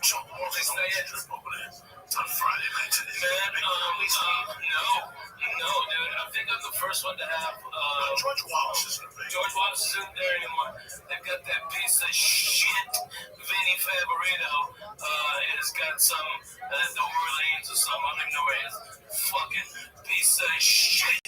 So, all this trip over there. It's on Friday night today. No, dude. I think I'm the first one to have. George Wallace isn't there. George Wallace isn't there anymore. They've got that piece of shit, Vinny Favorito. It's got some New Orleans or something. I don't even know where his fucking piece of shit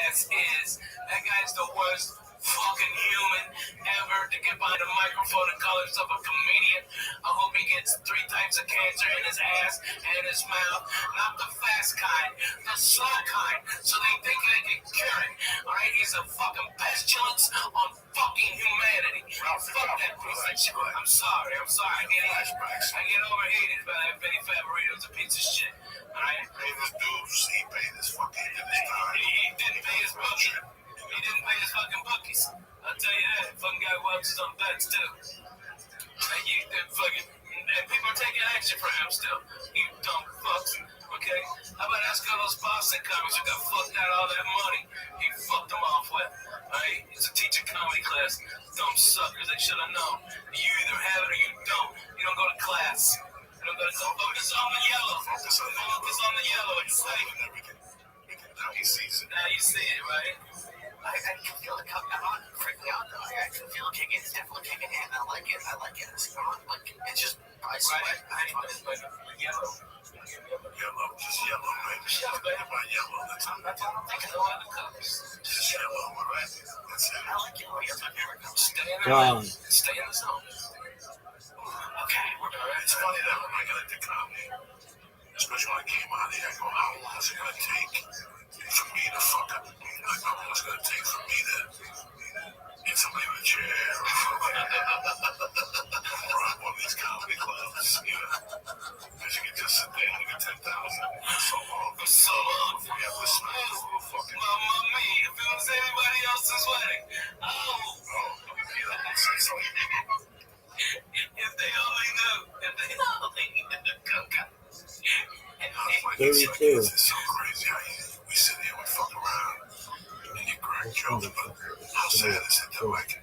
ass is. That guy's the worst fucking human ever to get behind a microphone and call himself a comedian. I hope he gets 3 types of cancer in his ass and his mouth. Not the fast kind, the slow kind, so they think they can cure it. Alright, he's a fucking pestilence on fucking humanity. Fuck that piece of shit. I'm sorry. I get overheated by that Benny Favorito's a piece of shit. Alright? This dude, he paid his fucking time. He didn't pay his budget. He didn't pay his fucking bookies. I'll tell you that. Fucking guy watches on bets too. And people are taking action for him still. You dumb fucks. Okay? How about ask all those Boston comics who got fucked out all that money? He fucked them off with. Right? He's a teacher comedy class. Dumb suckers. They should have known. You either have it or you don't. You don't go to class. You don't go to focus on the yellow. Focus on the yellow. It's like now you see it. Now you see it, right? I can feel it coming. I'm not freaking out though. I can feel it kicking. It's definitely kicking in. I like it. It's not like it's just I sweat. But yellow. Yellow, just yellow, right? Just yellow, baby. About yellow. That's all I'm thinking. No other colors. Just yellow, all right? That's it. I like yellow. That's my favorite color. Stay in the zone. Okay, we're good. It's funny that when I got into comedy, especially when I came out here, I go, how long is it going to take for me to fuck up? Like, how long is it going to take for me to get somebody with a chair or rock one of these comedy clubs, you know? Because you can just sit there and get 10,000 for so long. Before you have to smash a little fucking. Mamma mia, if it was anybody else's wedding. If they only knew. It's so crazy how we sit here and fuck around and you crack jokes, but how sad is it that like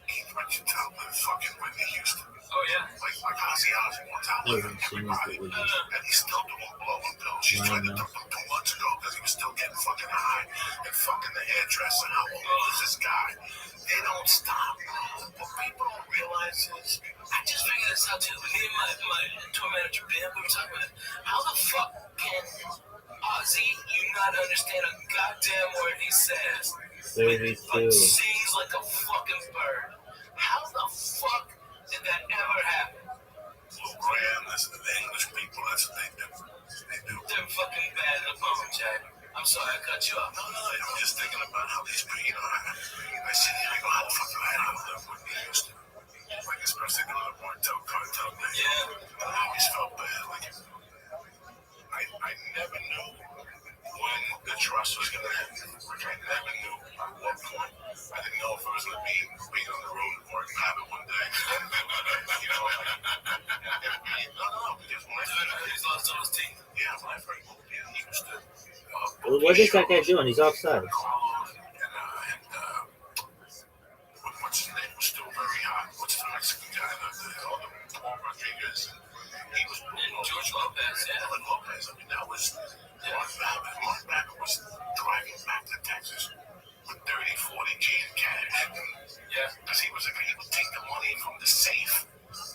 Keith Richards out with fucking Whitney Houston? Oh yeah, like Ozzy Osbourne's out with everybody, and he's still doing blowing pills. She's trying to dump him 2 months ago because he was still getting fucking high and fucking the hairdresser. How old is this guy? They don't stop. What people don't realize is, I just figured this out too. Me and my tour manager Ben, we were talking about it. How the fuck can Ozzy you not understand a goddamn word he says? 32. Sings like a fucking bird. How the fuck did that ever happen? Well, Graham, listen to the English people. That's what they do. They're fucking bad in the bone, Jack. I'm sorry I cut you off. No, I'm just thinking about how these people, you know, I sit here and I go, how the fuck did I have them with me used to? Like, especially the little Martel cartel thing. Yeah. And I always felt bad. Like, I never knew when the trust was going to end. Like, I never knew at what point. I didn't know if it was going to be being on the road or in habit one day. You know, no, because when I he's lost all his teeth. Yeah, when I first moved here, he used to. Well, what is that guy doing? He's outside. What's his name was still very hot. What's the Mexican guy? Paul Rodriguez. He was George Lopez. Yeah, Lopez. I mean, that was Mark Babbitt. Mark Babbitt was driving back to Texas with 30, 40 G in cash. Yeah, because he would take the money from the safe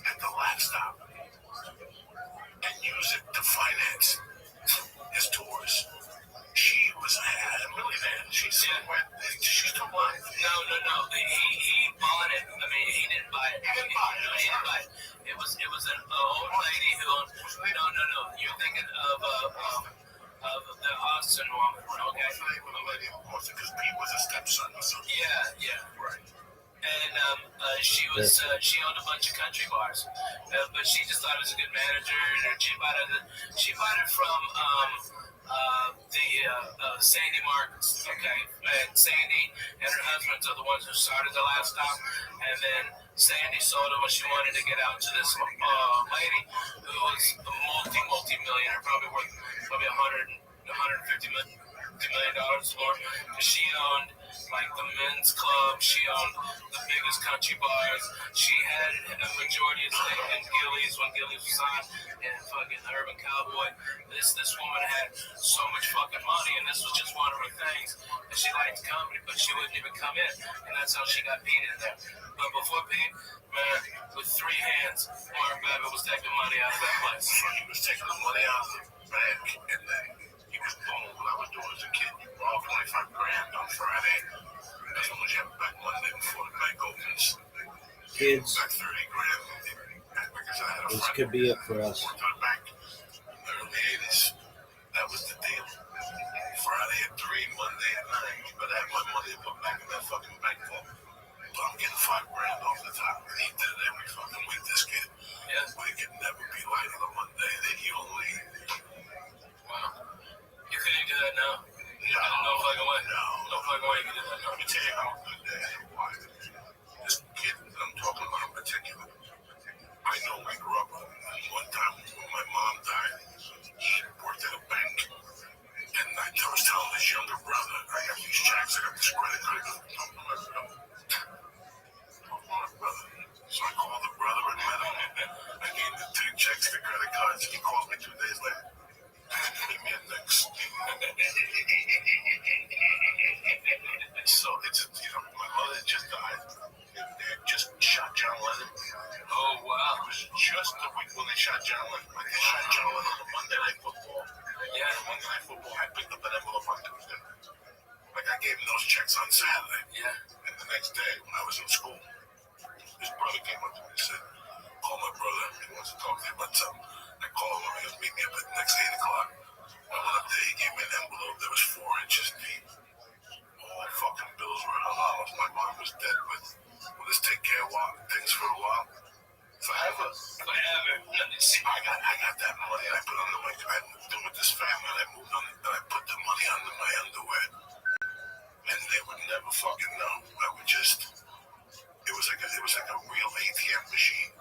at the last stop and use it to finance his tours. She was a millionaire. She's still alive. No. He bought it. I mean, he didn't buy it. He didn't buy it. It was an old lady who. No. You're thinking of the Austin woman. Okay. The lady in Austin, because Pete was a stepson or something. Yeah. Right. And she owned a bunch of country bars, but she just thought it was a good manager, and she bought it from Sandy Marcus, okay, and Sandy and her husband are the ones who started the last stop, and then Sandy sold it when she wanted to get out to this lady who was a multi-millionaire, probably worth $150 million more, because she owned like the men's club, she owned the biggest country bars, she had a majority of stake in Gillies when Gillies was on, and fucking the Urban Cowboy. This woman had so much fucking money, and this was just one of her things. And she liked comedy, but she wouldn't even come in, and that's how she got Pete in there. But before Pete, man, with 3 hands, Mark Babbitt was taking money out of that place. So he was taking the money out of the bank, and then he was blown. What I was doing as a kid, you borrow 25 grand on Friday. As long as you have back Monday before the bank opens. Kids, back 30 grand. Because I had a this friend could be it for us. worked on a bank in the early 80s. That was the deal. Friday at 3, Monday at 9. You better have my money put back in that fucking bank vault. But I'm getting 5 grand off the top. And he did it every fucking week, this kid. Yeah. But it could never be like on a Monday that he only. Wow. You couldn't do that now? No fucking way. No fucking way you can do that now. Let me tell you how good that is. Why? This kid that I'm talking about in particular, I know we grew up one time when like I moved in with this family, and I put the money under my underwear, and they would never fucking know. I would just, it was like a real ATM machine.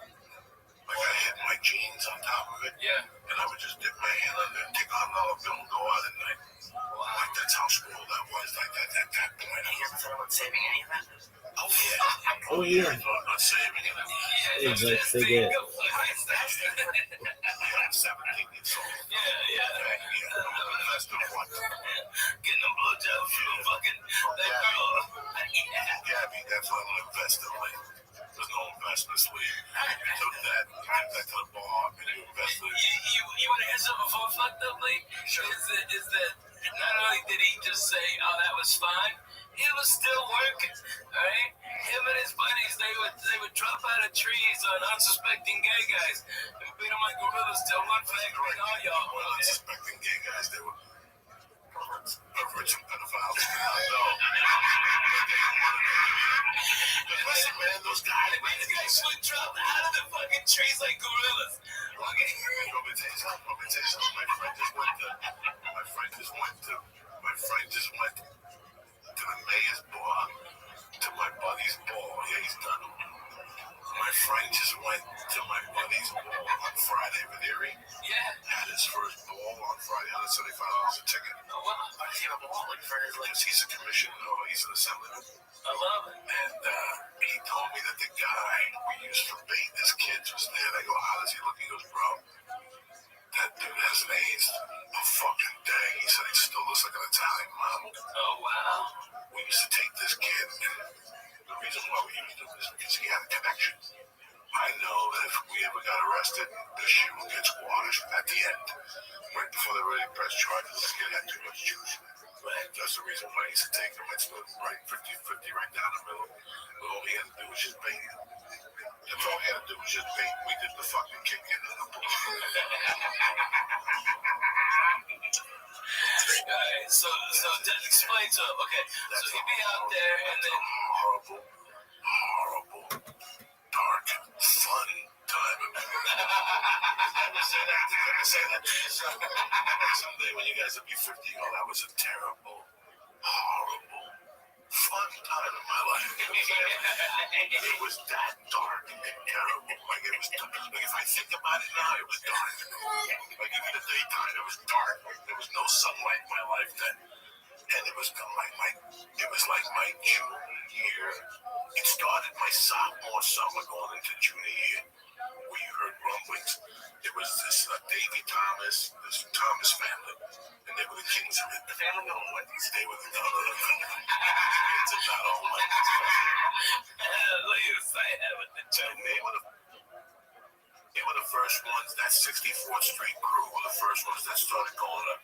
Like I had my jeans on top of it, and I would just dip my hand under and take $100 bill and go out at night. Like that's how small that was. Like that at that point. You ever thought about saving any of that? Oh yeah. Oh yeah. I thought about saving it. It's like they get. Yeah, I'm 17 years old. That's the one. Getting them blowjobs from fucking that girl. Gabby, that's what I'm investing in. There's no investment sleeve. You took that to the bar and you invested. You want to hear something before fucked up, Lee? Sure. Is that not only did he just say, oh, that was fine, it was still working, alright? Him and his buddies, they would drop out of trees on unsuspecting gay guys and beat them like gorillas till one factory and all y'all were unsuspecting gay guys. They were perverts and pedophiles. No. Listen, man, those guys would drop out of the fucking trees like gorillas. Okay. My friend just went to the mayor's bar, to my buddy's ball. Yeah, he's done. My friend just went to my buddy's ball on Friday with Erie. Yeah. Had his first ball on Friday, $175 a ticket. Oh, wow. Why does he have a ball like friend? Because he's a commissioner, or he's an assemblyman. I love it. And he told me that the guy we used for bait his kids was there. I go, how does he look? He goes, bro, that dude hasn't aged a fucking day. He said he still looks like an Italian mom. Oh, wow. We used to take this kid, and the reason why we used him is because he had a connection. I know that if we ever got arrested, this shit will get squashed at the end. Right before they really press charges, this kid had too much juice. Right. That's the reason why I used to take him. It's right 50-50 right down the middle. But all he had to do was just bait. That's all he had to do was just bait. We did the fucking kick in the pool. Alright, so just explain to him. Okay, so he'd be out there and then horrible, dark, fun time. Never say that. Someday when you guys will be 50, that was a terrible, horrible, fun time in my life. It was that dark and terrible. Like it was dark. Like if I think about it now, it was dark. Like in the daytime, it was dark. There was no sunlight in my life then. And it was like my junior year. It started my sophomore summer going into junior year. We heard rumblings. It was this Davy Thomas, this Thomas family, and they were the kings of it. The family owned Wendy's. They were the kids of not all Wendy's. They were the first ones. That 64th Street crew were the first ones that started going to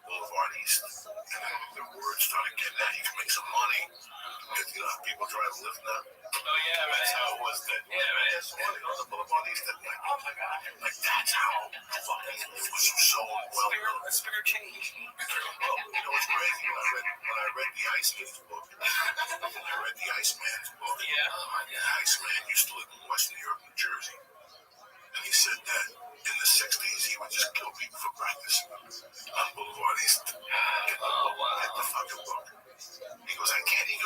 Boulevard East, and then the word started getting out. You can make some money. You know, people try to live now. Oh yeah, right. That's how it was then. Yeah, right. That's why they go to Boulevard East at night. Oh my God. Like that's how fucking it was so well. A spirit change. Well, you know what's crazy? When I read the Iceman's book, Yeah. Oh my God. The Iceman used to live in West New York, New Jersey, and he said that in the 60s he would just kill people for practice on Boulevard East. Get the fucking book. He goes,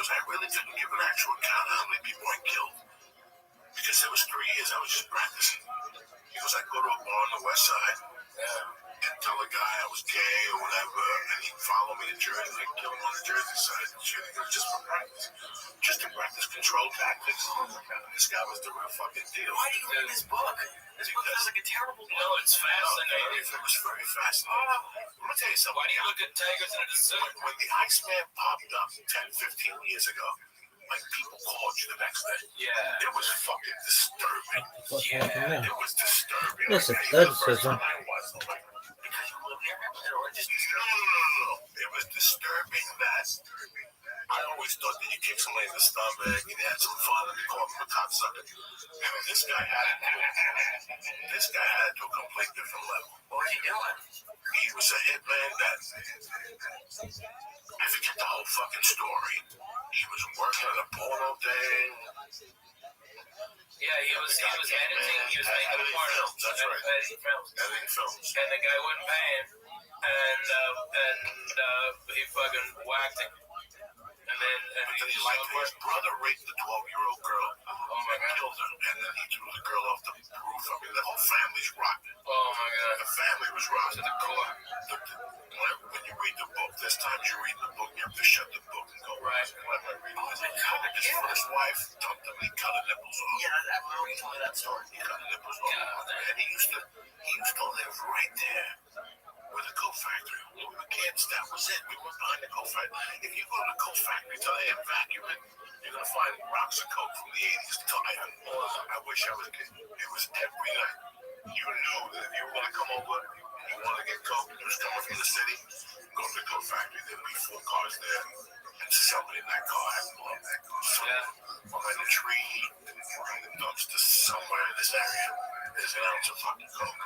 I really didn't give an actual count of how many people I killed. Because there was 3 years I was just practicing. He goes, I'd go to a bar on the west side and tell a guy I was gay or whatever, and he'd follow me to Jersey, and I'd kill him on the Jersey side and shit. He goes, just for practice. Just to practice control tactics. This guy was the real fucking deal. Why do you read this book? This book sounds like a terrible book. No, it's fascinating. It was very fascinating. Let me tell you something. Why do you look at tigers in a zoo? When the Iceman popped up 10-15 years ago, like people called you the next day. Yeah. It was fucking disturbing. Yeah. It was disturbing. Listen, that's just because you live here? Or just no. It was disturbing that I always thought that you kick somebody in the stomach and you had some fun and you called him a cocksucker. And this guy had it to a complete different level. What was he doing? He was a hitman that I forget the whole fucking story. He was working on a porno thing. Yeah, he was editing. He was making films. That's right. Editing films. And the guy wasn't paying, and he fucking whacked him. And then his brother raped the 12-year-old girl. Oh my God. Killed her, and then he threw the girl off the roof. I mean, the whole family's rotten. Oh my God. The family was rotten to the core. When you read the book, there's times you read the book, you have to shut the book and go, right, what am I reading? His first wife dumped him, he cut her nipples off. Yeah, I remember you told me that story. He cut her nipples off. Yeah. And he used to live right there with a coat factory. We were kids, that was it. We were behind the coat factory. If you go to the coat factory today and vacuum it, you're going to find rocks of coke from the 80s. I wish I was a kid. It was every night. You knew that if you were going to come over, you want to get coke, you was coming from the city, go to the coat factory. There'd be 4 cars there, and somebody in that car had blown that car. So, behind the tree, behind the dumpster, somewhere in this area, there's an ounce of fucking coke.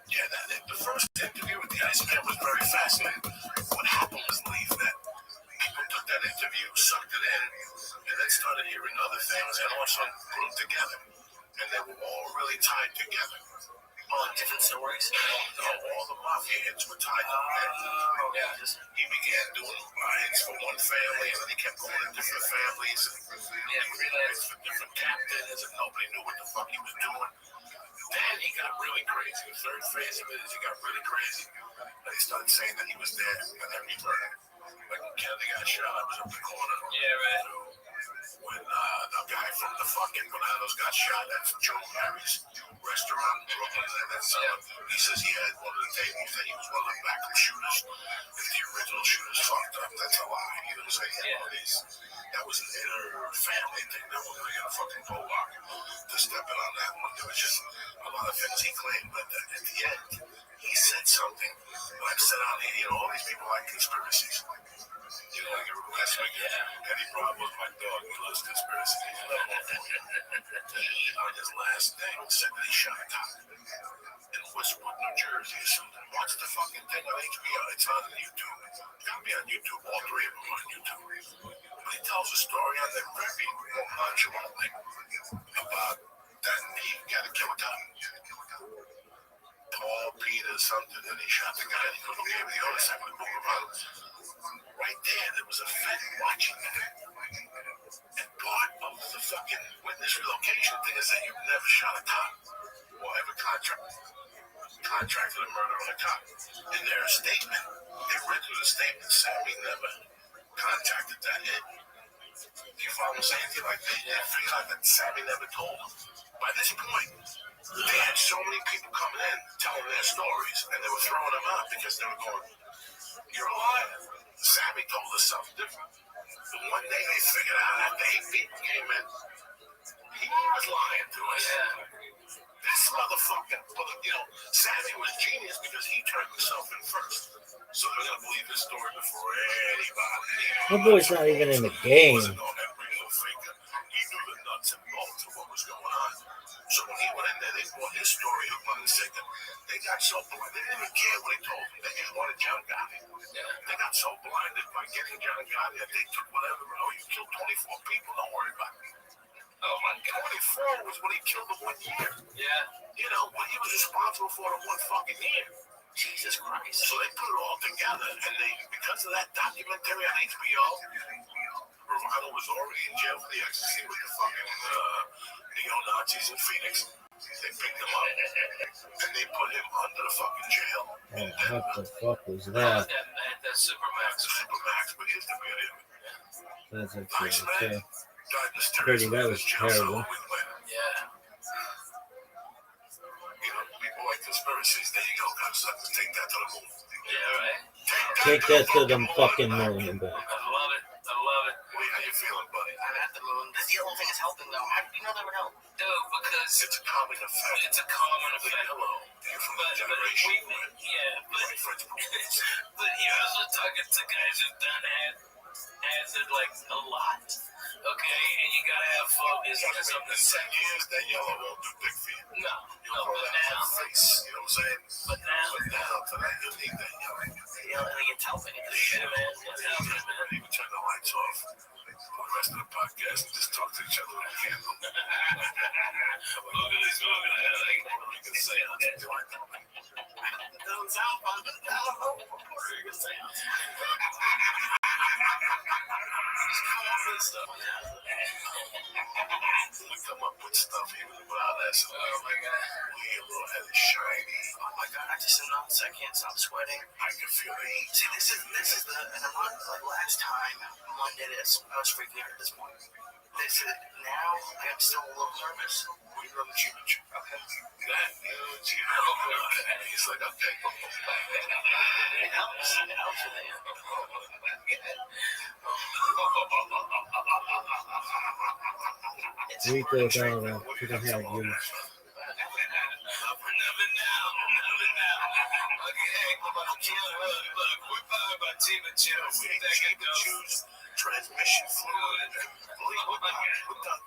Yeah, the first interview with the Iceman was very fascinating. What happened was, Leaf, that people took that interview, sucked it in, and then started hearing other things, and all of a sudden put them together. And they were all really tied together. All different stories? All the mafia hits were tied to him. He began doing hits for one family, and then he kept going to different families. And hits for different captains, and nobody knew what the fuck he was doing. Then he got really crazy. The third phase of it is he got really crazy. And he started saying that he was there, and then he murdered. Like when Kennedy got shot, I was up the corner. Yeah, right. When the guy from the fucking Bananas got shot at Joe Mary's restaurant in Brooklyn, and that's he says he had one of the tables that he was one of the backup shooters. If the original shooters fucked up, that's a lie. You know what I'm saying? That was an inner family thing. That wasn't really a fucking Pollock to step in on that one. There was just a lot of things he claimed, but at the end, he said something. And I've said on here, all these people like conspiracies. You know, like last week, Eddie Brown was my dog. He loves conspiracy. On his last thing, said that he shot a cop in Westwood, New Jersey or something. Watch the fucking thing on HBO. It's on YouTube. It's gotta be on YouTube. All 3 of them on YouTube. But he tells a story on there very nonchalantly about that he got to kill a cop. Paul Peter something, and he shot the guy, and he couldn't give the other side of the book around. Right there was a Fed watching that. And part of the fucking witness relocation thing is that you've never shot a cop or ever contracted a murder on a cop. In their statement, they read through the statement, Sammy never contacted that hit. Do you follow what I'm saying? Like they figured out that Sammy never told them. By this point, they had so many people coming in telling their stories, and they were throwing them out because they were going, "You're a liar. Sammy told us something different." But one day they figured out after 8 people came in, he was lying to us. This motherfucker, Sammy was genius because he turned himself in first. So they're going to believe his story before anybody. My boy's not even in the game. He wasn't no real faker. He knew the nuts and bolts of what was going on. So when he went in there, they brought his story up on the second. They got so blind. They didn't even care what he told them. They just wanted John Gotti. They got so blinded by getting John Gotti that they took whatever. Oh, you killed 24 people. Don't worry about it. Oh my God. 24 was when he killed them 1 year. Yeah. You know, what he was responsible for in 1 fucking year. Jesus Christ. So they put it all together, and because of that documentary on HBO, Romano was already in jail for the ecstasy with the fucking neo-Nazis in Phoenix. They picked him up, and they put him under the fucking jail. What the fuck was that? That's Supermax. But here's the beauty of it. That's actually okay. Pretty, that was terrible. Yeah. People like conspiracies. There you go, guys. Take that to the moon. Yeah, right. Take that to the fucking moon and back. I love it. How you feeling, buddy? I'm at the moon. The only thing is helping, though. How do you know that would help? Dude, because it's a calming effect. Hello. You're from that generation. But you're also talking to guys who've done acid like a lot. Okay, and you gotta have focus on something. 10 years, that yellow won't do big for you. No, but now. Face, you know what I'm saying? But now, tonight, you'll need that yellow. It's helping. Yeah, man. It's helping, man. Even turn the lights off for the rest of the podcast and just talk to each other with a candle. Look at this. You can say, We come up with stuff even about that. So oh my god, we a little head is shiny. Oh my god, I just announced I can't stop sweating. I can feel the heat. See, this is the and I'm not like last time Monday. I was freaking out at this point. This is now. I'm still a little nervous. We love the Cuban. Okay. He's like, okay. It helps. It helps with that. Rico Dollar, should have had you. Transmission fluid.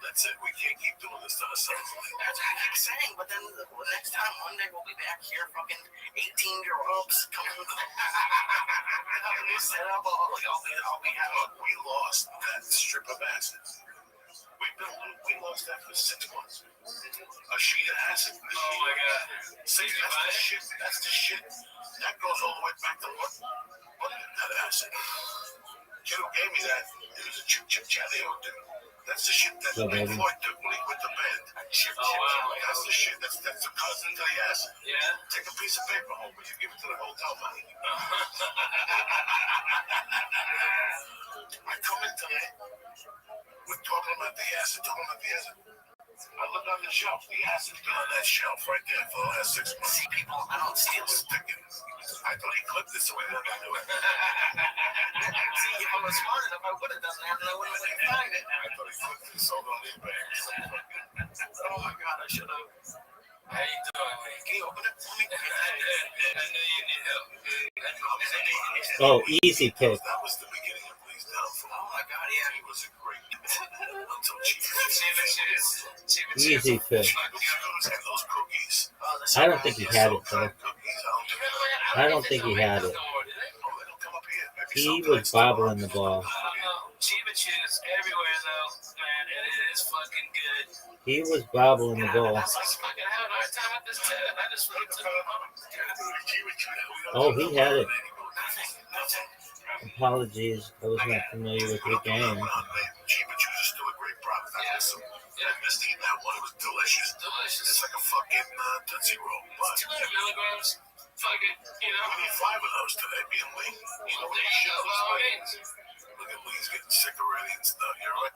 That's it. We can't keep doing this to ourselves. That's what I keep saying. But then next time Monday we'll be back here, fucking 18-year-olds coming. Have a new setup. We lost that strip of acid. We lost that for 6 months. A sheet of acid. Oh my god. See, that's the shit. That goes all the way back to what? That acid. Kid who gave me that, it was a chip-chip-chat they all do. That's the shit that Pink Floyd did when he quit the band. Chip-chip-chat. That's the shit. That's the cousin to the acid. Yeah. Take a piece of paper home, but you give it to the hotel man. I come in today. We're talking about the acid. I look on the shelf. The acid's been on that shelf right there for the last 6 months. See, people, I don't steal sticking. I thought he clipped this away. I do it. See, if I was smart enough, I would have done that, and I wouldn't have find it. I thought he clipped it and sold on these bags. Oh my god, I should have. How you doing, man? Can you open it for me? I know you need help. Oh, easy pick. That was the beginning of Lee's downfall. Oh my god, yeah. He was a great. Until Easy pick. Those cookies. I don't think he had it, though. I don't think he had it. He was bobbling the ball. Chiba Chews everywhere, though, man, and it is fucking good. He was bobbling the ball. I fucking have a hard time with this too. I just went to Oh, he had it. Apologies, I was not familiar with your game. Chiba Chews is still a great product. Yeah, I missed eating that one. It was delicious. It's like a fucking Tootsie Roll. 200 milligrams. Fucking, you know. We need 5 of those today, being Lee. You know what he should Look at Lee's getting sick already and stuff. You're right.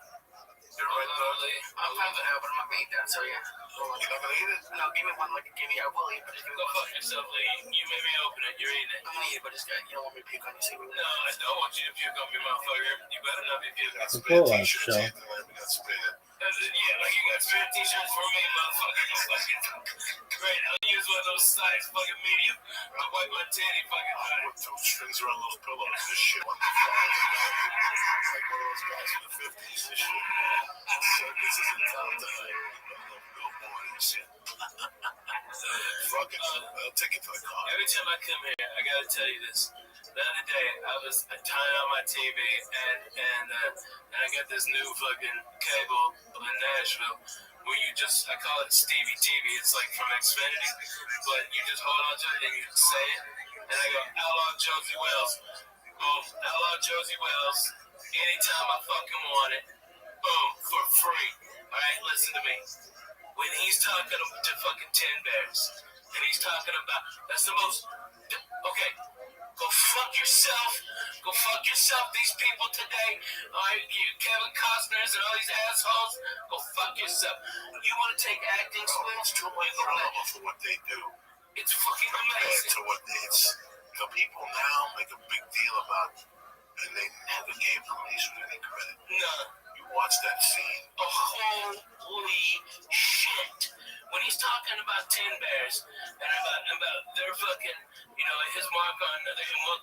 I'm trying to have it in my meat down, so yeah. You're not gonna eat it? No, give me one like a gimme. I will eat, but just give me one. Go fuck yourself, Lee. You made me open it. You're eating it. I'm gonna eat it, but just you don't want me to puke on you, see? No, I don't want you to puke on me, motherfucker. You better not be puking. It's a cool one, so. We got spare. Yeah, like you got spare t-shirts for me, motherfucker. Great. I'll use one of those size fucking medium. I'll wipe my titty fucking high. With 2 strings around those pillows. This shit. Like one of those guys in the 50s. This shit. Circus is in town tonight. Billboard and shit. Fuck it. I'll take it to the car. Every time I come here, I gotta tell you this. The other day, I was tying on my TV, and I got this new fucking cable in Nashville where I call it Stevie TV. It's like from Xfinity, but you just hold on to it and you say it, and I go, Outlaw Josie Wells. Boom, Outlaw Josie Wells. Anytime I fucking want it, boom, for free. All right, listen to me. When he's talking to fucking Tin Bears, and he's talking about, that's the most, okay. Go fuck yourself. Go fuck yourself, these people today. All right, you Kevin Costners and all these assholes. Go fuck yourself. You want to take acting skills to away from it for what they do. It's fucking amazing. To what the people now make a big deal about it, and they never gave police any credit. No. You watch that scene. Oh, holy shit. When he's talking about Tin Bears and about their fucking, his mark on the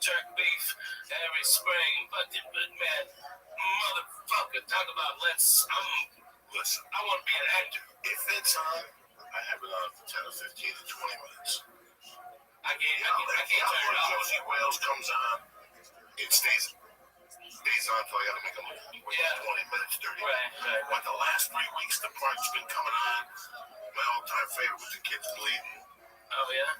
jerk beef every spring, but man, motherfucker, talk about listen, I want to be an actor. If it's on, I have it on for 10 or 15 or 20 minutes. I can't turn it off. Josie Wales comes on, it stays on until I gotta make a move. 20 minutes, 30 minutes. Right. But the last 3 weeks, the part's been coming on. My all-time favorite was The Kids Bleeding. Oh, yeah?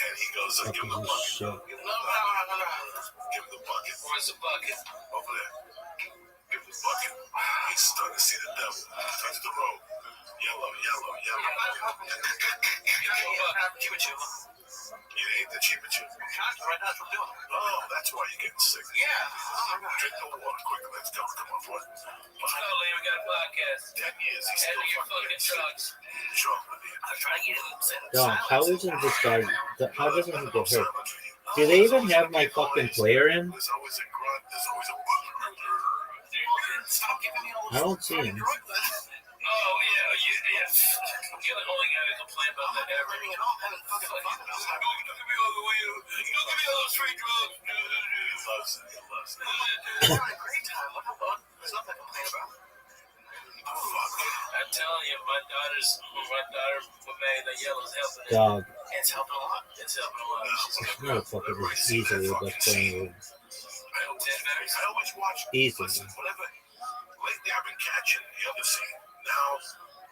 And he goes, give him the bucket. Shit. No. Give him the bucket. Where's the bucket? Over there. Give him the bucket. He's starting to see the devil. Touch the road. Yellow. Keep it chill. You ain't the cheap at you. Right, that's what I'm doing. Oh, that's why you're getting sick. Yeah. Drink the water quick. Let's go. Come on, boy. Let's go, Lee. We got a podcast. 10 years. He's still fucking drugs. I'm trying to get him. Dog, how isn't this guy? How doesn't he get hurt? Do they even have my fucking player in? There's always a grunt. There's always a Stop giving me all I don't see him. Oh, yeah. You're the only guy who complain about that ever. Look at me all the way. Look at me all those free drugs. He loves it. We're having a great time. Look how fun. There's nothing to complain about. I'm telling you, my daughter made the yellow's helping it. Dog. It's helping a lot. Motherfucker was easily the thing. I always watch. Easily. Listen, whatever. Lately, I've been catching the other scene. Now,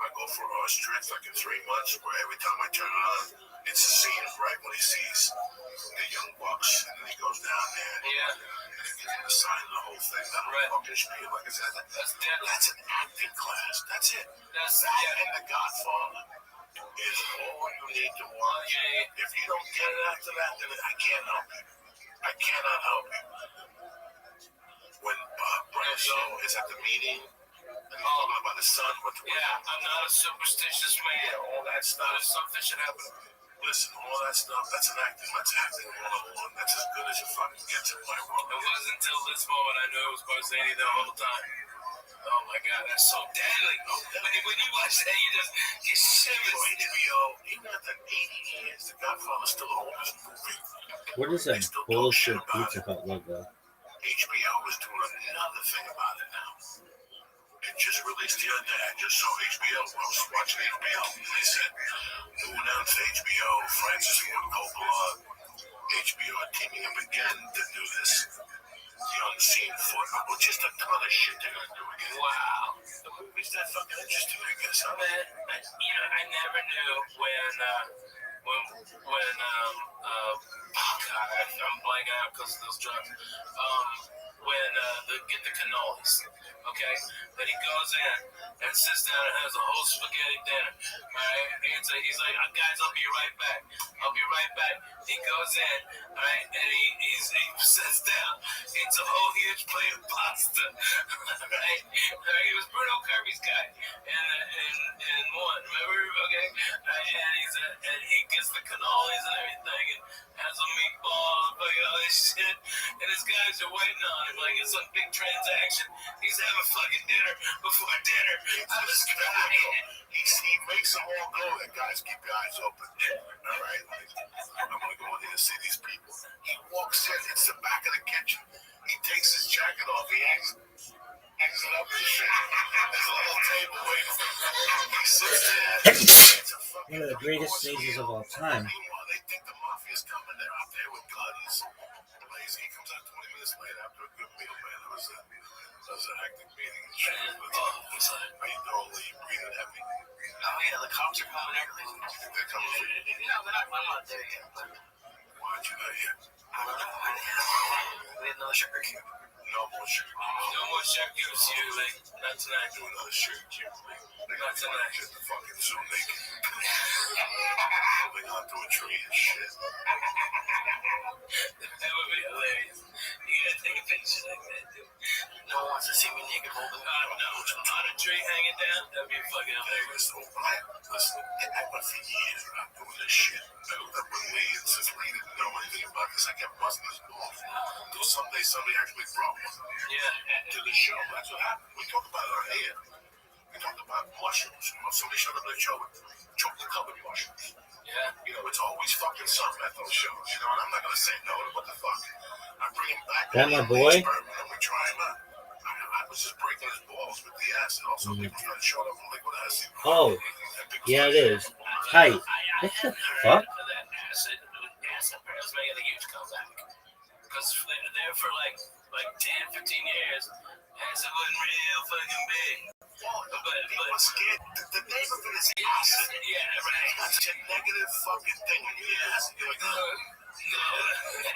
I go for a strength like in 3 months, where every time I turn it on, it's a scene right when he sees the young bucks, and then he goes down there. Yeah. And he gives him the sign of the whole thing. That fucking spiel, like I said, that's an acting class. That's it. And The Godfather is all you need to watch. If you don't get it after that, then I can't help you. I cannot help you. When Branso is at the meeting, and he's talking about his son, I'm not a superstitious man. All that stuff. If something should happen. Listen, all that stuff, that's an acting. That's acting 101. That's as good as you fucking get to play one. It wasn't until this moment I knew it was Barzani the whole time. Oh my God, that's so deadly. When you watch that, you shivers. HBO, even after 80 years, The Godfather's still the oldest movie. What is that bullshit Pizza Hut logo? HBO is doing another thing about it now. It just released the other day. I just saw HBO. I was watching HBO. They said, who announced HBO? Francis Ford Coppola. HBO are teaming up again to do this. The unseen foot. Well, just a ton of shit they're going to do again. Wow. The movie's that fucking interesting, I guess. Huh? Man, I never knew when I'm blanking out because of those drugs. When they get the cannolis, okay? Then he goes in and sits down and has a whole spaghetti dinner. Right? He's like, guys, I'll be right back. He goes in, right? And he sits down, eats a whole huge plate of pasta. Right? He was Bruno Kirby's guy in one, remember? Okay? And he gets the cannolis and everything and has a meatball and all this shit. And his guys are waiting on him like it's some big transaction. He's having fucking dinner before dinner. I was crying. He makes them all go there. Guys, keep your eyes open. All right? I'm going to go in there and see these people. He walks in. It's the back of the kitchen. He takes his jacket off. He hangs it up and shit. There's a little table waiting for him. He sits there. One of the greatest sneezes of all time. Meanwhile, they think the mafia's coming. They're out there with guns. He comes out 20 minutes later after a good meal, man. It was an hectic meeting. He's like, are you doing? Are you breathing heavy? Oh, yeah, the cops are coming. Everything. You think they're coming for you? No, I'm not there yet. Why aren't you there yet? I don't know. We had another sugar cube. No more sugar cubes. No more sugar cubes here, like, not tonight. Do another sugar cube, man. Not tonight. Just the fucking zoo naked. Holding onto a tree and shit. That would be hilarious. You gotta take a picture like that, dude. No one wants to see me naked holding on. No, on a tree hanging down, that'd be fucking hilarious. Listen, I've been for years not doing this shit. I've been waiting since we didn't know anything about this. I kept busting his balls. Until someday somebody actually brought me to the show. That's what happened. We talked about it on here. We talked about mushrooms. Somebody showed up at the show with chocolate covered mushrooms. Yeah. It's always fucking something at those shows. And I'm not going to say no to what the fuck. I bring him back. That my boy? And we try him out. I was just breaking his balls with the acid. Also, people started showing up with liquid acid. Oh, yeah, it is. Tight. What the fuck? That acid is making a huge comeback. Because they're there for like 10, 15 years. Acid wasn't real fucking big. He was scared. The name of it is acid. Yeah, right. That's such a negative fucking thing when you hear acid. You're like,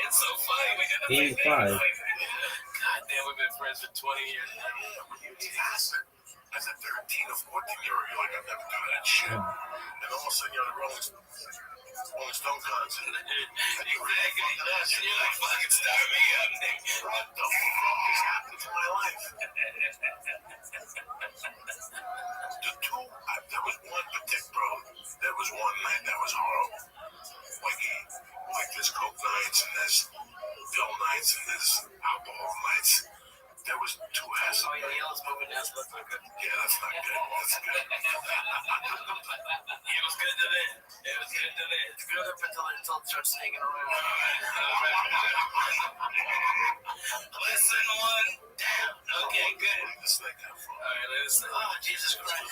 it's so funny. We did the 85. God damn, we've been friends for 20 years. Yeah, when you eat acid as a 13 or 14-year-old, you're like, I've never done that shit. And all of a sudden, you're on the Rolling Stone concert, and you react fucking acid. You're like, fucking start me up, nigga. What the fuck is happening to my life? There was one particular, there was one night that was horrible. Like there's coke nights and there's pill nights and there's alcohol nights. There was two asses. Oh, yeah, let's move it now. So that's not good. Yeah, that's not good. That's good. It was good to then. It was good to then. It's good up until it starts sneaking around. Lesson one down. Okay, good. It's like that. All right, listen. Oh, Jesus Christ.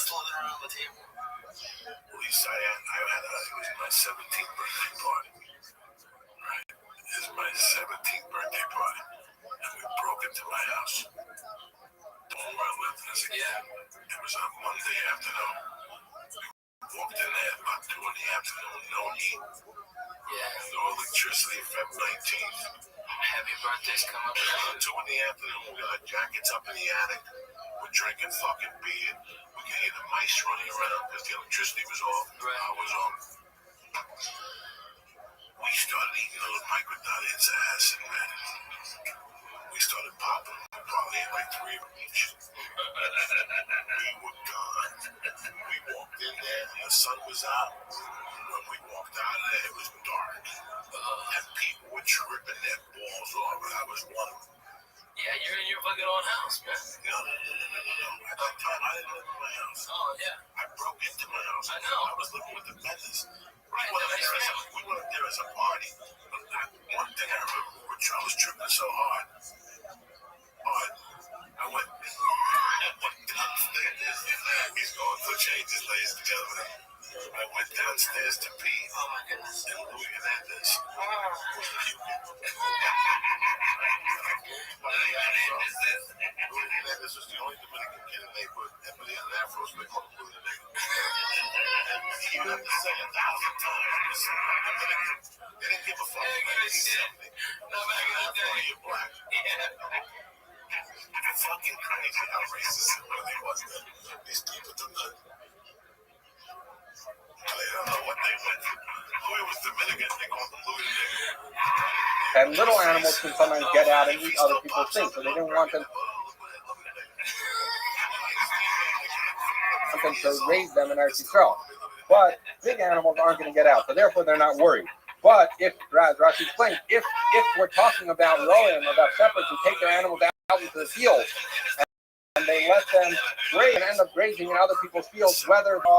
Slithering around the table. Lisa, it was my 17th birthday party. Right? It was my 17th birthday party. And we broke into my house. The home I lived in as a kid. It was on Monday afternoon. We walked in there about 2 in the afternoon, no heat. Yeah. No electricity, February 19th. Happy birthday's coming up. 2 in the afternoon, we got our jackets up in the attic. We're drinking fucking beer. We can hear the mice running around because the electricity was off. I was on. We started eating those microdiots acid, man. We started popping. We probably ate like 3 of them each. We were gone. We walked in there and the sun was out. When we walked out of there, it was dark. And people were tripping their balls off, and I was one of them. Yeah, you're in your fucking own house, man. No. At that time, I didn't live in my house. Oh, yeah. I broke into my house. I know. I was living with the Benders. Right, we went up there as a party. But one thing I remember, I was tripping so hard. But I went downstairs. He's going for changes, ladies and gentlemen. I went downstairs to pee. Oh, my goodness. And Louis Hernandez was puking. Louis Hernandez was the only Dominican kid in the neighborhood. Everybody had an afro, so they called him Louis the Nigger. He would have to say 1,000 times. Dominican. They didn't give a fuck about 1970. No, back in the day. You're black. Fucking crazy how racist it really was. These people do not. I don't know what they went through. Louis was Dominican. They called him Louis the Nigger. And little animals can sometimes get out and eat other people's things, so they didn't want them to raise them in Eretz Yisrael. But big animals aren't going to get out, so therefore they're not worried. But if, as Rashi explained, if we're talking about royim, about shepherds who take their animals out into the field and they let them graze and end up grazing in other people's fields, whether they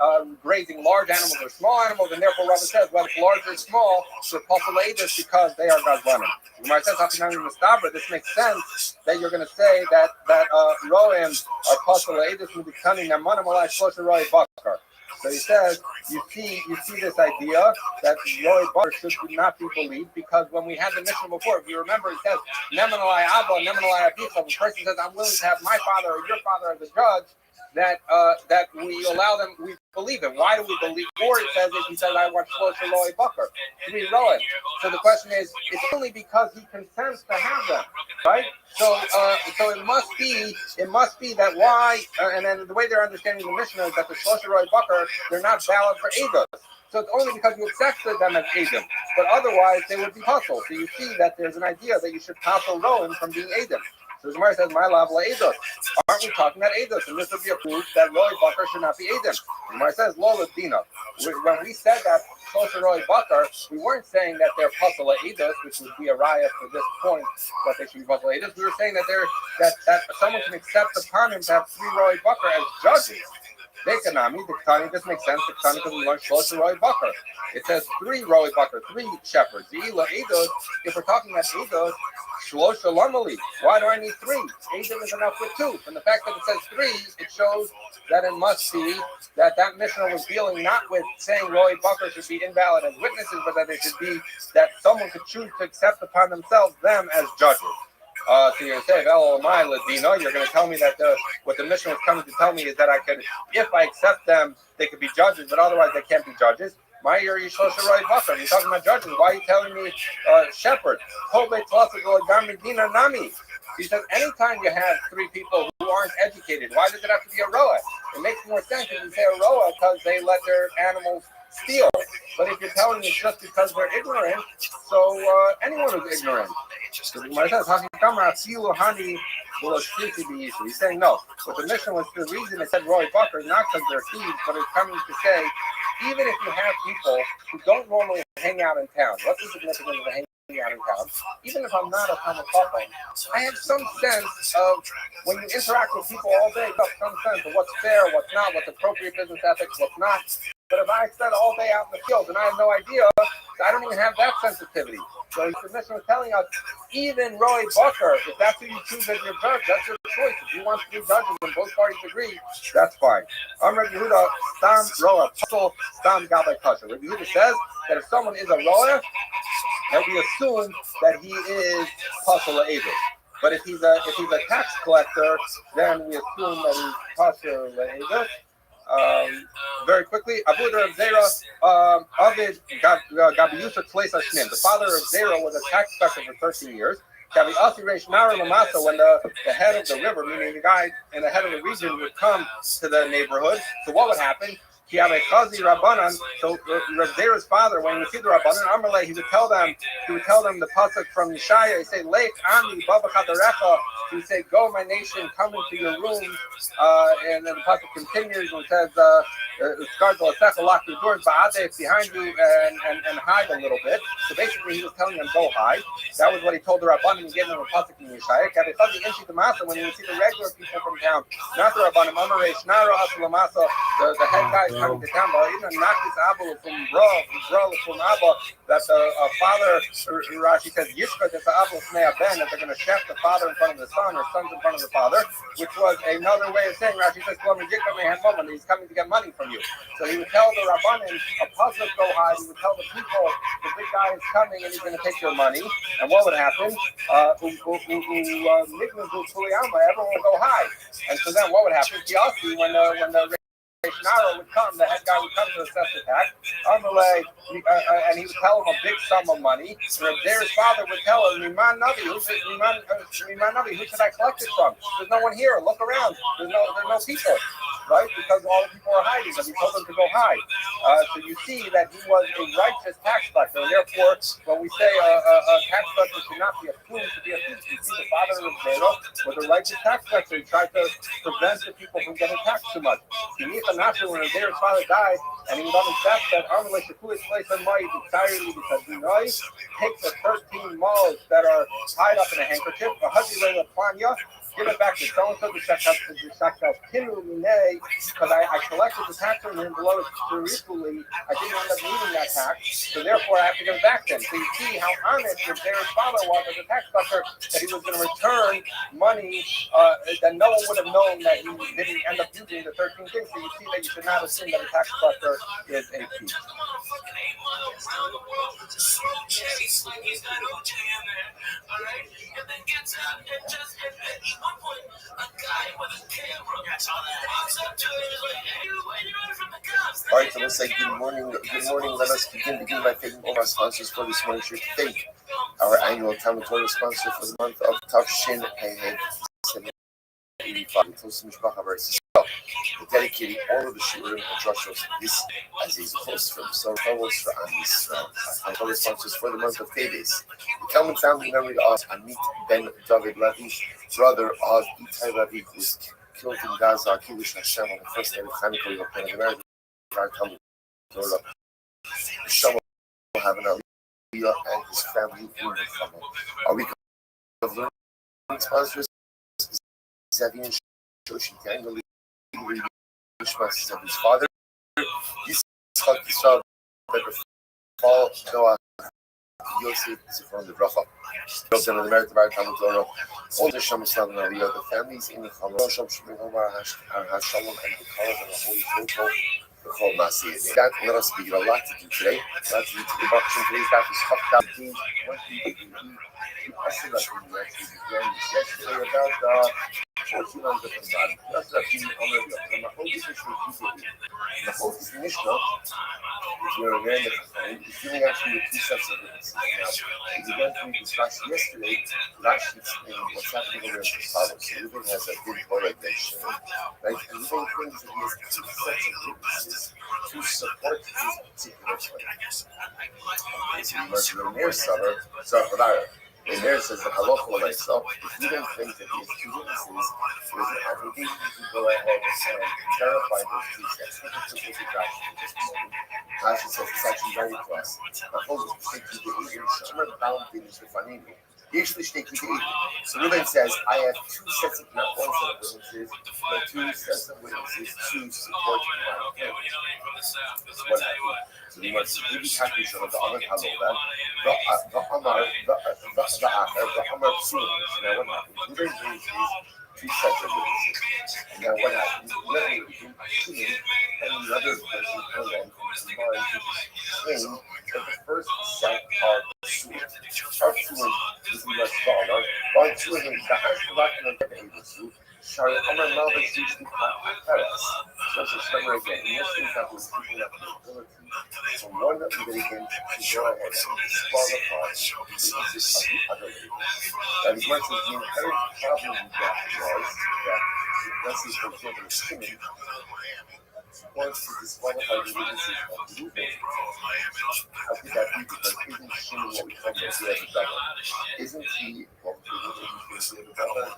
are grazing large animals or small animals, and therefore Rabbi says whether it's large or small, they're postulated because they are Gazlanim. Gemara says, this makes sense that you're going to say that roim are postulated with the cunning namanim alai shlosha roi bakar. So he says, you see this idea that Roy Bar should not be believed because when we had the mission before, if you remember, it says, Nemanalai Abba, Nemanalai Abicha. The person says, I'm willing to have my father or your father as a judge, that we allow them, we believe it. Why do we believe? Or it says, if he says, I want Shlosh Eloi Bakar, 3 Roy. So the question is, it's only because he consents to have them, right? So it must be that why, and then the way they're understanding the Mishnah is that the Shlosh Eloi Bakar, they're not valid for Eidos. So it's only because you accepted them as Eidim. But otherwise, they would be puzzled. So you see that there's an idea that you should puzzle Rowan from being Eidim. So the Gemara says, "My lavla eidos." Aren't we talking about eidos? And this would be a proof that Roy Bakar should not be eidim. The Gemara says, "Lola Dina." When we said that Shlosh Roy Bakar, we weren't saying that they're pasala eidos, which would be a raya for this point that they should be pasala eidos. We were saying that that someone can accept upon him to have 3 Roy Bakar as judges. Dekanami, the Ketani, this makes sense. The Ketani, because we learned Shlosh Roy Bakar. It says 3 Roy Bakar, 3 shepherds. The Ila eidos. If we're talking about eidos, Shlosh Lamali. Why do I need 3? Eidim is enough with 2. From the fact that it says 3, it shows that it must be that Mishnah was dealing not with saying Roy Bakar should be invalid as witnesses, but that it should be that someone could choose to accept upon themselves them as judges. So you're going to say, Elamai Ladino, you're going to tell me that what the mission was coming to tell me is that I could, if I accept them, they could be judges, but otherwise they can't be judges. My ear, you're talking about judges. Why are you telling me shepherd? He says, anytime you have three people who aren't educated, why does it have to be a roa? It makes more sense if you say a roa because they let their animals steal. But if you're telling me it's just because they're ignorant, so anyone who's ignorant. So the Gemara says, he's saying no. But the mission was the reason it said Roy Bucker, not because they're thieves, but it's coming to say, even if you have people who don't normally hang out in town, what's the significance of hanging out in town? Even if I'm not a Talmud Chacham, I have some sense of, when you interact with people all day, you have some sense of what's fair, what's not, what's appropriate business ethics, what's not. But if I spend all day out in the field and I have no idea, I don't even have that sensitivity. So the mission was telling us, even Roy Bucker, if that's who you choose as your judge, that's your choice. If you want to be judges and both parties agree, that's fine. Rabbi Yehuda, Stam Roa, Puzzle, Stam Gabay Kasha. Rabbi Yehuda says that if someone is a Roa, that we assume that he is Puzzle Abel. But if he's a tax collector, then we assume that he's Puzzle Abel. Very quickly, Abu Zera, Avid Gabi Yusuf Tleis Hashnim. The father of Zera was a tax collector for 13 years. Gabi Asi Reish Nara Lamasa, when the head of the river, meaning the guy in the head of the region, would come to the neighborhood. So what would happen? Rabbanan. So Rav Zera's father, when he would see the Rabbanan, Amalei, he would tell them the pasuk from Yeshaya. He say, Lech Ami Baba Chadarecha. He would say, go, my nation, come into your rooms. And then the pasuk continues and says, lock your doors behind you and hide a little bit. So basically, he was telling them, go hide. That was what he told the Rabbanan. He gave them a pasuk in Yeshaya. When he would see the regular people from town, not the Rabbanan, the head guy coming to town, but even knock this Abba from Abba, that the father, Rashi says, Yishka, that the Abba Snei Ben, that they're going to shaft the father in front of the son, or sons in front of the father, which was another way of saying, Rashi says, he's coming to get money from you. So he would tell the Rabbanim, a pasuk go hide. He would tell the people, the big guy is coming and he's going to take your money. And what would happen? Everyone would go hide. And so then what would happen? When the Nara would come, the head guy would come to assess the tax, and he would tell him a big sum of money. And Zera's father would tell him, Miman Navi, who should I collect it from? There's no one here. Look around. There's no people, right? Because all the people are hiding, but he told them to go hide. So you see that he was a righteous tax collector, and therefore, when we say a tax collector should not be a fool, to be a thief, you see the father of Zera was a righteous tax collector. He tried to prevent the people from getting taxed too much. When Zera's father died, and he would understand that Amalei should put his place on money entirely because he knows take the 13 malls that are tied up in a handkerchief, give it back to so-and-so, because I collected the tax from him below equally. I didn't end up needing that tax, so therefore I have to give it back to him. So you see how honest Zera's father was as a tax collector, that he was going to return money that no one would have known that he didn't end up using the 13 things. So you see that you should not assume that a tax collector is a thief. All right, so let's say good morning. Good morning. Let us begin by thanking all our sponsors for this morning's show. Thank our annual Talmud Torah sponsor for the month of Tafshin Pei 785. Dedicating all of the Shurim and Drushos this as a host from so fellows for Amis and fellow sponsors for the month of Teves. The Talmud family memory of Amit Ben David Levi, brother of Itai Levi, who was killed in Gaza, Kiddush Hashem on the first day of Hanukkah. We will pray the merit of our Talmud Torah. Hashem will have an Aliyah and his family in the family. Our week of learning sponsors is Zavi and Shoshin Tangali. Of his father, Yitzchak Yisrael, Paul, Noah, Yosef, Zifron, the Bracha. Built on the merit of our Talmud Torah. All the Shem Islam and Aliyah, the families in the Chama, Shem Shemim Omar, Hashalom, and the Kalav and the Holy Temple. called Masiyah. That let us begin a lot to do today. Lots to do today. Today's daf is Chaf page 20. Yesterday about 14 on different bodies. That's what the focus Mishnah, if you're aware of is doing actually with two sets of witnesses. Now, we went through this Rashi yesterday. Rashi explained what's happening over as follows. So Reuben has a big Torah against Shimon, right? And Reuben claims that he has two sets of witnesses to support his particular claim. So he must be a mere suburb, and there says that halacha l'maisa, if you don't think that he has two witnesses, there's an obligation to go ahead and verify those two sets. Look at Rashi for just a moment. Rashi says it's actually very close. So Reuben says, I have two sets of, not one set of witnesses, but two sets of witnesses to support my claim. What happened? So we must really happy to the other halacha. The Amar Psulim. Now what happened? Reuben brings these two sets of witnesses. Now what happened? Shimon and the other person combined to claim that the first set are Psulim. Our Psulim is the rest of our Psulim is the Hashkabak and the Abisu. Shari Amar Malvich reached the Paras. So it's a summary again. In this case, that was keeping up the ability for one litigant to go ahead and disqualify the witnesses of the other litigant. And what the inherent problem with that was that, let's say, for example, Shimon wants to disqualify the witnesses of the movement. How could that be? Because isn't Shimon what we call the double? Isn't he what we call the double?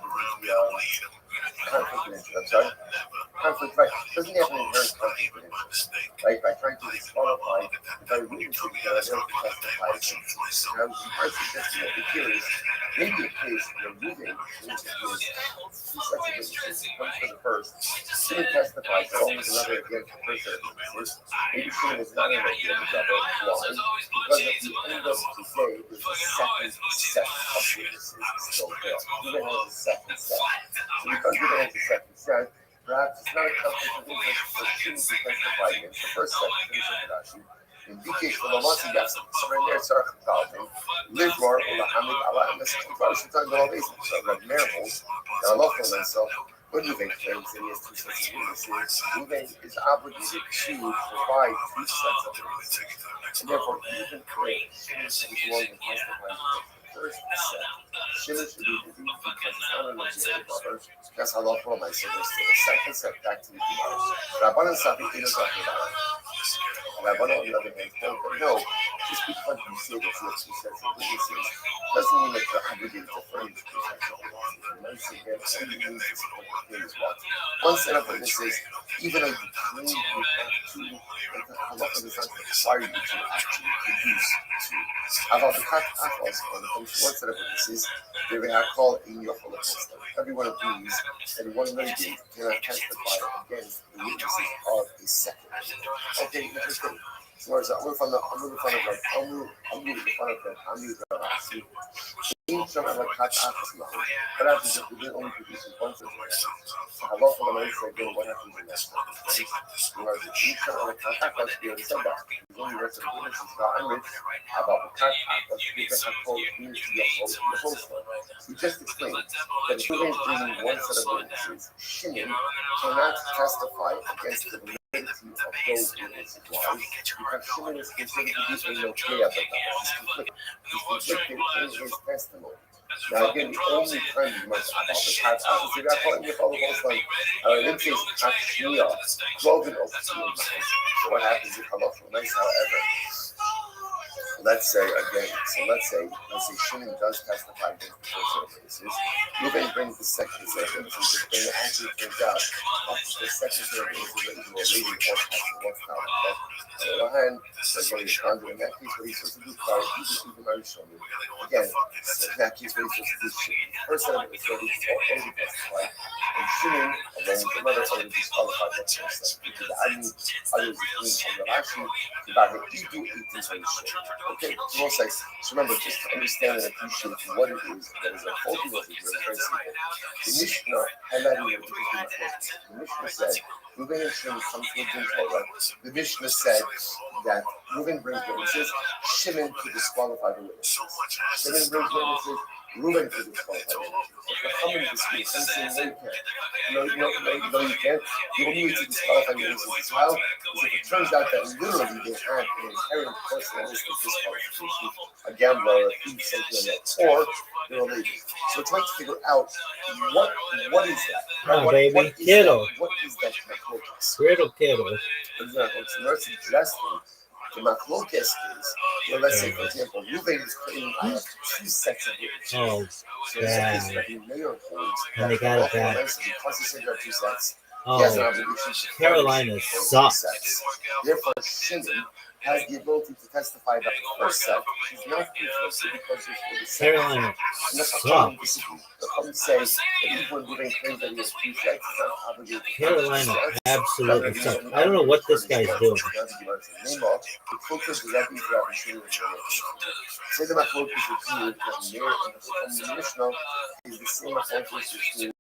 Conflict of interest. I'm sorry? Conflict, right? Doesn't he have an inherent conflict of interest? Right? By trying to disqualify the very witnesses that are there to testify against him. Now, our suggestion over here is maybe a case where moving is two sets of witnesses. One for the first. Shimon testifies that only another against the first set of witnesses. Maybe Shimon is not an idea of the double. Why? Because if you end up to say there's a second set of witnesses still there. Reuben has a second set. So because Reuben has a second set, perhaps it's not a conflict of interest for Shimon to testify against the first set. In Bikesh for Lamasi, that's surrender Sarah Calvin, Livmar, Ulahamid, Allah, and the 65 sometimes all these. So, like miracles, and Allah for myself. When Reuben claims that he has two sets of witnesses, Reuben is obligated to provide two sets of witnesses. And therefore, even if Shimon comes along and testifies against the first set, Shimon should be believed because it's not an legitimate brother. That's how Allah for myself is still a second set back to the Gemara. Rabbanan Sabi Ino Zakirah. Rabbanan, on the other hand, told them, no, just because you say that you have two sets of witnesses doesn't mean that you're obligated to furnish two sets of witnesses. And I say that only means to support the claim is what? One set of witnesses, even though you claim you have two, the halacha does not require you to actually produce two. About the Achos, when it comes to one set of witnesses, they will have called in your holocaust. Everyone agrees that one litigant cannot testify against the witnesses of a second. Okay, interesting. So I'm moving from but after the only produces one set of witnesses. How about for the night again, what happens in that case? Whereas each of the Achos, we already said that. The only rest of the witnesses not enriched about the Achos, we can have called community the host. We just explained that if Reuben is bringing one set of witnesses, Shimon cannot testify against the validity of those witnesses. Why? Because Shimon is considered to be a notary of the God. He's conflicted in his testimony. Now again, the only time you must about the Achos, so you got to you follow both like in this case, Achshia, clothing of Shimon. So what happens if halacha nice, however? Let's say Shimon does testify against the first set of witnesses. Reuben brings the second set of witnesses. If it actually turns out the second set of witnesses that you were waiting for what's not okay. On the other hand, like when he's found in that case, what he's supposed to do is even Arishon. Again, in that case, what he's supposed to do is the first set of witnesses already testified, and Shimon, along with the mother, already disqualified that first set. Because I mean, others including Rashi, about the Idu 18 Okay, more sex. So remember, just to understand and appreciate what it is that is unfolding over here, it's very simple. The Mishnah highlighting the Mishnah said Reuben and Shimon come to a din Torah. The Mishnah said that Reuben brings witnesses, Shimon to disqualify the witnesses. Shimon brings witnesses, Reuben to disqualify the witnesses. But the Chachamim dispute, some say no, you can't. No, you can't. You will need to disqualify the witnesses as well. Because if it turns out that literally they had an inherent personalistic disqualification, a gambler, a thief, something like that, or they're related. So we're trying to figure out what is that? Come on, baby. Kiddo. What is that machlokes? Riddle kiddo. Exactly. So they're suggesting the machlokes is, well, let's say, for example, Reuben is claiming I have two sets of witnesses. Oh, So in that case, Rabbi Meir holds and they got it back. because he said there are two sets. Oh, He has an obligation to Carolina sucks. sets. Therefore, Shimon has the ability to testify about the first set. He's not conflicted because there's for the second Carolina set. sucks. The Chum says that even when Reuben claims that he has two sets, he's not obligated to Carolina absolutely sucks. I don't know what this guy's doing. Say the machlokes between Meir and the Mishnah is the same machlokes between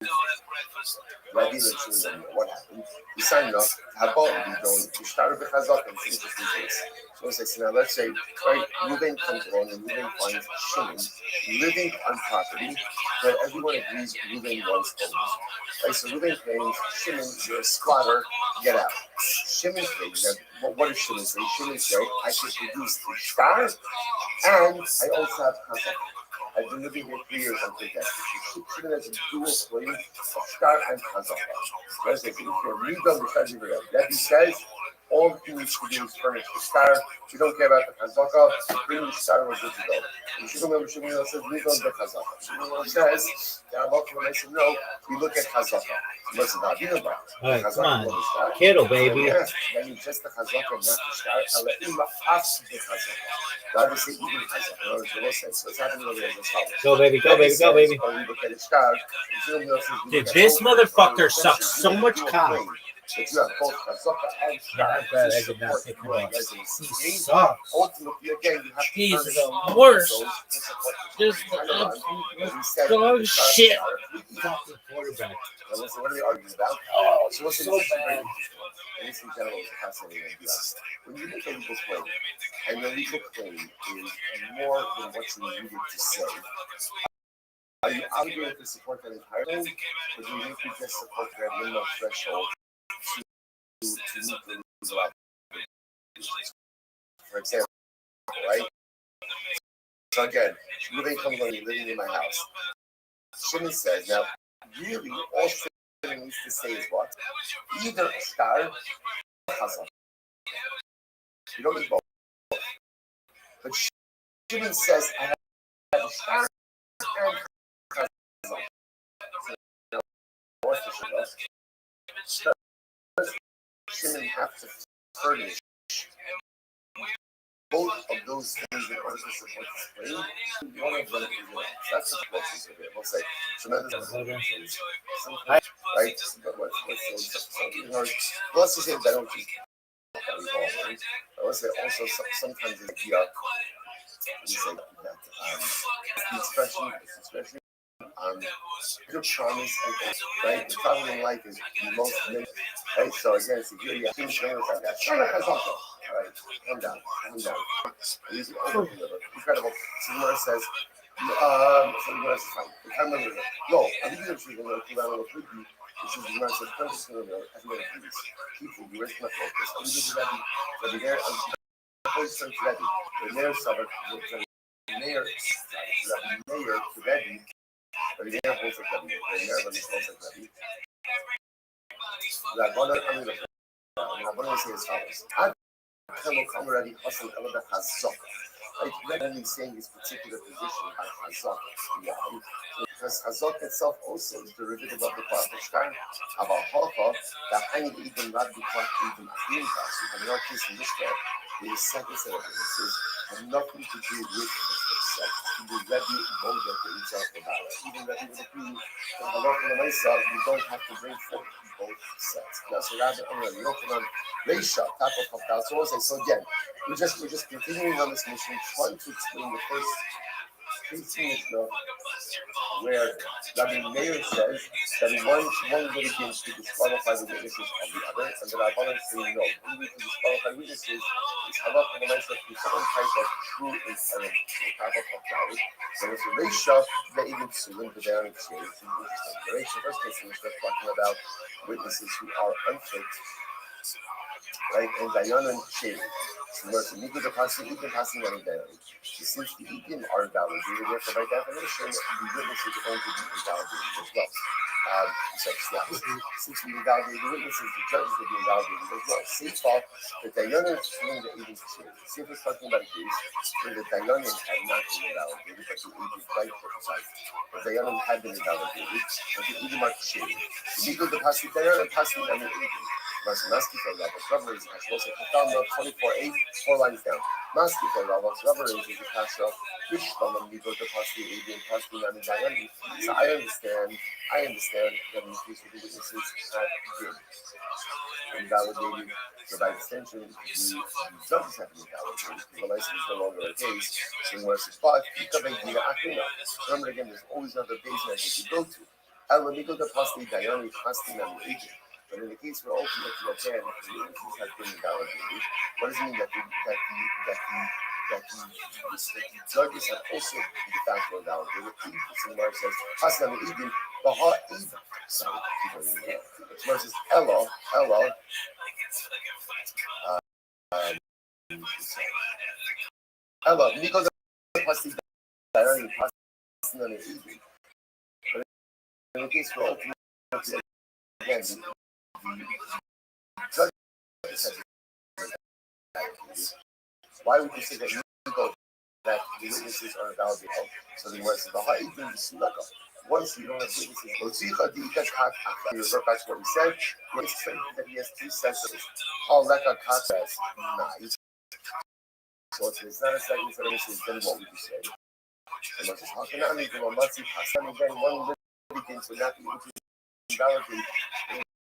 Rabbi and Shimon. What happened? We signed up. Habal, we don't. We started the chazak and it's interesting case. So now let's say, right, Reuben comes along and Reuben finds Shimon living on property that everyone agrees Reuben once owned. Right, so Reuben claims, Shimon, you're a squatter, get out. Shimon claims that, what does Shimon say? Shimon say, I should produce the star, and I also have chazak. I've been living here 3 years on Kiddush. Shimon has a dual claim of star and chazak. Right, so if you're read on the Shadi Rebbe says, all he needs to do is furnish the star. You don't care about the chazaka, bring the star, we're good to go. And Shimon says, leave on the chazaka. Shimon says, when I said no, we look at chazaka. Listen, not even about it. Come on, kiddo, baby. Then you just the chazaka, not the star. I'll let him ask the chazaka. God will say, even the chazaka. In order to say, so it's happening over there. Go, baby, go, baby, go, baby. We look at the star. Dude, this motherfucker sucks so much cock. If you have both chazaka and star, I did not pick him up. he sucks. Ultimately, again, you have to He's furnish the worst. Just dog shit. Fucking quarterback. Listen, what are they arguing about? Oh, so so bad. Anything general is a fascinating idea. When you make a legal claim, and your legal claim is more than what you needed to say, are you obligated to support that entirely, or do you need to just support that minimum threshold to meet the legal obligations? For example, right? So again, Reuben comes on, you're living in my house. Shimon says, now, really, all Shimon needs to say is what? Either a star or a chazak. You don't need both. But Shimon says, I have a star and chazak. What's the Shimon have to furnish both of those things in order to support this claim. One of them is enough. That's the closest of it. We'll say tremendous right? But let's just say that don't keep right? Let's say also sometimes the idea we say that the expression good promise, right? The problem in life is most men, right? So again, it's here you have two trainers like that. All right, calm down. These are incredible. So Gemara says, so Gemara says, fine. The camera is no, I think it's going to keep on with you. Which is Gemara says, don't just go there. Everybody agrees. People, you risk my focus. I'm just ready. So the mayor, I'm going to ready. The mayor suburb, the mayor to ready. But the mayor holds it ready. The mayor holds it ready. I'm going to say as follows. Already hustle like not only saying his particular position by Hazak, because Hazak itself also is derivative of the part of Stein. Aber Hocha, the Hain even not be part even Achim Kasu, but in our case in this case, the second set of witnesses have nothing to do with the first set. The Rebbe Moga for himself about it. Even Rebbe would agree that Halach and Mesa, you don't have to bring forth both sets. Now, so Rabbi Omer, Yochanan, Reisha, top of Haftar. So again, we're just continuing on this mission, trying to explain the first case in Mishnah where Rabbi Meir says that one litigant to disqualify the witnesses of the other, and the Rabbanan say no. Only to disqualify witnesses is halach and the through some type of true inherent kappa. So there's a ratio that even Sulim, the down and shade. It's interesting. The ratio first case in Mishnah talking about witnesses who are unfit, right? And Dayan and Shade. Since the Idim are validated, therefore by definition, the witnesses are going to be invalidated as well. Since we invalidated the witnesses, the judges will be invalidated as well. Same fault, the Dayanim showing the Idim Shade. See if we're talking about a case where the Dayanim had not been invalidated, but the Idim right side. The Dayanim had been invalidated, but the Idim are Shade. Because the Pasuk Dayanim passing on the Idim. Maski for levels, rubber is a kasha. So 24:8, 4 lines down. Maski for levels, rubber is a kasha. Which one of you go to Pasti, Adrian, Pasti, and Diane? So I understand that in the case of the witnesses have been invalidated. So by extension, the judges have been invalidated. The license is no longer a case. So where's the spot? Remember again, there's always another base that you go to. And when you go to Pasti, Diane, Pasti, and Adrian. But in the case where ultimately again the witnesses have been invalidated, what does it mean that the judges have also de facto invalidated? The Gemara says, "Hasan Eden, Baha Eden." Sorry, the Gemara says, "Ella." Ella, because of Pasti Diane, Pasti and Eden. But in the case where ultimately again why would you say that that the witnesses are invalidated? So the Gemara says, once you don't have witnesses, you revert back to what we said. It's saying that he has two senses. Nice. So it's not a second for witnesses, then what would you say? And what is happening? Again, one litigant would not be able to invalidate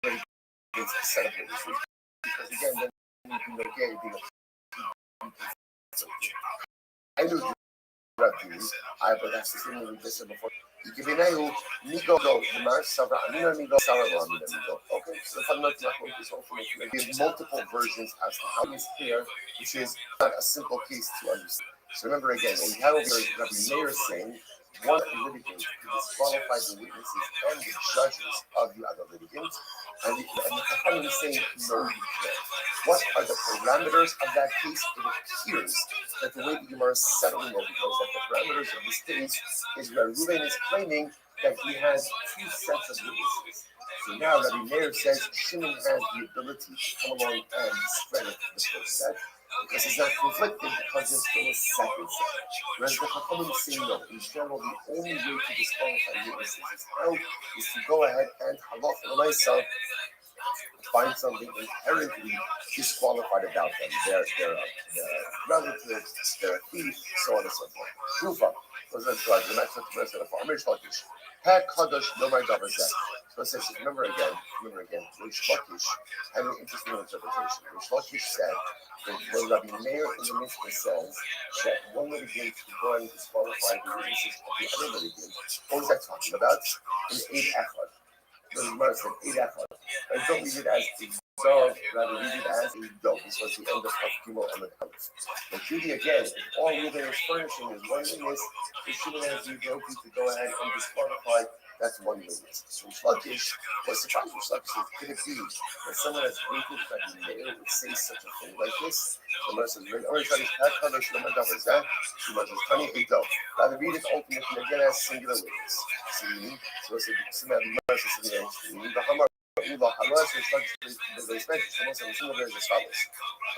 a set of witnesses. Because again, then you can make it. I knew but that's the thing we just said before. You give me a Nigo, the Mars Sabra, Amina Nigo, Sarah, okay, so if I'm not this whole thing, we have multiple versions as to how it's here, which is not a simple case to understand. So remember again, when we have over Rabbi Meir saying, one litigant to disqualify the witnesses and the judges of the other litigants, and the Chachamim is saying, no, you can't. What are the parameters of that case? It appears that the way the Gemara is settling over those, that the parameters of this case is where Reuven is claiming that he has two sets of witnesses. So now Rabbi Meir says Shimon has the ability to come along and discredit the first set, because he's not conflicted because there's still a second set. Whereas the Chachamim is saying no. In general, the only way to disqualify witnesses is to go ahead and halach l'maisa find something inherently disqualified about them. They're relatives, they're a thief, so on and so forth. Rufa was a drug. The next one is a farmer. Kadosh no my government. So it says, remember again, Rish Lakish had an interesting interpretation. Rish Lakish said that when Rabbi Meir in the Mishnah says that one litigant can go and disqualify the witnesses of the other litigant, what was that talking about? In 8 Echad. The Gemara said 8 Echad. And don't read it as a dog, rather read it as a dog. This was the end of Gimel on the comes. But Judy again, if all Reuben is furnishing is one witness, the Shimon has the ability to go ahead and disqualify. That's one witness. So Shlokish was surprised. Shlokish said, could it be that someone as hated that the Meir would say such a thing like this? The Gemara says, when Orishadish had covered Shlomo Davar Zah, she was 28 dough. Rather read it ultimately again as singular witness. See, so it's a Gemara says, the Hamar.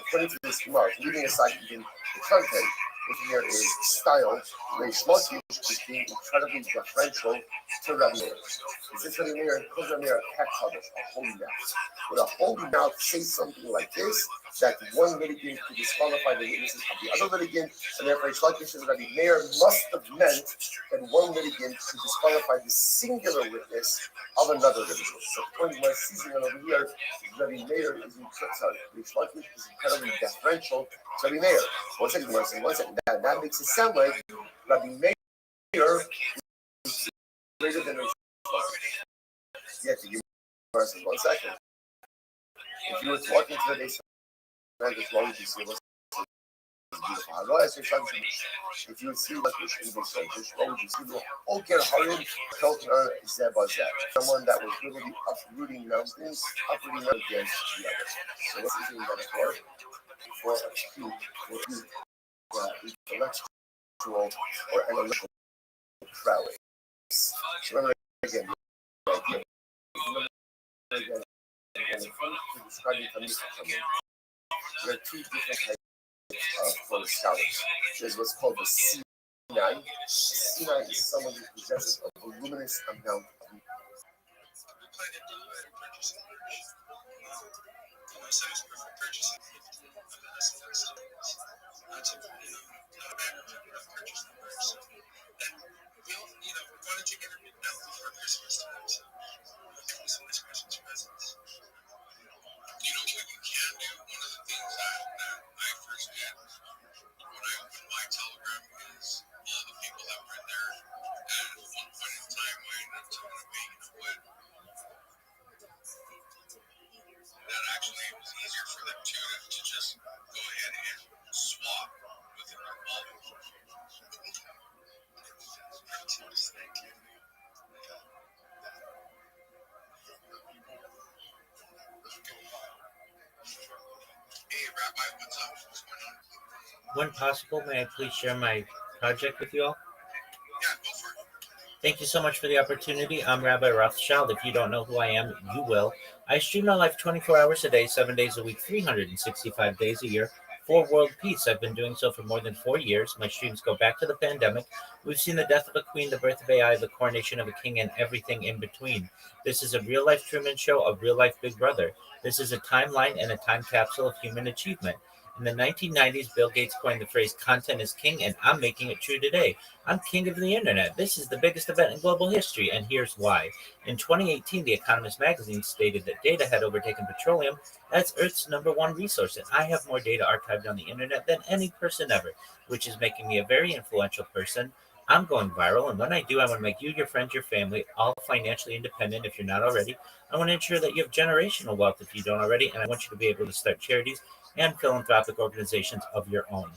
According to this Gemara, leaving aside even the content, what here is style, Reish Lakish is being incredibly deferential to Rabbi Meir. Is this Rabbi Meir? Because Rabbi Meir a holy mouth. Would a holy mouth say something like this, that one litigant could disqualify the witnesses of the other litigant, and therefore Reish Lakish says Rabbi Meir must have meant that one litigant could disqualify the singular witness of another litigant. So the point we're seizing on over here is Rabbi Meir is incredibly deferential to Rabbi Meir. One second. That makes it sound like Rabbi Meir Here, greater than yeah, to give versus 1 second. If you were to walk into the day, as long as you see what's beautiful. Agora essa chave if you see what this English language, what would you see? Okay, Harun Keltner Zebazet, someone that was literally uprooting mountains, uprooting them against the other. So this is a metaphor for a true, intellectual or analytical prowess. Remember again, describing there are two different types for scholars. There's what's called the C9. C9 is someone who possesses a voluminous amount of You know what you can do? One of the things that I first did when I opened my Telegram is all the people that were in there at one point in time I ended up telling them, hey, you know what? That actually it was easier for them to just go ahead and swap within their wallet. Hey, Rabbi, what's up? What's going on? When possible, may I please share my project with you all? Yeah, go for it. Thank you so much for the opportunity. I'm Rabbi Rothschild. If you don't know who I am, you will. I stream my life 24 hours a day, 7 days a week, 365 days a year for world peace. I've been doing so for more than 4 years. My streams go back to the pandemic. We've seen the death of a queen, the birth of AI, the coronation of a king, and everything in between. This is a real-life Truman Show, a real-life Big Brother. This is a timeline and a time capsule of human achievement. In the 1990s, Bill Gates coined the phrase content is king, and I'm making it true today. I'm king of the internet. This is the biggest event in global history, and here's why. In 2018, The Economist magazine stated that data had overtaken petroleum as Earth's #1 resource, and I have more data archived on the internet than any person ever, which is making me a very influential person. I'm going viral, and when I do, I want to make you, your friends, your family, all financially independent if you're not already. I want to ensure that you have generational wealth if you don't already, and I want you to be able to start charities and philanthropic organizations of your own.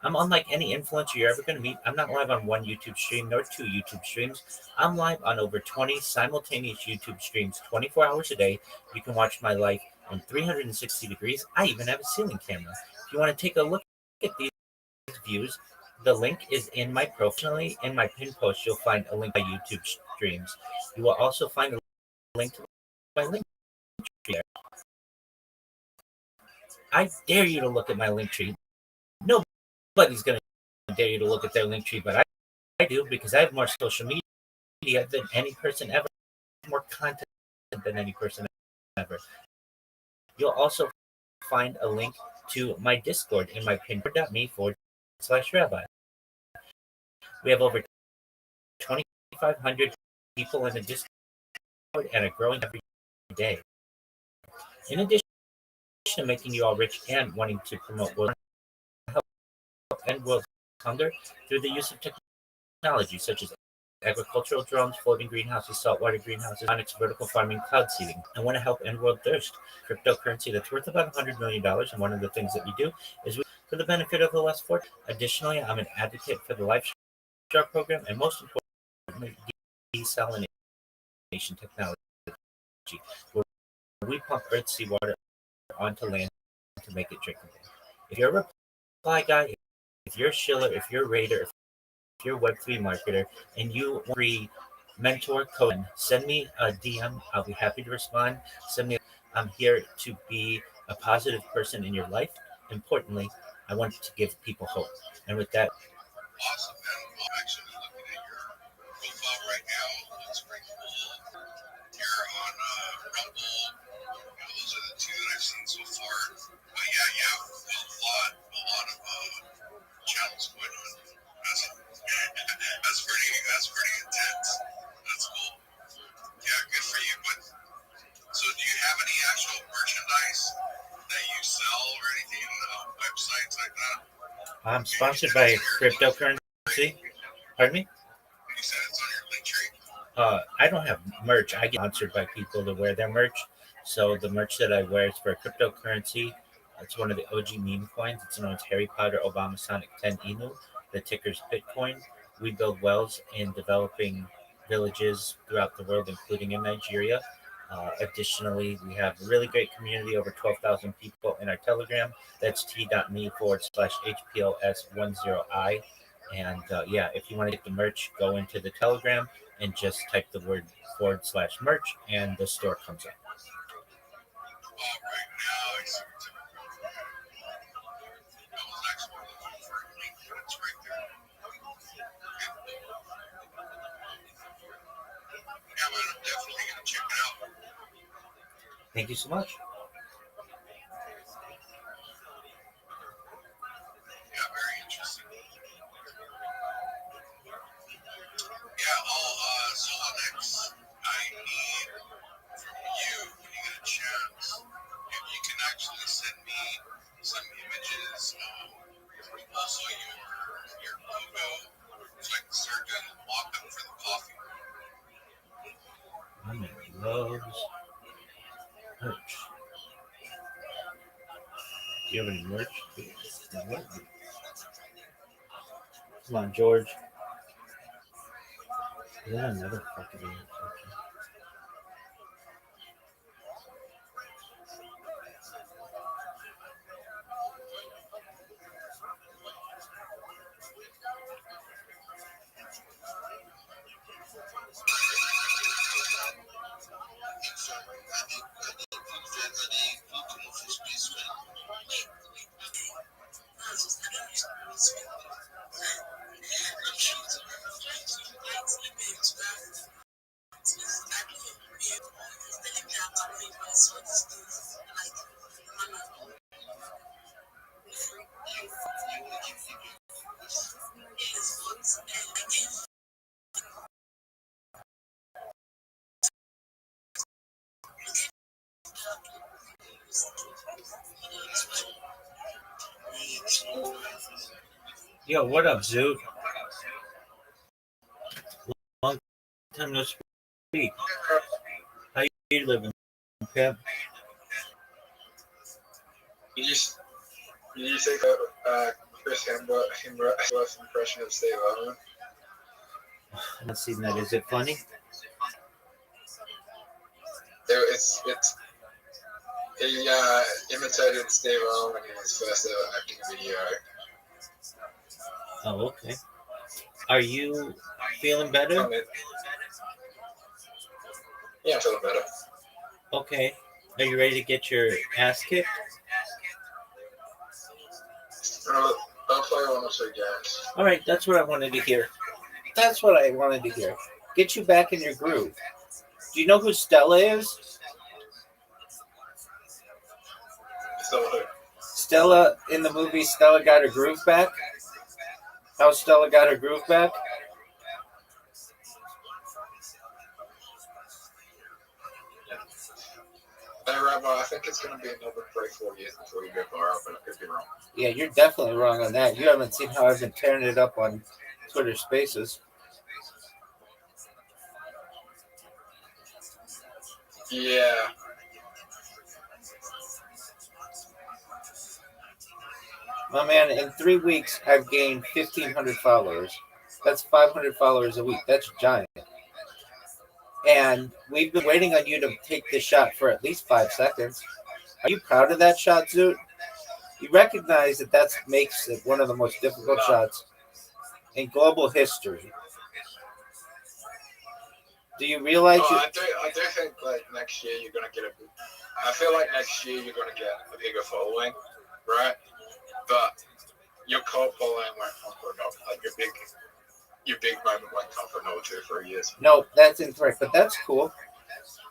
I'm unlike any influencer you're ever going to meet. I'm not live on one YouTube stream nor two YouTube streams. I'm live on over 20 simultaneous YouTube streams 24 hours a day. You can watch my life in 360 degrees. I even have a ceiling camera. If you want to take a look at these views, the link is in my profile. In my pin post, you'll find a link to my YouTube streams. You will also find a link to my link tree there. I dare you to look at my link tree. Nobody's going to dare you to look at their link tree, but I do, because I have more social media than any person ever, more content than any person ever. You'll also find a link to my Discord in my pin.me/rabbi. We have over 2,500 people in the Discord and are growing every day. In addition to making you all rich and wanting to promote world health and world hunger through the use of technology such as agricultural drones, floating greenhouses, saltwater greenhouses, onyx vertical farming, cloud seeding. I want to help end world thirst. Cryptocurrency that's worth about $100 million. And one of the things that we do is for the benefit of the less fortunate. Additionally, I'm an advocate for the Lifestyle program and most importantly, desalination technology, where we pump earth seawater onto land to make it drinkable. If you're a reply guy, if you're a shiller, if you're a raider, if you're a Web3 marketer and you want free mentor code, send me a DM. I'll be happy to respond. I'm here to be a positive person in your life. Importantly, I want to give people hope. And with that, Awesome, man. I'm actually looking at your profile right now. It looks pretty cool. You're on Rumble. Those are the two that I've seen so far. But yeah, you have a lot of channels going on. That's pretty intense. That's cool. Yeah, good for you. But so, do you have any actual merchandise that you sell or anything on websites like that? I'm sponsored by cryptocurrency. Pardon me? You said it's on your link tree. I don't have merch. I get sponsored by people to wear their merch. So the merch that I wear is for cryptocurrency. It's one of the OG meme coins. It's known as Harry Potter Obama Sonic 10 Inu. The ticker's Bitcoin. We build wells in developing villages throughout the world, including in Nigeria. Additionally, we have a really great community, over 12,000 people in our Telegram. That's t.me/HPLS10I. And yeah, if you want to get the merch, go into the Telegram and just type the word /merch and the store comes up. Right now, I see what you're that was actually looking for a link, but it's right there. Yeah, man, I'm definitely gonna check it out. Thank you so much. Yeah, very interesting. Yeah, so Alex, I need from you when you get a chance, if you can actually send me some images, also your logo, so I can start doing a mock-up for the coffee. My man loves merch. Do you have any merch? Come on, George. Is that another fucking merch? Yo, what up, Zoot? Long time no speak. How you living, pimp? You just take Chris Hemsworth's impression of Steve Irwin. I'm not seeing that. Is it funny? He imitated Steve Irwin in his first ever acting video. Oh, okay. Are you feeling better? Yeah, I'm feeling better. Okay. Are you ready to get your ass kicked? I'll play one or two games. All right, that's what I wanted to hear. That's what I wanted to hear. Get you back in your groove. Do you know who Stella is? Stella in the movie Stella Got Her Groove Back? How Stella got her groove back? Hey, Rabbi, I think it's going to be another 3-4 years before you go viral, but I could be wrong. Yeah, you're definitely wrong on that. You haven't seen how I've been tearing it up on Twitter Spaces. Yeah. My man, in 3 weeks, I've gained 1,500 followers. That's 500 followers a week. That's giant. And we've been waiting on you to take this shot for at least 5 seconds. Are you proud of that shot, Zoot? You recognize that makes it one of the most difficult shots in global history. Do you realize? I do think like next year you're gonna get I feel like next year you're gonna get a bigger following, right? But your cult following won't come for like your big moment won't come for another 2 or 3 years. No, that's incorrect, but that's cool.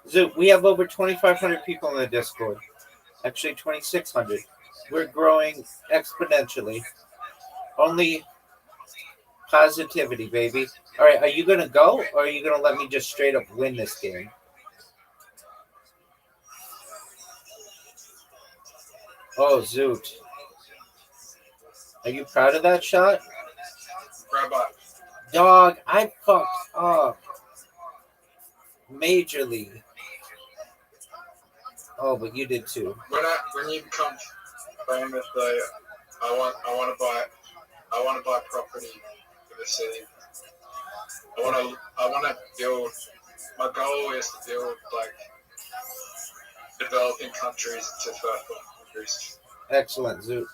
Zoot, we have over 2,500 people in the Discord. Actually, 2,600. We're growing exponentially. Only positivity, baby. All right, are you going to go, or are you going to let me just straight up win this game? Oh, Zoot. Are you proud of that shot? Rabbi, Dog, I fucked up majorly. Oh, but you did too. When you become famous, though, I want to buy property for the city. I want to build. My goal is to build like developing countries to first world countries. Excellent, Zoot.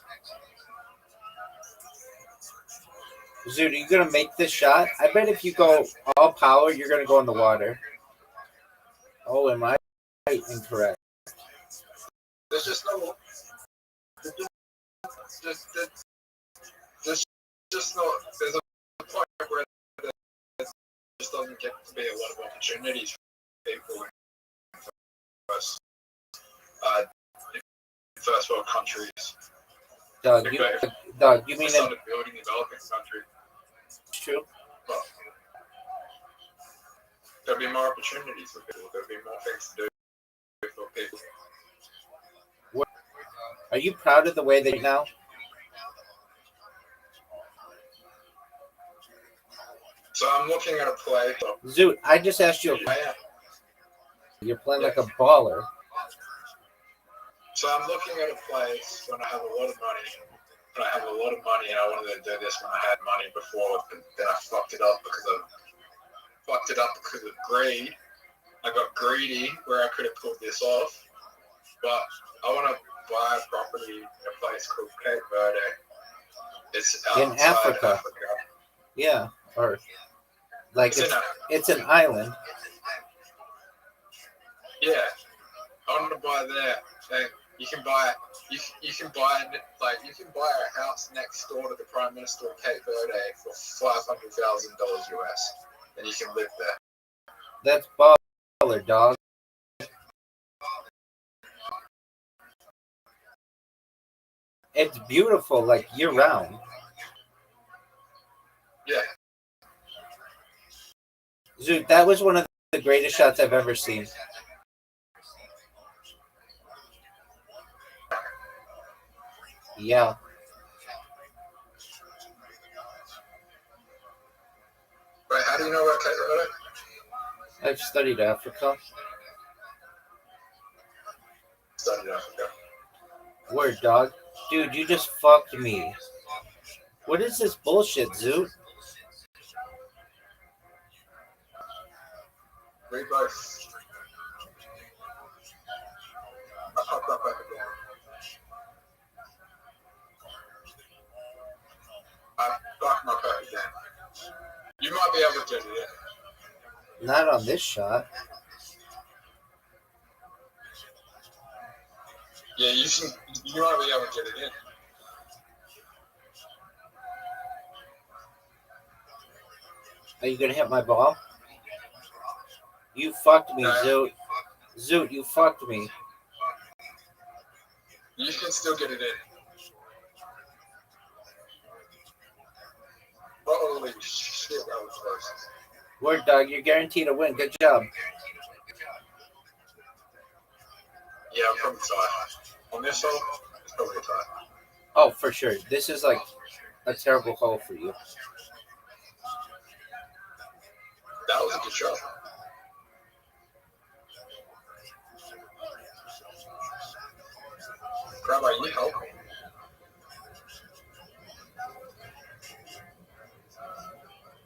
Zoot, are you gonna make this shot? I bet if you go all power, you're gonna go in the water. Oh, am I incorrect? There's just no. There's just not. There's a point where there just doesn't get to be a lot of opportunities for people in first world countries. Doug, you mean started building developing country? It's true. But there'll be more opportunities for people. There'll be more things to do for people. Are you proud of the way that now? So I'm looking at a play. Zoot, I just asked you. You're playing like a baller. So I'm looking at a place when I have a lot of money. When I have a lot of money, and I wanted to do this when I had money before, but then I fucked it up because of greed. I got greedy where I could have pulled this off, but I want to buy a property in a place called Cape Verde. It's in Africa. Yeah, or like it's an island. Yeah, I want to buy there. And you can buy a house next door to the Prime Minister of Cape Verde for $500,000 US, and you can live there. That's baller, dog. It's beautiful, like year round. Yeah. Zoot, that was one of the greatest shots I've ever seen. Yeah. Right, how do you know about Cape Verde? I've studied Africa. Studied Africa. Word, dog. Dude, you just fucked me. What is this bullshit, Zoot? We both. I popped up back again. I fucked my back again. You might be able to get it in. Not on this shot. Yeah, you might be able to get it in. Are you gonna hit my ball? You fucked me, No. Zoot. Zoot, you fucked me. You can still get it in. Holy shit, that was close. Word, dog, you're guaranteed a win. Good job. Yeah, I'm probably tied. On this hole, it's probably tied. Oh, for sure. This is like a terrible hole for you. That was a good shot. Rabbi, you help me.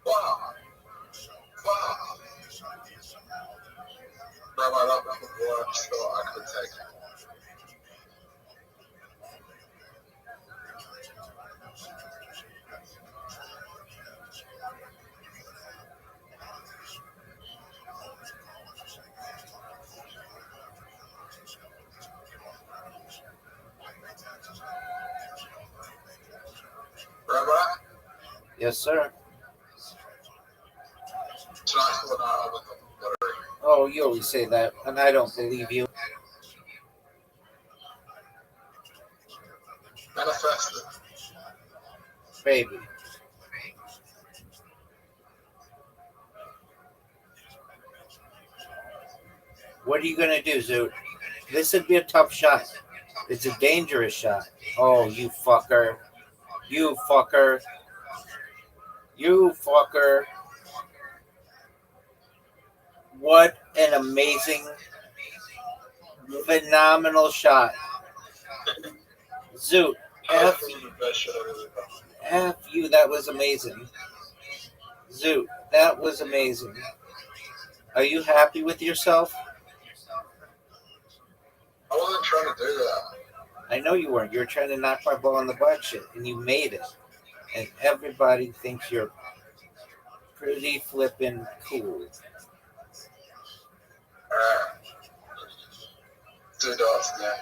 Wow. Rabbi, that was the worst shot I could take. Rabbi? Yes, sir. Tonight's the night I won the lottery. Oh, you always say that, and I don't believe you. Manifest it. Baby. What are you going to do, Zoot? This would be a tough shot. It's a dangerous shot. Oh, you fucker. You fucker. You fucker. What an amazing, phenomenal shot. Zoot. F, the best shit I've ever done. F you, that was amazing. Zoot, that was amazing. Are you happy with yourself? I wasn't trying to do that. I know you weren't. You were trying to knock my ball in the butt shit, and you made it. And everybody thinks you're pretty flippin' cool. 2 dots again.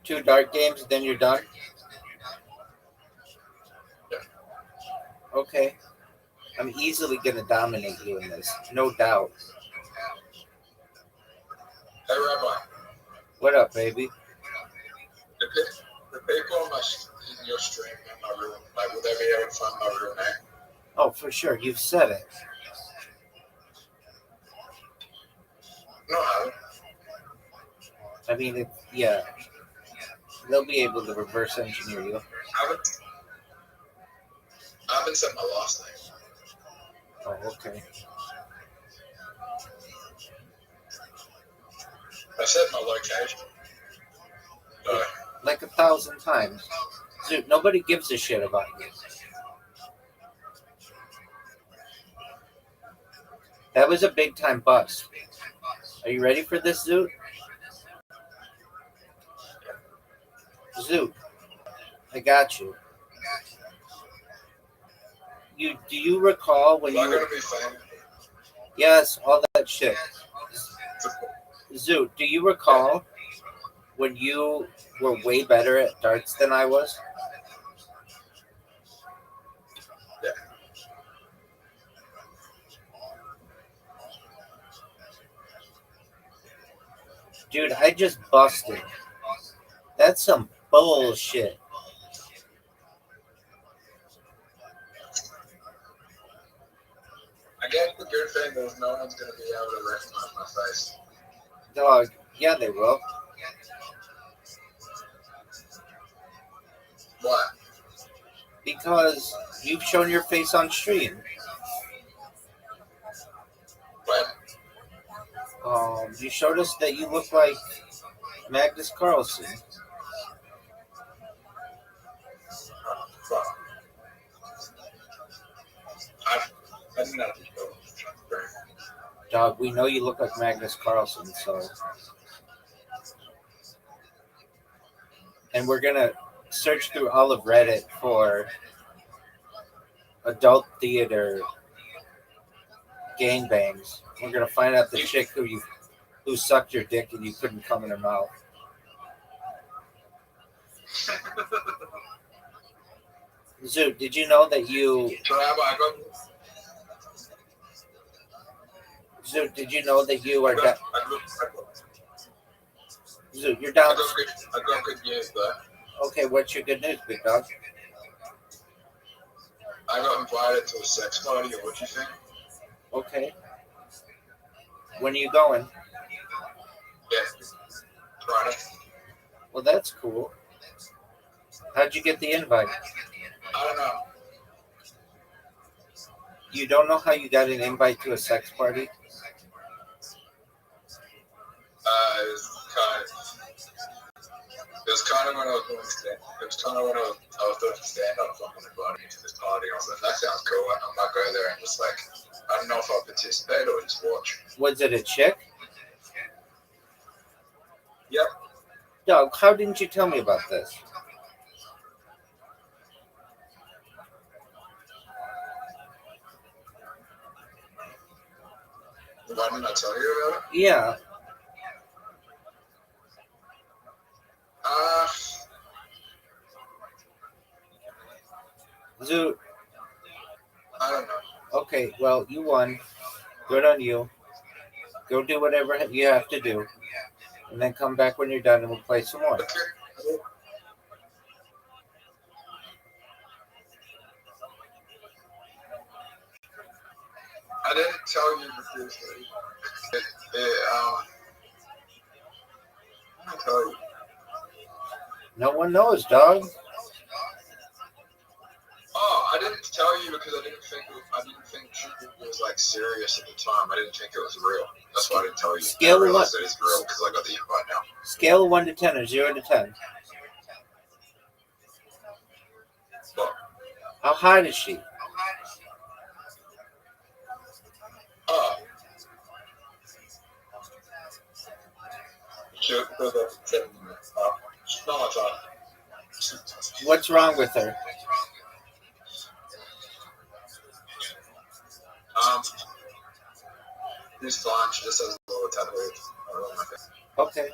2 dart games, then you're done? Yeah. Okay. I'm easily going to dominate you in this. No doubt. Hey, Rabbi. What up, baby? The people in your stream in my room, like, would they be able to find my real name? Oh, for sure. You've said it. No, I haven't. I mean, yeah. They'll be able to reverse engineer you. I haven't said my last name. Oh, okay. I said my location. Like 1,000 times. Dude, nobody gives a shit about you. That was a big time bust. Are you ready for this, Zoot? Zoot, I got you. Do you recall when Am I you? gonna be famous? Yes, all that shit. Zoot, do you recall when you were way better at darts than I was? Yeah. Dude, I just busted. That's some bullshit. I get the good thing is no one's gonna be able to recognize my face. Dog, yeah, they will. Why? Because you've shown your face on stream. When? You showed us that you look like Magnus Carlsen. Fuck. I didn't have to go. Dog, we know you look like Magnus Carlsen, so. And we're gonna search through all of Reddit for adult theater gangbangs. We're gonna find out the chick who sucked your dick and you couldn't come in her mouth. Zoot, did you know that you? Zoot, did you know that you are? Zoot, you're down. I got good news though. Okay, what's your good news, big dog? I got invited to a sex party, or what you think? Okay. When are you going? Yeah. Friday. Well, that's cool. How'd you get the invite? I don't know. You don't know how you got an invite to a sex party? It was kind of when I was doing stand. It was kind of when I was doing stand up. Someone invited me to this party. I was like, that sounds cool. I might go there and just like, I don't know if I'll participate or just watch. Was it a chick? Yep. Doug, how didn't you tell me about this? Why didn't I tell you about it? Yeah. Zoot. I don't know. Okay, well, you won. Good on you. Go do whatever you have to do. And then come back when you're done and we'll play some more. Okay. I didn't tell you this. I didn't tell you. No one knows, dog. Oh, I didn't tell you because I didn't think it was like serious at the time. I didn't think it was real. That's why I didn't tell you. Scale I realized what? that it's real because I got the invite now. Scale of 1 to 10 or 0 to 10. But How hot is she? What's wrong with her? She's fine. She just has a little tattoo. Okay.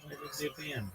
Where is he been?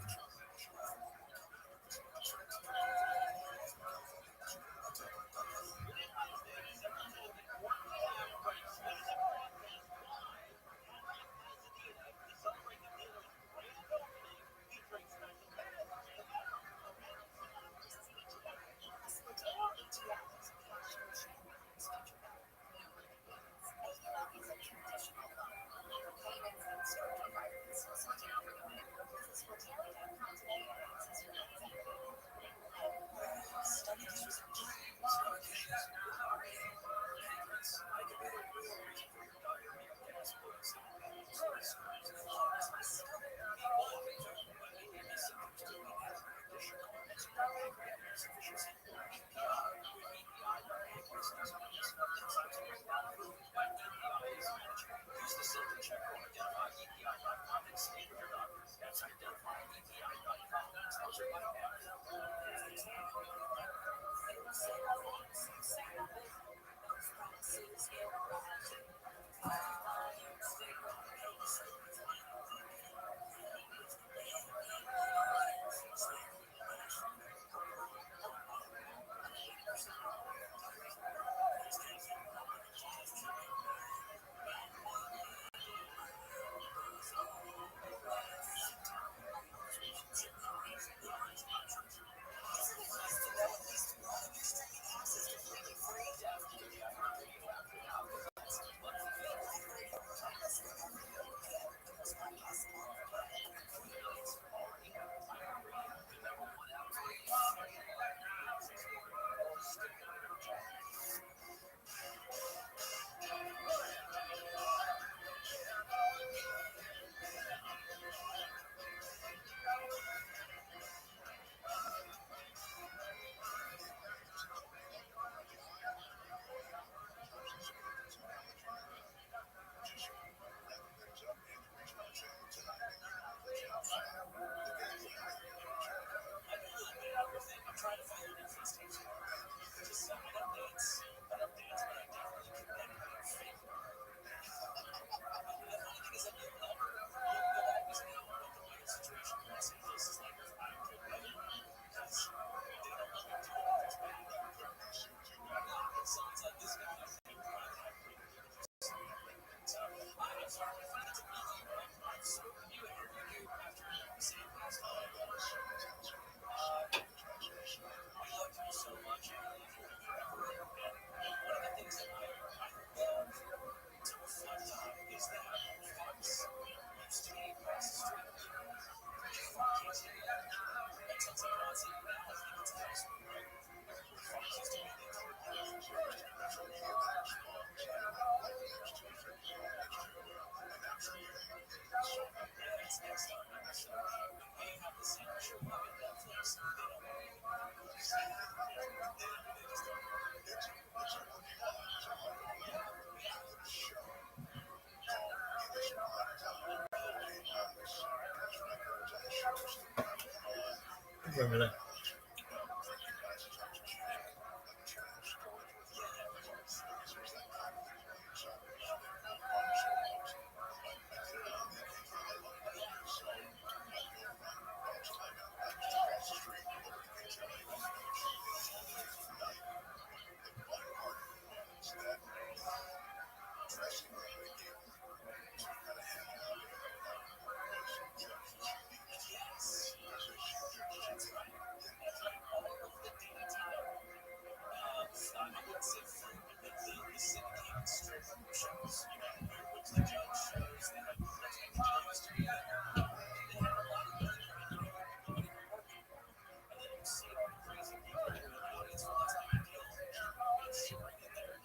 Remember that?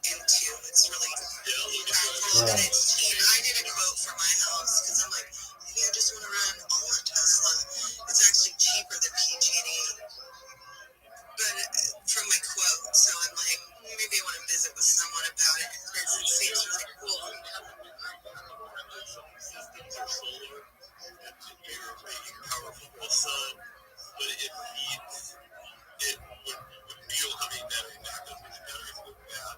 Into it's really powerful. And it's cheap. I did a quote for my house because I'm like, maybe I just want to run all on Tesla. It's actually cheaper than PG&E, but from my quote, so I'm like, maybe I want to visit with someone about it because it seems really cool. Systems are solar, and you're making power from the sun, but it needs, it would feel having battery backup, and the batteries go bad.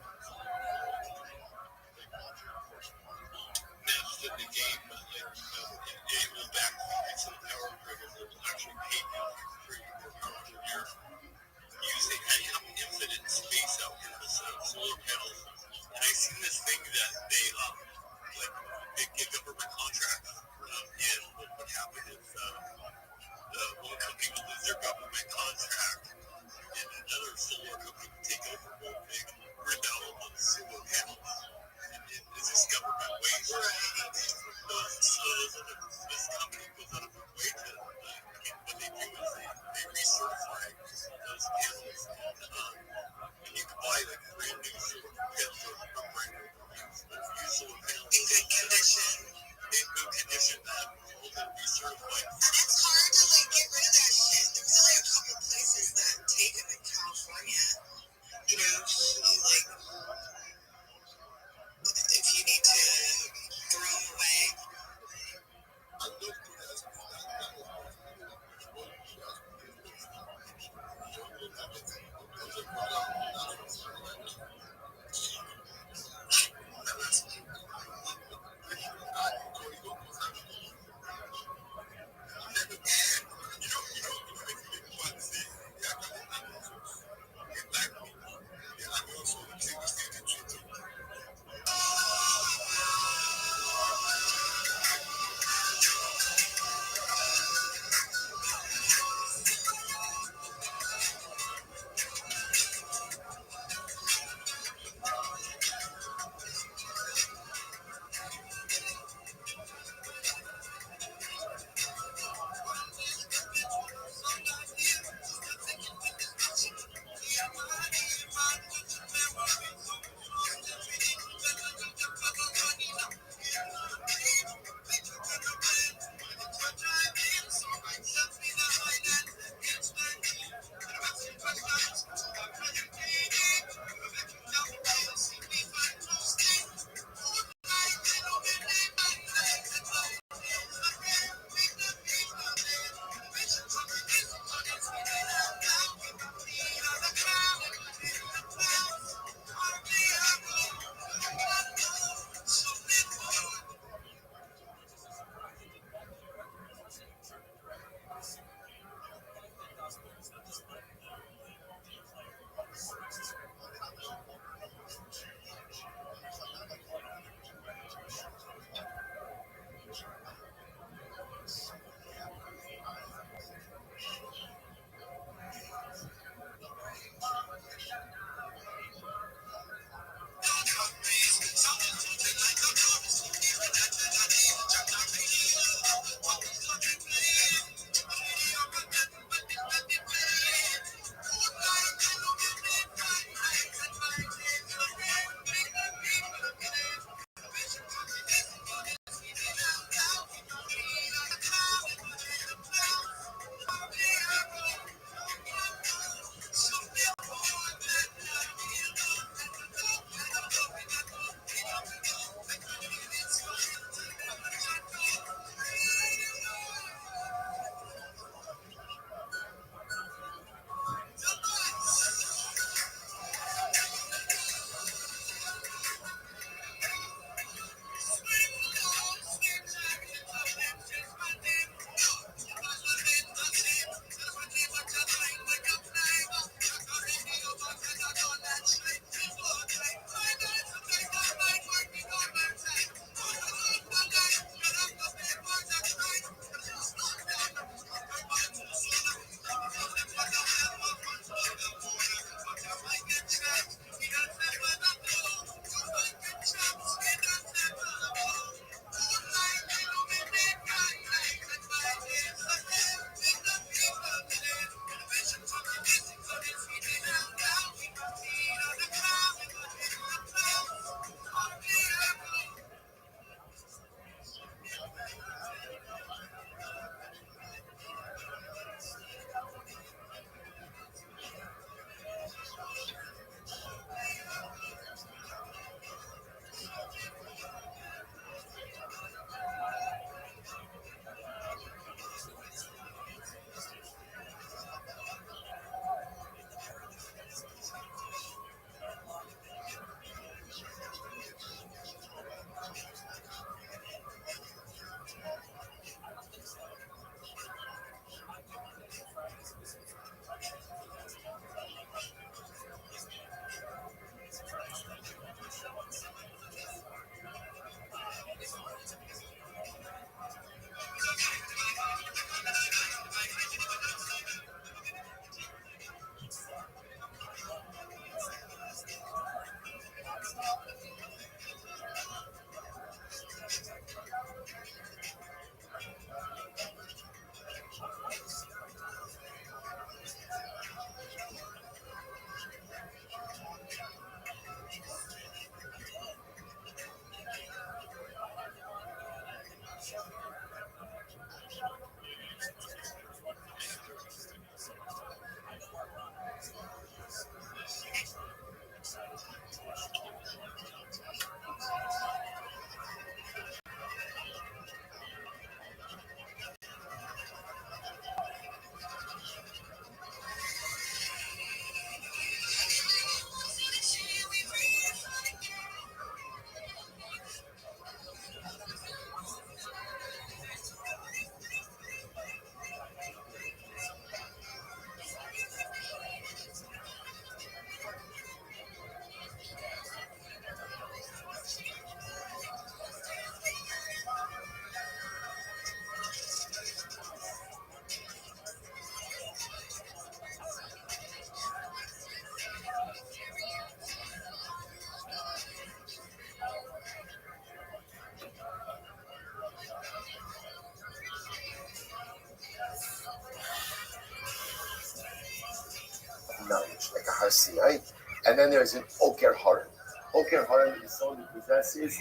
Har Sinai, and then there's an Oker Harim. Oker Harim is someone who possesses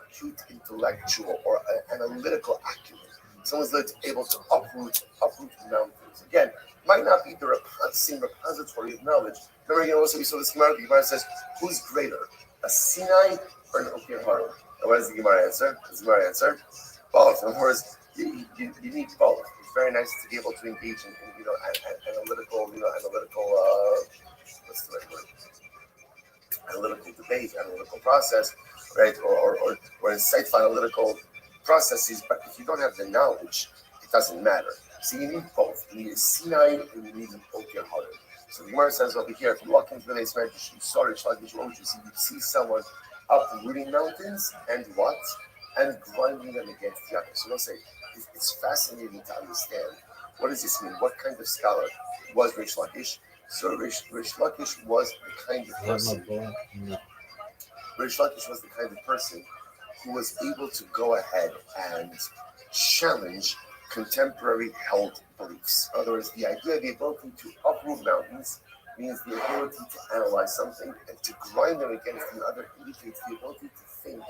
acute intellectual or analytical acumen. Someone's that's able to uproot mountains. Again, might not be the same repository of knowledge. Remember, also we saw this Gemara. The Gemara says, "Who's greater, a Sinai or an Oker Harim?" And what does the Gemara answer? Does the Gemara answer? Both. In other words, you need both. It's very nice to be able to engage in analytical, what's the right word? Analytical debate, analytical process, right? Or insightful analytical processes. But if you don't have the knowledge, it doesn't matter. So you need both. You need a Sinai and you need an Oker Harim. So the Gemara says over here, if you walk into the base medrash, you saw it, what would you see? You see someone uprooting mountains and what? And grinding them against the other. So they'll say, it's fascinating to understand. What does this mean? What kind of scholar was Rish Lakish? So Rish Lakish was the kind of person. Rish Lakish was the kind of person who was able to go ahead and challenge contemporary held beliefs. In other words, the idea, the ability to uproot mountains means the ability to analyze something, and to grind them against the other indicates the ability to think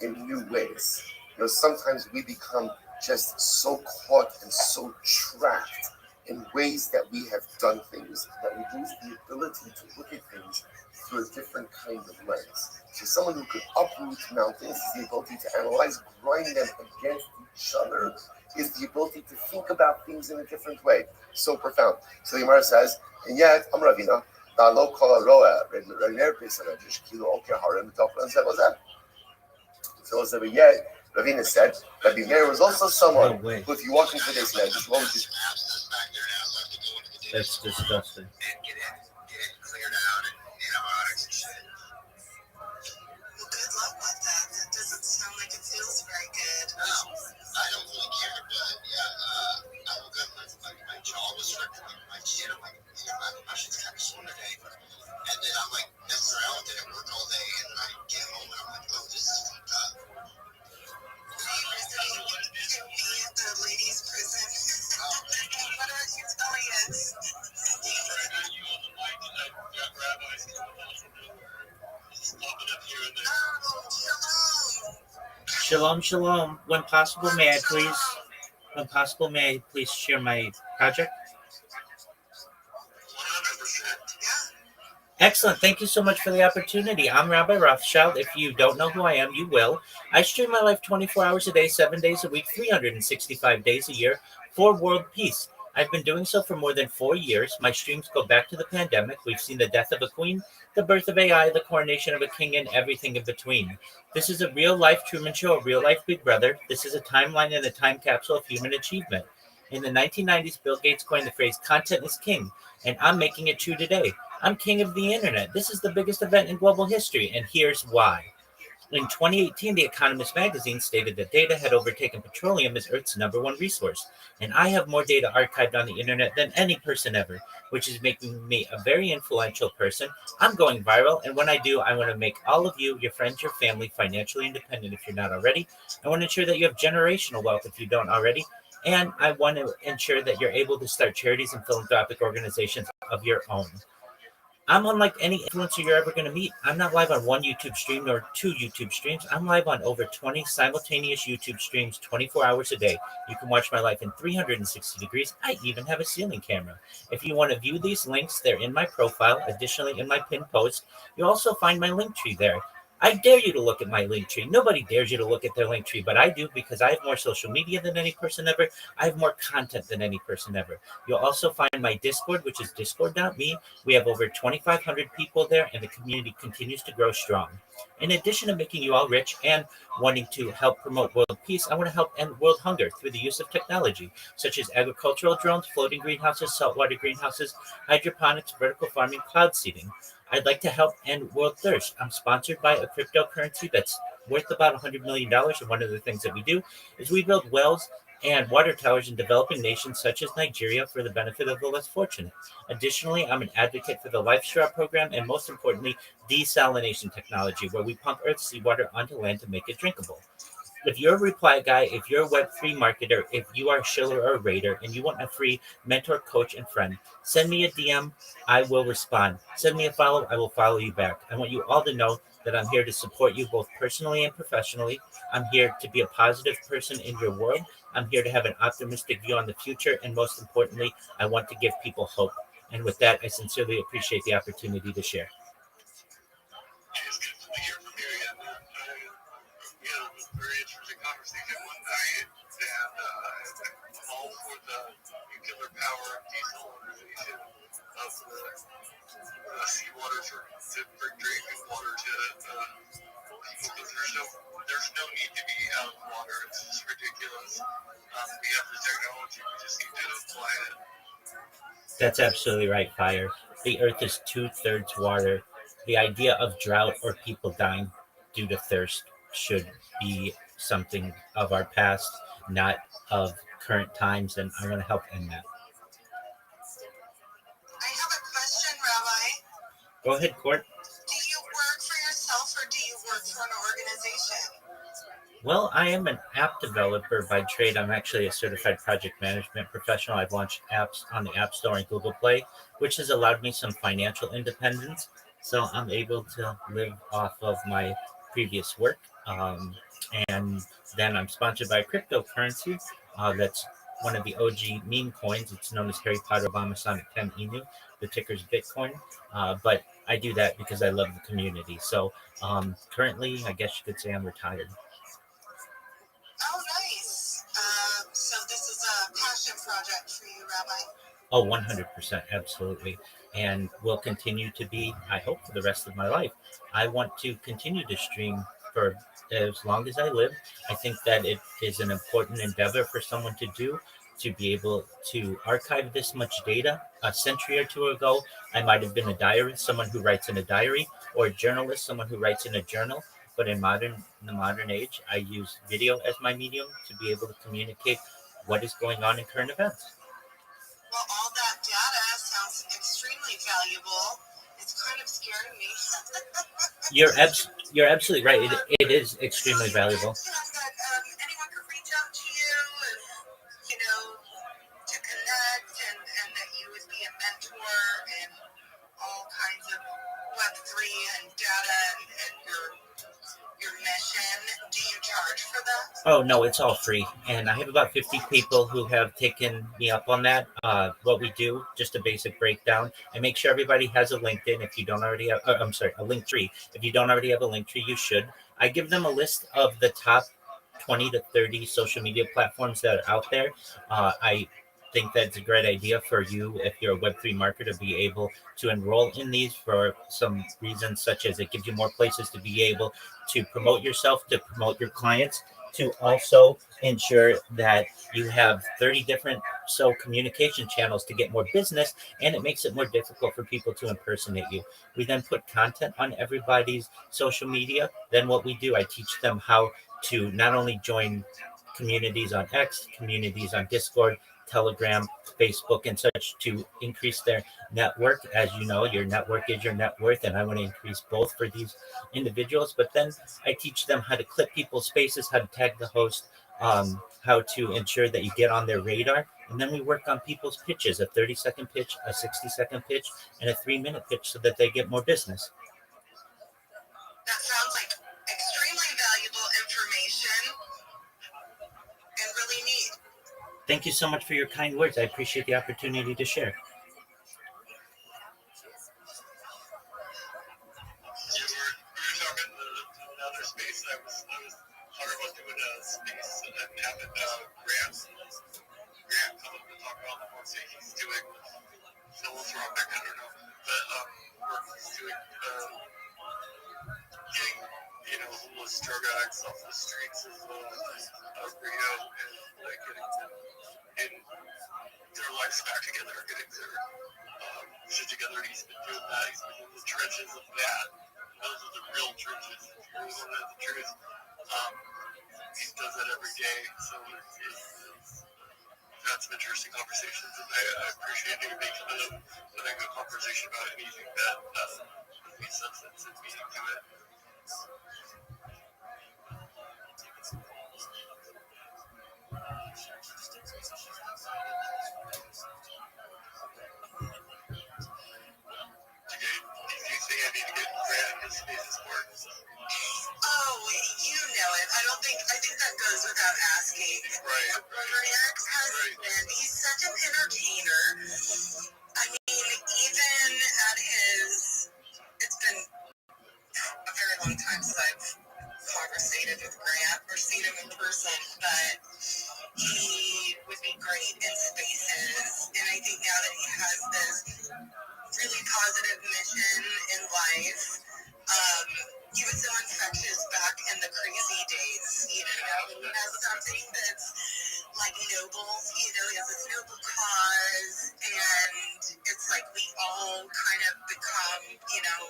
in new ways. Sometimes we become just so caught and so trapped in ways that we have done things that we lose the ability to look at things through a different kind of lens. So someone who could uproot mountains is the ability to analyze, grind them against each other, is the ability to think about things in a different way. So profound. So the Gemara says, and yet, I'm Ravina, Dalo Kala Roa, Rener Pesanajish, Kilo Oker Harim, Toplan Zebazab. So yet, Ravina said, Rabbi Meir was also someone who, if you walk into this medrash, what would you? That's disgusting. Get it cleared out and antibiotics and shit. Well, good luck with that. That doesn't sound like it feels very good. No, I don't really care, but yeah, I woke up, my jaw was hurting, my chin, I'm like, my shit's kind of sore today. And then I'm like, messing around with it at work all day, and I get home and I'm like, oh, this is fucked up. The ladies' prison. What are you telling us? Shalom, shalom. When possible, may I please share my project? 100%. Yeah. Excellent. Thank you so much for the opportunity. I'm Rabbi Rothschild. If you don't know who I am, you will. I stream my life 24 hours a day, 7 days a week, 365 days a year for world peace. I've been doing so for more than 4 years. My streams go back to the pandemic. We've seen the death of a queen, the birth of AI, the coronation of a king, and everything in between. This is a real-life Truman Show, a real-life Big Brother. This is a timeline and a time capsule of human achievement. In the 1990s, Bill Gates coined the phrase, content is king, and I'm making it true today. I'm king of the internet. This is the biggest event in global history, and here's why. In 2018, The Economist magazine stated that data had overtaken petroleum as Earth's #1 resource, and I have more data archived on the internet than any person ever, which is making me a very influential person. I'm going viral, and when I do, I want to make all of you, your friends, your family, financially independent if you're not already. I want to ensure that you have generational wealth if you don't already, and I want to ensure that you're able to start charities and philanthropic organizations of your own. I'm unlike any influencer you're ever going to meet. I'm not live on one YouTube stream nor 2 YouTube streams. I'm live on over 20 simultaneous YouTube streams 24 hours a day. You can watch my life in 360 degrees. I even have a ceiling camera. If you want to view these links, they're in my profile. Additionally, in my pinned post, you'll also find my link tree there. I dare you to look at my link tree. Nobody dares you to look at their link tree, but I do because I have more social media than any person ever. I have more content than any person ever. You'll also find my Discord, which is discord.me. We have over 2,500 people there, and the community continues to grow strong. In addition to making you all rich and wanting to help promote world peace, I want to help end world hunger through the use of technology, such as agricultural drones, floating greenhouses, saltwater greenhouses, hydroponics, vertical farming, cloud seeding. I'd like to help end world thirst. I'm sponsored by a cryptocurrency that's worth about $100 million. And one of the things that we do is we build wells and water towers in developing nations such as Nigeria for the benefit of the less fortunate. Additionally, I'm an advocate for the Life Straw program and, most importantly, desalination technology, where we pump Earth's seawater onto land to make it drinkable. If you're a reply guy, if you're a Web3 marketer, if you are a shiller or a raider, and you want a free mentor, coach, and friend, send me a DM. I will respond. Send me a follow. I will follow you back. I want you all to know that I'm here to support you both personally and professionally. I'm here to be a positive person in your world. I'm here to have an optimistic view on the future. And most importantly, I want to give people hope. And with that, I sincerely appreciate the opportunity to share. It's good to hear from you again. We had a very interesting conversation one night, and I'm all for the nuclear power desalinization of the seawater for drinking water to people, because there's no need to be out of water. It's just ridiculous. We have the technology, we just need to apply it. That's absolutely right, Fire. The earth is 2/3 water. The idea of drought or people dying due to thirst should be something of our past, not of current times, and I want to help end that. I have a question, Rabbi. Go ahead, Court. Do you work for yourself or do you work for an organization? Well, I am an app developer by trade. I'm actually a certified project management professional. I've launched apps on the App Store and Google Play, which has allowed me some financial independence. So I'm able to live off of my previous work. And then I'm sponsored by cryptocurrency. That's one of the OG meme coins. It's known as Harry Potter Obama Sonic 10 Inu. The ticker's Bitcoin. But I do that because I love the community. So currently, I guess you could say I'm retired. Oh, nice. So this is a passion project for you, Rabbi. Oh, 100%, absolutely. And will continue to be, I hope, for the rest of my life. I want to continue to stream for as long as I live. I think that it is an important endeavor for someone to do, to be able to archive this much data. A century or two ago, I might have been a diarist, someone who writes in a diary, or a journalist, someone who writes in a journal. But in the modern age, I use video as my medium to be able to communicate what is going on in current events. Well, all that data sounds extremely valuable. It's kind of scaring me. You're absolutely right. It is extremely valuable. That anyone could reach out to you, and, to connect, and that you would be a mentor and all kinds of Web3 and data and your mission. Do you charge for that? Oh no, it's all free, and I have about 50 people who have taken me up on that. What we do, just a basic breakdown. I make sure everybody has a LinkedIn. If you don't already have, I'm sorry, a Linktree. If you don't already have a Linktree, you should. I give them a list of the top 20 to 30 social media platforms that are out there. I think that's a great idea for you if you're a Web3 marketer to be able to enroll in these for some reasons, such as it gives you more places to be able to promote yourself, to promote your clients, to also ensure that you have 30 different communication channels to get more business, and it makes it more difficult for people to impersonate you. We then put content on everybody's social media. Then what we do, I teach them how to not only join communities on X, communities on Discord, Telegram, Facebook, and such to increase their network. As you know, your network is your net worth, and I want to increase both for these individuals. But then I teach them how to clip people's spaces, how to tag the host, how to ensure that you get on their radar. And then we work on people's pitches, a 30-second pitch, a 60-second pitch, and a 3-minute pitch so that they get more business. That sounds like extremely valuable information and really neat. Thank you so much for your kind words. I appreciate the opportunity to share. You were talking another space. I was talking about doing a space and having Grant come up and talk about the work that he's doing with philanthropic, I don't know, but work he's doing getting homeless drug addicts off the streets of Rio and getting them in their lives back together, getting their shit together. He's been doing that. He's been in the trenches of that. Those are the real trenches. If you really want to know the truth, he does that every day. So it's had some interesting conversations, and I appreciate you having a conversation about anything that has any substance and meaning to it. goes without asking. Grant has been, he's such an entertainer. I mean, even at his, it's been a very long time since I've conversated with Grant or seen him in person, but he would be great in spaces. And I think now that he has this really positive mission in life, he was so infectious back in the crazy days, you know, he has something that's like noble, you know, he has this noble cause, and it's like we all kind of become, you know,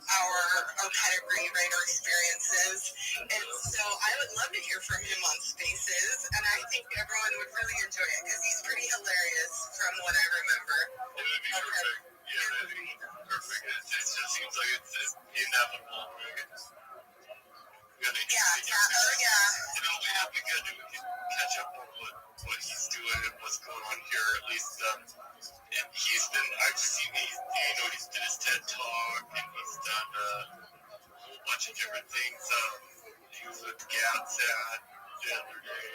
our pedigree, right, our experiences, and so I would love to hear from him on Spaces, and I think everyone would really enjoy it, because he's pretty hilarious from what I remember. It would be perfect. Yeah, that'd be perfect. It just seems like it's inevitable. Yeah, yeah. It'll be good to catch up on what he's doing and what's going on here. At least, and I've seen he's did his TED Talk and he's done a whole bunch of different things. He was with Gats the other day,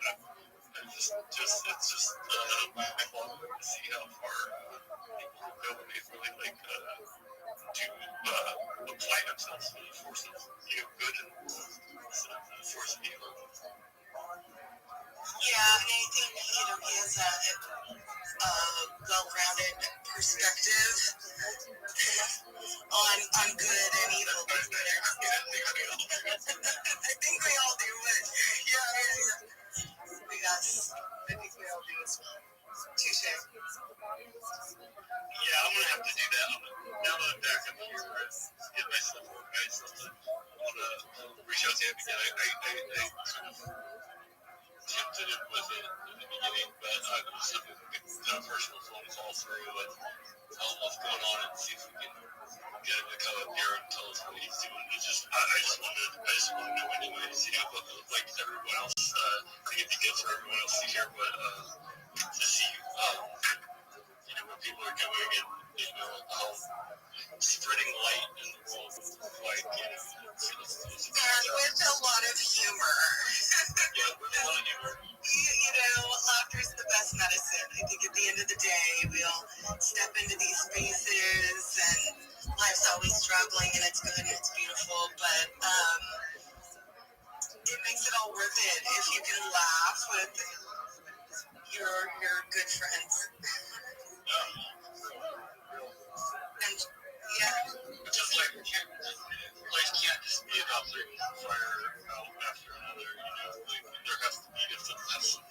and it's just fun to see how far people go when they really like to apply themselves to the forces, good and instead of the force of evil. Yeah, and I think, he has a well-rounded perspective on good and evil. I think we all do, but yeah. I think we all do as well. Touche. Yeah, I'm gonna have to do that. Now that I'm back up here, get myself organized. I'll reach out to him again. I kind of tempted him with it in the beginning, but I just have a personal phone call through and tell him what's going on and see if we can get him to come up here and tell us what he's doing. I just wanted to know anyways, what like everyone else. I think it'd be good for everyone else to hear to see what people are doing and how spreading light in the world like and with a lot of humor. Yeah, with a lot of humor. Laughter is the best medicine. I think at the end of the day, we'll step into these spaces and life's always struggling and it's good and it's beautiful, but it makes it all worth it if you can laugh with your good friends. And yeah. Just like life can't just be about bringing fire out after another, there has to be a lesson.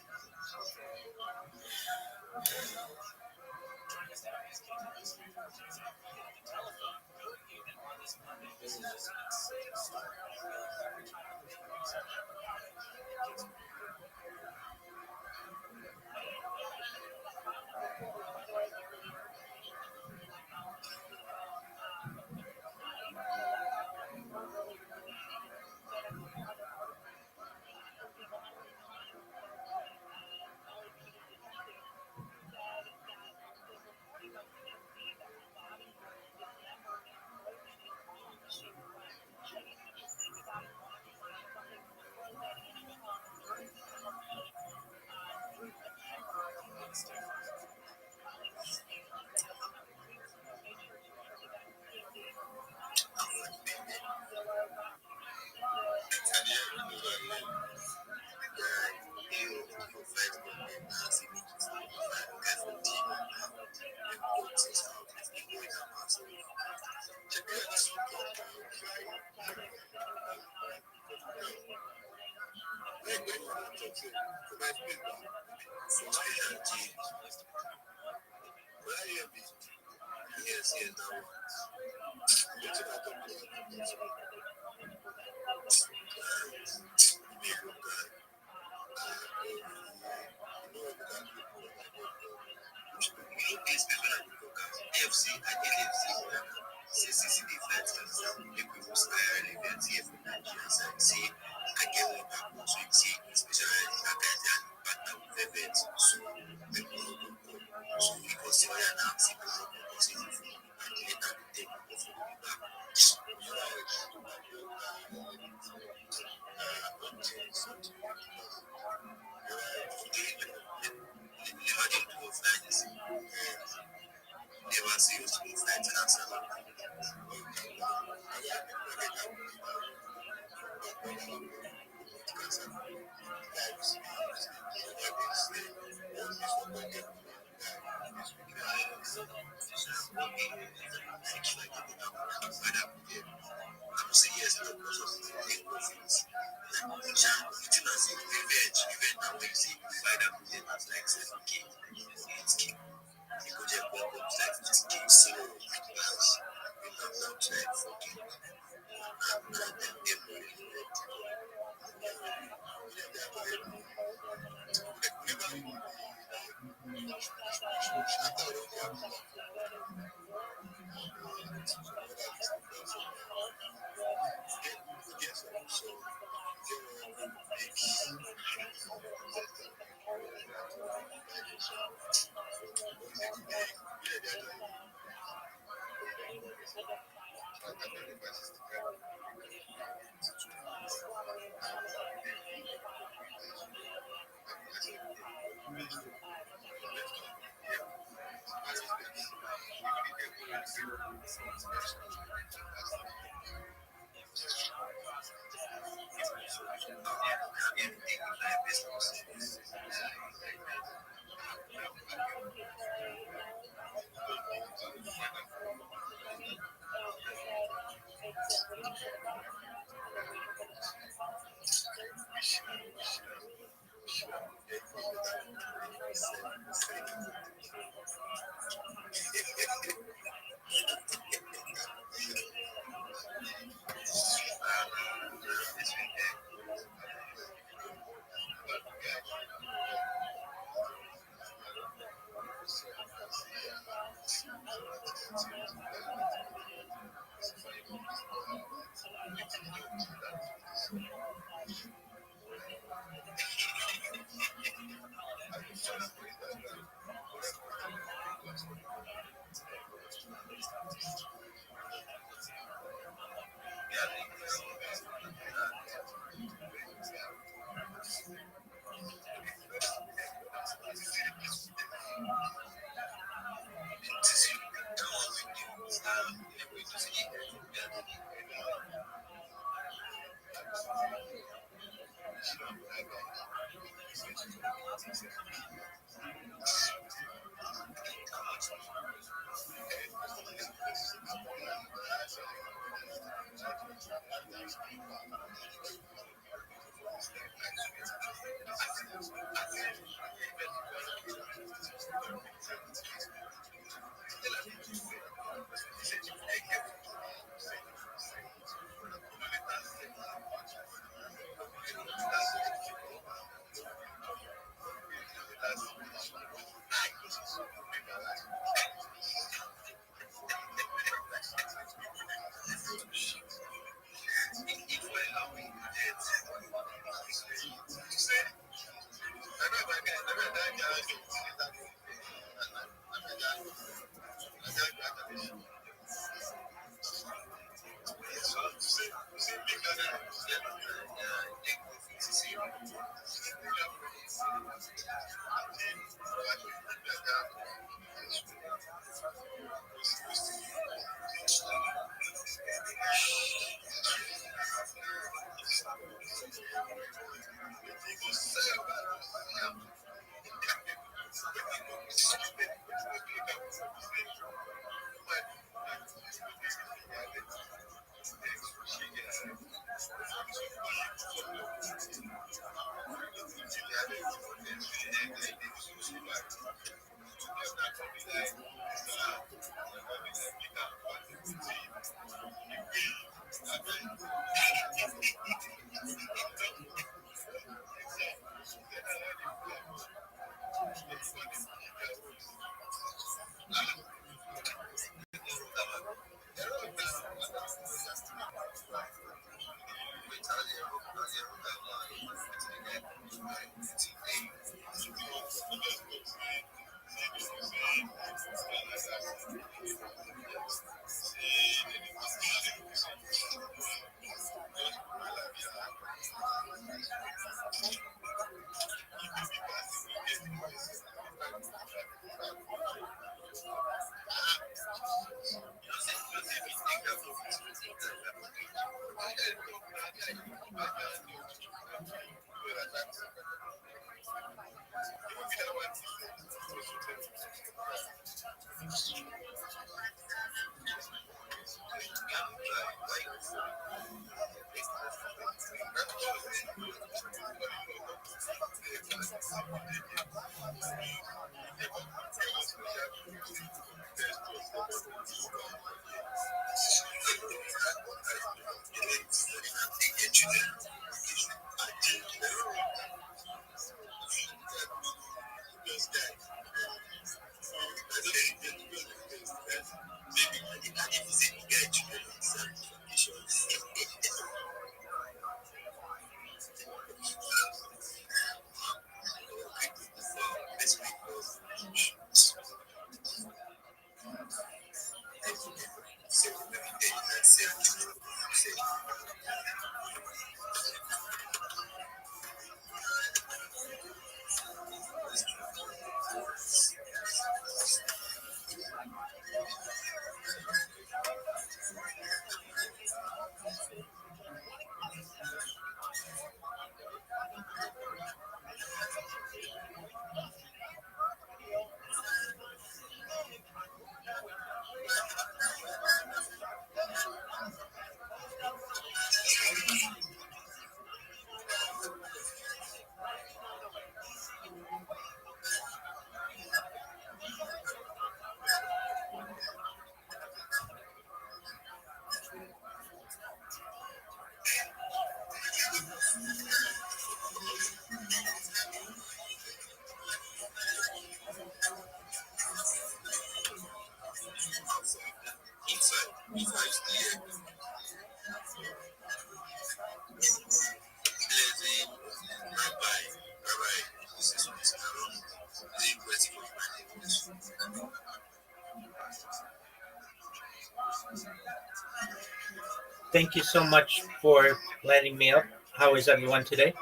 Thank you so much for letting me up. How is everyone today?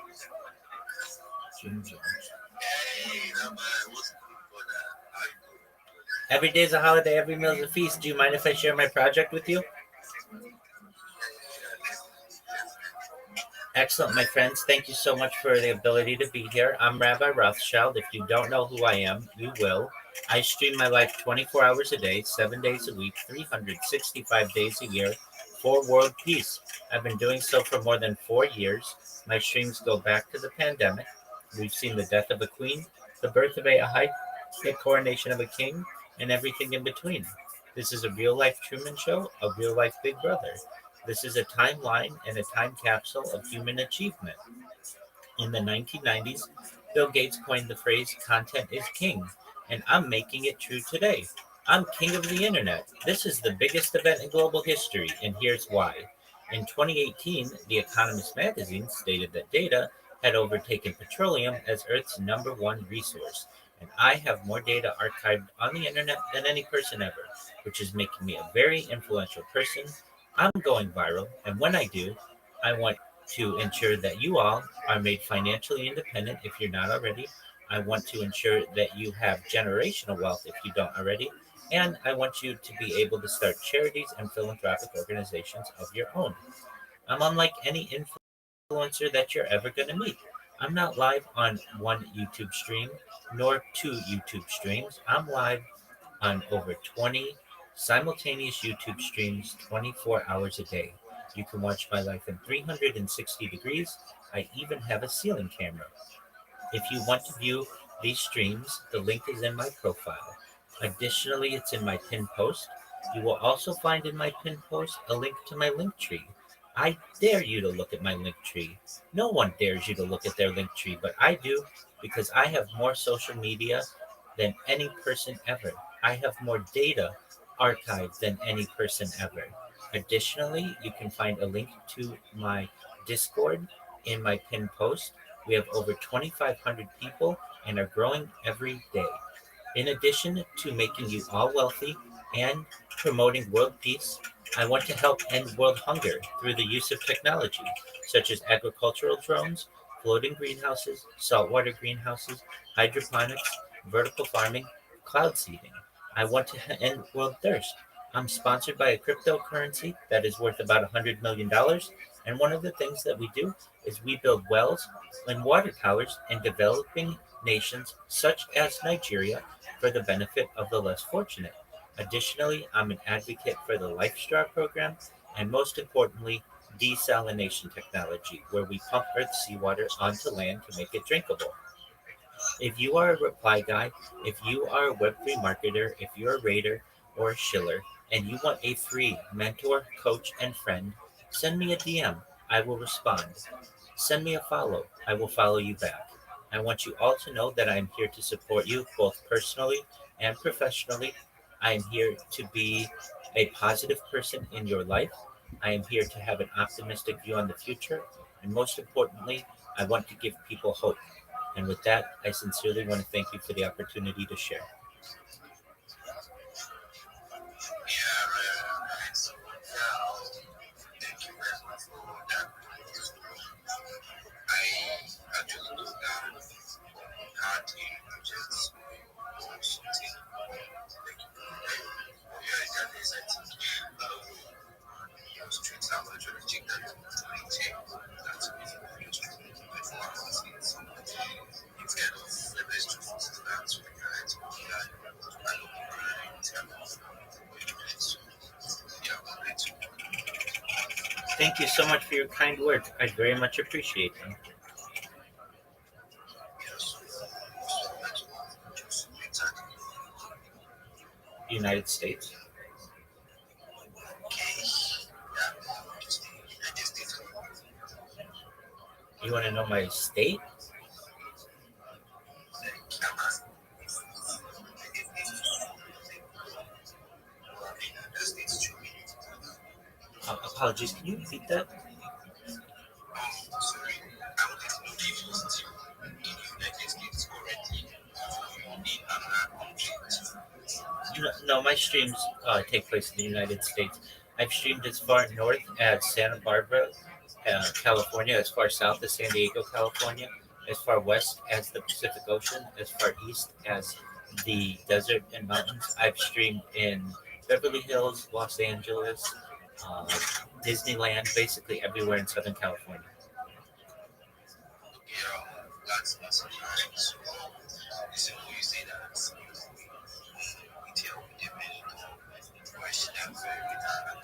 Every day is a holiday, every meal is a feast. Do you mind if I share my project with you? Excellent, my friends. Thank you so much for the ability to be here. I'm Rabbi Rothschild. If you don't know who I am, you will. I stream my life 24 hours a day, 7 days a week, 365 days a year for world peace. I've been doing so for more than 4 years. My streams go back to the pandemic. We've seen the death of a queen, the birth of a Ahai, the coronation of a king, and everything in between. This is a real life Truman Show, a real life Big Brother. This is a timeline and a time capsule of human achievement. In the 1990s, Bill Gates coined the phrase content is king, and I'm making it true today. I'm king of the internet. This is the biggest event in global history, and here's why. In 2018, The Economist magazine stated that data had overtaken petroleum as Earth's number one resource, and I have more data archived on the internet than any person ever, which is making me a very influential person. I'm going viral, and when I do, I want to ensure that you all are made financially independent if you're not already. I want to ensure that you have generational wealth if you don't already. And I want you to be able to start charities and philanthropic organizations of your own. I'm unlike any influencer that you're ever going to meet. I'm not live on one YouTube stream nor two YouTube streams. I'm live on over 20 simultaneous YouTube streams 24 hours a day. You can watch my life in 360 degrees. I even have a ceiling camera. If you want to view these streams, the link is in my profile. Additionally, it's in my pinned post. You will also find in my pinned post a link to my link tree. I dare you to look at my link tree. No one dares you to look at their link tree, but I do because I have more social media than any person ever. I have more data archived than any person ever. Additionally, you can find a link to my Discord in my pinned post. We have over 2,500 people and are growing every day. In addition to making you all wealthy and promoting world peace, I want to help end world hunger through the use of technology, such as agricultural drones, floating greenhouses, saltwater greenhouses, hydroponics, vertical farming, cloud seeding. I want to end world thirst. I'm sponsored by a cryptocurrency that is worth about $100 million. And one of the things that we do is we build wells and water towers in developing nations such as Nigeria for the benefit of the less fortunate. Additionally, I'm an advocate for the Life Straw program and most importantly, desalination technology, where we pump Earth's seawater onto land to make it drinkable. If you are a reply guy, if you are a Web3 marketer, if you're a raider or a shiller, and you want a free mentor, coach, and friend, send me a DM. I will respond. Send me a follow. I will follow you back. I want you all to know that I am here to support you both personally and professionally. I am here to be a positive person in your life. I am here to have an optimistic view on the future. And most importantly, I want to give people hope. And with that, I sincerely want to thank you for the opportunity to share. Yeah, man. So now, thank you very much for that. I actually do that. Not even just something. Yeah, that is, I think, street psychology, I think that maintain that's before I was in some instead of the best of that's when you're at that I look in terms of yeah, Thank you so much for your kind words. I very much appreciate them. United States. You want to know my state? Apologies. Can you repeat that? No, my streams take place in the United States. I've streamed as far north as Santa Barbara, California, as far south as San Diego, California, as far west as the Pacific Ocean, as far east as the desert and mountains. I've streamed in Beverly Hills, Los Angeles, uh, Disneyland, basically everywhere in Southern California. yeah, that's so you say that we tell the question that very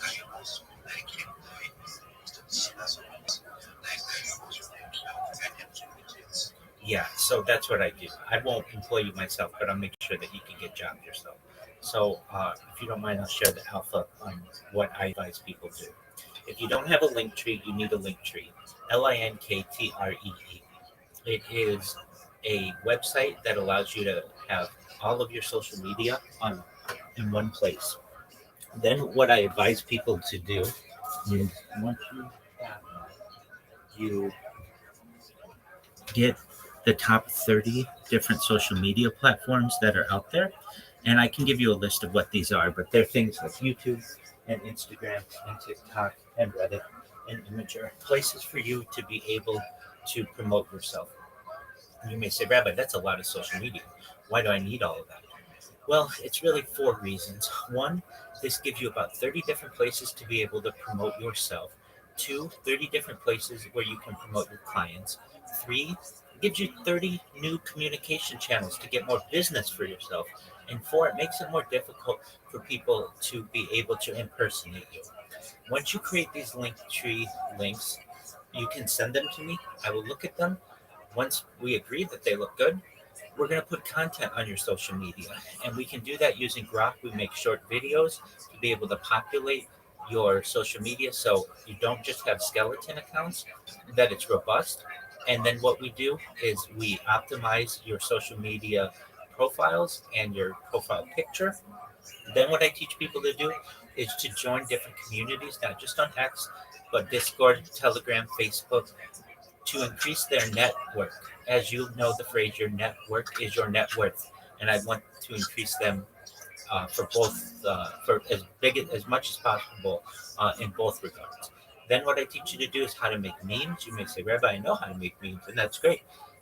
that you also like it that's Yeah, so that's what I do. I won't employ you myself, but I'll make sure that you can get jobs yourself. So, if you don't mind, I'll share the alpha on what I advise people do. If you don't have a link tree, you need a link tree. LINKTREE. It is a website that allows you to have all of your social media on in one place. Then, what I advise people to do is once you have that, you get the top 30 different social media platforms that are out there. And I can give you a list of what these are, but they're things like YouTube and Instagram and TikTok and Reddit and Imager, places for you to be able to promote yourself. You may say, Rabbi, that's a lot of social media. Why do I need all of that? Well, it's really four reasons. One, this gives you about 30 different places to be able to promote yourself. Two, 30 different places where you can promote your clients. Three, it gives you 30 new communication channels to get more business for yourself. And four, it makes it more difficult for people to be able to impersonate you. Once you create these link tree links, you can send them to me. I will look at them. Once we agree that they look good, we're going to put content on your social media. And we can do that using Grok. We make short videos to be able to populate your social media so you don't just have skeleton accounts, that it's robust. And then what we do is we optimize your social media profiles and your profile picture. Then what I teach people to do is to join different communities, not just on X, but Discord, Telegram, Facebook, to increase their network. As you know, the phrase "your network is your net worth," and I want to increase them for both, for as big as much as possible in both regards. Then what I teach you to do is how to make memes. You may say, Rabbi, I know how to make memes, and that's great.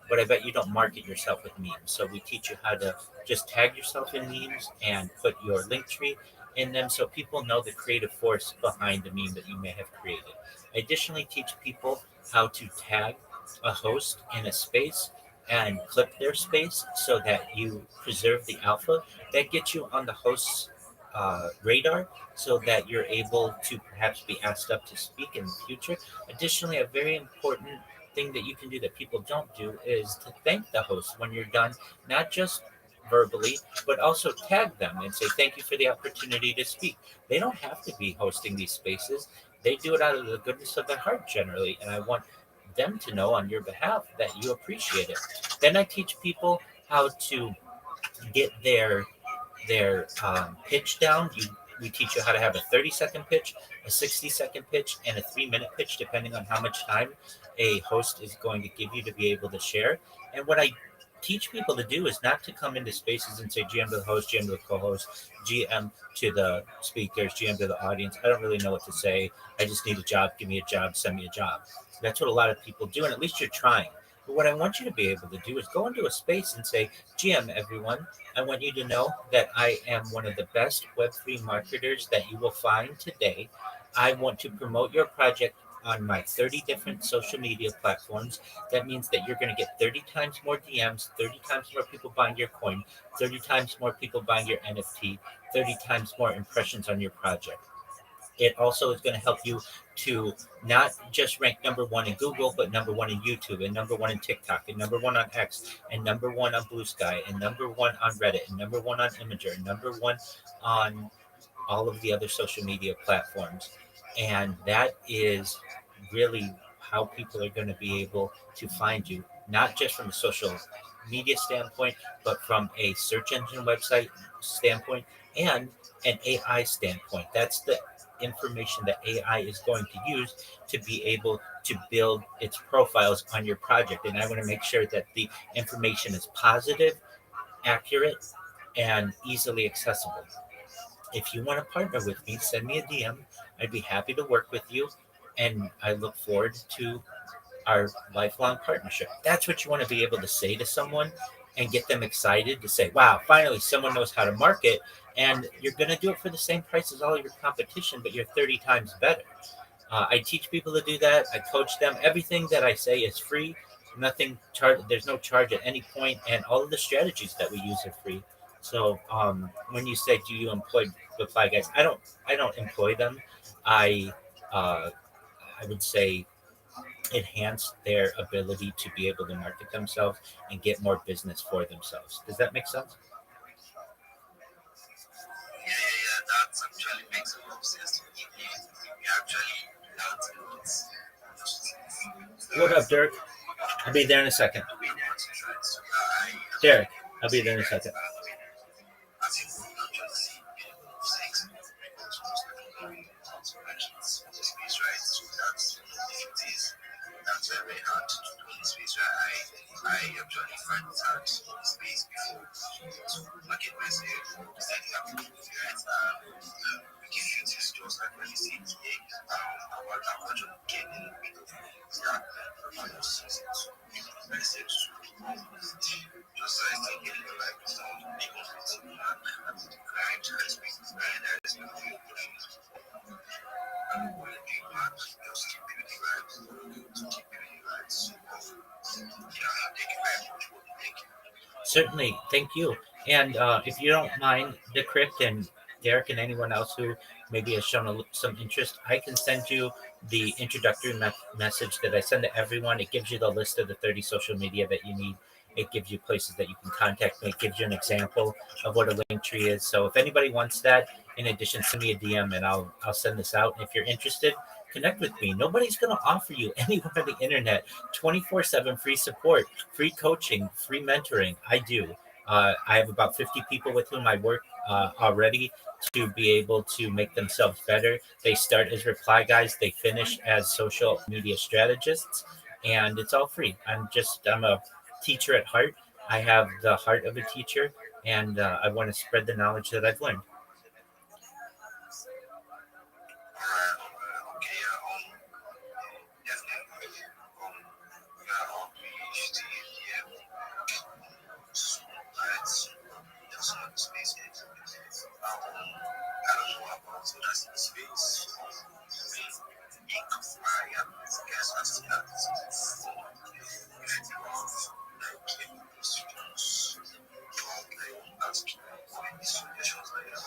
But I bet you don't market yourself with memes. So we teach you how to just tag yourself in memes and put your link tree in them so people know the creative force behind the meme that you may have created. I additionally teach people how to tag a host in a space and clip their space so that you preserve the alpha that gets you on the host's radar so that you're able to perhaps be asked up to speak in the future. Additionally, a very important thing that you can do that people don't do is to thank the host when you're done, not just verbally, but also tag them and say, thank you for the opportunity to speak. They don't have to be hosting these spaces. They do it out of the goodness of their heart generally. And I want them to know on your behalf that you appreciate it. Then I teach people how to get their pitch down. We teach you how to have a 30-second pitch, a 60-second pitch, and a 3-minute pitch, depending on how much time a host is going to give you to be able to share. And what I teach people to do is not to come into spaces and say GM to the host, GM to the co-host, GM to the speakers, GM to the audience. I don't really know what to say. I just need a job. Give me a job. Send me a job. That's what a lot of people do, and at least you're trying. But what I want you to be able to do is go into a space and say, GM, everyone, I want you to know that I am one of the best Web3 marketers that you will find today. I want to promote your project on my 30 different social media platforms. That means that you're going to get 30 times more DMs, 30 times more people buying your coin, 30 times more people buying your NFT, 30 times more impressions on your project. It also is going to help you to not just rank number one in Google, but number one in YouTube, and number one in TikTok, and number one on X, and number one on Blue Sky, and number one on Reddit, and number one on Imager, and number one on all of the other social media platforms. And that is really how people are going to be able to find you, not just from a social media standpoint, but from a search engine website standpoint and an AI standpoint. That's the information that AI is going to use to be able to build its profiles on your project. And I want to make sure that the information is positive, accurate, and easily accessible. If you want to partner with me, send me a DM. I'd be happy to work with you. And I look forward to our lifelong partnership. That's what you want to be able to say to someone and get them excited to say, wow, finally someone knows how to market. And you're going to do it for the same price as all your competition, but you're 30 times better. I teach people to do that. I coach them. Everything that I say is free. Nothing charge. There's no charge at any point, and all of the strategies that we use are free. So when you say, "Do you employ reply guys?" I don't. I don't employ them. I uh, I would say enhance their ability to be able to market themselves and get more business for themselves. Does that make sense? Yeah, that actually makes a lot of sense to me. You actually learned a lot. What up, Dirk? I'll be there in a second. Derek, I'll be there in a second. As you would actually see, sex interactions in the space, right? So that's difficulties. That's very hard to do in space, right? I actually find it hard in the space before to market myself, setting up right? Making things just like when you see it today. About how much of getting rid of that season to message to people. Just so I still getting the right sound, people to the grind, respect the grind, I respect the opportunity. I'm going to do that, just keep building right, to keep building right. So, yeah, thank you very much for the thank you. Certainly, thank you. And if you don't mind, Decrypt and Derek and anyone else who maybe has shown some interest, I can send you the introductory message that I send to everyone. It gives you the list of the 30 social media that you need. It gives you places that you can contact me. It gives you an example of what a link tree is. So if anybody wants that, in addition, send me a DM and I'll send this out. And if you're interested, connect with me. Nobody's going to offer you anywhere on the internet 24/7 free support, free coaching, free mentoring. I do. I have about 50 people with whom I work already to be able to make themselves better. They start as reply guys, they finish as social media strategists, and it's all free. I'm a teacher at heart. I have the heart of a teacher, and I want to spread the knowledge that I've learned. Okay, definitely. Yeah, I'll be still here. So, that's some space. I don't know about that's the space. I guess that's the if you have like students, that's suggestions like that.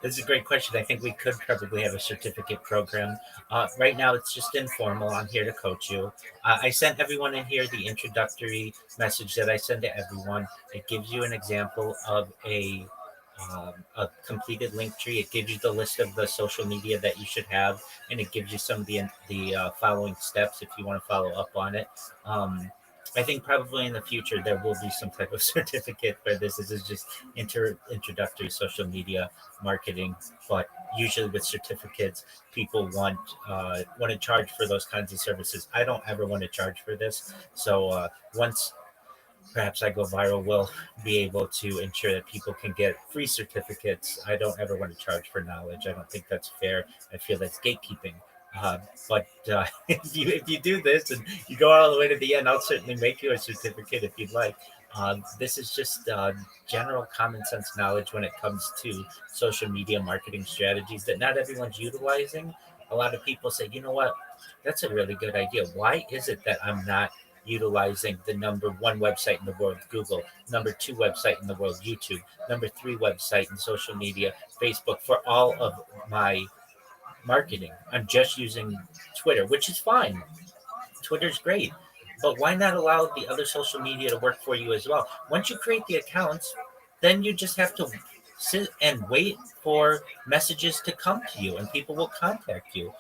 This is a great question. I think we could probably have a certificate program. Right now, it's just informal. I'm here to coach you. I sent everyone in here the introductory message that I send to everyone. It gives you an example of a completed link tree. It gives you the list of the social media that you should have, and it gives you some of the following steps if you want to follow up on it. Um, I think probably in the future there will be some type of certificate for this. This is just introductory social media marketing, but usually with certificates, people want to charge for those kinds of services. I don't ever want to charge for this, so once perhaps I go viral, we'll be able to ensure that people can get free certificates. I don't ever want to charge for knowledge. I don't think that's fair. I feel that's gatekeeping. Uh, but if you do this and you go all the way to the end, I'll certainly make you a certificate if you'd like. This is just general common sense knowledge when it comes to social media marketing strategies that not everyone's utilizing. A lot of people say, you know what, that's a really good idea. Why is it that I'm not utilizing the number one website in the world, Google, number two website in the world, YouTube, number three website in social media, Facebook, for all of my marketing? I'm just using Twitter, which is fine. Twitter's great. But why not allow the other social media to work for you as well? Once you create the accounts, then you just have to sit and wait for messages to come to you and people will contact you.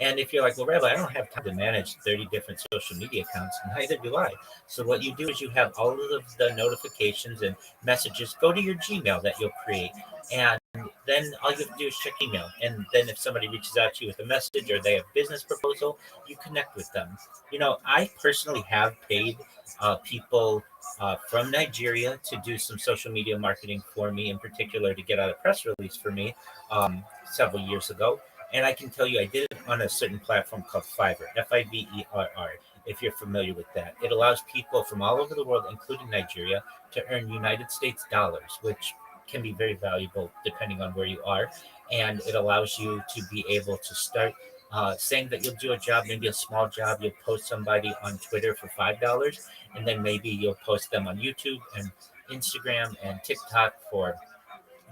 And if you're like, well, Rabbi, I don't have time to manage 30 different social media accounts, neither do I. So what you do is you have all of the notifications and messages go to your Gmail that you'll create. And then all you have to do is check email. And then if somebody reaches out to you with a message or they have a business proposal, you connect with them. I personally have paid people from Nigeria to do some social media marketing for me, in particular to get out a press release for me several years ago. And I can tell you, I did it on a certain platform called Fiverr, Fiverr. If you're familiar with that, it allows people from all over the world, including Nigeria, to earn United States dollars, which can be very valuable depending on where you are. And it allows you to be able to start saying that you'll do a job, maybe a small job. You'll post somebody on Twitter for $5, and then maybe you'll post them on YouTube and Instagram and TikTok for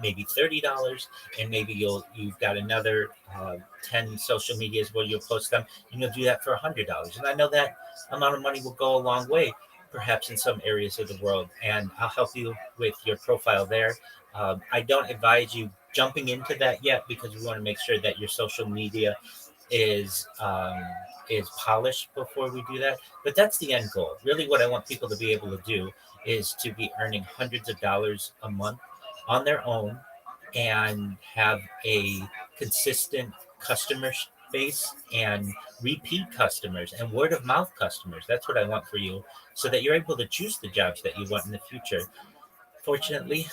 maybe $30, and maybe you've got another 10 social medias where you'll post them, and you'll do that for $100. And I know that amount of money will go a long way, perhaps in some areas of the world. And I'll help you with your profile there. I don't advise you jumping into that yet because we want to make sure that your social media is polished before we do that. But that's the end goal. Really, what I want people to be able to do is to be earning hundreds of dollars a month on their own and have a consistent customer base and repeat customers and word of mouth customers. That's what I want for you, so that you're able to choose the jobs that you want in the future. Fortunately,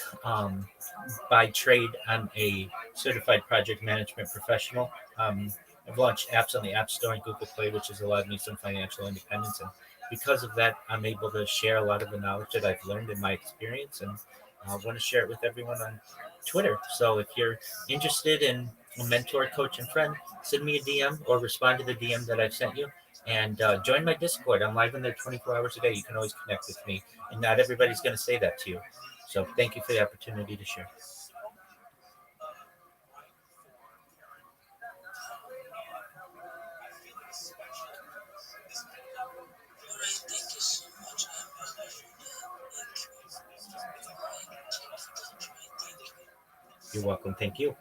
by trade, I'm a certified project management professional. I've launched apps on the App Store and Google Play, which has allowed me some financial independence. And because of that, I'm able to share a lot of the knowledge that I've learned in my experience. And I want to share it with everyone on Twitter. So if you're interested in a mentor, coach, and friend, send me a DM or respond to the DM that I've sent you. And join my Discord. I'm live in there 24 hours a day. You can always connect with me. And not everybody's going to say that to you. So thank you for the opportunity to share. Thank you so much, brother, for that. You're welcome. Thank you.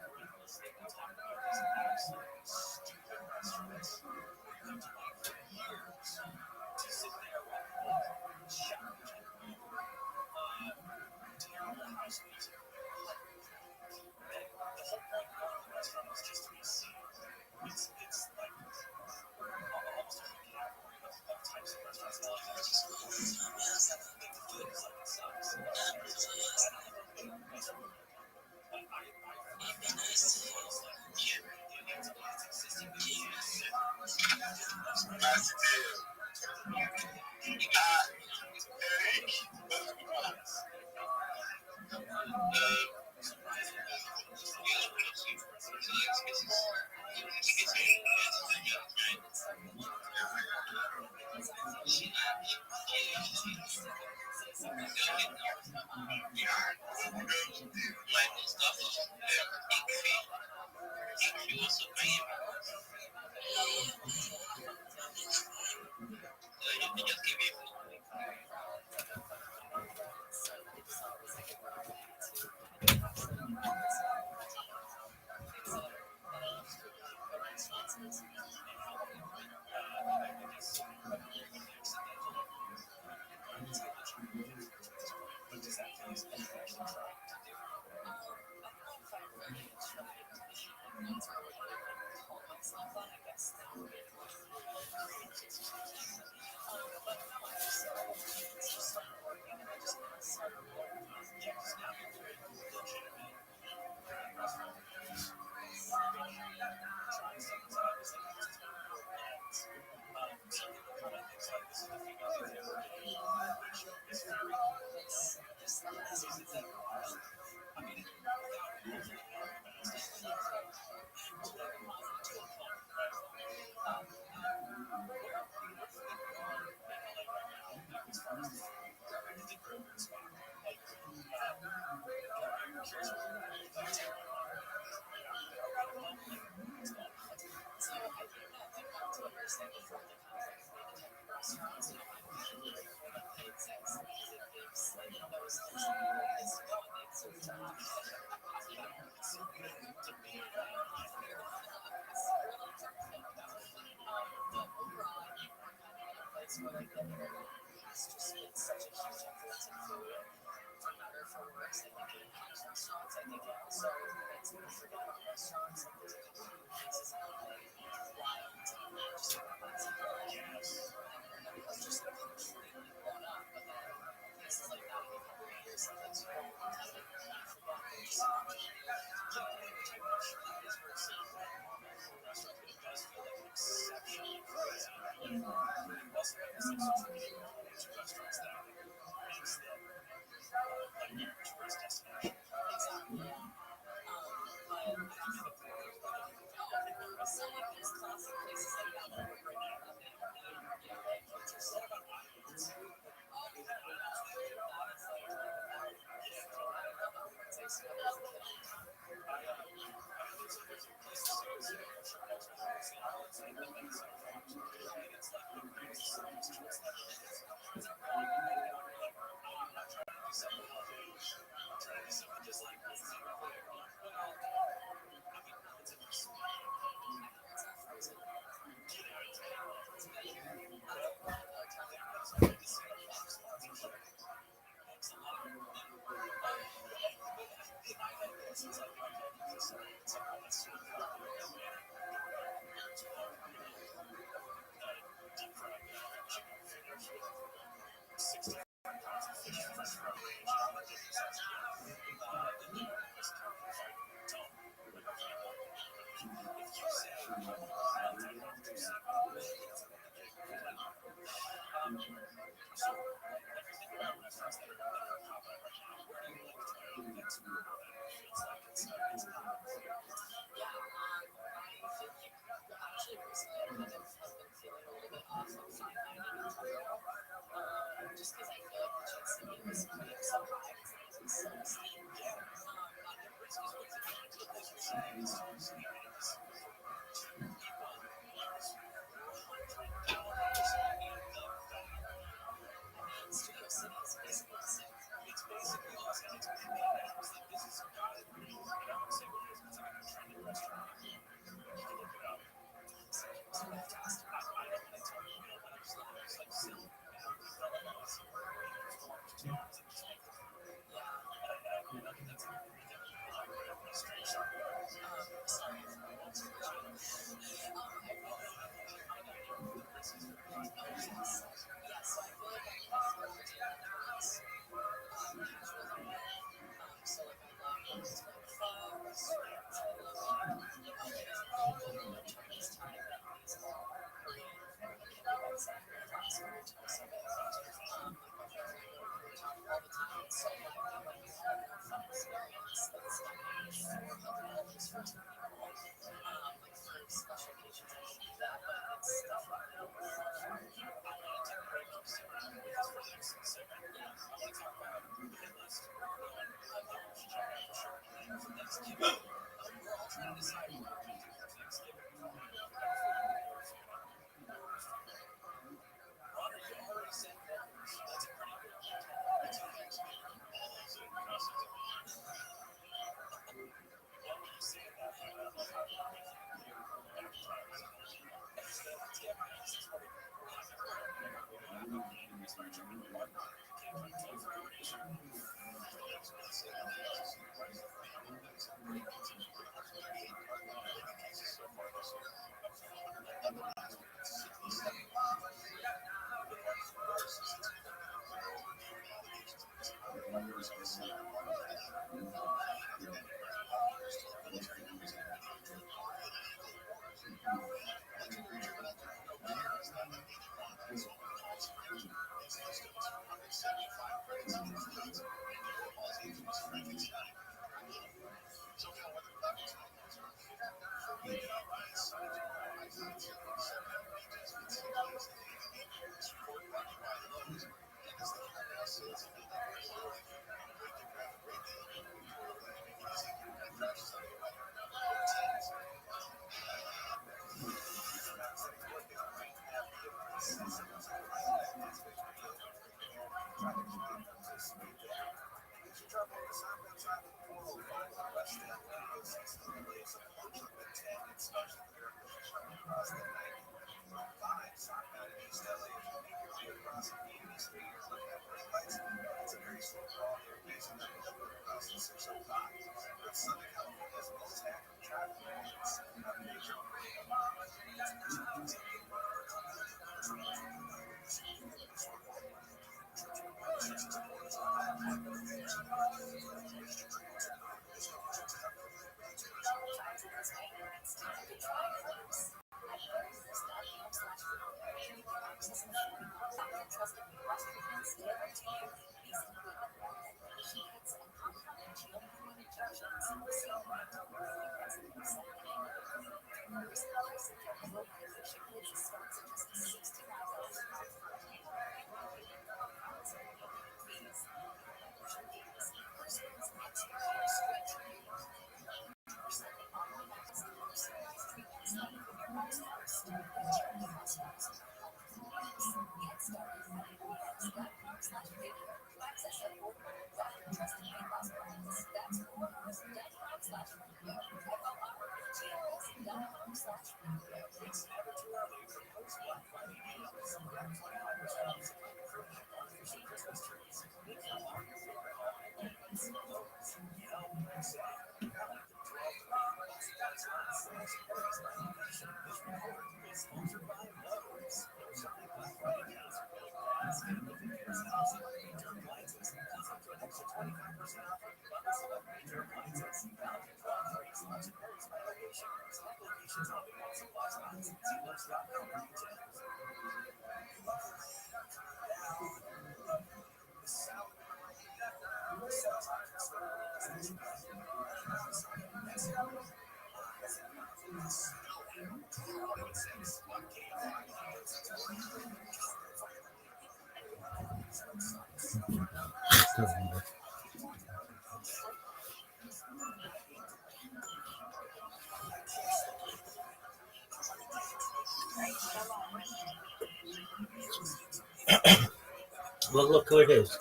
Well, look who it is.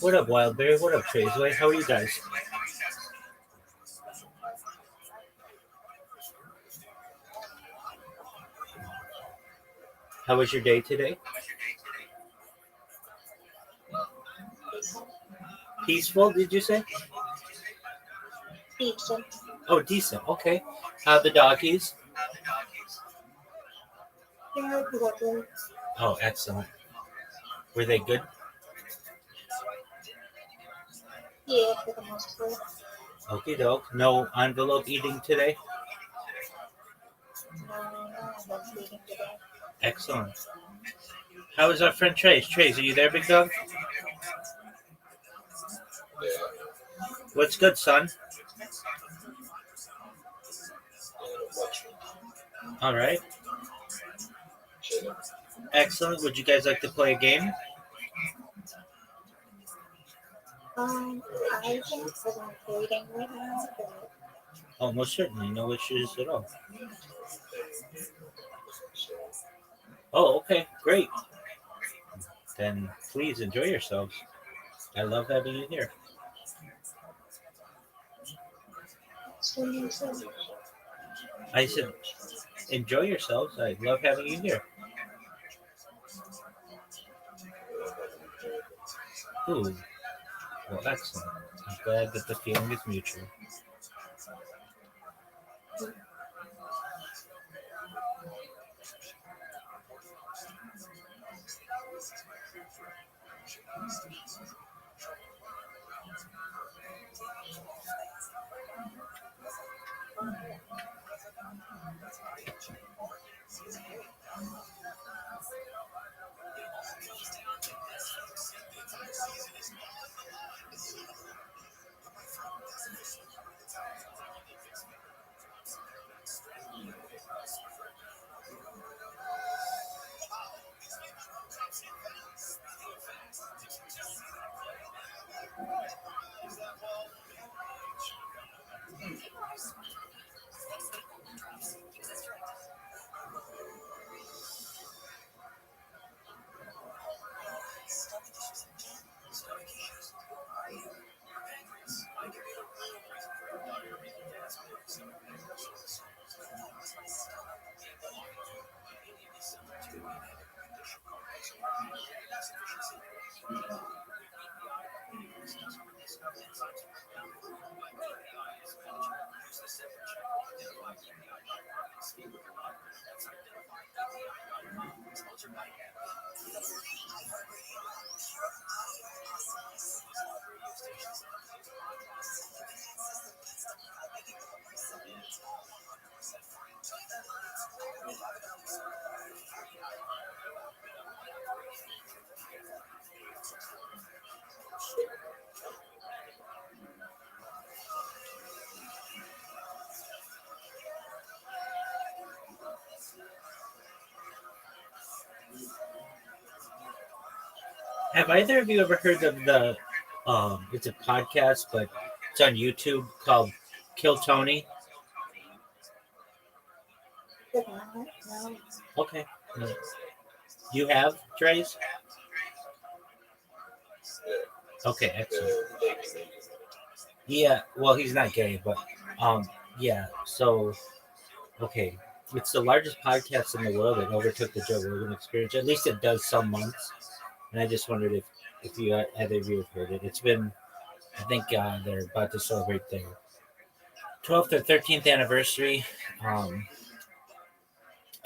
What up, Wildberry? What up, Trazeway? How are you guys? How was your day today? Peaceful, did you say? Decent. Oh, decent. Okay. How the doggies? Yeah, lovely. Oh, excellent. Were they good? Yeah, for the most part. Okie doke. No envelope eating today? No, I love eating today. Excellent. How is our friend Trace? Trace, are you there, big dog? Yeah. What's good, son? All right. Excellent. Would you guys like to play a game? I think because I'm reading right now, but Oh, most certainly. No issues at all. Oh, okay. Great. Then please enjoy yourselves. I love having you here. so I said, enjoy yourselves. I love having you here. Ooh, well, excellent. I'm glad that the feeling is mutual. Have either of you ever heard of the? It's a podcast, but it's on YouTube called Kill Tony. Good night. No. Okay. No. You have Trace? Okay, excellent. Yeah, well, he's not gay, but yeah. So, okay, it's the largest podcast in the world. It overtook the Joe Rogan Experience. At least it does some months. And I just wondered if you either of you have heard it. It's been, I think they're about to celebrate their 12th or 13th anniversary,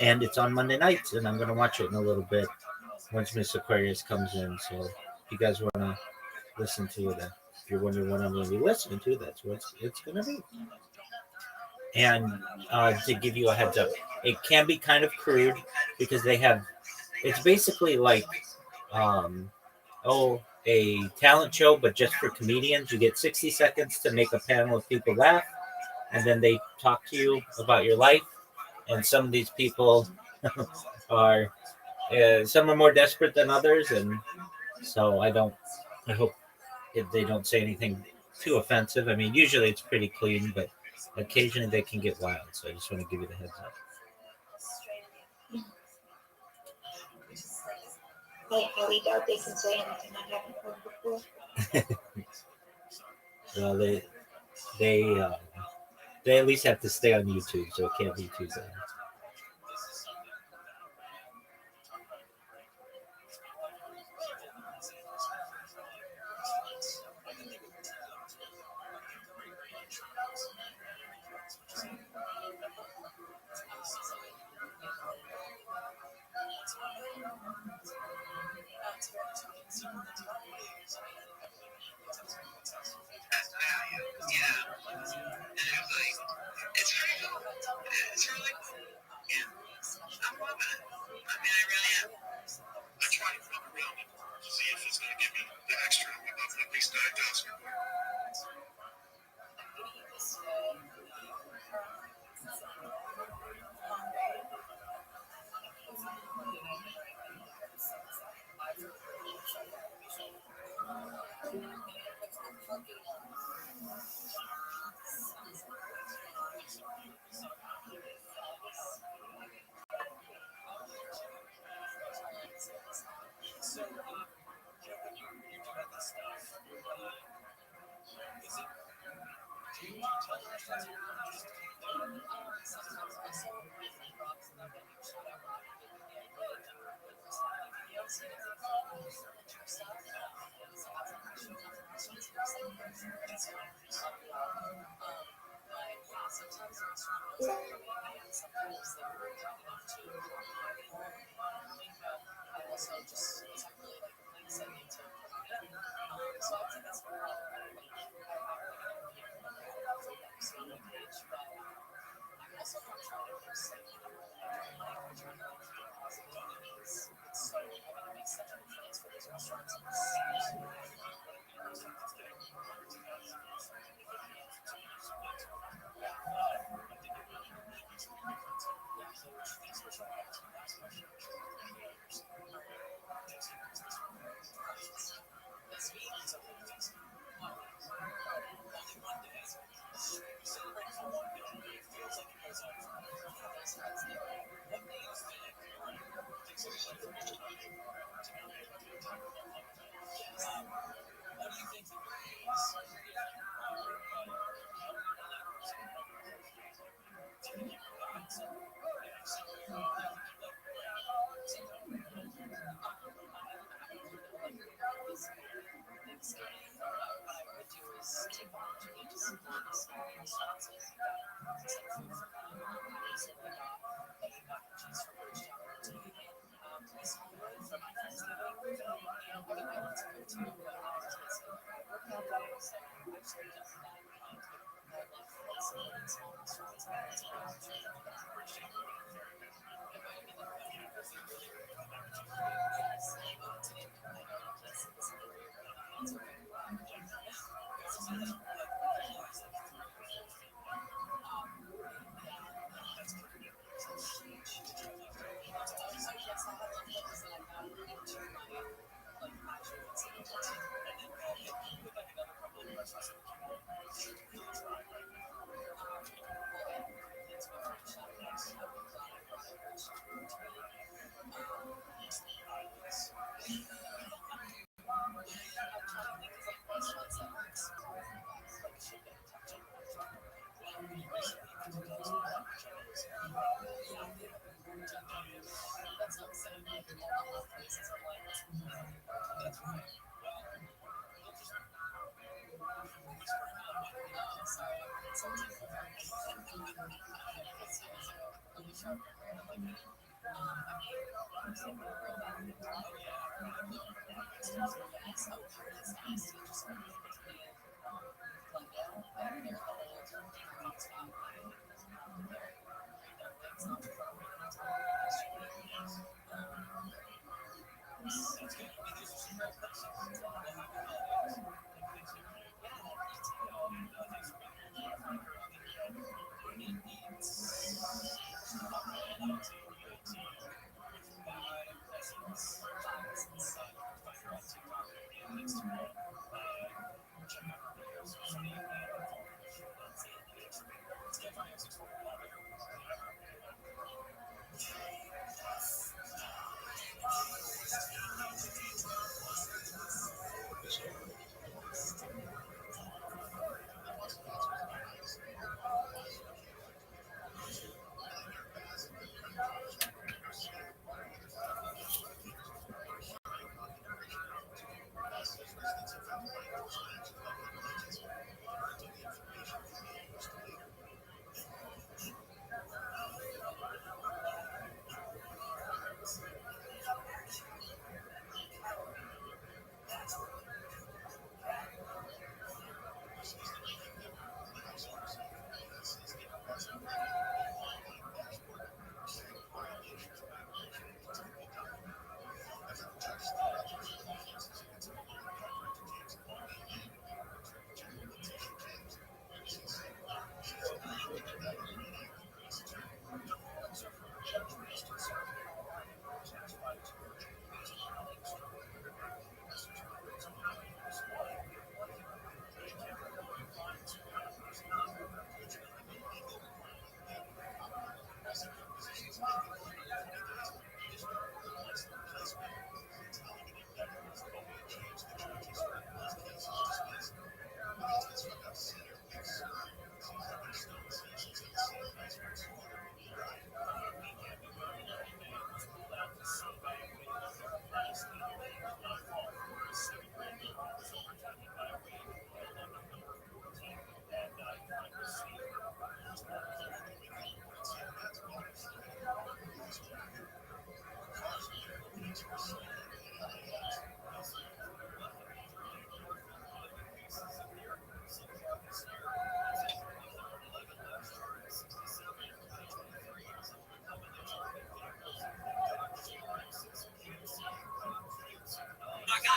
and it's on Monday nights, and I'm gonna watch it in a little bit once Miss Aquarius comes in. So, if you guys wanna listen to it, if you're wondering what I'm gonna be listening to, that's what it's gonna be. And to give you a heads up, it can be kind of crude because they have. It's basically like, um, a talent show, but just for comedians. You get 60 seconds to make a panel of people laugh, and then they talk to you about your life. And some of these people are, some are more desperate than others, and so I hope if they don't say anything too offensive. I mean, usually it's pretty clean, but occasionally they can get wild. So I just want to give you the heads up. I highly doubt they can say anything I haven't heard before. Well, they they at least have to stay on YouTube, so it can't be too bad. It's pretty cool. It's really cool. Yeah. I'm loving it. I mean, I really am. I try to fuck around it to see if it's going to give me the extra above at least diagnostic.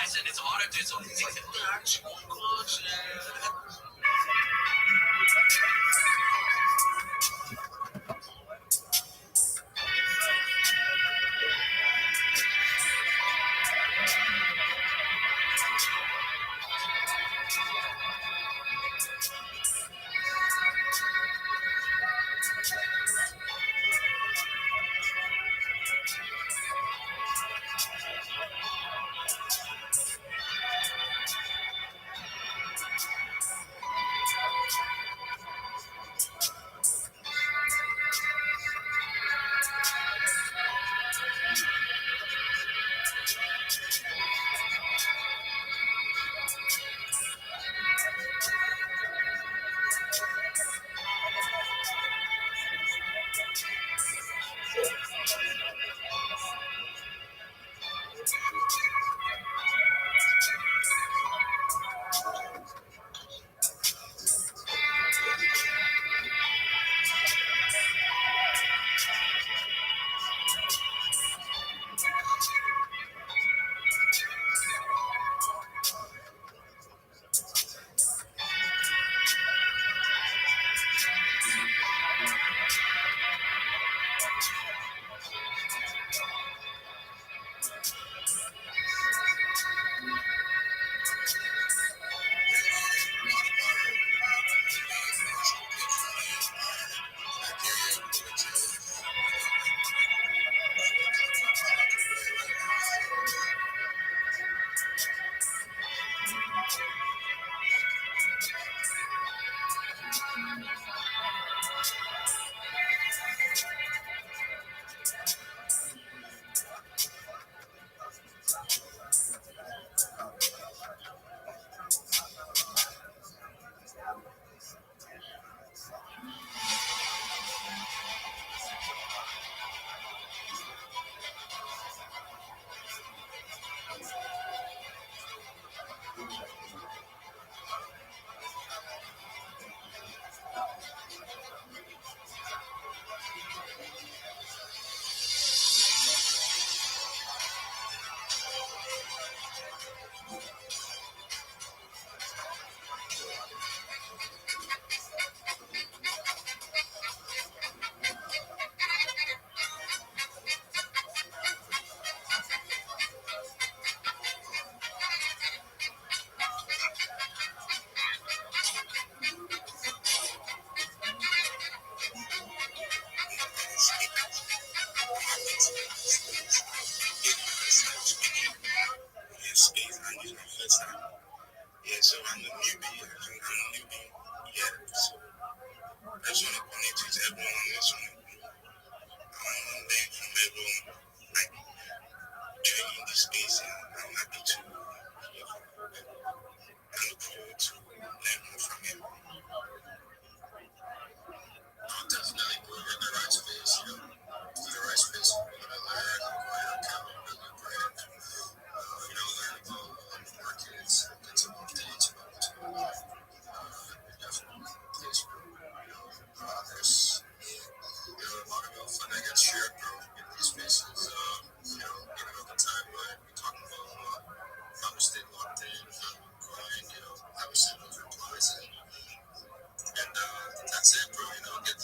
Guys, and it's auto so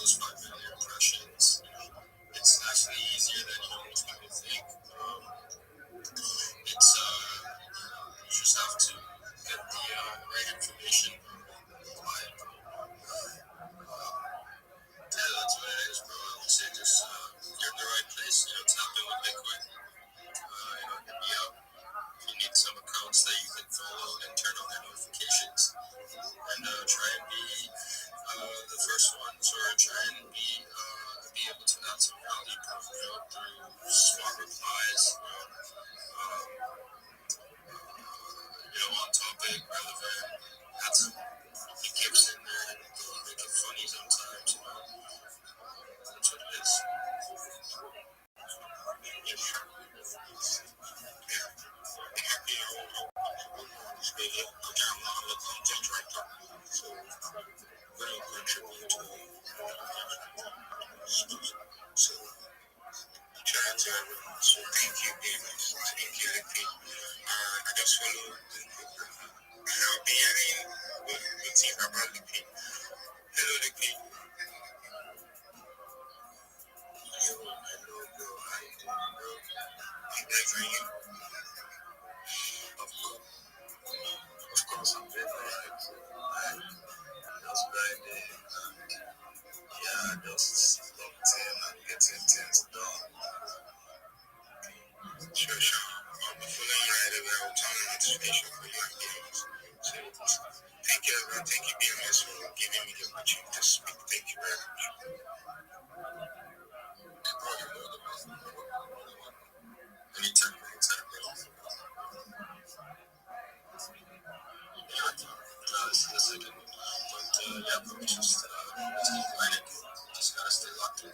those 5 million impressions, it's actually easier than most people think. It's you just have to get the right information. Yeah, that's what it is, bro. I would say just you're in the right place. Tap in with Bitcoin. Hit me up. If you need some accounts that you can follow and turn on their notifications, and try and be the first ones, or try and be able to add some value through smart replies. On topic, relevant. Add some gifts in there and make it funny sometimes. That's what it is. I'm a content writer, so when I contribute to so shout out to everyone. So thank you, David. Thank you, Lippy. I just follow I'll be hearing good things about Lippy. Hello, Lippy. Hello, bro. How you doing, bro? I'm good for you. Of course, I'm very alright. Just grinding and just locked in and getting things done. Sure. I'll be following you right away. I'll turn on notification for you and games. So, thank you, everyone. Thank you, BMS, for giving me the opportunity to speak. Thank you very much. Anytime, bro. Just a second. But, bro, just grinding. Just gotta stay locked in.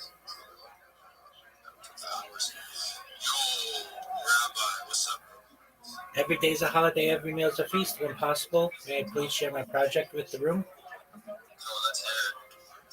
Yo, Rabbi, what's up, bro? Every day is a holiday, every meal is a feast. When possible, may I please share my project with the room?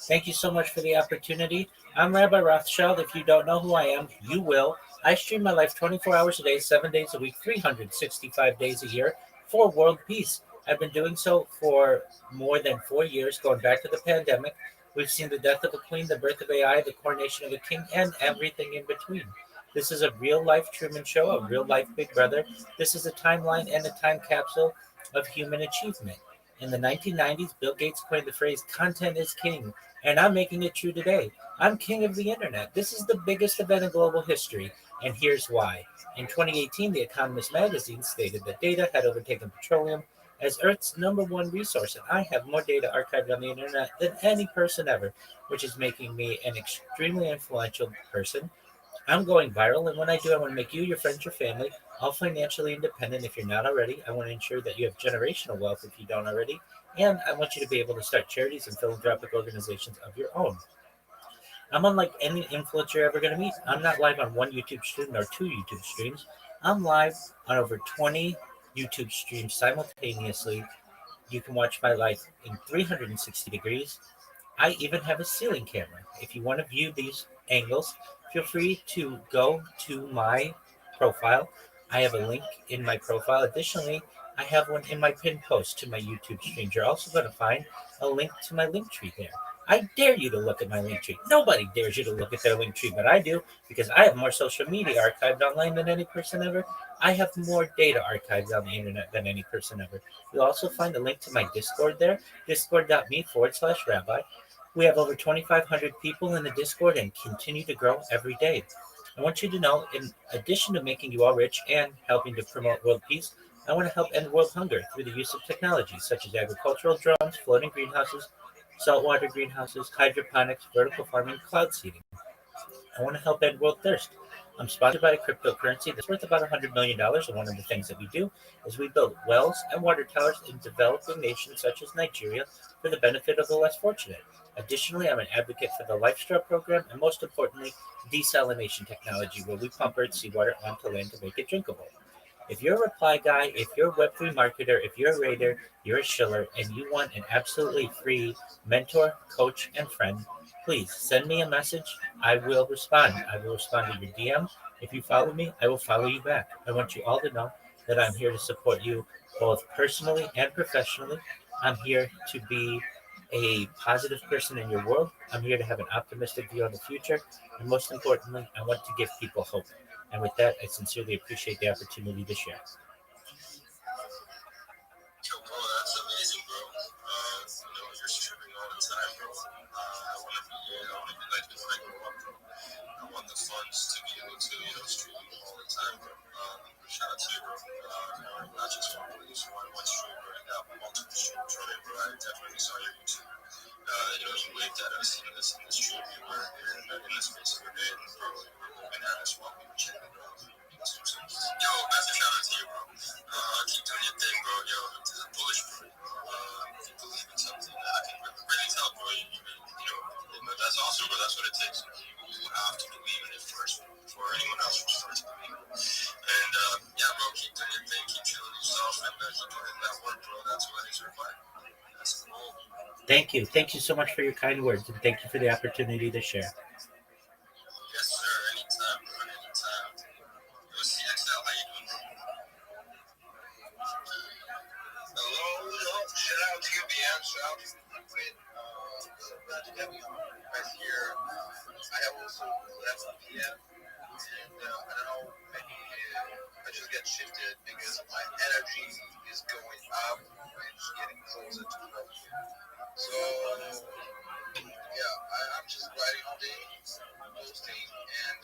Thank you so much for the opportunity. I'm Rabbi Rothschild. If you don't know who I am, you will. I stream my life 24 hours a day, 7 days a week, 365 days a year for world peace. I've been doing so for more than 4 years, going back to the pandemic. We've seen the death of a queen, the birth of AI, the coronation of a king, and everything in between. This is a real life Truman Show, a real life Big Brother. This is a timeline and a time capsule of human achievement. In the 1990s, Bill Gates coined the phrase content is king, and I'm making it true today. I'm king of the internet. This is the biggest event in global history, and here's why. In 2018, The Economist magazine stated that data had overtaken petroleum as Earth's number one resource, and I have more data archived on the internet than any person ever, which is making me an extremely influential person. I'm going viral, and when I do, I want to make you, your friends, your family all financially independent if you're not already. I want to ensure that you have generational wealth if you don't already, and I want you to be able to start charities and philanthropic organizations of your own. I'm unlike any influencer you're ever going to meet. I'm not live on one YouTube stream or two YouTube streams. I'm live on over 20 YouTube streams simultaneously. You can watch my life in 360 degrees. I even have a ceiling camera. If you want to view these angles, feel free to go to my profile. I have a link in my profile. Additionally, I have one in my pinned post to my YouTube streams. You're also going to find a link to my link tree there. I dare you to look at my link tree. Nobody dares you to look at their link tree, but I do because I have more social media archived online than any person ever. I have more data archived on the internet than any person ever. You'll also find a link to my Discord there, discord.me/rabbi. We have over 2,500 people in the Discord and continue to grow every day. I want you to know, in addition to making you all rich and helping to promote world peace, I want to help end world hunger through the use of technology such as agricultural drones, floating greenhouses, saltwater greenhouses, hydroponics, vertical farming, cloud seeding. I want to help end world thirst. I'm sponsored by a cryptocurrency that's worth about $100 million, and one of the things that we do is we build wells and water towers in developing nations such as Nigeria for the benefit of the less fortunate. Additionally, I'm an advocate for the LifeStraw program and, most importantly, desalination technology, where we pump earth seawater onto land to make it drinkable. If you're a reply guy, if you're a Web3 marketer, if you're a raider, you're a shiller, and you want an absolutely free mentor, coach, and friend, please send me a message. I will respond. I will respond to your DM. If you follow me, I will follow you back. I want you all to know that I'm here to support you both personally and professionally. I'm here to be a positive person in your world. I'm here to have an optimistic view on the future. And most importantly, I want to give people hope. And with that, I sincerely appreciate the opportunity to share. Yo, bro, that's amazing, bro. You're streaming all the time, bro. I want to be, like this, like, grow up, bro. I want the funds to be able to, stream all the time, bro. Shout out to you, bro. Not just one stream, bro. You got multiple streams running, bro. I definitely saw your YouTube. You waved at us in the stream. You were in the space of a day, and bro, you were moving at us while we were checking it out. Yo, massive shout out to you, bro. Keep doing your thing, bro. Yo, this is bullish, bro. If you believe in something, I can really tell, bro. That's awesome, bro. That's what it takes. You have to believe in it first before anyone else will start to believe in it. And yeah, bro, keep doing your thing, keep feeling yourself, and keep putting that work, bro. That's what is required. That's cool. Thank you. Thank you so much for your kind words, and thank you for the opportunity to share. Yes, sir. Anytime, bro. Anytime. Yo, CXL, how you doing, bro? Hello, shout out to you, BM. Shout out to you, Liquid. So glad to have you on. Right here. I have also left PM, and I don't know, maybe I just get shifted because my energy is going up and just getting closer to the So, yeah, I'm just writing all day, posting, and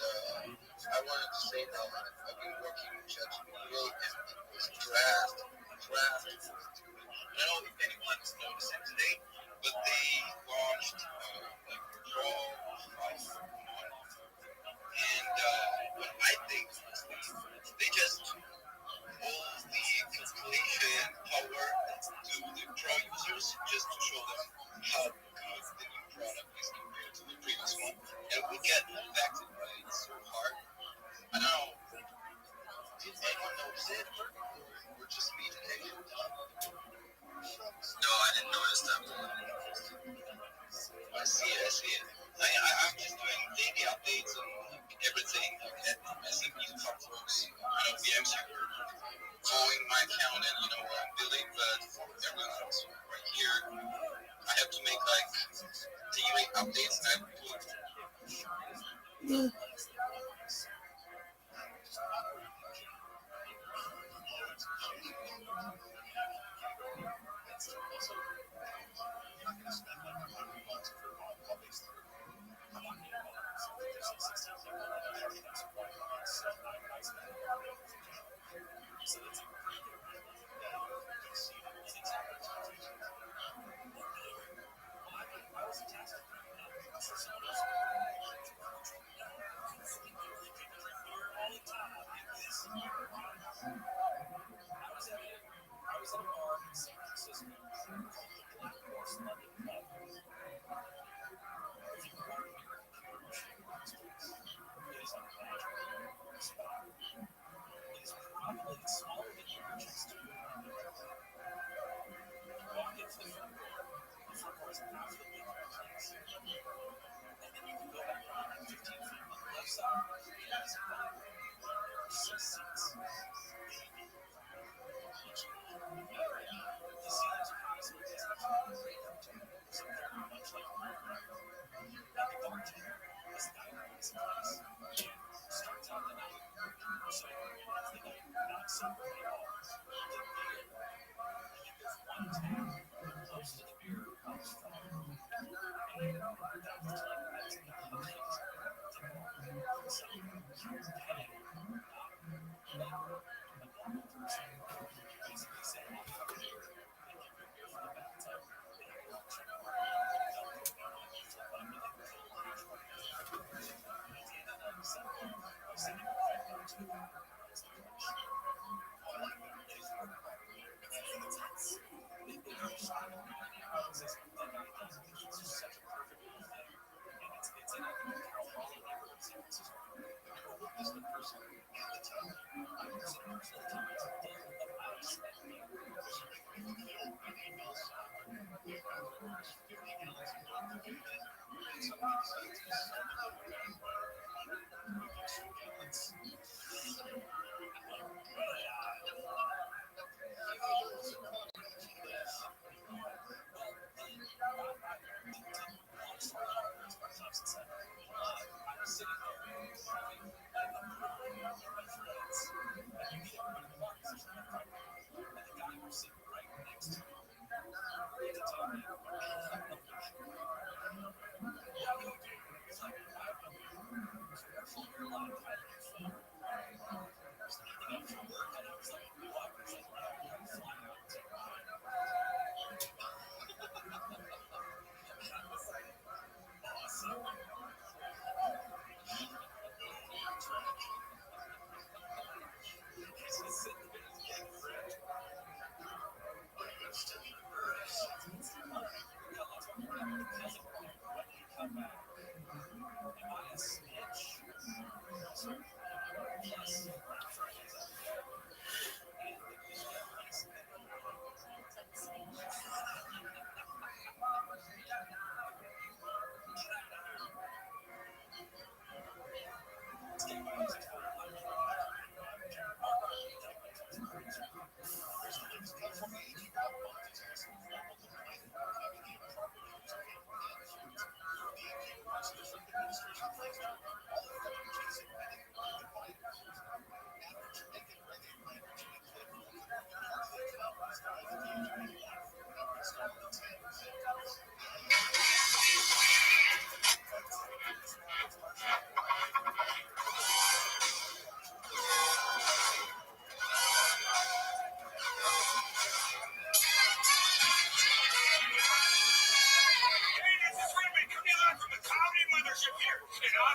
I wanted to say that I've been working with ChatGPT and it's draft. I don't know if anyone's noticed it today, but they launched like Draw 5.1, and what I think they just hold the calculation power to the Pro users just to show them how good the new product is compared to the previous one, and we get affected by it so hard. I don't know. Did anyone notice it, or just me today? No, I didn't notice that. I see it. I'm just doing daily updates on everything. I see these folks, VMs were following my account and what I'm building, but for everyone else right here, I have to make like daily updates and I put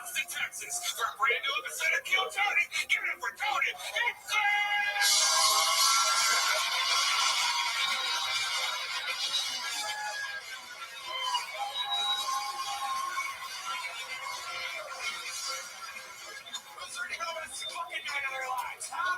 Austin, Texas, for a brand new episode of Kill Tony. Give it up for Tony. Fucking night of their lives, huh?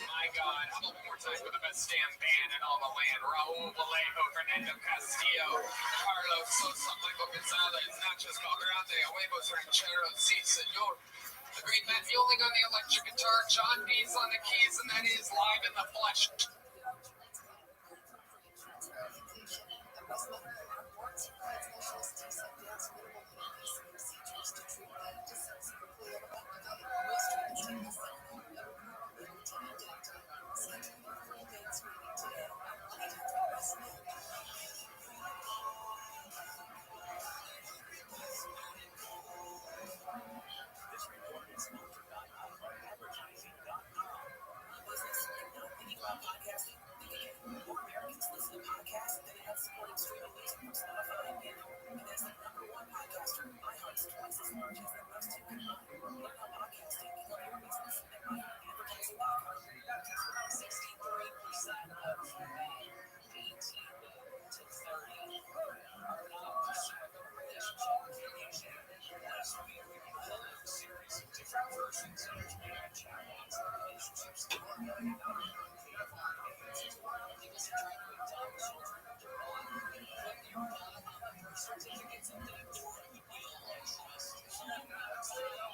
My God, how about one more time for the best damn band in all the land? Raul Vallejo, Fernando Castillo, Carlos Sosa, Michael Gonzalez, Nachos Valgrande, Huevos Rancheros, sí, senor. The great Matt Fielding on the electric guitar, John Bees on the keys, and that is live in the flesh.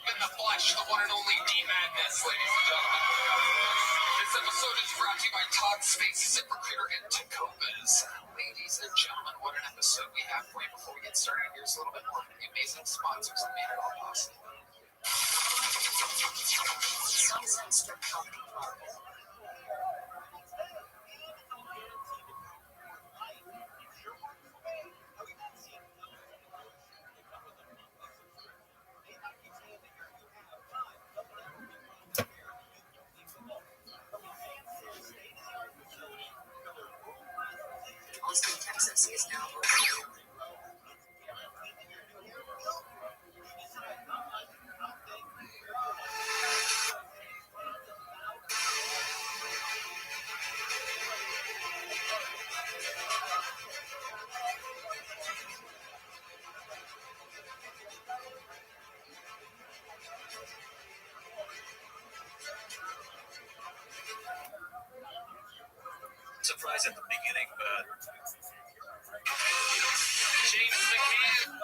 In the flesh, the one and only D-Madness, ladies and gentlemen. This episode is brought to you by Todd Space, ZipRecruiter, and Tacobas. Ladies and gentlemen, what an episode we have for you. Before we get started, here's a little bit more from the amazing sponsors that made it all possible. Austin, Texas is now open. Surprise at the beginning, but James McCann.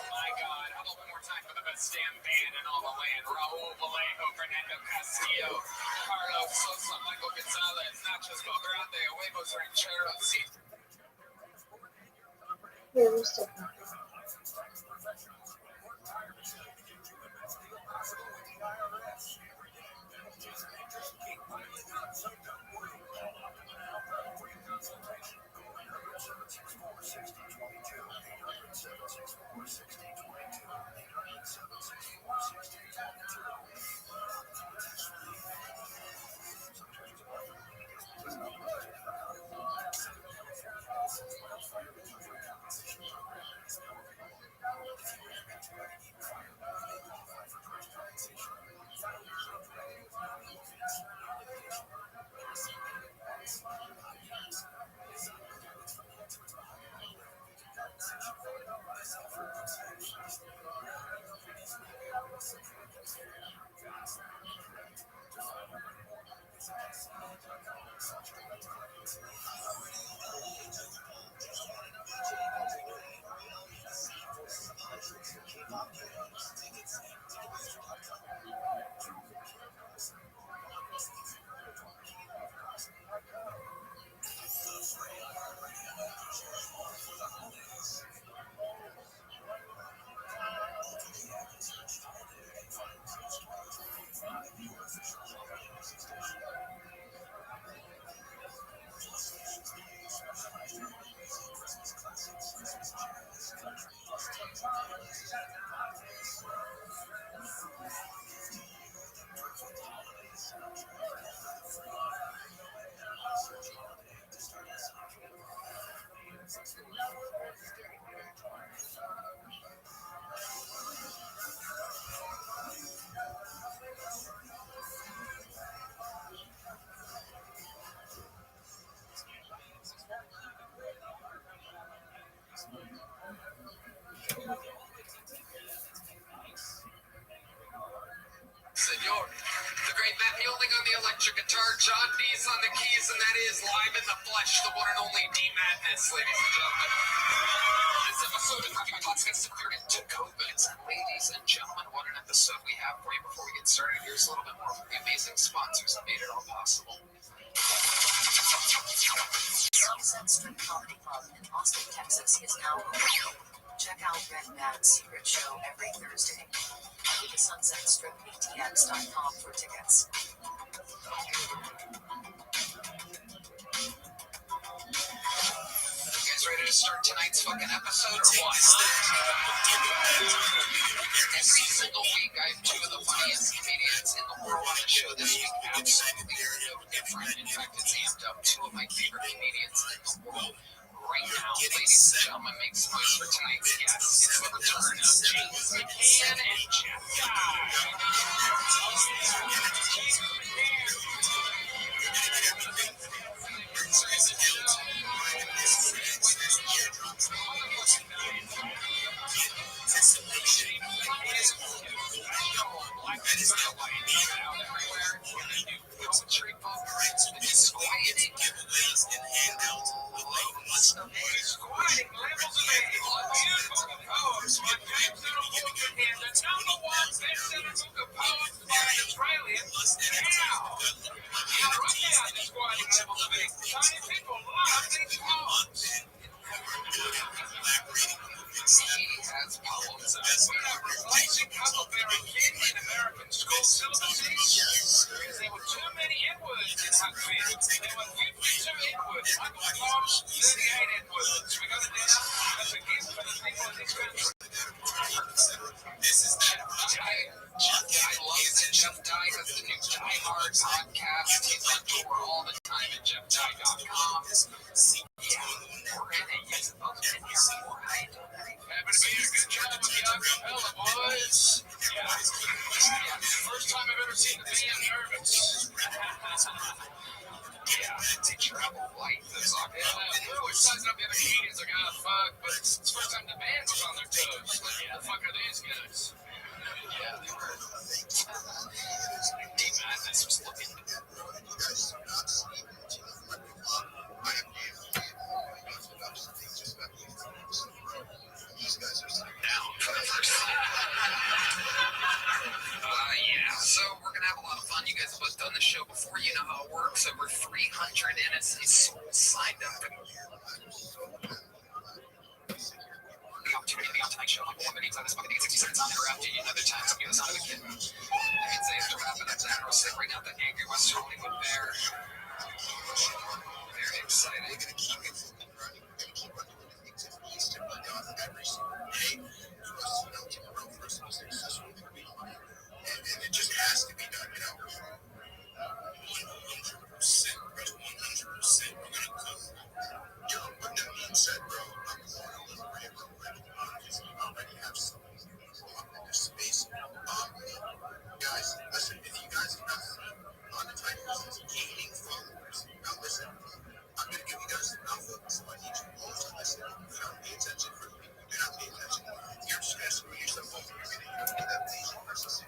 My God, how about one more time for the best damn band in all the land? Raul Vallejo, Fernando Castillo, Carlos Sosa, Michael Gonzalez, Nachos Valgrande, Huevos Rancheros, sí. John D's on the keys, and that is live in the flesh, the one and only D Madness, ladies and gentlemen. This episode is brought to you by Glass Secured into COVID. Ladies and gentlemen, what an episode we have for you. Before we get started, here's a little bit more from the amazing sponsors that made it all possible. Sunset Strip Comedy Club in Austin, Texas is now open. Check out Red Mad's secret show every Thursday. Go to sunsetstrippatx.com for tickets. You guys ready to start tonight's fucking episode or what? Every single week I have two of the funniest comedians in the world on the show. This week, absolutely no different. In fact, it's amped up. Two of my favorite comedians in the world right now. Ladies and gentlemen, make some noise for tonight's guests. It's the return of James McCann and Jeff So we're gonna have a lot of fun. You guys have both done the show before. You know how it works. Over 300 innocent souls signed up. The opportunity to be on tonight's show. I'm one minute inside this fucking 60 seconds on interrupt you. Another time, some of the sound of a kid. That means they have to wrap it up now. We're sitting right now at the angry West Hollywood Bear. Very exciting. And it just has to be done, you know. 100%, bro. 100%. We're gonna cook. You know, with that being said, bro, I'm going to the river already. You already have some in this space. Guys, listen, if you guys are not on the titles, gaining followers, now listen, I'm gonna give you guys an alpha, so I need you all to listen. Do not pay attention for the people. Do not pay attention. You're just gonna screw yourself over. You're gonna get that page versus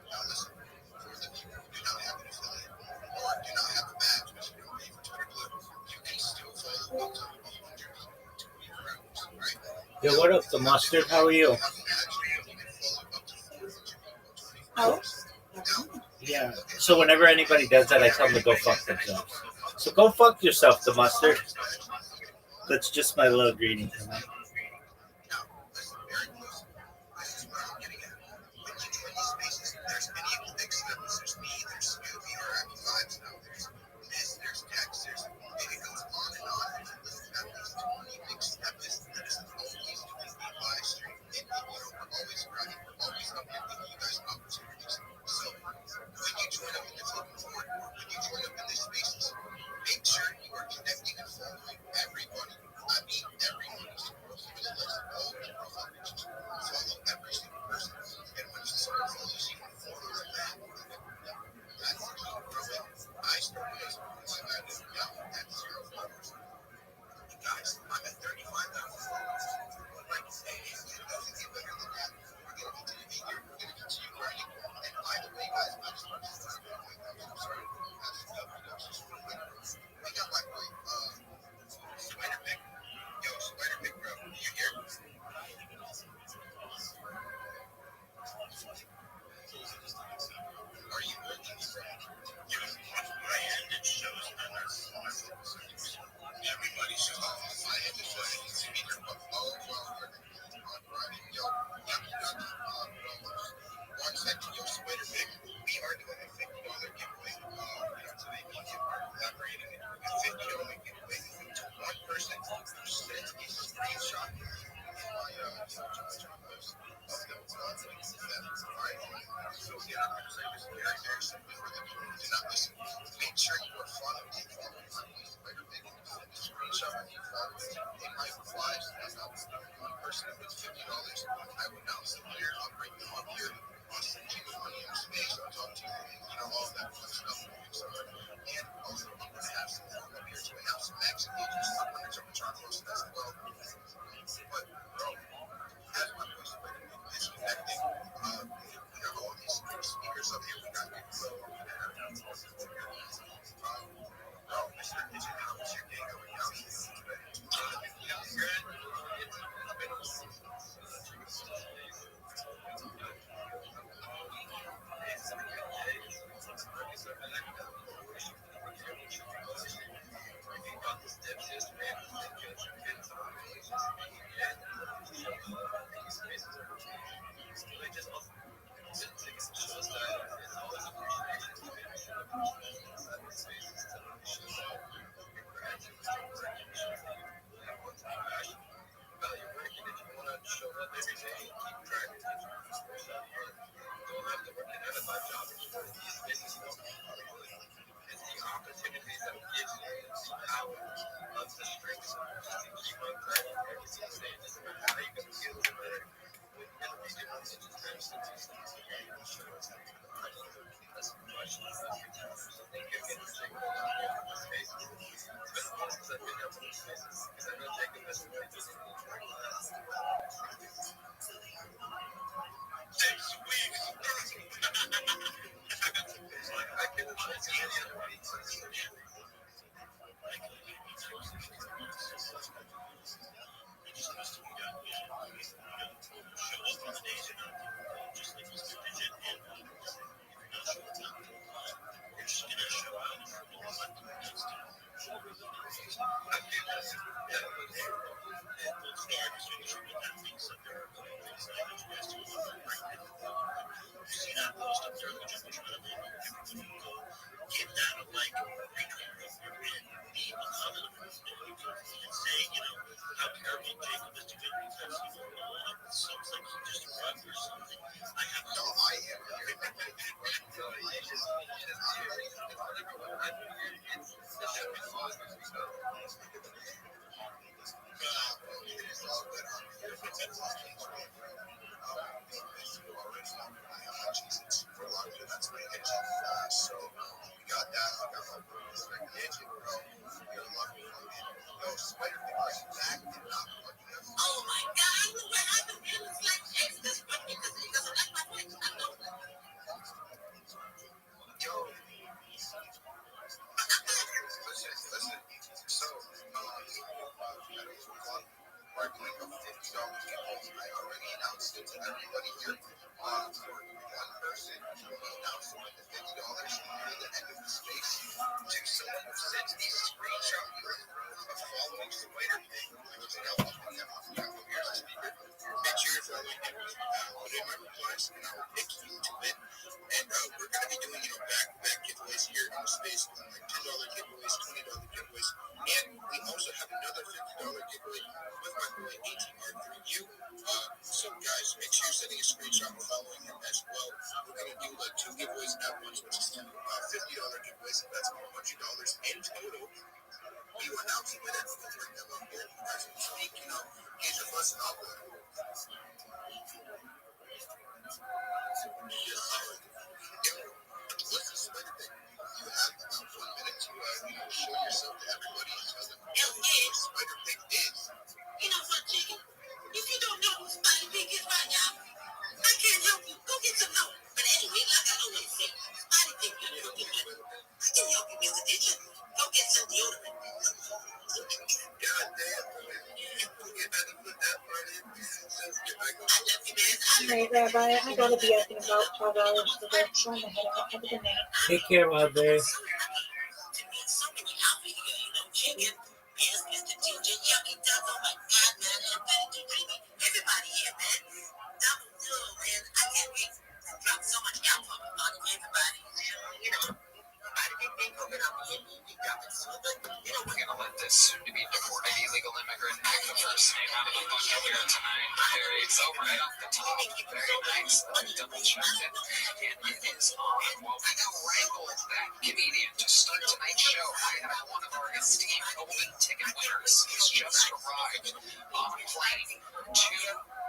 now listen, for the people who do not have an affiliate or do not have a badge, but you don't pay for Twitter Blue, you can still follow up to 100 right? Yo, what up, the mustard? How are you? Oh. Yeah. So whenever anybody does that, I tell them to go fuck themselves. So go fuck yourself, the mustard. That's just my little greeting tonight. Make sure you are connecting and following everybody. I mean everyone. I would now sit here, I'll bring them up here, I'll send you the money in space, I'll talk to you, all that fun stuff. And also, I'm going to have some fun up here, so we have some Mexican agents, I'm going to jump charcoals as well. But, bro, as my voice is connecting, we got all these speakers up here, we got Pro, Mr. Kitchen, how was your day going down Alright, Rabbi, I gotta be up in about 12 hours for work, so I'm gonna head out. Have a good night. Take care, Mother.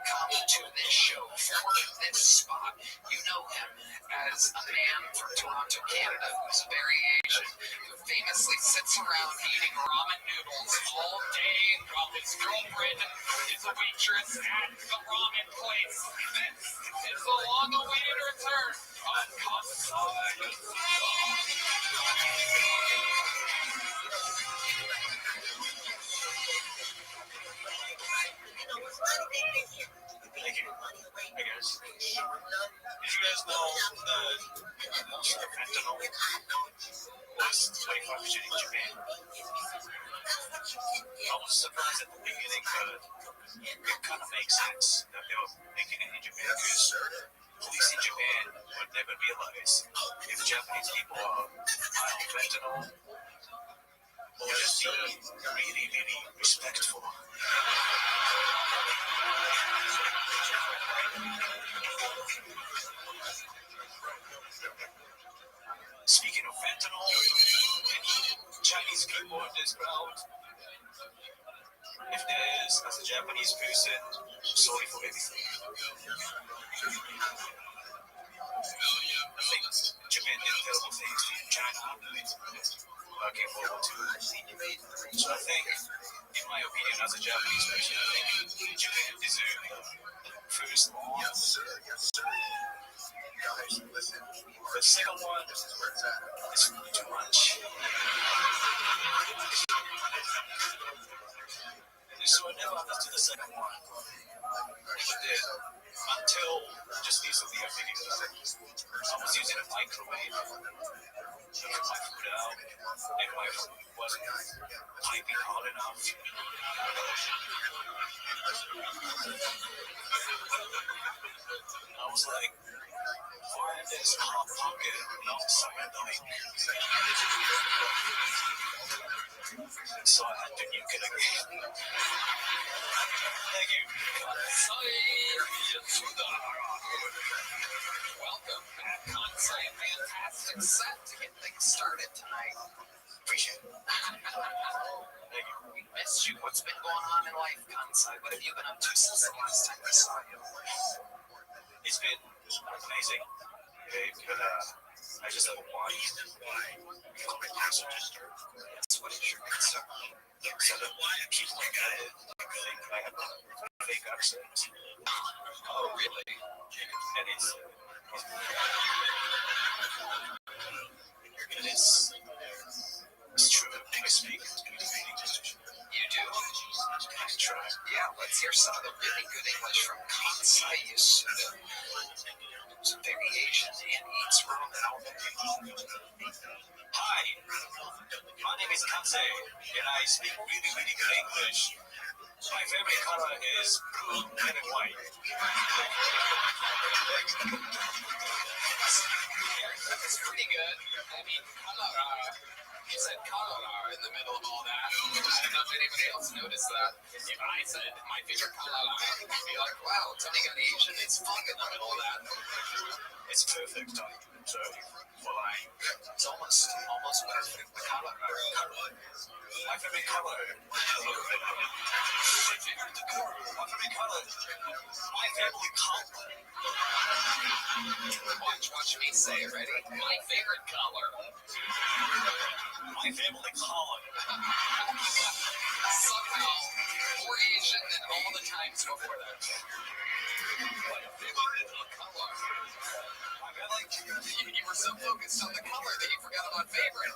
come to this show for this spot. You know him as a man from Toronto, Canada, who's very Asian, who famously sits around eating ramen noodles all day while his girlfriend is a waitress at the ramen place. This is the long-awaited return of Kansai. Thank you. I guess. Did you guys know that fentanyl was 25% in Japan? I was surprised at the beginning, but it kind of makes sense that they were making it in Japan because police in Japan would never realize if Japanese people are high on fentanyl or just really, really respectful. Speaking of fentanyl, any Chinese people in this crowd? If there is, as a Japanese person, sorry for everything. I think Japan did terrible things to China back in World War II. So I think, in my opinion, as a Japanese person, I think Japan deserves first law. The second one is too much. So I never understood the second one. But then, until just recently, I figured I was using a microwave to get my food out, and my food wasn't piping hot enough. I was like, why is this hot pocket not something? So I had to nuke it again. Thank you. Welcome back, Kansai. Fantastic set to get things started tonight. Appreciate it. Thank you. We missed you. What's been going on in life, Kansai? What have you been up to since the last time we saw you? It's been amazing, babe, but I just have a wife. That's what is your concern. So that people think I have a fake accent. Oh, really? And it's true. I speak English. You do? I try. Yeah, let's hear some of the really good English from Kansai Yusuke. Some variation and eats ramen. Hi, my name is Kansai, and I speak really, really good English. My favorite color is blue, red, and white. That's pretty good. I mean, you said color in the middle of all that. I don't know if anybody else noticed that. If I said my favorite color, you'd be like, wow, Tony got Asian. It's fun in the middle of that. It's perfect. So, It's almost perfect. The color. my favorite color. My family color. Watch me say it. Ready? My favorite color. My family color. Somehow more Asian than all the times before that. My favorite color. You were so focused on the color that you forgot about favorite.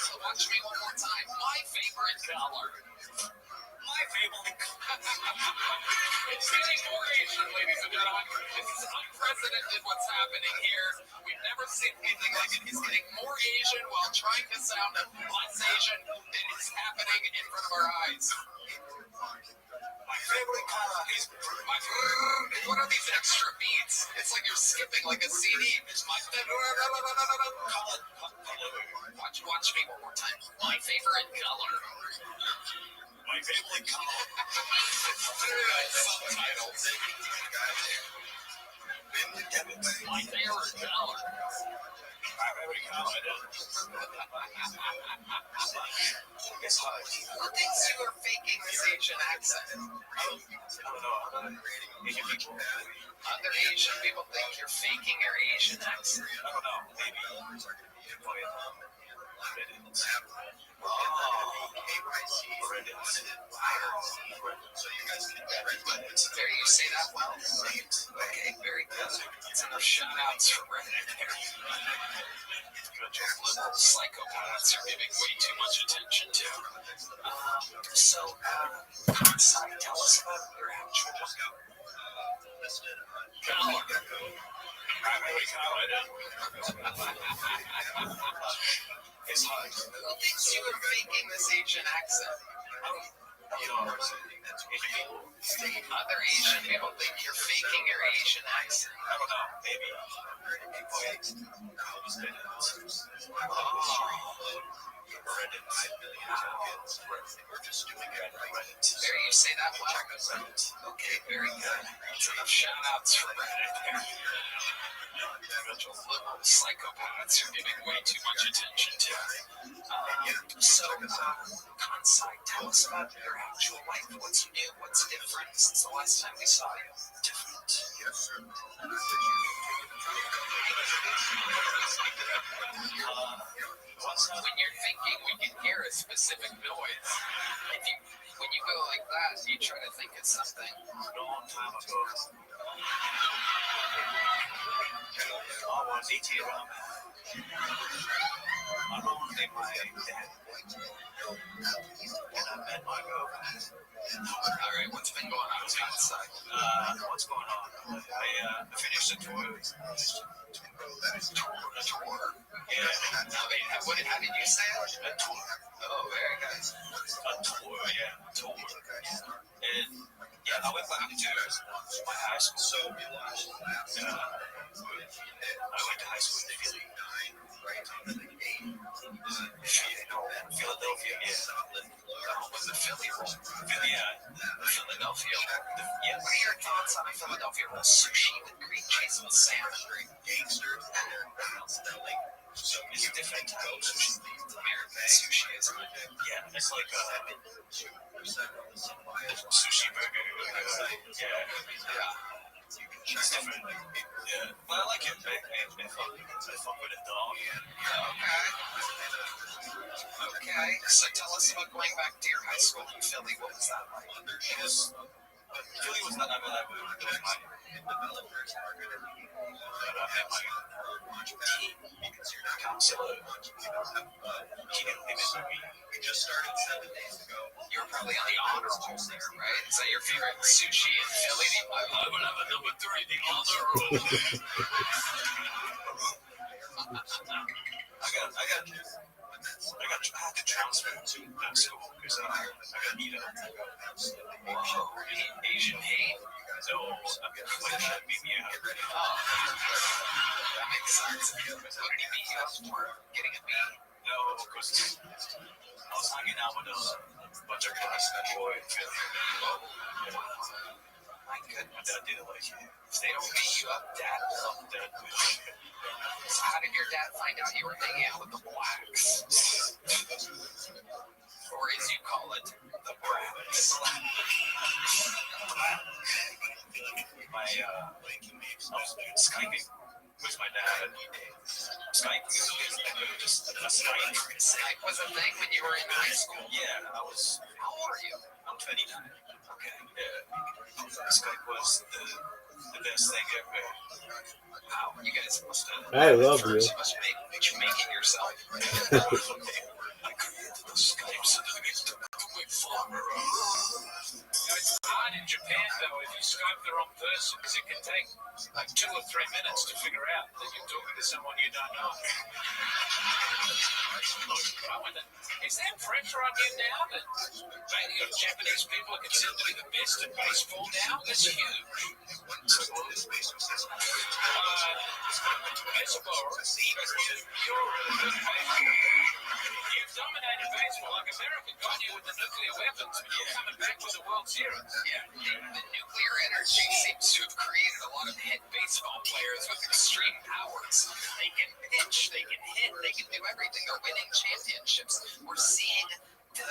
So watch me one more time. My favorite color. My family color. It's getting more Asian, ladies and gentlemen. This is unprecedented what's happening here. We've never seen anything like it. He's getting more Asian while trying to sound less Asian. It is happening in front of our eyes. My favorite color is What are these extra beats? It's like you're skipping like a CD. It's my favorite color. Watch me one more time. My favorite color. my family color. Subtitles. My favorite color. Who thinks you are faking this Asian accent? Other Asian people think you're faking your Asian accent. There, you say that well. Okay, very good. That's enough shout-outs for Reddit there. Liberal psychopaths are giving way too much attention to. Kansai, tell us about your actual Who thinks you are faking this Asian accent? Other Asian people think you're faking your Asian accent. There, you say that well. Okay, very good. That's enough shout-outs for Reddit there. Liberal psychopaths are giving way too much attention to. Kansai, tell us about your actual life. What's new? What's different since the last time we saw you? Different? Yes, sir. When you're thinking, we can hear a specific noise. When you go like that, you try to think of something. A long time ago. I was 18 around that. I don't think my dad and I met my girlfriend. Alright, what's been going on outside? What's going on? I finished the tour. A tour? Yeah. How did you say it? A tour. Oh, very good. A tour, yeah. A tour. And yeah, I went back to my high school. I went to high school in Philly. Philadelphia, yeah. Was the Philly roll? Philadelphia. Yeah. What are your thoughts on a Philadelphia roll? Sushi with green cheese and salmon. Gangsters. It's a different type of sushi. American sushi, isn't it? Yeah, it's like sushi burger. Yeah. It's different. Yeah. But I like it. I fuck with it, dog. Okay. So tell us about going back to your high school in Philly. What was that like? Philly was not that bad. It was my developers marketed. But I had my team counselor. He didn't remember me. We just started 7 days ago. You were probably on the honor roll there, right? Is that your favorite sushi in Philly? I would have a number 3, the honor roll. I had to transfer to that school because I got beat up. Asian hate? No, my dad beat me up. Oh, that makes sense. What did he beat you up for? Getting a beat? No, because I was hanging out with a bunch of classmates boys in Philly. My goodness. My dad didn't like it. If they don't beat you up, Dad will love that. So how did your dad find out you were hanging out with the blacks? Or as you call it, the brats. I was Skyping with my dad. Skype was a thing. Skype was a thing when you were in high school? Yeah, I was. How old are you? I'm 29. Okay. Yeah. Skype was the best thing ever. Wow, you guys must have. I love you. You must be making yourself. I created the Skype so that I get to my farmer. It's hard in Japan, though, if you Skype the wrong person, because it can take like 2 or 3 minutes to figure out that you're talking to someone you don't know. Is there pressure on you now that Japanese people are considered to be the best at baseball now? That's huge. Baseball, you're really good at baseball. You've dominated baseball like America got you with the nuclear weapons, but you're coming back with the World Series. Yeah, the nuclear energy energy seems to have created a lot of hit baseball players with extreme powers. They can pitch, they can hit, they can do everything. They're winning championships. We're seeing the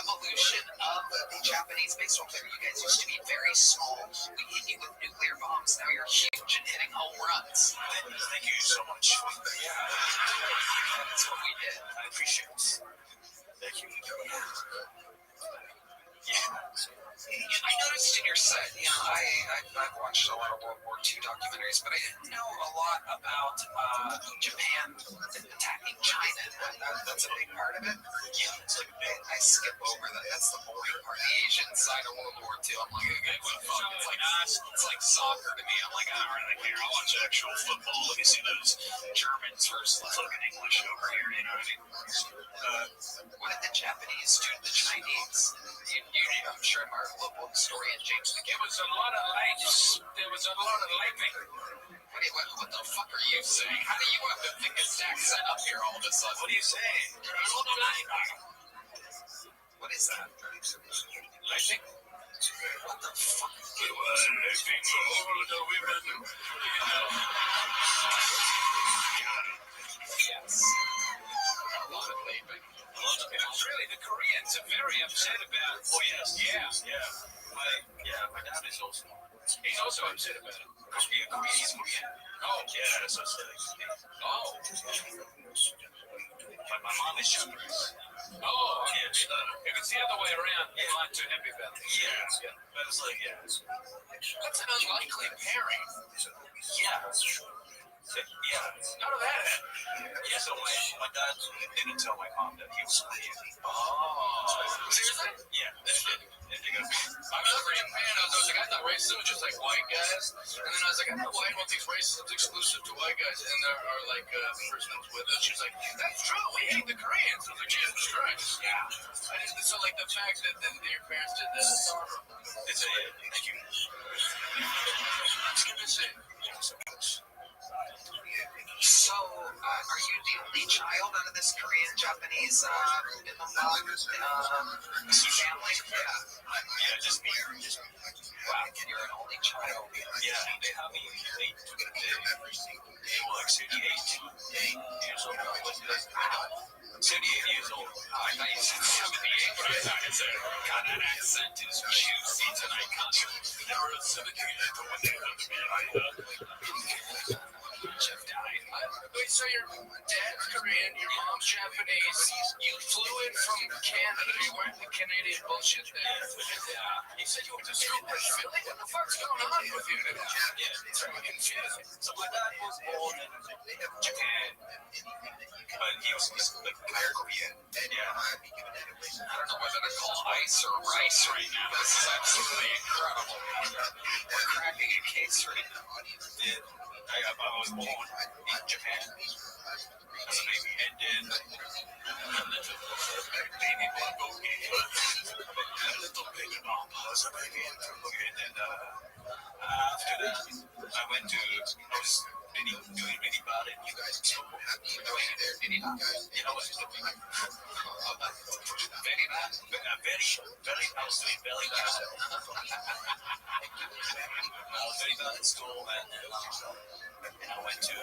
evolution of the Japanese baseball player. You guys used to be very small. We hit you with nuclear bombs. Now you're huge and hitting home runs. Thank you so much. Yeah, that's what we did. I appreciate it. Thank you. Yeah. I noticed in your set, I've watched a lot of World War II documentaries, but I didn't know a lot about Japan attacking China. That's a big part of it. Yeah, it's like I skip over that. That's the boring part. The Asian side of World War II, I'm like, okay, what the fuck? It's like soccer to me. I'm like, I don't really care. I watch actual football. Let me see those Germans versus fucking English over here. You know what I mean? What did the Japanese do to the Chinese? I'm sure our local historian James. It was a lot of lights. There was a lot of lightning. What the fuck are you saying? How do you have the thickest accent up here all of a sudden? What are you saying? What is that? Lightning? What the fuck? It was lightning for all the women. Yes. A lot of leaving. It's really the Koreans are very upset about. Oh yes, yeah. My dad is also. He's also upset about it. Because he's Korean. Oh yeah, that's upsetting. Oh. But my mom is Japanese. Oh, yeah. If it's the other way around, you're not too happy about it. Yeah. But it's like, that's an unlikely pairing. Yeah. None of that. Yeah, so my dad didn't tell my mom that he was Korean. Oh. Seriously? Yeah. I was in Japan, I was like, I thought racism was just like white guys. And then I was like, I don't know why everyone thinks racism is exclusive to white guys. And there are like, the person was with us, she's like, that's true, we hate the Koreans. I was like, Jesus Christ. Yeah. So like the fact that your parents did this, it's a, thank you. I'm just gonna say, so, are you the only child out of this Korean-Japanese family? Yeah. Yeah, just me. Wow, you're an only child. Yeah, they have me. They were like 78 years old. 78 years old. I thought you said 78, but I thought it said, God, that accent is juicy tonight, country. They were 78 when they come to me. Jeff died. Wait, so your dad's Korean, your mom's Japanese. You flew in from Canada. You weren't the Canadian bullshit there. Yeah. You said you went to school in Philly? What the fuck's going on with you? Yeah, it's really confusing. So my dad was born in Japan, but he was like Korean. Yeah. I don't know whether to call ice or rice right now. This is absolutely incredible. We're cracking a case right now. I was born in Japan as a baby, and then a little baby bump, a little baby bump as a baby, and then after that, I was doing really bad in you guys' school. Very bad. I was doing very bad. I was very bad in school, and I went to,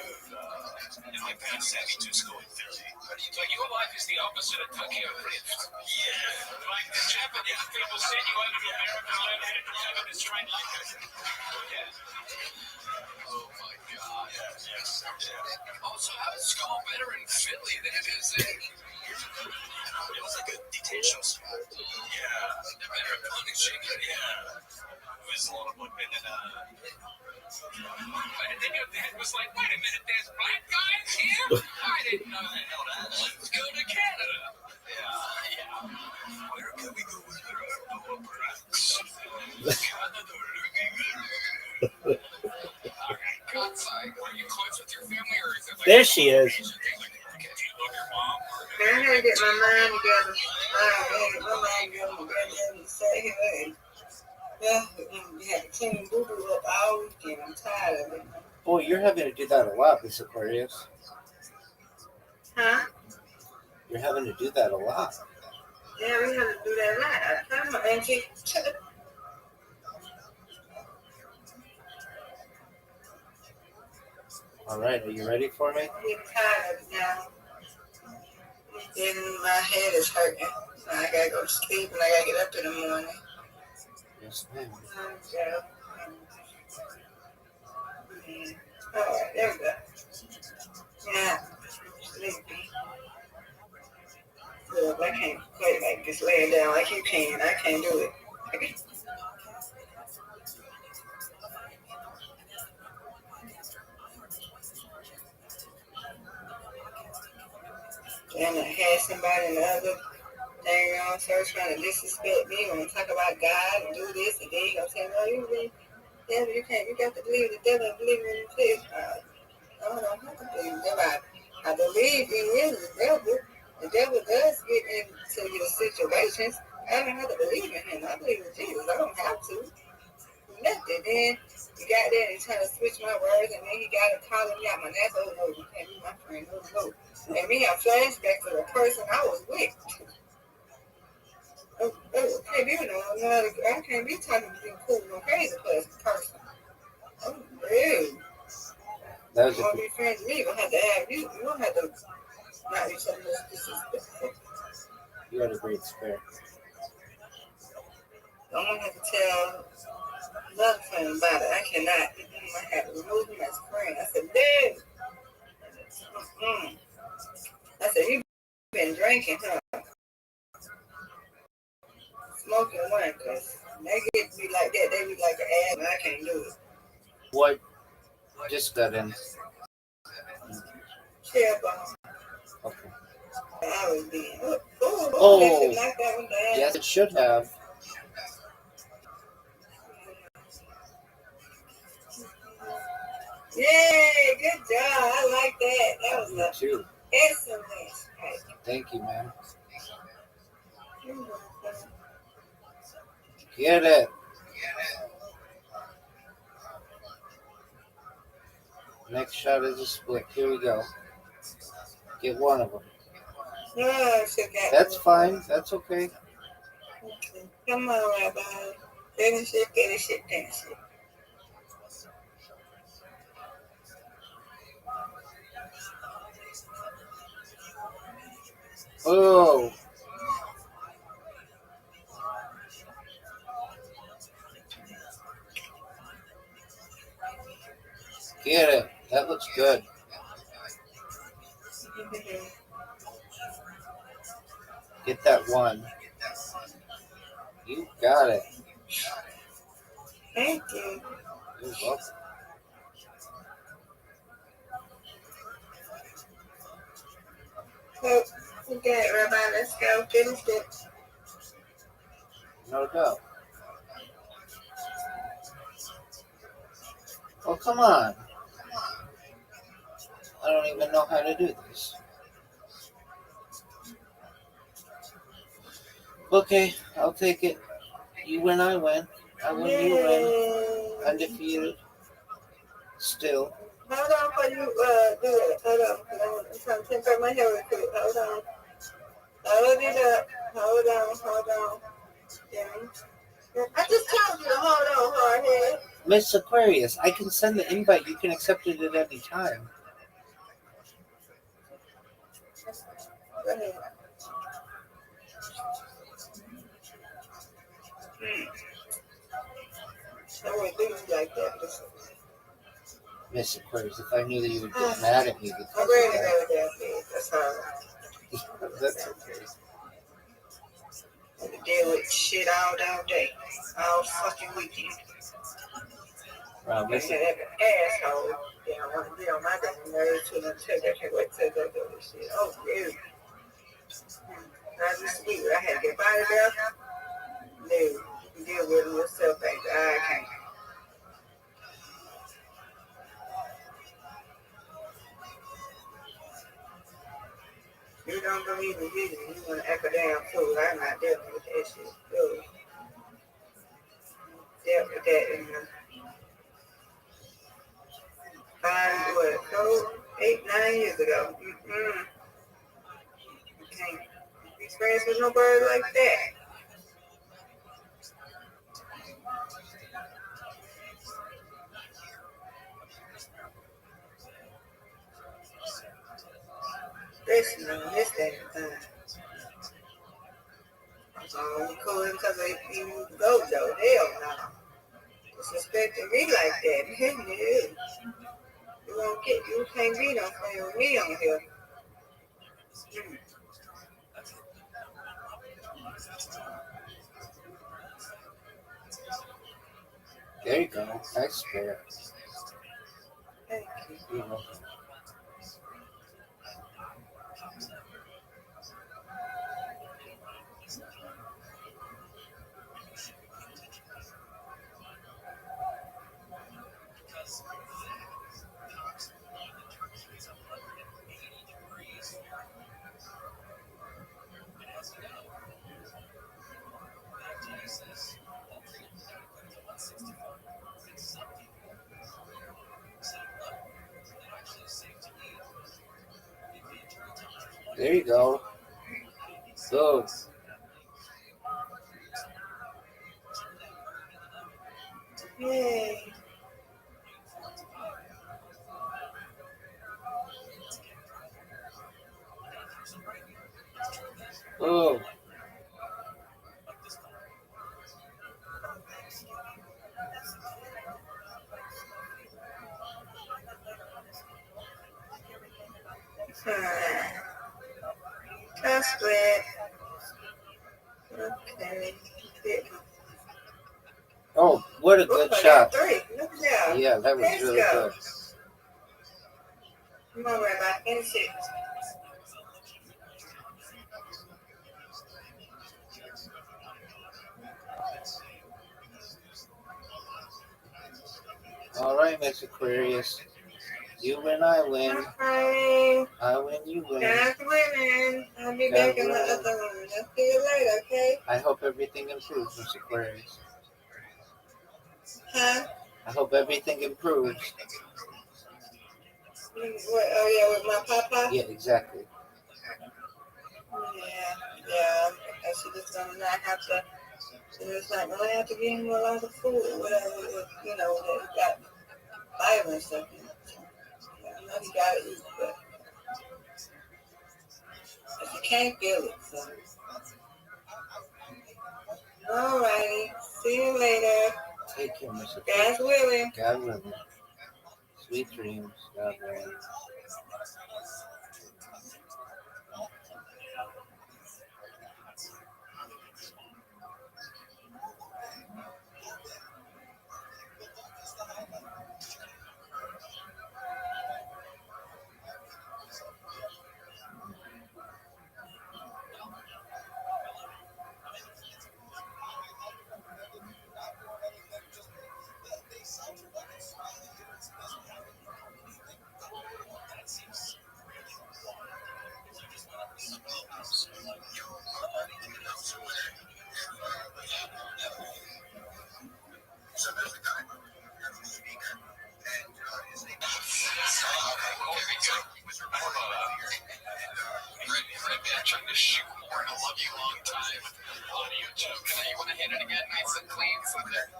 my parents sent me to school in Philly. So your life is the opposite of Tokyo Drift. Yeah. Like the Japanese people send you over to America and learn how to drive in a straight line. Yeah. Oh my God. Yeah. Also, how is school better in Philly than it is in? It was like a detention spot. Yeah. They're better at punishing. Yeah. It was a lot of fun. And then your dad was like, wait a minute, there's black guys here? I didn't know that. Let's go to Canada. Yeah. Where can we go with our blacks? Canada. Okay, God's sake. Are you close with your family, or is it like... There she is. Do you love your mom? I gotta get my mind together. And say, hey. Yeah, you had to clean boo-boo up all weekend. I'm tired of it. Boy, you're having to do that a lot, Miss Aquarius. Huh? You're having to do that a lot. Yeah, we have to do that a lot. I tell my auntie, All right, are you ready for me? I'm getting tired of it now. And my head is hurting. I gotta go to sleep and I gotta get up in the morning. Yes, ma'am. Alright, there we go. Yeah, sleepy. Look, I can't quite like just laying down like you can. I can't do it. And I had somebody in the other thing on, so trying to disrespect me, want to talk about God and do this, and then he gonna say, no, you really, yeah, you can't, you got to believe in the devil and believe in himself. I don't have to believe in the devil. I believe in the devil. The devil does get into your situations. I don't have to believe in him. I believe in Jesus. I don't have to. Nothing. Then he got there and he trying to switch my words, and then he got to calling me out my ass. Oh, no, you can't be my friend. No, no. And me, I flashback to the person I was with. Oh, can't be I can't be talking to you cool, no crazy person. Oh, really? That was You want to be friends with me? You don't have to have you. You don't have to not be so much disrespectful. You had a great spare. I'm gonna have to tell another friend about it. I cannot. I have to remove him as a friend. I said, dude. I said, you been drinking, huh? Smoking one, cause they get to be like that. They be like an ass, and I can't do it. What? Just got in. Chill, bomb. Okay. I was being. Oh, knock that one down. yes, it should have. Yay, good job. I like that. That was Me too. excellent. Thank you, man. Get it. Next shot is a split. Here we go. Get one of them. No, That's fine. That's okay. Okay. Come on, Rabbi. Finish it, finish it, finish it. Oh. Get it. That looks good. Get that one. You got it. Thank you. You're welcome. So, okay, Rabbi, let's go finish it. No doubt. Oh, come on. I don't even know how to do this. Okay, I'll take it. You win, I win. I win, you win. Undefeated. Still. Hold on for you, do it. Hold on. I'm trying to temper my hair real quick. Hold on. Hold it up. Hold on. Yeah. I just told you to hold on, hard head. Miss Aquarius, I can send the invite. You can accept it at any time. Go ahead. I wouldn't do you like that. Listen. Miss Aquarius, if I knew that you would get mad at me because I'm ready to go there, kid. That's all. That's okay. I had to deal with shit all damn day. All fucking weekend. Miss That asshole. They don't want to get on my damn nerves to them tell they can't wait till they do this shit. Oh, dude. I just sweet. I had to get by there. No, you can deal with it yourself, baby. I can't. You don't believe in Jesus, you want to act a damn fool. I'm not dealing with that shit. Really. Dealt with that in the 8, 9 years ago. experience with no bird like that. Listen, this thing time. You call him because he go though. Hell no. Disrespecting me like that. No. You can't be no friend with me on here. There you go. That's fair. Thank you. You're welcome. There you go. Go. Yay. Oh. That's good. Okay. Oh, what a good shot. Three. Look at that. Yeah, that was Let's really go. good. Come on, Rabbi. Any six. All right, Miss Aquarius. You win, I win. Okay. I win, you win. That's winning. I'll be God back in the willing. other room. I'll see you later, okay? I hope everything improves, Miss Aquarius. Huh? I hope everything improves. What, oh, yeah, with my papa? Yeah, exactly. Yeah. She just gonna not have to, she just not gonna have to give him a lot of food or whatever, you know, that he got fiber and stuff in it. So, yeah, I know he gotta eat, but he can't feel it, so. Alrighty. See you later. Take care, Miss Aquarius. God's willing. God willing. Sweet dreams. God willing. Trying to shoot more I love you long time on YouTube. You want to hit it again nice and clean? There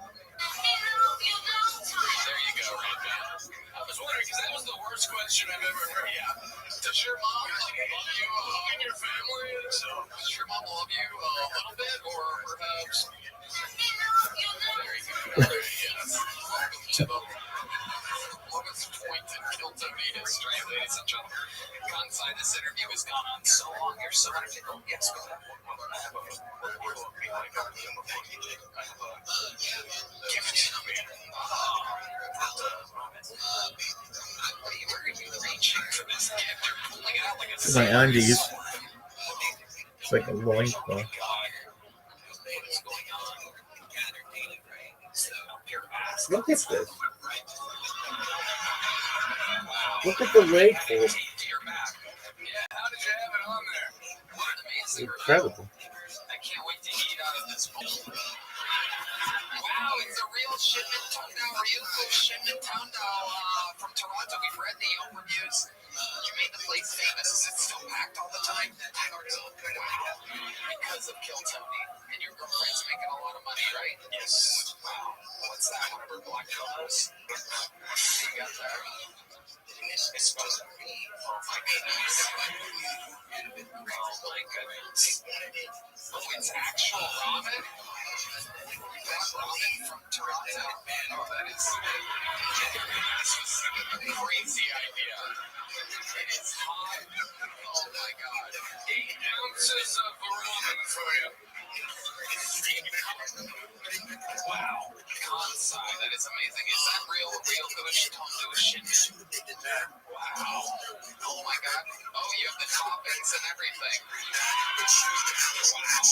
you go, right there. I was wondering, because that was the worst question I've ever heard. Yeah. Does your mom love you and your family? So, does your mom love you a little bit, or perhaps? There you go. Yes. Welcome to the lowest point in Kiltony history, ladies and gentlemen. Kansai, this interview has gone on so long. You're so energetic. Yes, go ahead. I have a gift to me. Where are you reaching for this gift? You're pulling it out like a My undies. It's like a loincloth. What is going on? Look at this. Look at the leg fold. Yeah, how did you have it on there? What an amazing Incredible. I can't wait to eat out of this bowl. Wow, it's a real shipment Tundao, real cool shipment Tundao from Toronto. We've read the overviews. You made the place famous. Is it still packed all the time? Because of Kill Tony. And your girlfriend's making a lot of money, right? Yes. Wow. What's that? One of her black films? You got that? It's supposed to be. Oh my goodness. Oh my goodness. Oh, it's actual ramen? That's ramen from Toronto? Oh, that is a crazy idea. It is hot. Oh my god. 8 ounces of ramen for you. Wow. Kansai, that is amazing. Is that real fish? Don't do a shit. Wow. Oh my god. Oh, you have the toppings and everything. Wow.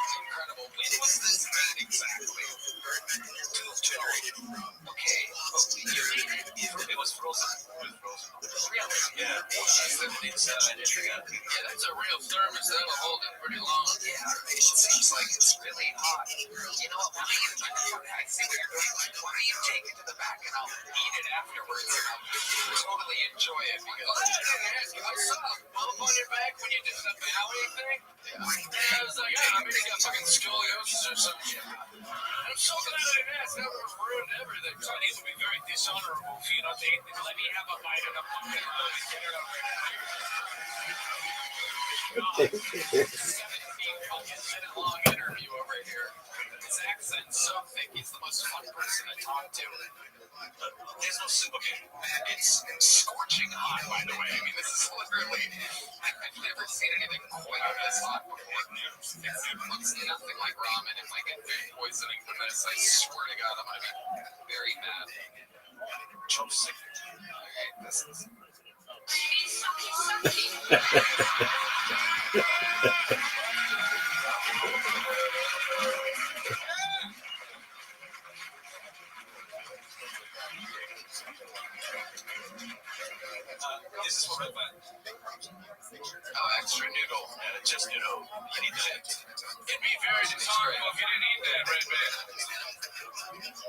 Incredible. When was this made exactly? Okay. It was frozen. Really? Yeah. That's a real thermos. That'll hold it pretty long. Yeah. It seems like it's really hot. You know what? Why don't I see what you're doing. Why don't you take it to the back and I'll eat it afterwards and I'll totally enjoy it because I saw a bump on your back when you did the Bowie thing. Yeah. And I was like, oh, maybe you got fucking scoliosis or something. I'm so glad I didn't ask. That would have ruined everything. So it would be very dishonorable for you not to eat it. Let me have a bite of the pumpkin pie. Get it over here. 7 feet fucking minute long interview over here. His accent's so thick, he's the most fun person to talk to. There's no soup. Okay, it's scorching hot, by the way. I mean, this is literally, I've never seen anything quite this hot before. It looks nothing like ramen. If I get food poisoning from this, I swear to God, I'm going to be very mad. Chopstick. Okay, this is... Is this what I buy? Oh, extra noodle. Just noodle. You need that. It'd be very dishonorable if you didn't eat that, Red Man.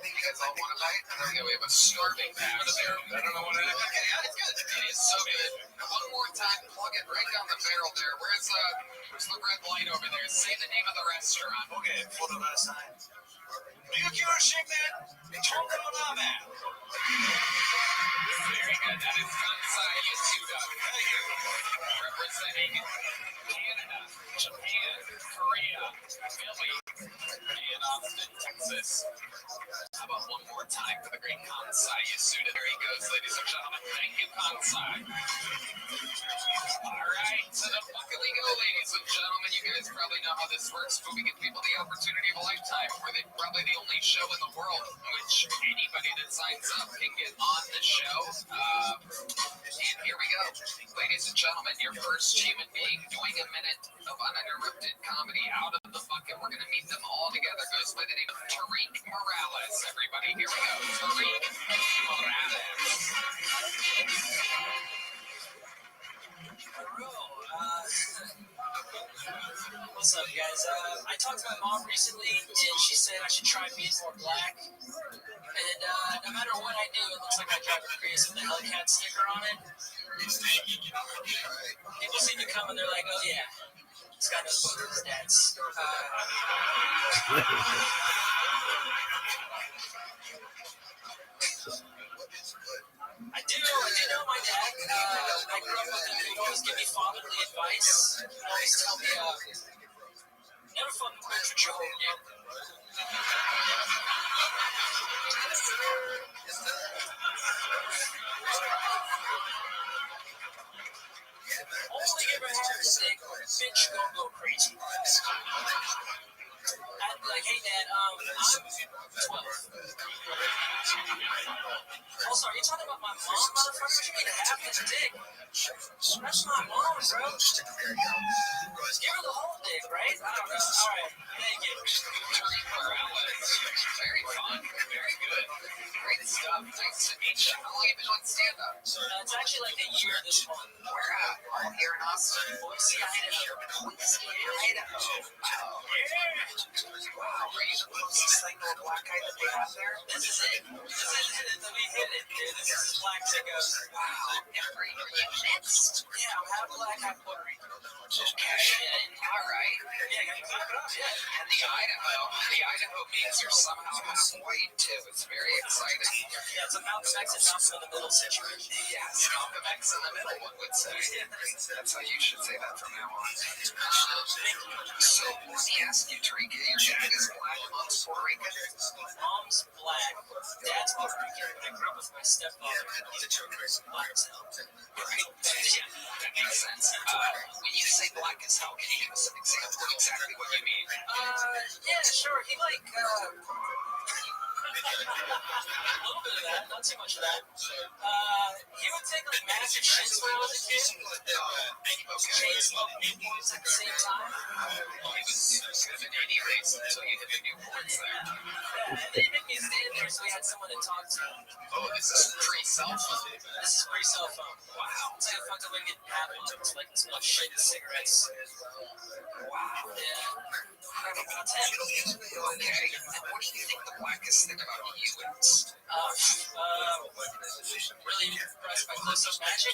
You guys all want a bite? Okay, we have a starving pass here. I don't know what it is. Okay, yeah, it's good. It is so good. One more time, plug it right down the barrel there. Where's the red light over there? Say the name of the restaurant. Okay, for the last time. Very good. That is Kansai Yasuda. Representing Canada, Japan, Korea, Philly, and Austin, Texas. How about one more time for the great Kansai Yasuda? There he goes, ladies and gentlemen. Thank you, Kansai. All right, to the bucket we go, ladies and gentlemen. You guys probably know how this works, but we give people the opportunity of a lifetime. We're probably the only show in the world in which anybody that signs up can get on the show. And here we go. Ladies and gentlemen, your first human being doing a minute of uninterrupted comedy out of the bucket. We're going to meet them all together. Goes by the name of Tariq Morales. Everybody, here we go. Tariq Morales. What's up, guys? I talked to my mom recently, and she said I should try being more black. And no matter what I do, it looks like I drive a Prius with the Hellcat sticker on it. People see me come and they're like, oh yeah, this guy knows what his dad's. I do know my dad. I grew up with him. He would always give me fatherly advice. He'd always tell me, never fucking quit what you're holding. Only ever had a mistake when a bitch gonna go crazy. I'd be like, hey dad, I'm 12. Also, are you talking about my mom, motherfucker? You mean half his dick? That's my mom, bro. Give her the whole dick, right? I don't know. Alright, thank you. Very fun. Very good. Great stuff. Nice to meet you. How long have you been doing stand-up? It's actually like a year this month. Where at? All here in Austin. Boise, Idaho. Boise, Idaho. Wow. Wow, are you the closest thing to a black guy that they have there? This is it. We hit it. This is black that goes, wow. Are you mixed? Yeah, I'm half black, half Puerto Rican. Okay. All right. Yeah. And the Idaho means you're somehow half white too. It's very exciting. Yeah, it's a Malcolm X and Malcolm in the Middle situation. Yes, Malcolm X in the middle, one would say. That's how you should say that from now on. So let me ask you, Tariq, your dad is black, mom's Puerto Rican? Mom's black, dad's Puerto Rican. I grew up with my stepfather. He's black as hell. Right? Yeah, that makes sense. When you say black as hell, can you give us an example of exactly what you mean? Yeah, sure. He like, a little bit of that, not too much of that. He would take like massive shits when I was a kid. Chain smoke Newports at the same time. He was good at any race until you hit the Newports there. Yeah, and they made me stand there so he had someone to talk to. Oh, this is pre-cell phone? This is pre-cell phone. Wow. It's like a fucked up way to get padlocked, like smoke shit and cigarettes. Wow. Yeah. Okay. And what do you think the blackest thing about you is? Really impressed by close-up magic.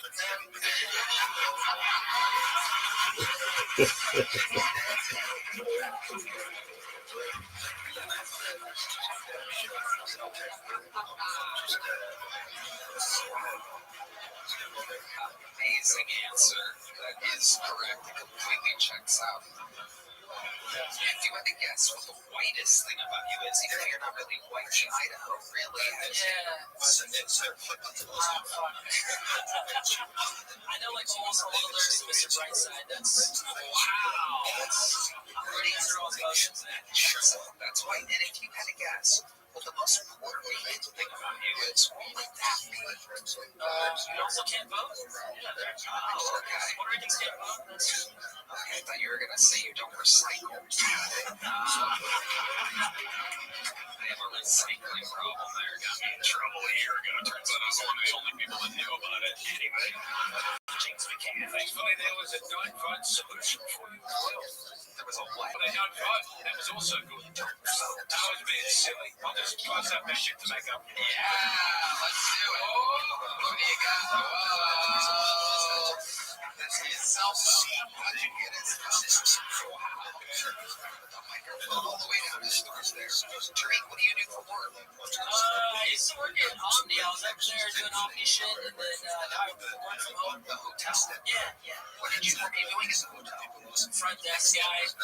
Amazing answer. That is correct. It completely checks out. If you had to guess what the whitest thing about you is, even though you're not really white, Idaho really has. Yeah. I know like almost all the lyrics of Mr. Brightside. That's wow. That's these are all emotions. That's white. And if you had to guess what the most Puerto Rican thing about you is, what would that be? You also can't vote. Oh, okay. Puerto Ricans can't vote. Okay, I thought you were gonna say you don't recycle. I have a recycling problem there. Got me in trouble a year ago. Turns out I was one of the only people that knew about it. Anyway, James McCann. Thankfully, there was a non-fun solution for you. Well, there was a what? A non-fun. That was also good. I was being silly. I'll just toss that magic to make up. Yeah, let's do it. Oh, what do you got? That's his cell phone. How did you get his phone? Wow. All the way down to stores there. Tariq, what do you do for work? I used to work at Omni. I was up there doing Omni shit, and then now I work from home. The hotel? Yeah. What did you doing at the hotel? Front desk guy. I was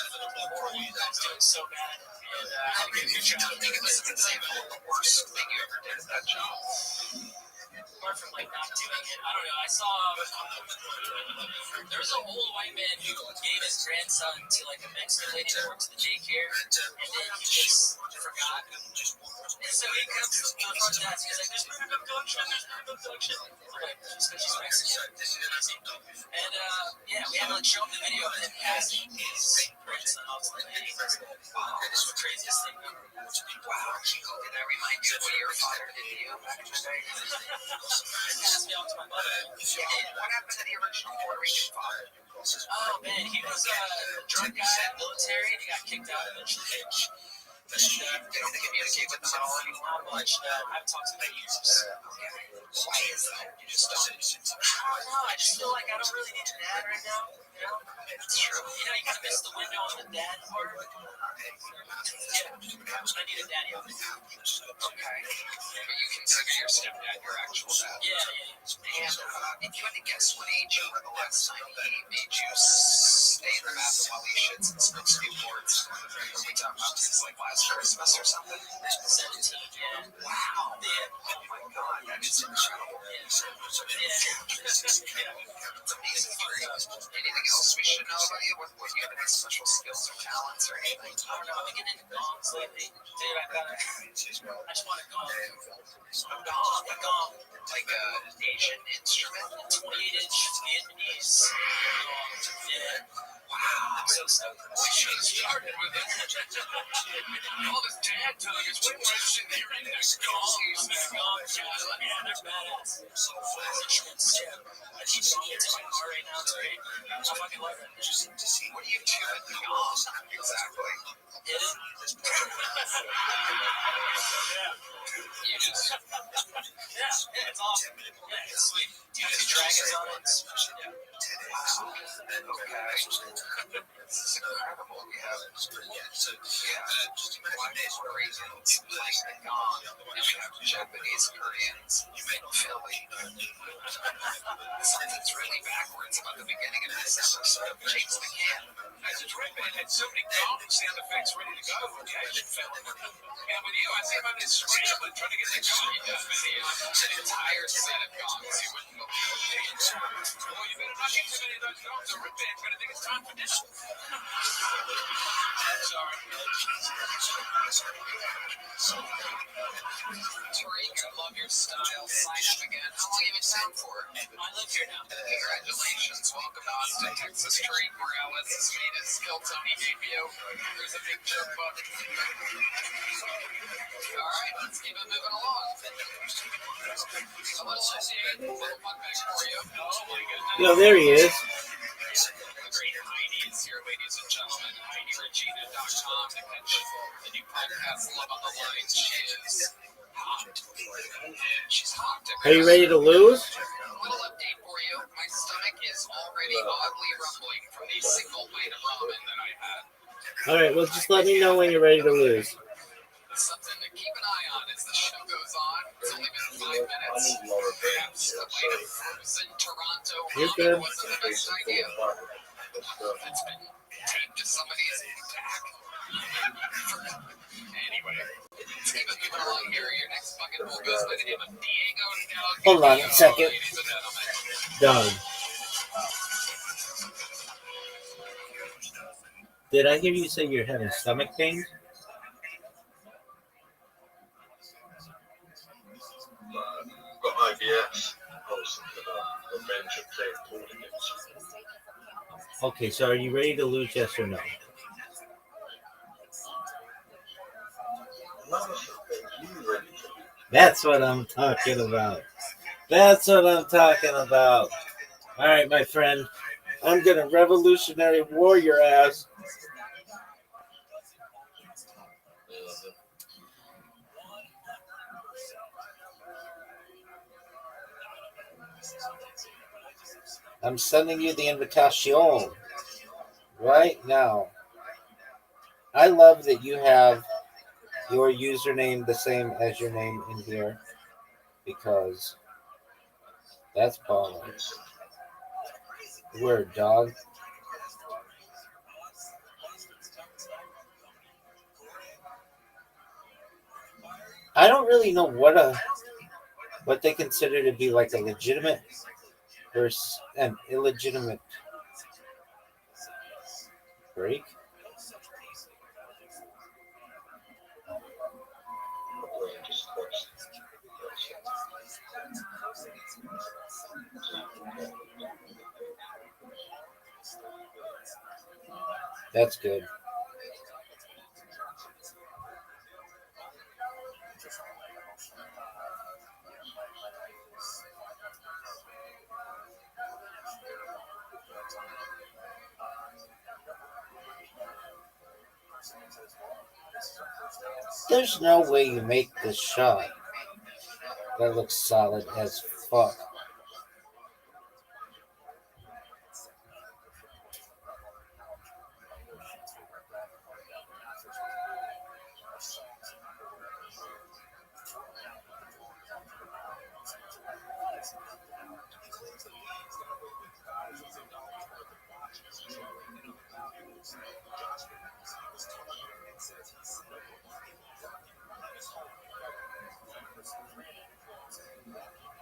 doing so bad. And I had to get a good job. Think of an example of the worst thing you ever did at that job. Apart from like not doing it, I don't know. I saw there was an old white man who gave his grandson to like a Mexican lady that works at the daycare, and then he just forgot. And so he comes to the front desk. He's like, "There's been an abduction. Like, just because she's Mexican. And yeah, we had to like show him the video of him passing his grandson off to the lady. Wow, that's the craziest thing ever. Wow, did that remind you of what your father did to you back in the day? Passed me off to my mother. What happened to the original Puerto Rican father? Oh man, he was a drug guy in the military and he got kicked out eventually. They don't communicate with them at all anymore. Not much. I haven't talked to them in years. Why is that? You just don't. I don't know. I just feel like I don't really need a dad right now. You know? It's true. You know, you kind of miss the window on the dad part. Yeah. I need a daddy on the couch. Okay. But you consider your stepdad your actual dad? Yeah. And if you had to guess what age you were the last time he made you stay in the bathroom while he shits and smokes Newports, are we talking about since like last Christmas or something? 17, yeah. Wow. Yeah. Oh my god, that is incredible. Yeah. It's amazing. Anything else we should know about you? What you have any special skills or talents or anything? I don't know. I've been getting into gongs lately. Dude, I just want a gong. A gong. Like an Asian instrument? A 28-inch Vietnamese gong. Yeah. Wow, I'm so stoked. We should have started with it. All this dad talk is way more interesting than your index gongs. Yeah, they're badass. So fast instruments. I teach gongs in my car right now, too. Just to see what you do with the arms. Exactly. You just it's awesome. Yeah, it's sweet. You just drag it on it. This is incredible. Yeah, it's pretty good. So just one day's crazy. It's like the gone. If you have Japanese Koreans, you make Philly. Something's really backwards about the beginning of this episode. James McCann. As a drink man had so many common sound effects ready to go. Okay, and with you, I see him on this scrambling trying to get the gong done. An entire set of gongs. You wouldn't believe it. Well, you better not get too many of those gongs. The rip band's going to think it's time for this. Sorry. Tariq, I love your style. Sign up again. How long have you been sound for? I live here now. Congratulations. Welcome on to Texas. Tariq Morales has made his Tony debut. There's a big jump button. Alright, let's keep it moving along. A little associated, a little fun back for you. Oh my goodness. Yo, there he is. The great Heidi is here, ladies and gentlemen. HeidiRegina.com to catch the new podcast, Love on the Line. She is hot. She's hot. Are you ready to lose? Little update for you. My stomach is already oddly rumbling from the single bite of ramen that I had. All right, well, just let me know when you're ready to lose. Something to keep an eye on as the show goes on. It's only been 5 minutes. Perhaps the bite of frozen Toronto ramen wasn't the best idea. It's been taped to somebody's back. Anyway, let's keep it moving along here. Your next bucket will goes by the name of Diego Del. Hold on a second. Ladies and gentlemen. Doug. Did I hear you say you're having stomach pain? Got IBS. Revenge of playing tournaments. Okay, so are you ready to lose, yes or no? That's what I'm talking about. That's what I'm talking about. All right, my friend. I'm going to revolutionary war your ass. I'm sending you the invitation right now. I love that you have your username the same as your name in here because that's baller. Word, dog. I don't really know what they consider to be like a legitimate versus an illegitimate break. That's good. There's no way you make this shot. That looks solid as fuck.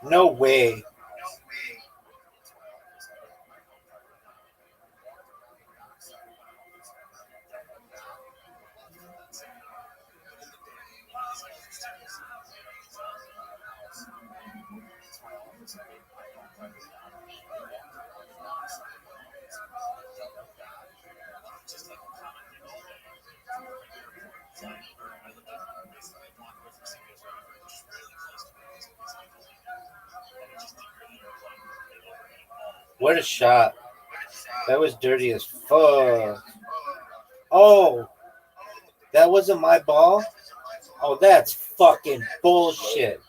No way. What a shot. That was dirty as fuck. Oh, that wasn't my ball? Oh, that's fucking bullshit.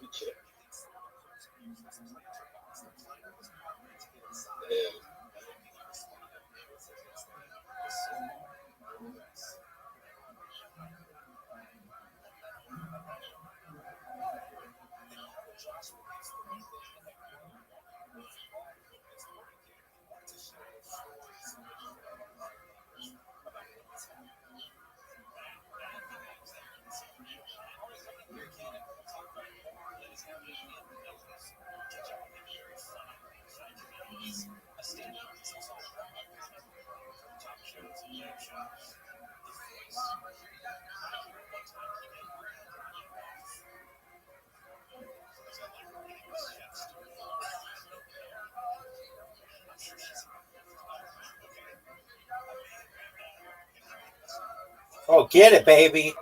Oh, get it, baby.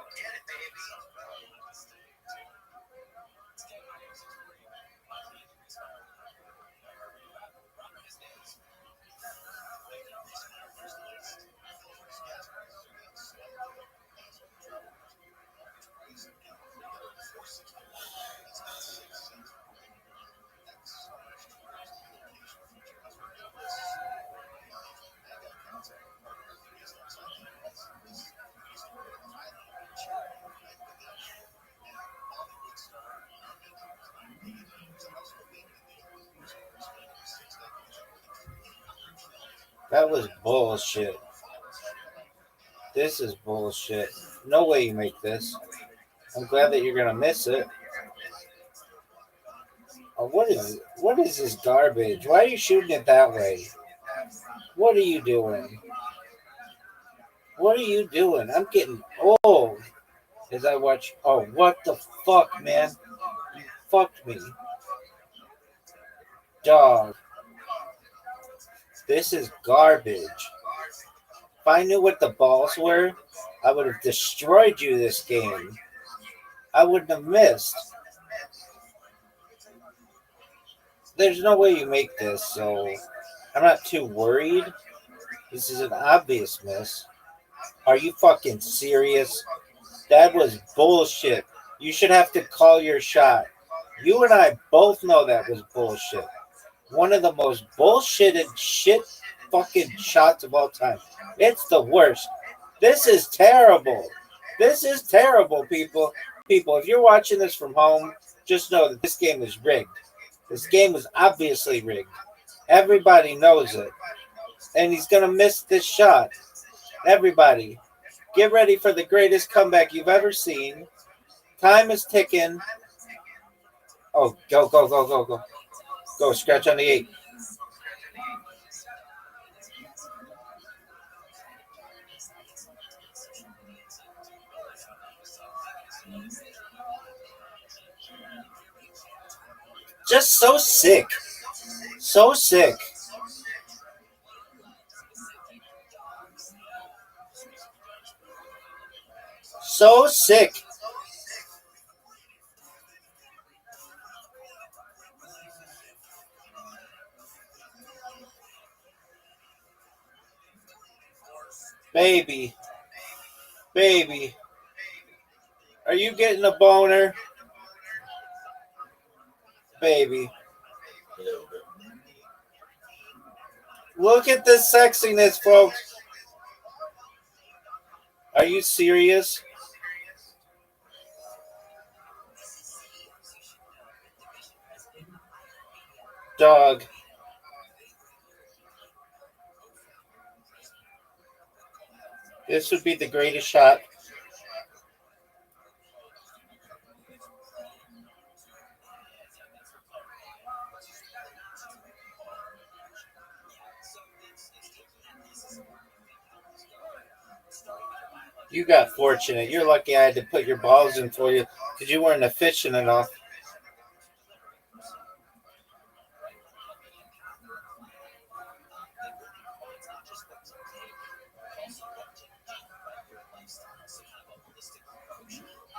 That was bullshit. This is bullshit. No way you make this. I'm glad that you're gonna miss it. Oh, what is this garbage? Why are you shooting it that way? What are you doing? What are you doing? I'm getting old as I watch. Oh, what the fuck, man? You fucked me. Dog. This is garbage. If I knew what the balls were, I would have destroyed you this game. I wouldn't have missed. There's no way you make this, so I'm not too worried. This is an obvious miss. Are you fucking serious? That was bullshit. You should have to call your shot. You and I both know that was bullshit. One of the most bullshitted shit fucking shots of all time. It's the worst. This is terrible. This is terrible, people. People, if you're watching this from home, just know that this game is rigged. This game was obviously rigged. Everybody knows it. And he's going to miss this shot. Everybody, get ready for the greatest comeback you've ever seen. Time is ticking. Oh, go, go, go, go, go. Go, scratch on the 8. Just so sick. So sick. So sick. Baby. Baby. Are you getting a boner? Baby. Look at this sexiness, folks. Are you serious? Dog. This would be the greatest shot. You got fortunate. You're lucky I had to put your balls in for you because you weren't efficient enough.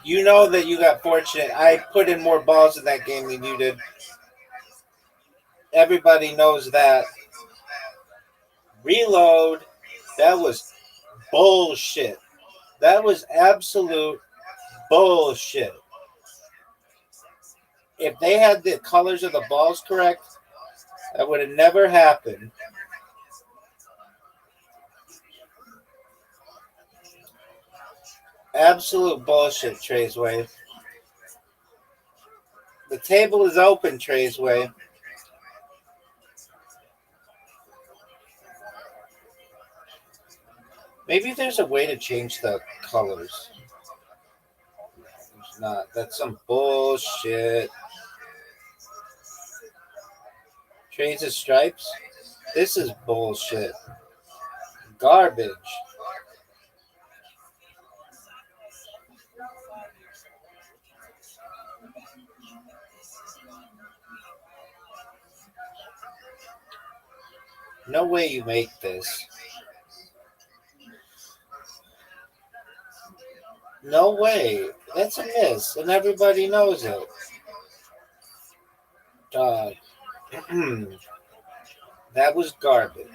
You know that you got fortunate. I put in more balls in that game than you did. Everybody knows that. Reload. That was bullshit. That was absolute bullshit. If they had the colors of the balls correct, that would have never happened. Absolute bullshit, Trazeway. The table is open, Trazeway. Maybe there's a way to change the colors. There's not. That's some bullshit. Trays of stripes? This is bullshit. Garbage. No way you make this. No way. That's a miss, and everybody knows it. Dog. That was garbage.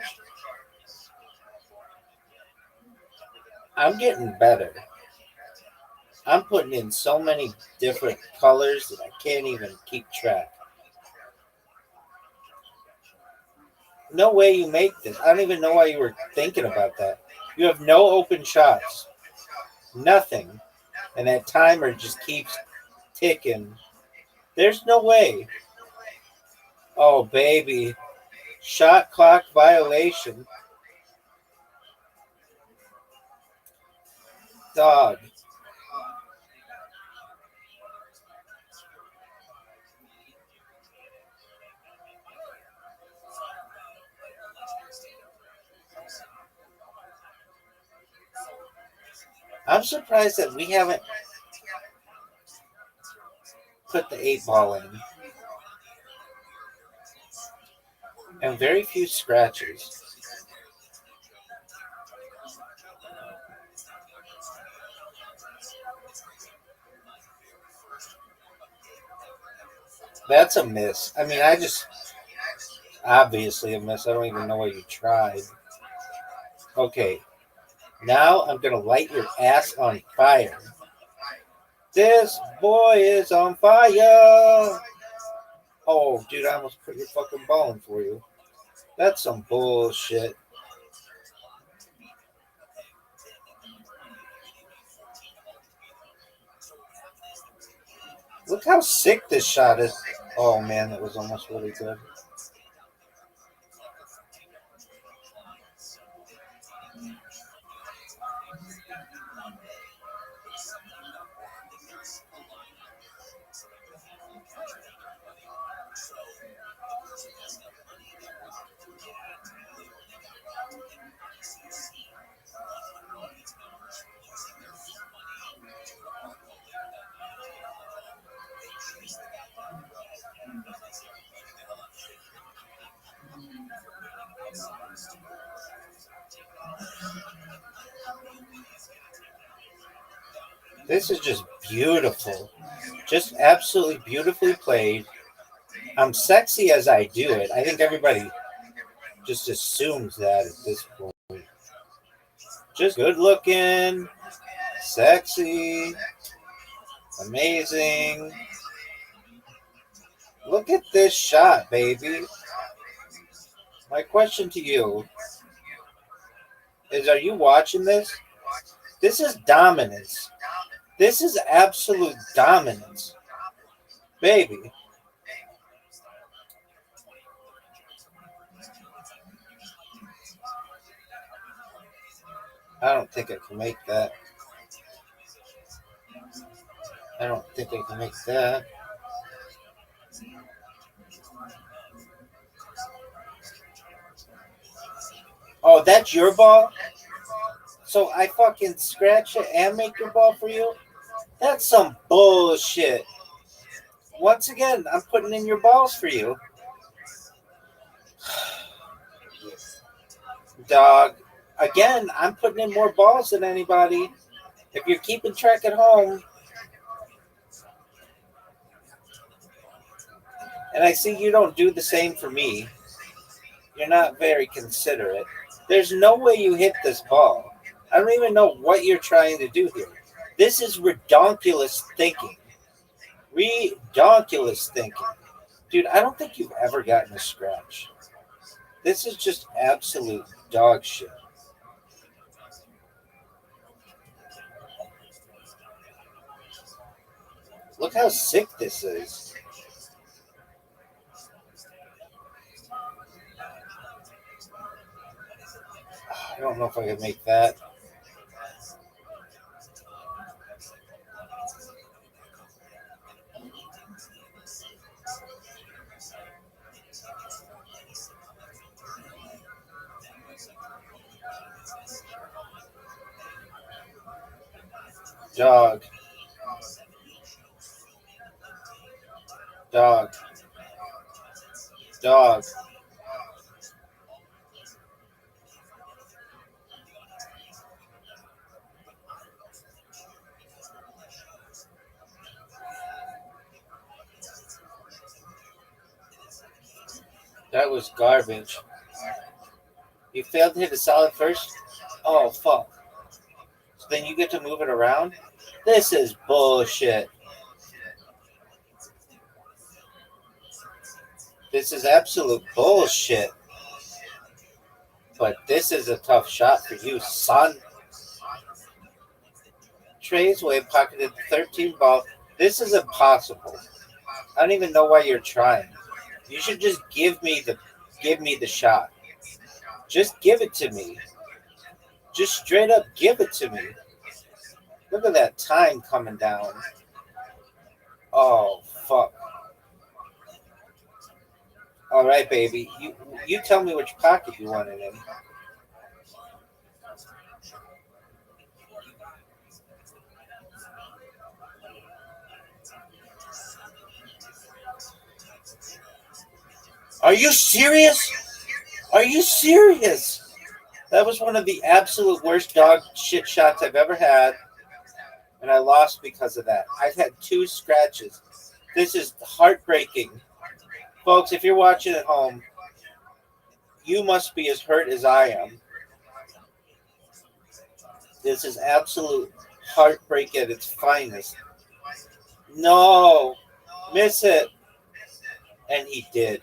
I'm getting better. I'm putting in so many different colors that I can't even keep track. No way you make this. I don't even know why you were thinking about that. You have no open shots. Nothing. And that timer just keeps ticking. There's no way. Oh, baby. Shot clock violation. Dog. I'm surprised that we haven't put the 8-ball in. And very few scratches. That's a miss. I mean, obviously a miss. I don't even know why you tried. Okay. Now I'm going to light your ass on fire. This boy is on fire. Oh, dude, I almost put your fucking ball in for you. That's some bullshit. Look how sick this shot is. Oh, man, that was almost really good. This is just beautiful. Just absolutely beautifully played. I'm sexy as I do it. I think everybody just assumes that at this point. Just good looking, sexy, amazing. Look at this shot, baby. My question to you is, are you watching this? This is dominance. This is absolute dominance. Baby. I don't think I can make that. I don't think I can make that. Oh, that's your ball? So I fucking scratch it and make your ball for you? That's some bullshit. Once again, I'm putting in your balls for you. Dog. Again, I'm putting in more balls than anybody. If you're keeping track at home, and I see you don't do the same for me, you're not very considerate. There's no way you hit this ball. I don't even know what you're trying to do here. This is redonkulous thinking. Redonkulous thinking. Dude, I don't think you've ever gotten a scratch. This is just absolute dog shit. Look how sick this is. I don't know if I can make that. Dog. Dog. Dog. That was garbage. You failed to hit a solid first? Oh, fuck. So then you get to move it around? This is bullshit. This is absolute bullshit. But this is a tough shot for you, son. Trey's way pocketed the 13 ball. This is impossible. I don't even know why you're trying. You should just give me the shot. Just give it to me. Just straight up give it to me. Look at that time coming down. Oh fuck. All right, baby. You tell me which pocket you want it in. Are you serious? Are you serious? That was one of the absolute worst dog shit shots I've ever had, and I lost because of that. I've had 2 scratches. This is heartbreaking. Folks, if you're watching at home, you must be as hurt as I am. This is absolute heartbreak at its finest. No, miss it. And he did.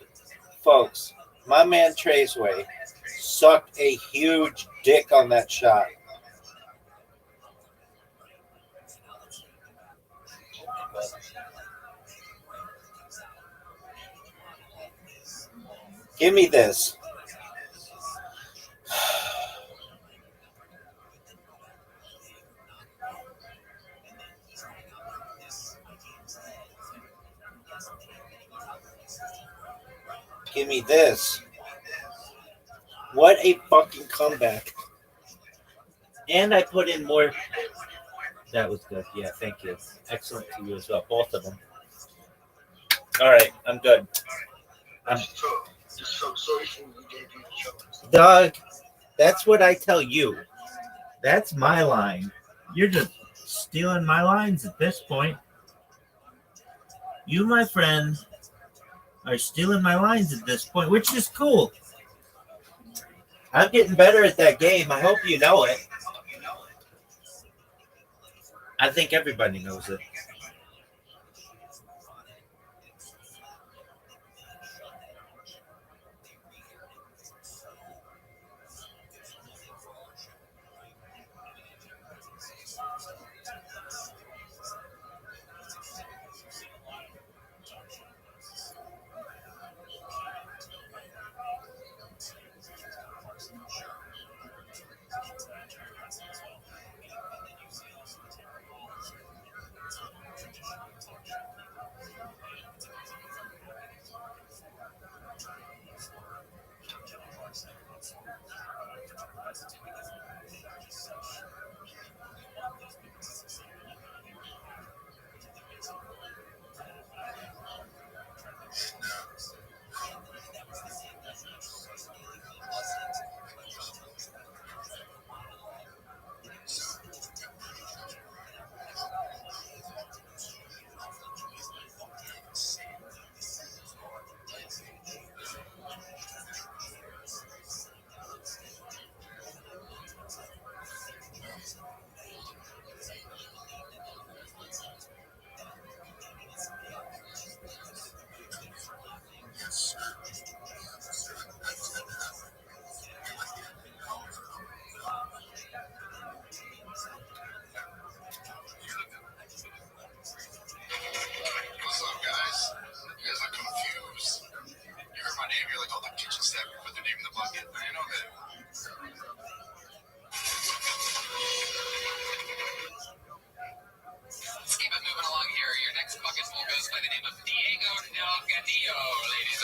Folks, my man Traceway sucked a huge dick on that shot. Give me this. Give me this. What a fucking comeback. And I put in more. That was good. Yeah, thank you. Excellent to you as well. Both of them. All right, I'm good. Doug, that's what I tell you. That's my line. You're just stealing my lines at this point. You, my friend, are stealing my lines at this point, which is cool. I'm getting better at that game. I hope you know it. I think everybody knows it.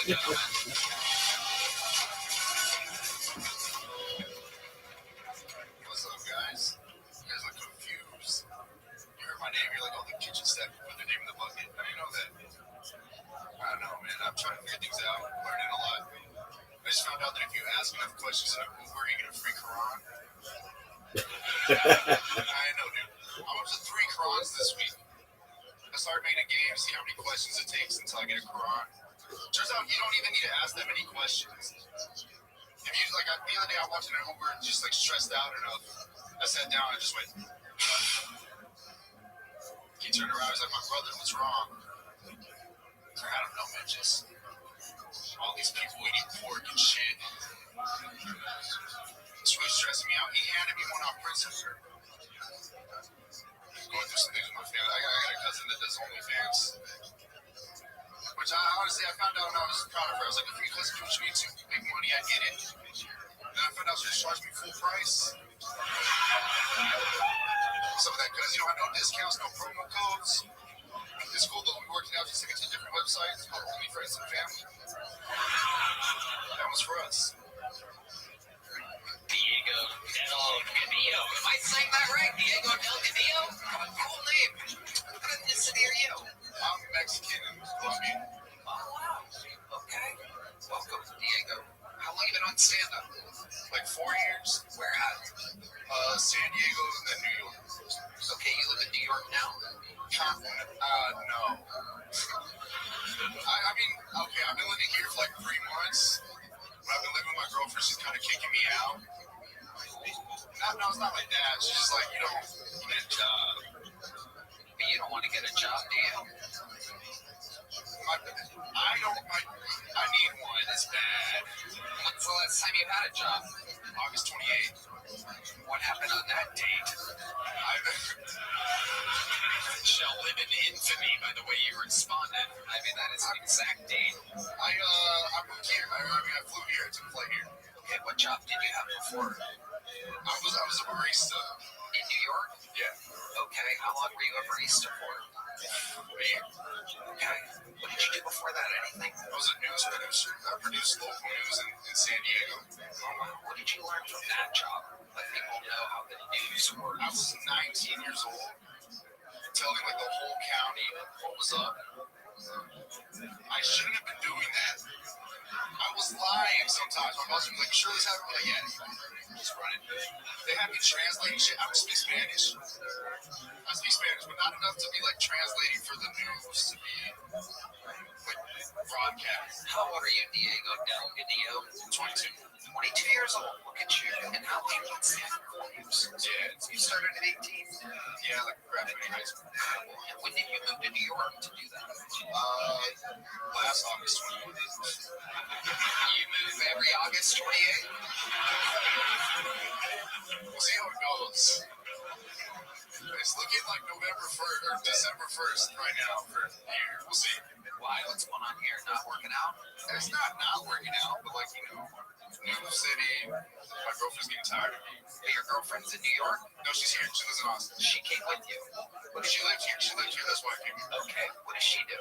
What's up, guys? You guys look confused. You heard my name, you're like, oh, the kitchen staff put their name in the bucket. I didn't know that. I don't know, man. I'm trying to figure things out, learning a lot. I just found out that if you ask enough questions in an Uber, you get a free Quran. I know, dude. I'm up to 3 Qurans this week. I started making a game to see how many questions it takes until I get a Quran. Turns out you don't even need to ask that many questions. If you, like, the other day I watched an Uber just, like, stressed out enough. I sat down and just went, he turned around, he's like, my brother, what's wrong? I don't know, man, just all these people eating pork and shit. It's really stressing me out. He handed me one off prison. Going through some things with my family. I got a cousin that does OnlyFans. Which I honestly, I found out when I was proud of her. I was like, if you cousin do what you need to make money, I get it. Then I found out she was charging me full price. Some of that because you don't have no discounts, no promo codes. It's cool though. We worked it out just to get to different websites called Only Friends and Family. That was for us. Diego Del Cadillo. Am I saying that right? Diego Del Cadillo? Cool name. What ethnicity are you? I'm Mexican and Colombian. Oh, wow. Okay. Welcome, Diego. How long you been on stand-up? Like 4 years. Where at? San Diego and then New York. Okay, you live in New York now? No. I mean, okay, I've been living here for like 3 months. But I've been living with my girlfriend. She's kind of kicking me out. No, it's not like that. She's just like, you don't get a job. But you don't want to get a job, do you? I need one. It's bad. When's the last time you had a job? August 28th. What happened on that date? Shall live in infamy by the way you responded. I mean, that is an exact date. I moved here. I flew here. I took a flight here. Okay, what job did you have before? I was a barista. In New York? Yeah. Okay, how long were you a barista for? A year. Okay. What did you do before that? Anything? I was a news producer. I produced local news in San Diego. Oh, wow. What did you learn from that job? Let people know how the news works. I was 19 years old, telling like the whole county what was up. I shouldn't have been doing that. I was lying sometimes. My boss would be like, "Sure this happened?" Like, yeah, just run it. They had me translating shit. I don't speak Spanish. I speak Spanish, but not enough to be like translating for the news to be like broadcast. How old are you, Diego Del Cadillo? 22. 22 years old. Look at you. And how long have you been standing for news? Yeah, You started at 18? yeah, like graduating high school. And when did you move to New York to do that? Last August 28th. You move every August 28th? We'll see how it goes. It's looking like November 1st or December 1st right now for the year. We'll see. Why? What's going on here? Not working out? It's not working out, but like, you know, New City, my girlfriend's getting tired of me. But your girlfriend's in New York? No, she's here. She lives in Austin. She came with you? She lived here. That's why I came here. Okay. What does she do?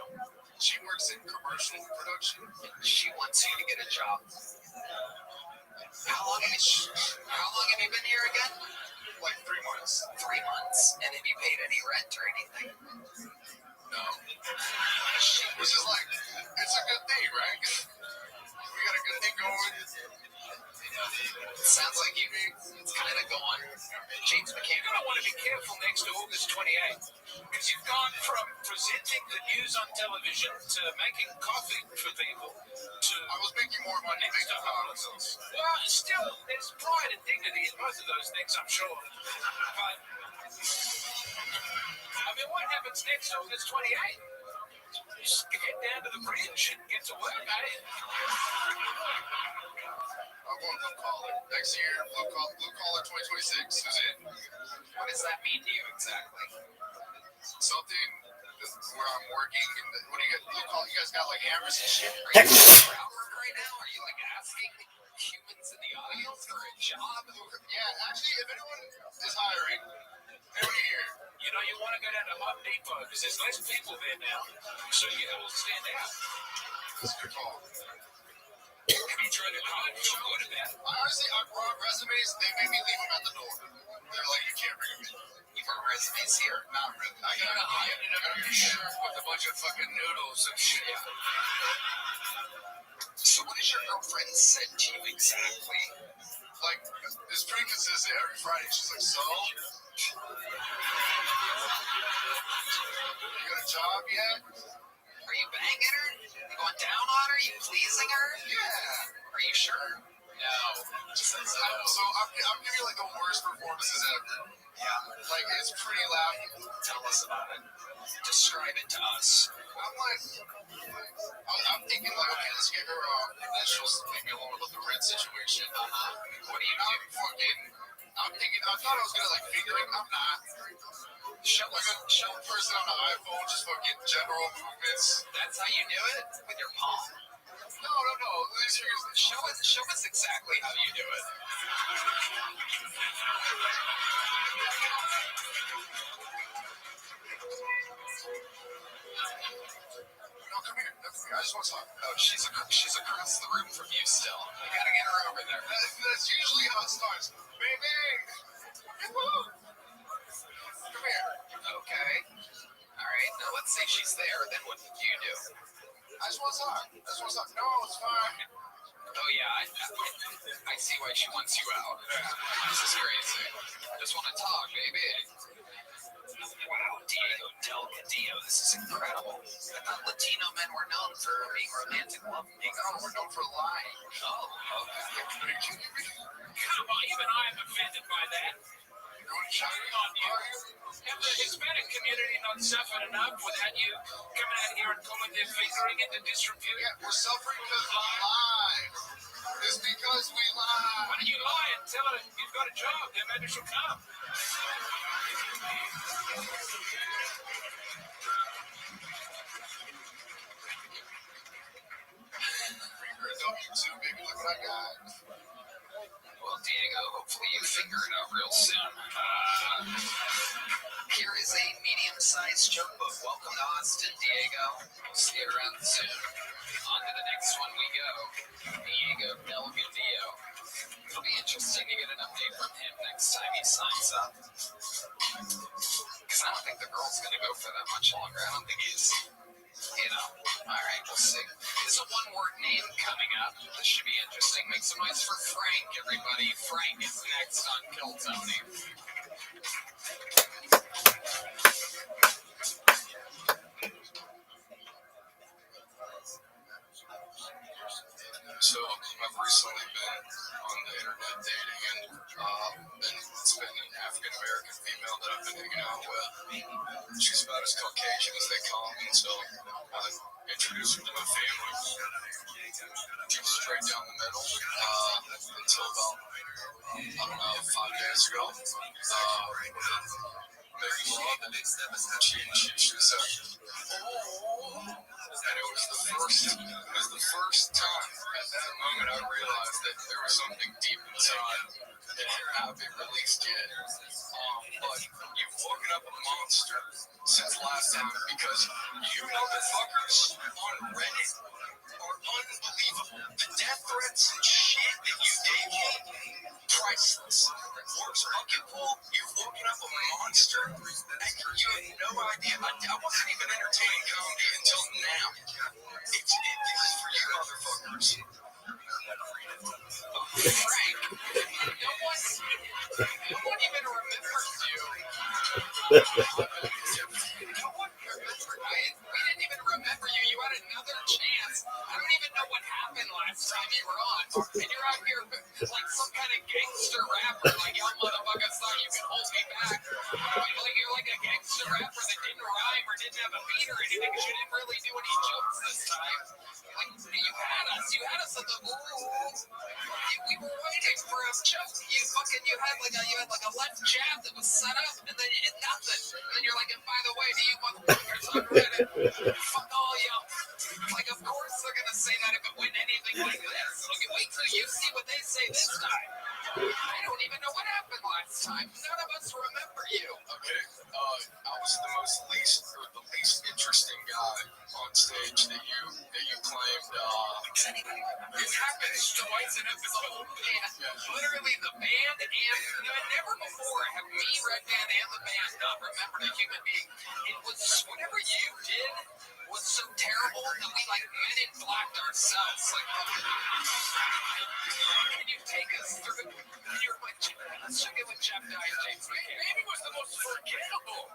She works in commercial production. She wants you to get a job. How long have you been here again? Like 3 months. 3 months. And have you paid any rent or anything? No. Which is like, it's a good thing, right? We got a good thing going. It sounds like it's kind of going. James McCain, You're going to want to be careful next to August 28th, because you've gone from presenting the news on television to making coffee for people to... I was making more money making coffee. Well, still, there's pride and dignity in both of those things, I'm sure. But, I mean, what happens next August 28th? Just get down to the bridge and get to work, eh? I'm going blue collar next year. Blue collar 2026 is it. What does that mean to you exactly? Something where I'm working. And what do you guys? Blue collar? You guys got like hammers and shit? Are you around work right now? Are you like asking humans in the audience for a job? Yeah, actually, if anyone is hiring, anyone here. You know, you want to go down to Home Depot because there's less people there now, so you all stand out. That's a good call. through the college. Feel good about it. Honestly, I brought resumes. They made me leave them at the door. They're like, you can't bring them in. You brought resumes here? Not really. I gotta hide it. I gotta be sure with a bunch of fucking noodles and shit. So what has your girlfriend said to you exactly? Like, it's pretty consistent every Friday. She's like, so? You got a job yet? Are you banging her? You going down on her? You pleasing her? Yeah. Are you sure? No. So I'm giving you like the worst performances ever. Yeah. Like, it's pretty loud. Tell us about it. Describe it to us. I'm thinking like, okay, let's get her initials, maybe along about the rent situation. What do you do? I'm thinking, I thought I was gonna like figure it. I'm not. Show a person on the iPhone, just fucking general movements. That's how you do it? With your palm? No. Seriously. Show us exactly how you do it. No, come here. I just want to talk. Oh, she's across the room from you still. You gotta get her over there. That's usually how it starts. Baby! Come here. Okay. Alright, now let's say she's there, then what do you do? I just want to talk. No, it's fine. Oh yeah, I see why she wants you out. This is crazy. Just want to talk, baby. Wow, Diego Del Cadillo, this is incredible. I thought Latino men were known for being romantic lovemaking. No, we're known for lying. Oh, okay. Come on, even I'm offended by that. Shame on you. Have the Hispanic community not suffered enough without you coming out here and pulling their fingering into disrepute? Yeah, we're suffering because we lie. It's because we lie. Why don't you lie and tell her you've got a job, then maybe she'll come. W2, baby, look what I got. Well, Diego, hopefully you figure it out real soon. Here is a medium-sized joke book. Welcome to Austin, Diego. We'll see you around soon. On to the next one we go. Diego Del Cadillo. It'll be interesting to get an update from him next time he signs up. Because I don't think the girl's going to go for that much longer. I don't think he's... Alright, we'll see. There's a one-word name coming up. This should be interesting. Make some noise for Frank, everybody. Frank is next on Kill Tony. So, I've recently been on the internet dating, and it's been an African-American female that I've been hanging out with. She's about as Caucasian as they come, and so I introduced her to my family. She was straight down the middle until about, 5 days ago. Making love, and she was and it was the first time at that moment I realized that there was something deep inside that hadn't been released yet. But you've woken up a monster since last time because you motherfuckers on Reddit are unbelievable. The death threats and shit that you gave me, priceless. Works bucket pool, you've woken up a monster. You have no idea. I wasn't even entertaining comedy until now. It's for you motherfuckers. Frank, no one even remembers you. No one remembers. We didn't even remember you. You had another chance. I don't even know what happened last time you were on. And you're out here like some kind of gangster rapper. Like, y'all motherfuckers thought you could hold me back. Like you're like a gangster rapper that didn't rhyme or didn't have a beat or anything because you didn't really do any jokes this time. Like, you had us at the we were waiting for a joke. You had like a left jab that was set up, and then nothing. And then you're like, and by the way, do you motherfuckers on Reddit? Fuck all y'all. Like, of course they're gonna say that if it went anything like this. Look, wait till you see what they say this time. I don't even know what happened last time. None of us remember you. Okay, I was the least interesting guy on stage that you claimed. It happens twice sort of human being. It was whatever you did was so terrible that we like men in blacked ourselves. Like, can you take us through? You're like, let's check in with Jeff Dye and James McCann. Maybe was the most forgettable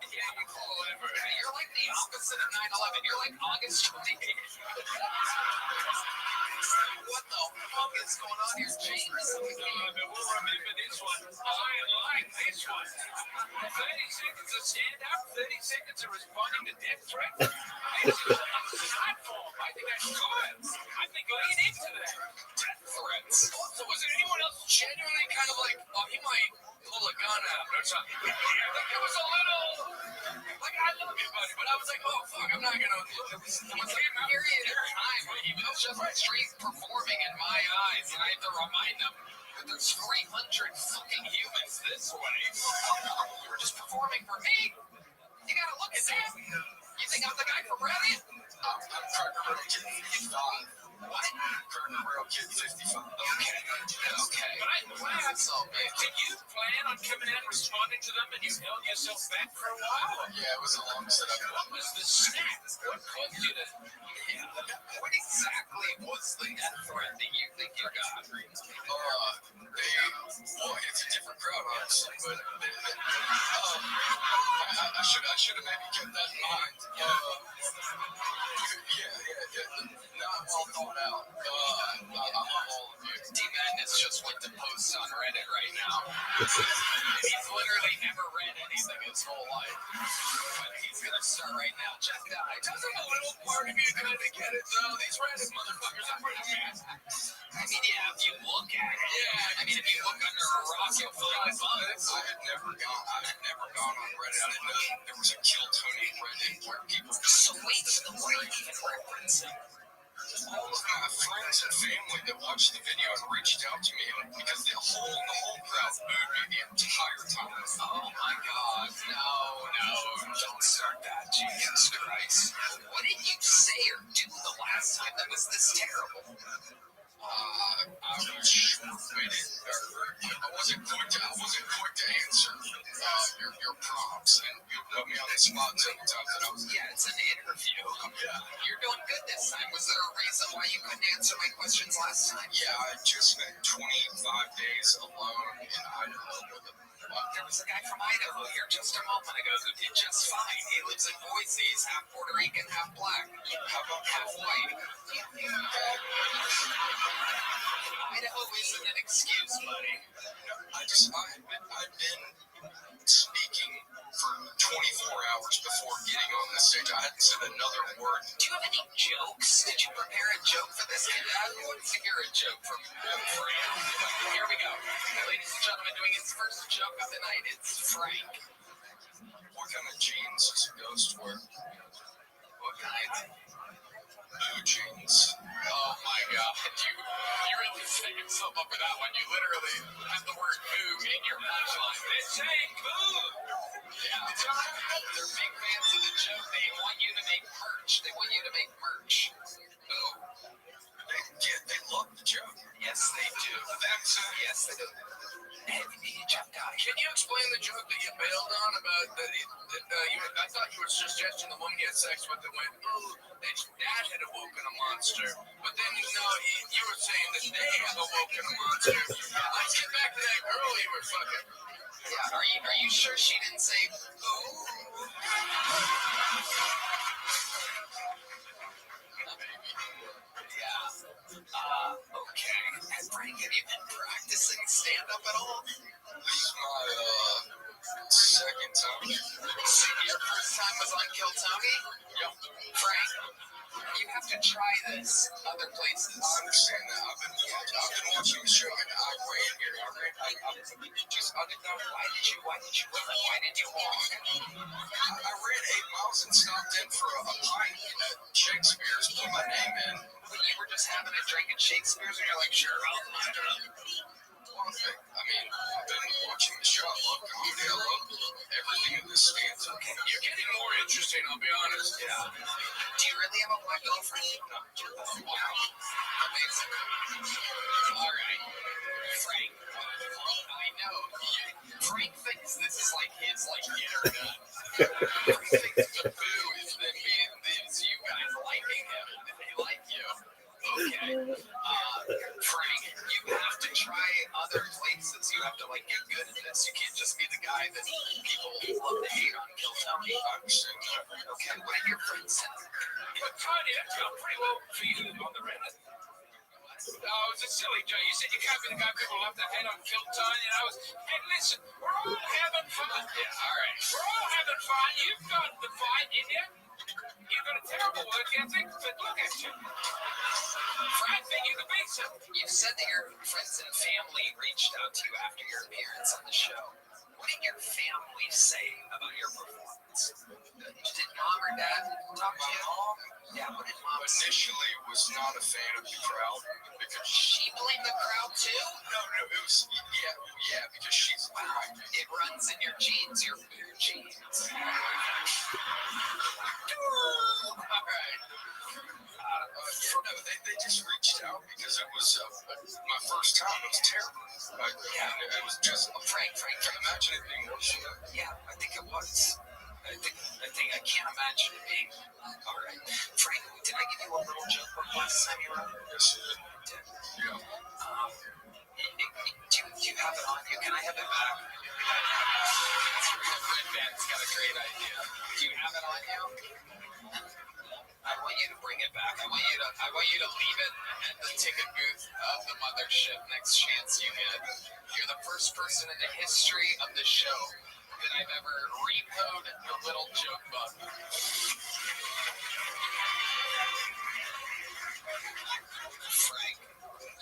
call ever. You're like the opposite of 9/11. You're like August 28th. What the fuck is going on here, James? We'll remember this one. I like this one. 30 seconds of stand-up, 30 seconds of responding to death threats. This is an art form. I think that's good. I think lean into that. Death threats. So was there anyone else genuinely kind of like, oh, he might pull a gun out or something? Like it was a little, like I love you, buddy, but I was like, oh fuck, I'm not gonna. It was like a period of time where he was just straight performing in my eyes, and I had to remind them that there's 300 fucking humans this way. You were just performing for me. You gotta look at that. You think I'm the guy from Reddit? I'm Kirk Real Kid 55. What? Kirk Real Kid 55. Okay. But so big. Did you plan on coming in and responding to them and you held yourself back for a while? Yeah, it was a long setup. What was the snap? What caused you to... Yeah. What exactly was the death threat that you think you got? Well, it's a different crowd, honestly, but I should have maybe kept that in mind. Not well thought out. I love all of you. D-Madness just went to post on Reddit right now. He's literally never read anything his whole life. But he's gonna start right now. Jeff Dye. Doesn't a little part of you kind of get it, though? These Reddit motherfuckers are pretty mad. I mean, yeah, if you look at it. Yeah, I mean, if you look under a rock, you'll find bugs. I had never gone on Reddit. I didn't know there was a Kill Tony Reddit where people just... So wait, what are you even referencing? All of my friends and family that watched the video and reached out to me because the whole crowd booed me the entire time. Oh my god, no, don't start that, Jesus Christ. What did you say or do the last time that was this terrible? I was short-witted, I wasn't quick to answer your prompts, and you put me on the spot several times that I was... Yeah, it's an interview. Yeah. You're doing good this time. Was there a reason why you couldn't answer my questions last time? Yeah, I just spent 25 days alone in Idaho with a... There was a guy from Idaho here just a moment ago who did just fine. He lives in Boise. He's half Puerto Rican, half black. How about half white? Idaho isn't an excuse, buddy. I've been speaking for 24 hours before getting on this stage. I hadn't said another word. Do you have any jokes? Did you prepare a joke for this? I want to hear a joke from Frank. Here we go. Ladies and gentlemen, doing his first joke of the night, it's Frank. What kind of jeans does a ghost wear? What kind? Blue jeans. Oh my god, you really set yourself up for that one. You literally have the word boo in your punchline. They're saying boo! Yeah, they're big fans of the joke. They want you to make merch. They want you to make merch. Boo. They love the joke. Yes, they do. Yes, they do. Hey, Jeff Dye. Can you explain the joke that you bailed on about that? I thought you were suggesting the one he had sex with that went, that dad had awoken a monster. But then, no, you were saying that they have awoken a monster. Let's get back to that girl you were fucking. Yeah, are you sure she didn't say, ooh? Okay. And Frank, have you been practicing stand-up at all? This is my second time. Your first time was on Kill Tony? Yep. Frank, you have to try this other places. I understand that. I've been watching the show and I ran here. I didn't know. Why did you walk? I ran 8 miles and stopped in for a pint at Shakespeare's, put my name in. But you were just having a drink at Shakespeare's and you're like, sure, I'll line it up. I mean, I've been watching the show. I love comedy. I love everything in this stance. You're getting more interesting, I'll be honest. Yeah. Do you really have a black girlfriend? No. Wow. Amazing. All right. Frank, I know. Frank thinks this is like his, get her done. The boo is then you guys liking him. They like you. Okay. Frank, you have to try other places. You have to get good at this. You can't just be the guy that people love to hate on Kill Tony. Okay, what are your friends saying? But Tony, that's got pretty well for you on the Reddit. Oh, it's a silly joke. You said you can't be the guy people love to hate on Kill Tony. And I was, hey, listen, we're all having fun. Yeah, all right. We're all having fun. You've got the fight in you. You've got a terrible work ethic, but look at you. I think you could beat him. You said that your friends and family reached out to you after your appearance on the show. What did your family say about your performance? Did mom or dad talk to you? Yeah, what did mom say? Initially was not a fan of the crowd because She blamed the crowd too? no, it was because she's Wow, it runs in your genes, your weird genes. All right. They just reached out because it was my first time. It was terrible. It was just Frank. imagine it being worse. Yeah, I think it was. I can't imagine it being. All right. Frank, did I give you a little joke book last time you were on? Yes, you did. Yeah. Do you have it on you? Can I have it back? Red Band's got a great idea. Do you have it on you? I want you to bring it back. I want you to leave it at the ticket booth of the mothership next chance you get. You're the first person in the history of the show that I've ever repoed the little joke book. Frank,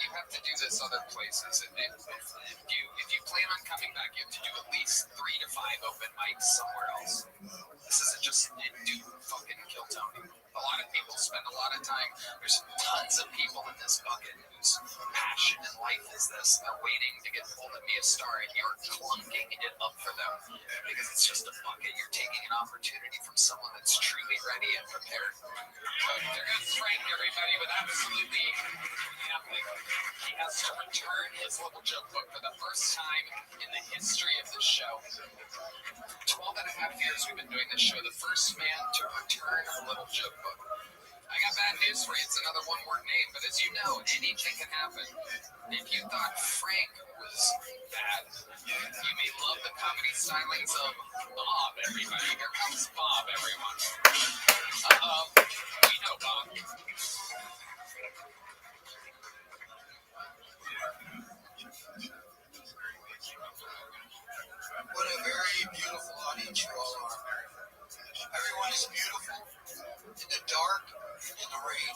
you have to do this other places. If you plan on coming back, you have to do at least 3 to 5 open mics somewhere else. This isn't just do fucking Kill Tony. A lot of people spend a lot of time. There's tons of people in this bucket whose passion in life is this. They're waiting to get pulled and be a star, and you're clunking it up for them because it's just a bucket. You're taking an opportunity from someone that's truly ready and prepared. They're going to Frank everybody with absolutely nothing. He has to return his little joke book for the first time in the history of the show. 12 and a half years we've been doing this show. The first man to return a little joke book. I got bad news for you. It's another one-word name, but as you know, anything can happen. If you thought Frank was bad, you may love the comedy stylings of Bob, everybody. Here comes Bob, everyone. Uh-oh. We know Bob. What a very beautiful audience you all are. Everyone is beautiful in the dark, in the rain.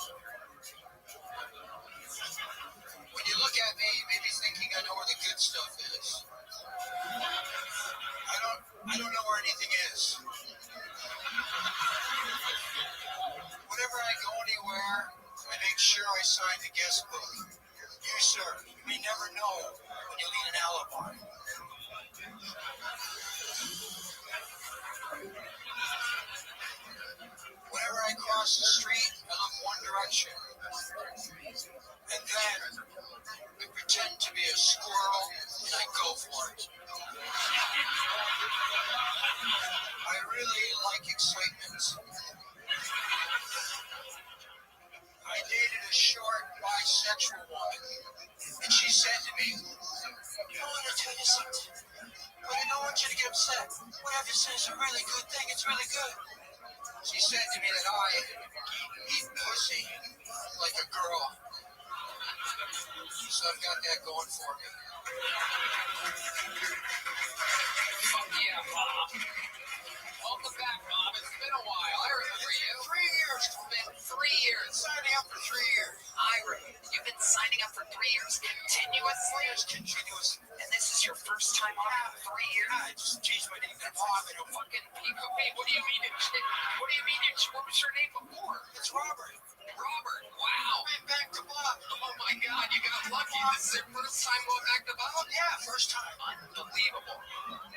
When you look at me, you may be thinking I know where the good stuff is. I don't know where anything is. Whenever I go anywhere, I make sure I sign the guest book. You, sir, you may never know when you need an alibi. Whenever I cross the street, I look one direction. And then I pretend to be a squirrel and I go for it. I really like excitement. I dated a short bisexual woman, and she said to me, I want to tell you something, but I don't want you to get upset. What I've just said is a really good thing. It's really good. She said to me that I eat pussy like a girl. So I've got that going for me. Fuck yeah, Bob. Welcome back, Bob. It's been a while. I remember you. 3 years. It's been 3 years. Signing up for 3 years. You've been signing up for 3 years continuously? Yes, continuous. And this is your first time on in 3 years? I just changed my name to Bob. I don't Fucking people. Wait, what do you mean what was your name before? It's Robert. Robert. Wow. Went back to Bob. Oh my God, you got lucky. This is your first time going back to Bob? Yeah, first time. Unbelievable.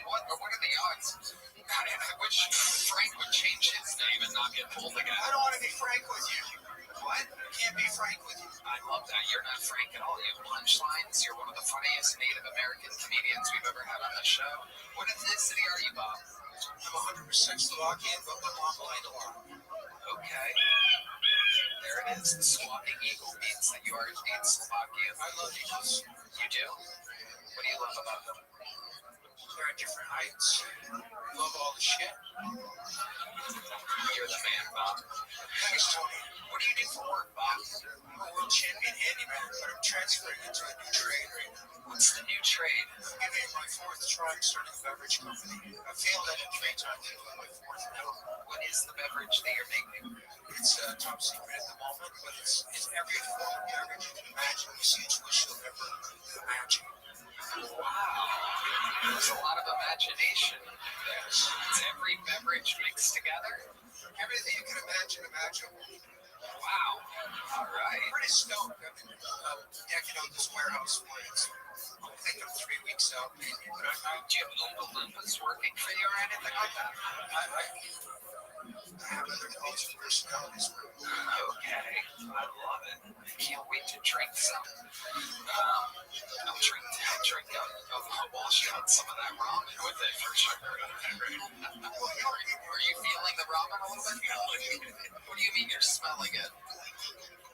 What are the odds? God, I wish Frank would change his name and not get pulled again. I don't want to be frank with you. What? Can't be frank with you. I love that. You're not Frank at all. You have punchlines. You're one of the funniest Native American comedians we've ever had on the show. What ethnicity are you, Bob? I'm 100% Slovakian, but my mom lied a lot. Okay. There it is. The squawking eagle means that you are indeed Slovakian. I love eagles. You do? What do you love about them? They're at different heights. Love all the shit. You're the man, Bob. Thanks, Tony. What do you do for work, Bob? I'm a world champion handyman, but I'm transferring into a new trade right now. What's the new trade? I'm giving it my fourth try starting a beverage company. I failed at it 3 times, and I'm my fourth now. What is the beverage that you're making? It's top secret at the moment, but it's every form of beverage you can imagine. You see, it's wish you'll never imagine. Wow. There's a lot of imagination there. It's every beverage mixed together. Everything you can imagine, imaginable. Wow. All right. I'm pretty stoked. I've been decking out this warehouse for it. I think I'm 3 weeks out, maybe. But Do you have Oompa Loompas working for you or anything like that? I have other alternate personalities. Okay. I love it. I can't wait to drink some. I'll drink I'll wash out some of that ramen with it for sure. Are you feeling the ramen a little bit? What do you mean you're smelling it?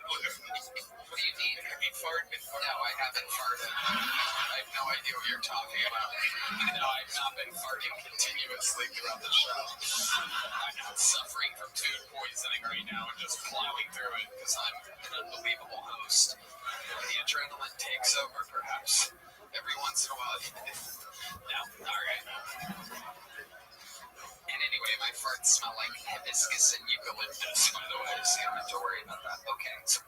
What do you mean? Have you farted? No, I haven't farted. I have no idea what you're talking about. No, I've not been farting continuously throughout the show. I'm not suffering from food poisoning right now and just plowing through it because I'm an unbelievable host. The adrenaline takes over, perhaps. Every once in a while. No, all right. And anyway, my farts smell like hibiscus and eucalyptus, by the way, so you don't have to worry about that. Okay, so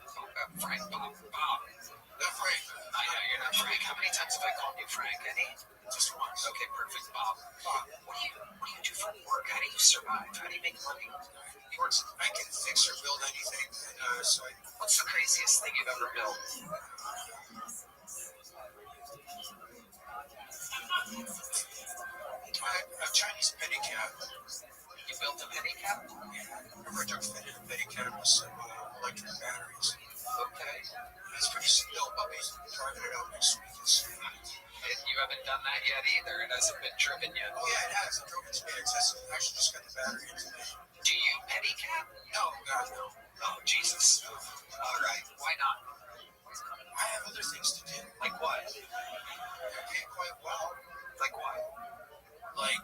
Frank, Bob. Not Frank. I know you're not Frank. How many times have I called you Frank, Eddie? Just once. Okay, perfect, Bob. What do you do for work? How do you survive? How do you make money? I can fix or build anything. What's the craziest thing you've ever built? A Chinese pedicab. You built a pedicab? Yeah. I retrofitted a pedicab with some electric batteries. Okay. It's pretty simple. I'll be driving it out next week. You haven't done that yet either. It hasn't been driven yet. Oh, yeah, it has. I drove it today. I actually just got the battery in today. Do you pedicab? No, God, no. Oh, Jesus. All right. Why not? I have other things to do. Like what? I pay quite well. Like what? Like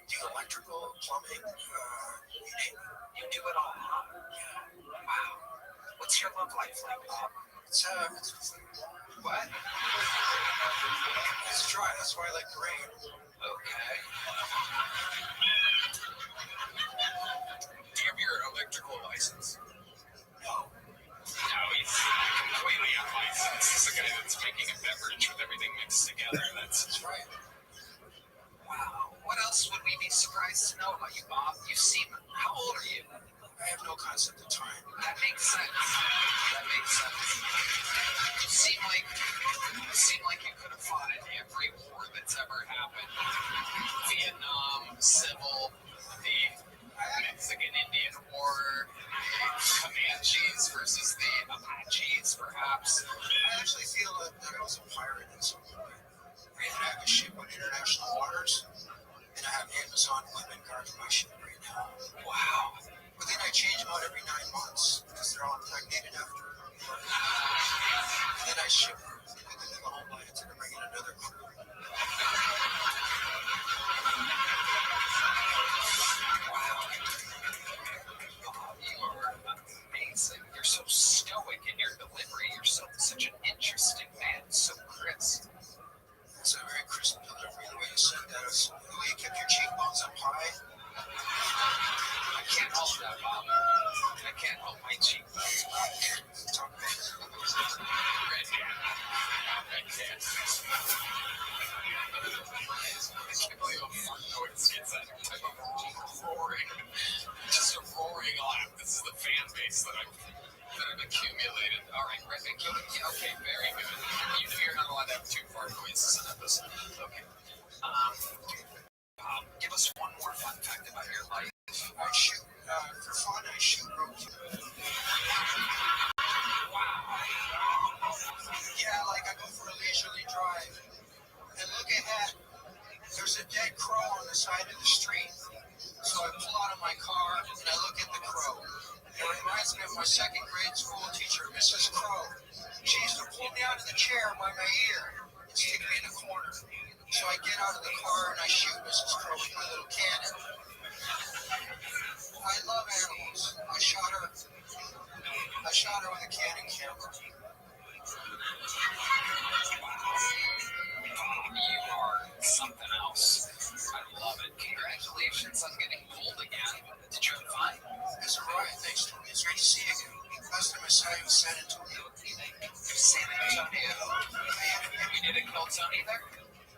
do electrical, plumbing, you name it. You do it all, huh? Yeah. Wow. What's your love life like, Bob? It's what? It's dry. That's why I like the rain. Okay. Do you have your electrical license? No. No, he's completely unlicensed. This is a guy that's making a beverage with everything mixed together. That's right. Wow. What else would we be surprised to know about you, Bob? You seem... How old are you? I have no concept of time. That makes sense. That makes sense. You seem like you could have fought in every war that's ever happened. Vietnam, Civil, the Mexican-Indian War, Comanches versus the Apaches, perhaps. I actually feel that I was a pirate in some way. I have a ship on international waters, and I have Amazon women guarding my ship right now. Wow. But then I change them out every 9 months because they're all impregnated after. And then I ship them to the homelands and I bring in another crew. Wow. You are amazing. You're so stoic in your delivery. You're such an interesting man. So crisp. That's a very crisp delivery. The way you said that, the way you kept your cheekbones up high. I can't help that, Bob. I can't help my cheekbones. Talk about it. Red cat. I can't believe a fart noise gets that type of roaring. Just a roaring laugh. This is the fan base that I've accumulated. All right, Red cat. Okay, very good. You know you're not allowed to have 2 fart noises in episode. Okay. Give us one more fun fact about your life. I shoot, for fun, I shoot ropes. Wow. Yeah, like I go for a leisurely drive. And look ahead. There's a dead crow on the side of the street. car and I look at the crow. It reminds me of my second grade school teacher, Mrs. Crow. She used to pull me out of the chair by my ear and stick me in a corner. So I get out of the car and I shoot Mrs. Crow with my little cannon. I love animals. I shot her with a cannon camera. Bob, you are something else. I love it. Congratulations on getting pulled again. Did you have fun? It's all right. Thanks, Tony. It's great to see you again. Last time I saw you was San Antonio. San Antonio. We did a Kill Tony there?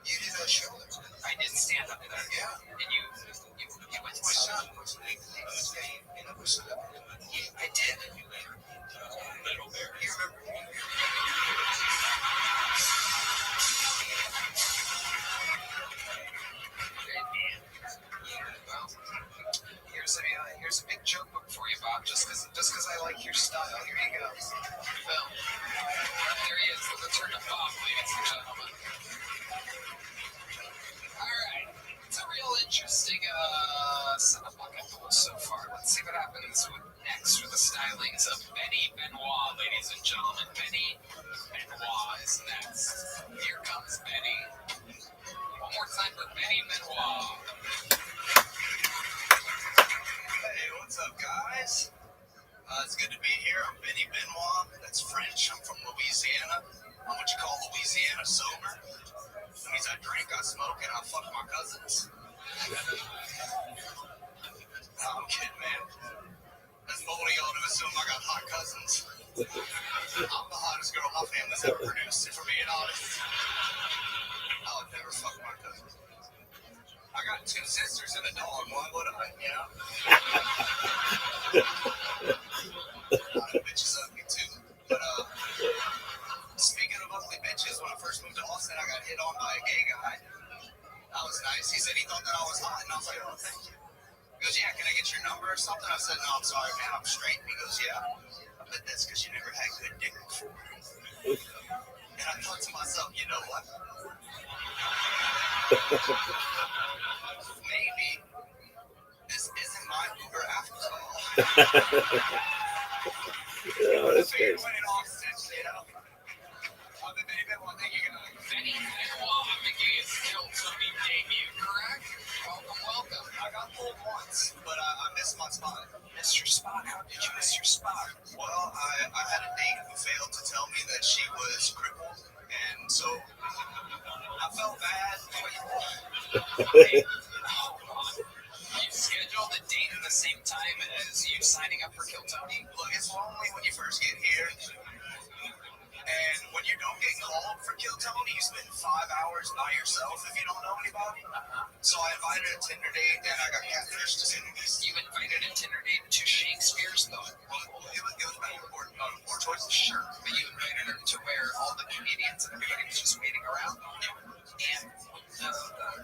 You did that show there? I did stand up there. Yeah. And you went to My son. I did. Little Bear. You remember me? Well, here's a big joke book for you, Bob. Just because I like your style. Here you go. Boom. There he is. The return of Bob, ladies and gentlemen. All right. It's a real interesting setup I got pulled so far. Let's see what happens next with the stylings of Benny Benoit, ladies and gentlemen. Benny Benoit is next. Here comes Benny. One more time for Benny Benoit. Hey, what's up, guys? It's good to be here. I'm Benny Benoit. That's French. I'm from Louisiana. I'm what you call Louisiana sober. That means I drink, I smoke, and I fuck my cousins. I'm kidding, man. That's bold of y'all to assume I got hot cousins. I'm the hottest girl my family's ever produced, if we're being honest. I would never fuck my cousins. I got 2 sisters and a dog. Why would I, you know? A lot of bitches ugly, too. But, speaking of ugly bitches, when I first moved to Austin, I got hit on by a gay guy. That was nice. He said he thought that I was hot, and I was like, oh, thank you. He goes, yeah, can I get your number or something? I said, no, I'm sorry, man, I'm straight. And he goes, yeah, I bet that's because you never had good dick before. And I thought to myself, you know what? Maybe this isn't my Uber after all. Oh, that's great. Benny Benoit making his Kill Tony debut, correct? Welcome. I got pulled once, but I missed my spot. Missed your spot? How did you miss your spot? Well, I had a date who failed to tell me that she was crippled, and so I felt bad. Wait, hold on. You scheduled a date at the same time as you signing up for Kill Tony? Look, it's lonely when you first get here. And when you don't get called for Kill Tony, you spend 5 hours by yourself if you don't know anybody. So I invited a Tinder date, and I got catfished to say the least. You invited a Tinder date to Shakespeare's, though? It was better more choices. Sure, but you invited her to where all the comedians and everybody was just waiting around. And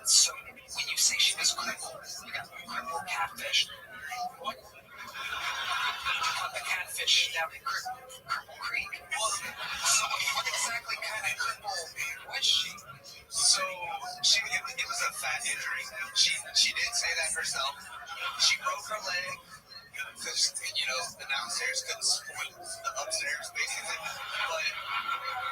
so when you say she was crippled, you got crippled catfish. What? The catfish down in Cripple Creek. So what exactly kind of cripple was she? So it was a fat injury. She did say that herself. She broke her leg because the downstairs couldn't support the upstairs basically. But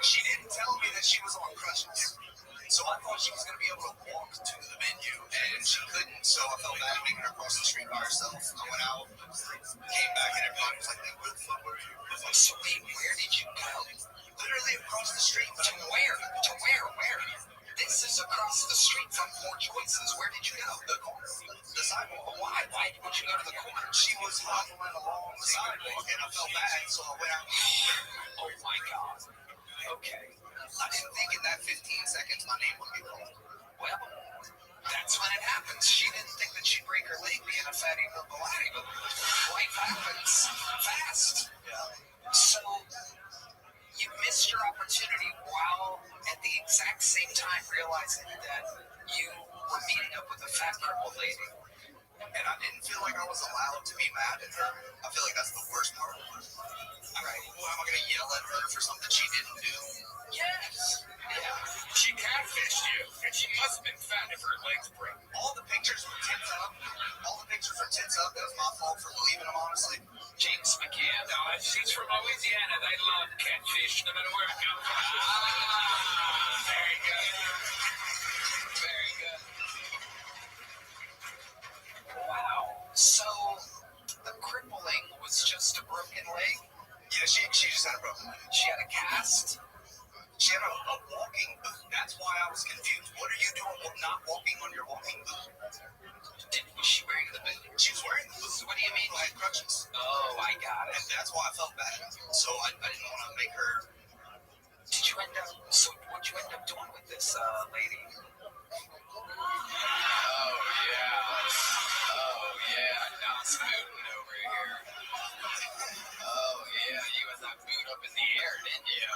she didn't tell me that she was on crutches. So I thought she was going to be able to walk to the venue, and she couldn't. So I felt bad making her cross the street by herself. I went out, came back, and everybody was like, "Where the fuck were you?" So wait, where did you go? Literally across the street. To where? To where? Where? This is across the street from More Choices. Where did you go? The corner. The sidewalk. Why? Why would you go to the corner? She was hobbling along the sidewalk, and I felt bad, so I went out. Oh my God. Okay. I didn't think in that 15 seconds my name would be called. Well, that's when it happens. She didn't think that she'd break her leg being a fatty little laddie, but life happens fast. Yeah. So you missed your opportunity while at the exact same time realizing that you were meeting up with a fat crippled lady. And I didn't feel like I was allowed to be mad at her. I feel like that's the worst part. All right, well, am I going to yell at her for something she didn't do? Yes. Yeah, she catfished you, and she must have been fat if her legs break. All the pictures were tits up. All the pictures were tits up. That was my fault for believing them, honestly. James McCann. No, she's from Louisiana. They love catfish no matter where it comes from. Ah, very good. Very good. Wow. So, the crippling was just a broken leg? Yeah, she just had a broken leg. She had a cast? She had a walking boot. That's why I was confused. What are you doing not walking on your walking boot? Was she wearing the boot? She was wearing the boot. So what do you mean? I had crutches. Oh, I got it. And that's why I felt bad. So I didn't want to make her. Did you end up, so what'd you end up doing with this lady? Oh, yeah, Nas booting over here. Oh, yeah, you had that boot up in the air, didn't you?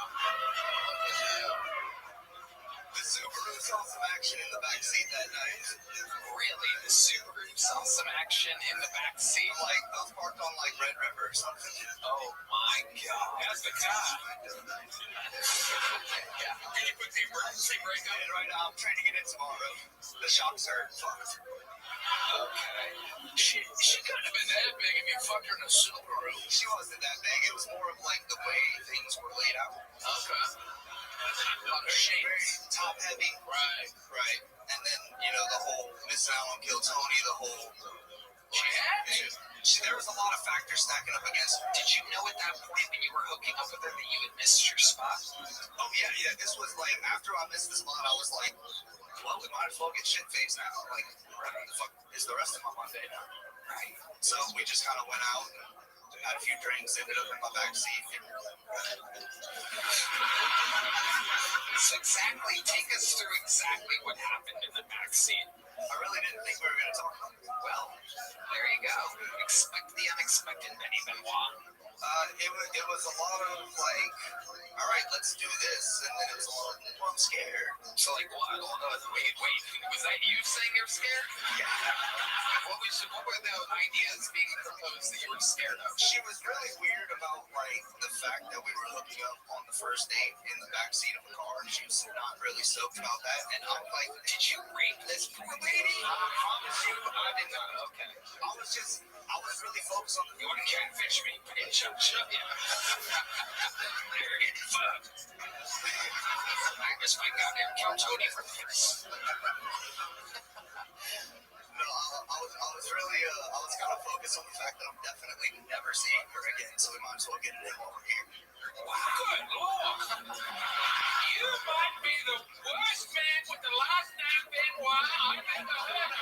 The Subaru saw some action in the back seat that night. Really? The Subaru saw some action in the back seat? Like, I was parked on, like, Red River or something. Oh, my God. That's the car. Yeah. Did you put the emergency brake on? Right now, I'm trying to get in tomorrow. The shocks are fucked. Okay. She couldn't have been that big if you fucked her in a Subaru. She wasn't that big. It was more of, like, the way things were laid out. Okay. A lot of shapes. Top heavy. Right. And then, the whole missing out on Kill Tony, the whole. She had to. There was a lot of factors stacking up against her. Did you know at that point when you were hooking up with her that you had missed your spot? Oh, yeah. This was like, after I missed the spot, I was like, well, we might as well get shit faced now. Like, the fuck is the rest of my Monday now? Right. So we just kind of went out and had a few drinks, ended up in my back seat. So take us through exactly what happened in the back seat. I really didn't think we were going to talk about it. Well, there you go. Expect the unexpected, Benny Benoit. It was a lot of like, all right, let's do this, and then it was a lot of, I'm scared. So like what? Wait, was that you saying you're scared? Yeah. What were the ideas being proposed that you were scared of? She was really weird about like the fact that we were hooking up on the first date in the back seat of a car. She was not really stoked about that, and I'm like, did you rape this poor lady? I promise you, I did not. Okay. I was really focused on the. You want to catfish me? Shut ya. There it is. I miss my goddamn Kill Tony for this. No, I was really, I was kind of focused on the fact that I'm definitely never seeing her again, so we might as well get it in while we're here. Wow, good Lord. You might be the worst man with the last name Benoit I've ever heard of.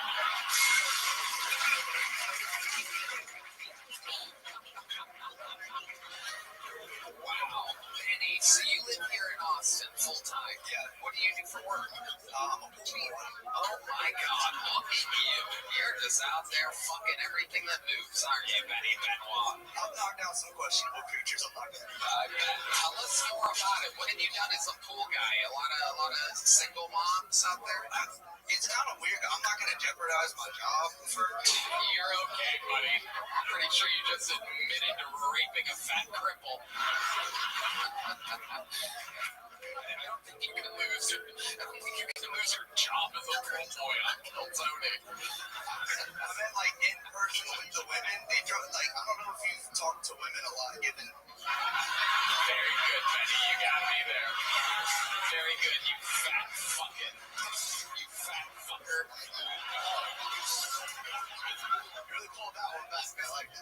Wow, Benny, so you live here in Austin full time? Yeah. What do you do for work? I'm a pool boy. Oh my God, look at you. You're just out there fucking everything that moves, aren't you, Benny Benoit? I've knocked down some questionable creatures. I'm not gonna. Tell us more about it. What have you done as a pool guy? A lot of single moms out there? It's kind of weird. I'm not gonna jeopardize my job for. You're okay, buddy. I'm pretty sure you just admitted to raping a fat cripple. I don't think you can lose your job as a pool boy on Kill Tony. I meant like in person with the women. They like, I don't know if you've talked to women a lot, given. Very good, Benny. You got me there. Very good, you fat fucking. You fat fucker. You really pulled that one back. I like it. I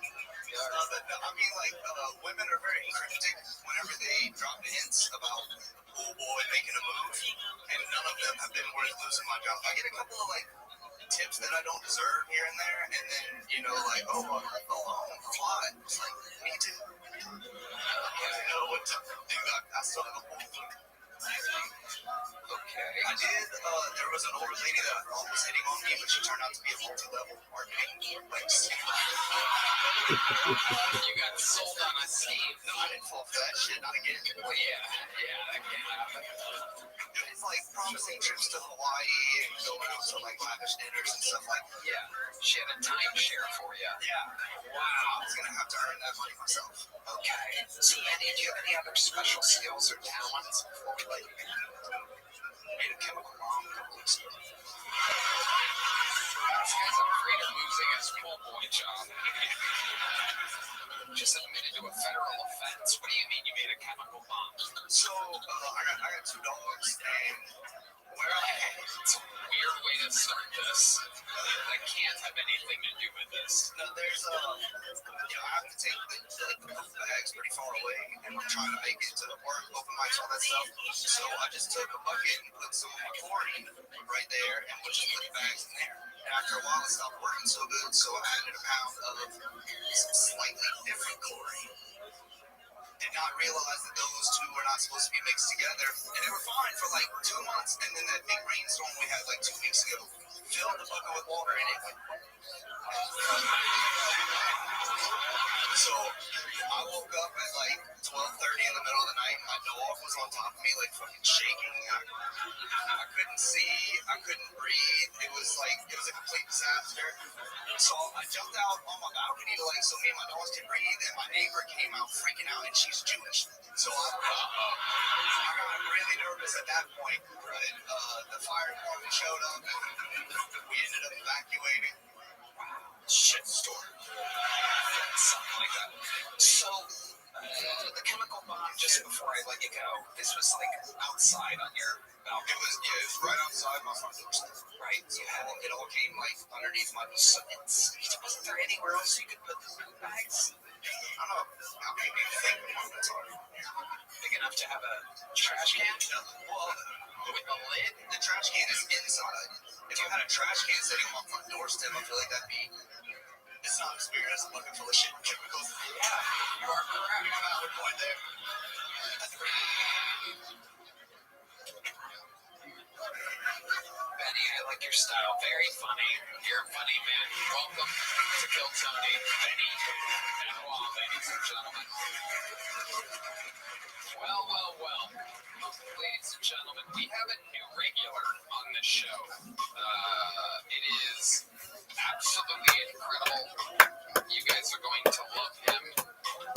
mean, like, women are very cryptic whenever they drop hints about the pool boy making a move, and none of them have been worth losing my job. I get a couple of, like, tips that I don't deserve here and there, and then, like, oh, I'm fly. It's like, me too. I know what to do. I still have a pool boy. Okay. I did, there was an older lady that I thought was hitting on me, but she turned out to be a multi-level marketing, like, you got sold on a scheme. No, I didn't fall for that shit, not again. Well, yeah, that can't happen. It's like promising trips to Hawaii and going out to, like, lavish dinners and stuff like that. Yeah, she had a timeshare for you. Yeah. Wow. I was gonna have to earn that money myself. Okay. So, Benny, do you have any other special skills or talents before we let you go? made a chemical bomb a couple weeks ago. This guy's afraid of losing his pool boy job. Just admitted to a federal offense. What do you mean you made a chemical bomb? So, I got two dogs, and it's a weird way to start this. That can't have anything to do with this. No, there's I have to take the poop bags pretty far away, and I'm trying to make it to the work, open mics, all that stuff. So I just took a bucket and put some chlorine right there, and we'll just put the bags in there. And after a while, it stopped working so good, so I added a pound of some slightly different chlorine. Did not realize that those two were not supposed to be mixed together, and they were fine for like 2 months. And then that big rainstorm we had like 2 weeks ago filled the bucket with water, and it went. So I woke up at like 12:30 in the middle of the night, and my dog was on top of me, like fucking shaking. I couldn't see, I couldn't breathe. It was a complete disaster. So I jumped out on my balcony to so me and my dogs could breathe, and my neighbor came out freaking out, and she's Jewish. So I got really nervous at that point. But the fire department showed up, and we ended up evacuating. Shitstorm. Something like that. So, the chemical bomb, just before I let you go, this was outside on your balcony. It was right outside my front door. Right. So it all came underneath my. So wasn't there anywhere else you could put the poop bags? I don't know how big you think apartments are. Big enough to have a trash can? Well, with the lid, the trash can is inside. If you had a trash can sitting on my front doorstep, I feel like that'd be. It's not experience. I'm looking full of shit and chemicals. Yeah, you are correct. Valid point there. Benny, I like your style. Very funny. You're a funny man. Welcome to Kill Tony. Benny Benoit, ladies and gentlemen. Well. Ladies and gentlemen, we have a new regular on the show. It is absolutely incredible. You guys are going to love him.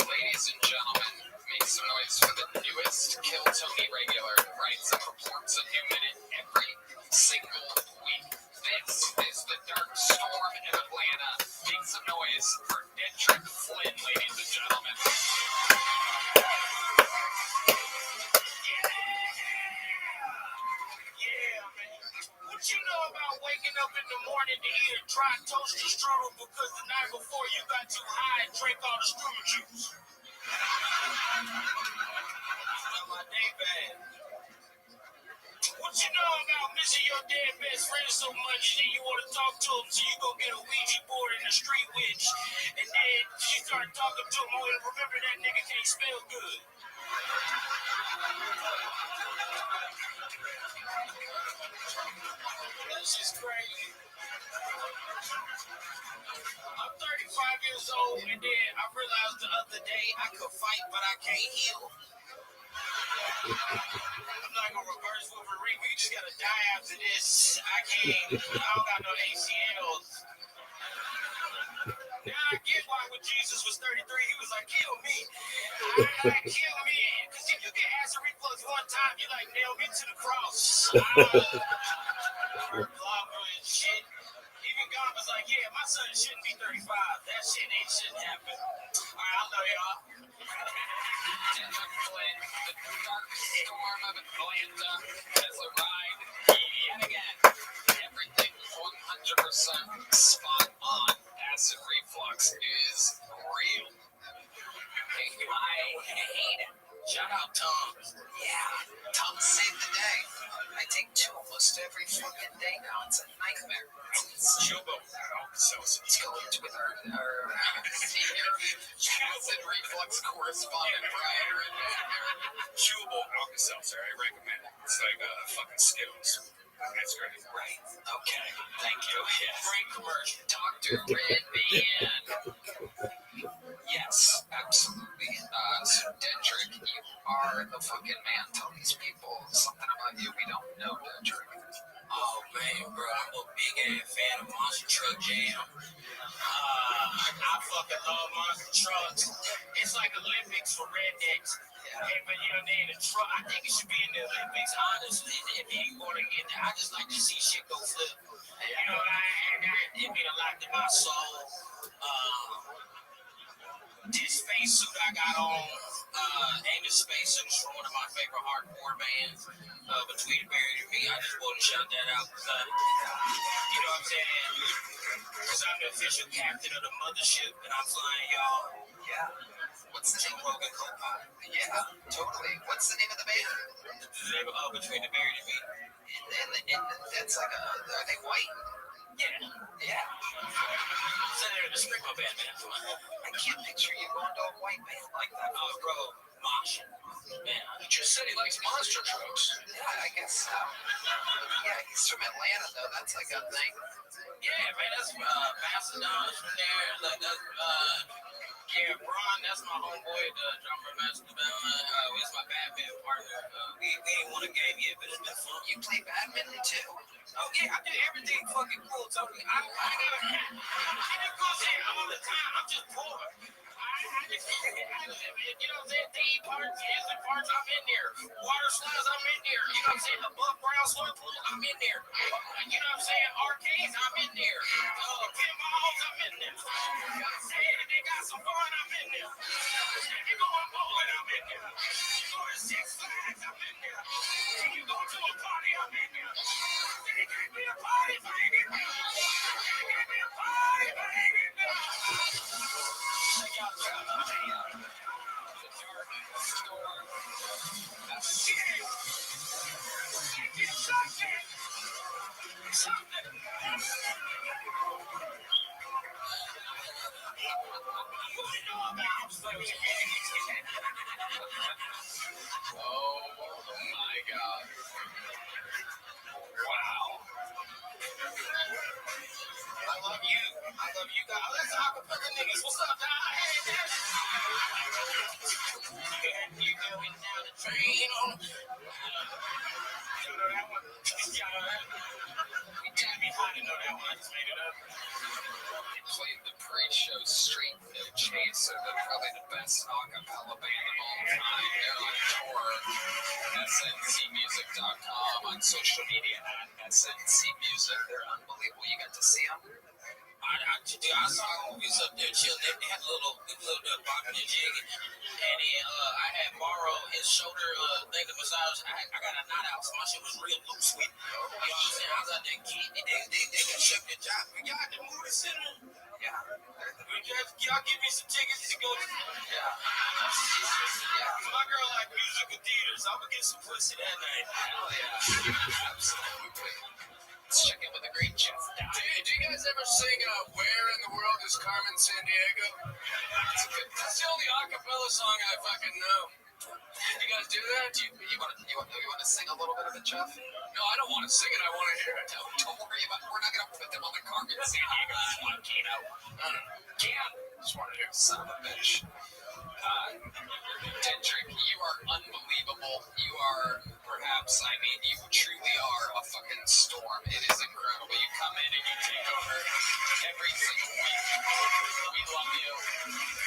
Ladies and gentlemen, make some noise for the newest Kill Tony regular. Writes and performs a new minute every single week. This is the Dark Storm in Atlanta. Make some noise for Dedrick Flynn, ladies and gentlemen. What you know about waking up in the morning to eat a dry toaster strudel because the night before you got too high and drank all the strudel juice? Well, my day bad. What you know about missing your dead best friend so much that you want to talk to him, so you go get a Ouija board and a street witch, and then she started talking to him, and remember that nigga can't spell good. That's just crazy. I'm 35 years old, and then I realized the other day I could fight, but I can't heal. I'm not gonna reverse Wolverine. We just gotta die after this. I don't got no ACLs. Now I get why when Jesus was 33, he was like, kill me. Kill me. Because if you get acid reflux one time, you nail me to the cross. Shit. Even God was like, yeah, my son shouldn't be 35. That shouldn't happen. All right, I love y'all. Dedrick Flynn, the Dark Storm of Atlanta, has arrived yet again. Everything 100% spot on. Acid reflux is real. I hate it. Shout out Tom. Yeah, Tom saved the day. I take 2 almost every fucking day now. It's a nightmare. Jubo He's going with our senior acid reflux correspondent, Brian. Chewable Alka-Seltzer, I recommend it. It's like fucking Skittles. That's great. Right. Okay. Thank you. Yes. Great commercial. Dr. Redman. Yes, absolutely. So, Dedrick, you are the fucking man. Tell these people something about you we don't know, Dedrick. Oh, man, bro. I'm a big ass fan of Monster Truck Jam. I fucking love monster trucks. It's like Olympics for rednecks. Hey, but you know, they in the truck. I think it should be in the Olympics, honestly. If you want to get there, I just like to see shit go flip. You know, it mean a lot to my soul. This spacesuit I got on, ain't a spacesuit from one of my favorite hardcore bands, Between Buried and Me. I just want to shout that out because, you know what I'm saying? Because I'm the official captain of the mothership and I'm flying y'all. Yeah. What's the name of the co-pilot? Yeah, totally. What's the name of the band? The name of Between the Buried and Me. And that's like a, are they white? Yeah. So they're the Sprinkle Band, man. I can't picture you going to a white band like that. Oh, bro, Mosh. Man, he just said he likes monster trucks. Yeah, I guess so. Yeah, he's from Atlanta, though. That's like a thing. Yeah, man, that's Mastodon's from there. Like, yeah, Braun, that's my homeboy, the drummer, Mastodon. He's my Batman partner. We ain't won a game yet, but it's been fun. You play badminton, too? Oh, yeah, I do everything fucking cool, Tony. I do cool shit all the time. I'm just poor. You know what I'm saying? D parts, instant parts, I'm in there. Water slides, I'm in there. You know what I'm saying? Above ground swimming pool, I'm in there. You know what I'm saying? Arcades, I'm in there. Pinballs, I'm in there. You know what I'm saying? If they got some fun, I'm in there. If you going bowling, I'm in there. You go to Six Flags, I'm in there. If you go to a party, I'm in there. If you give me a party, baby. If you give me a party, baby. Check out oh my God. Wow. I love you. I love you guys. Let's talk about the niggas. What's up, guys? You going down the train, you know? You know that one? You tell me how to know that one. I just made it up. They played the pre-show Street No Chaser. They're probably the best acapella band of all time. They're on tour. SNCmusic.com, on social media at SNCmusic. They're unbelievable. You got to see them? I saw movies up there chilling. They had a little bopping and jigging. And then I had borrowed his shoulder thing to massage. I got a knot out, so my shit was real loose with. You know what I'm saying? I was out there getting it. They got shipped the job. We got the movie center. Yeah. Y'all give me some tickets to go. Yeah. My girl like musical theater, so I'm gonna get some pussy that night. Hell yeah. Absolutely. Let's check in with the great Jeff. Do you guys ever sing Where in the World is Carmen Sandiego? That's the only acapella song I fucking know. You guys do that? You want to sing a little bit of it, Jeff? No, I don't want to sing it. I want to hear it. Don't worry about it. We're not going to put them on the Carmen Sandiego. Just want to hear it. Son of a bitch. Dendrick, you are unbelievable. You are perhaps, I mean, you truly are a fucking storm. It is incredible. You come in and you take over every single week. We love you.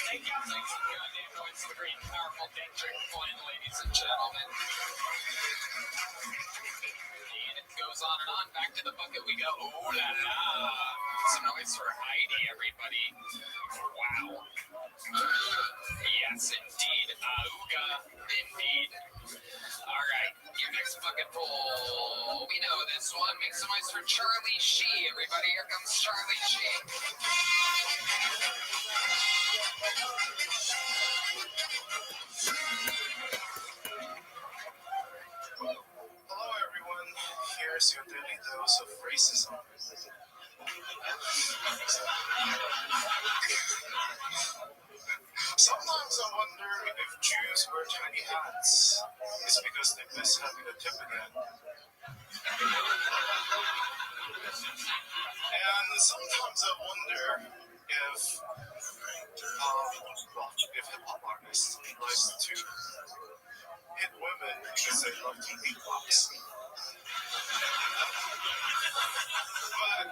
Thank you. Thanks for the goddamn noise for the great, powerful Dendrick Flynn, ladies and gentlemen. And it goes on and on. Back to the bucket we go. Ooh la la. Some noise for Heidi, everybody. Wow. Yes, indeed. Auga, indeed. All right, your next bucket pull. We know this one. Make some noise for Charlie Shee, everybody. Here comes Charlie Shee. Hello, everyone. Here's your daily dose of racism. Sometimes I wonder if Jews wear tiny hats. It's because they miss having a tip again. And sometimes I wonder if hip-hop artists like to hit women because they love to beatbox. But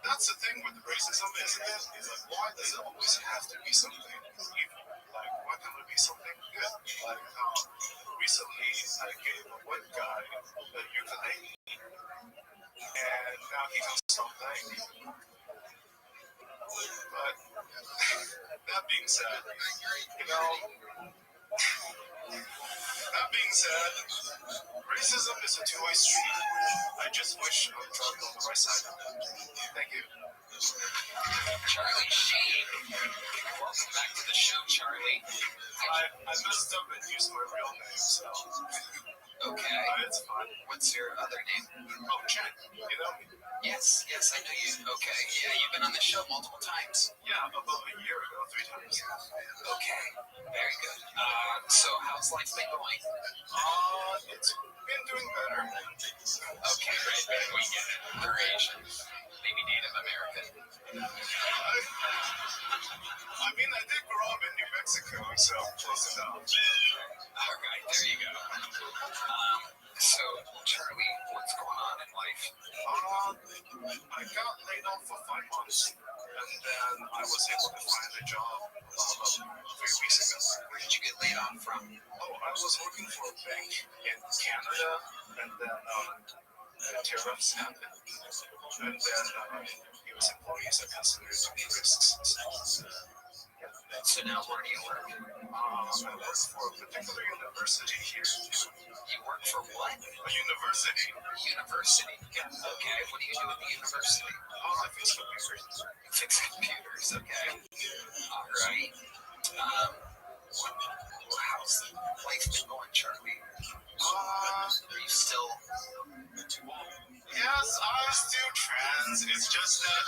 that's the thing with racism, isn't it? Is like, why does it always have to be something evil? like, why can't it be something good? Like, recently I gave a white guy a ukulele, and now he can stop playing. But that being said, you know, that being said, racism is a two-way street. I just wish I was on the right side of it. Thank you. Charlie Sheen. Welcome back to the show, Charlie. I messed up and used my real name, so. Okay. It's fine. What's your other name? Oh, Chen. You know me? Yes, I know you. Okay. Yeah, you've been on the show multiple times. Yeah, about a year ago, 3 times. Okay. Very good. So how's life been going? It's been doing better. Okay, right. We get it. They're Asian. Maybe Native American. I mean, I did grow up in New Mexico, so close enough. All right, there you go. So, Charlie, what's going on in life? I got laid off for 5 months, and then I was able to find a job about 3 weeks ago. Where did you get laid off from? Oh, I was working for a bank in Canada, and then the tariffs happened, and then U.S. employees are considered to be risks. So now where do you work? I work for a particular university here. You work for what? A university. University? Yeah. Okay, what do you do at the university? I fix computers. Fix computers, okay. All right. How's life been going, Charlie? Are you still... Yes, I'm still trans. It's just that,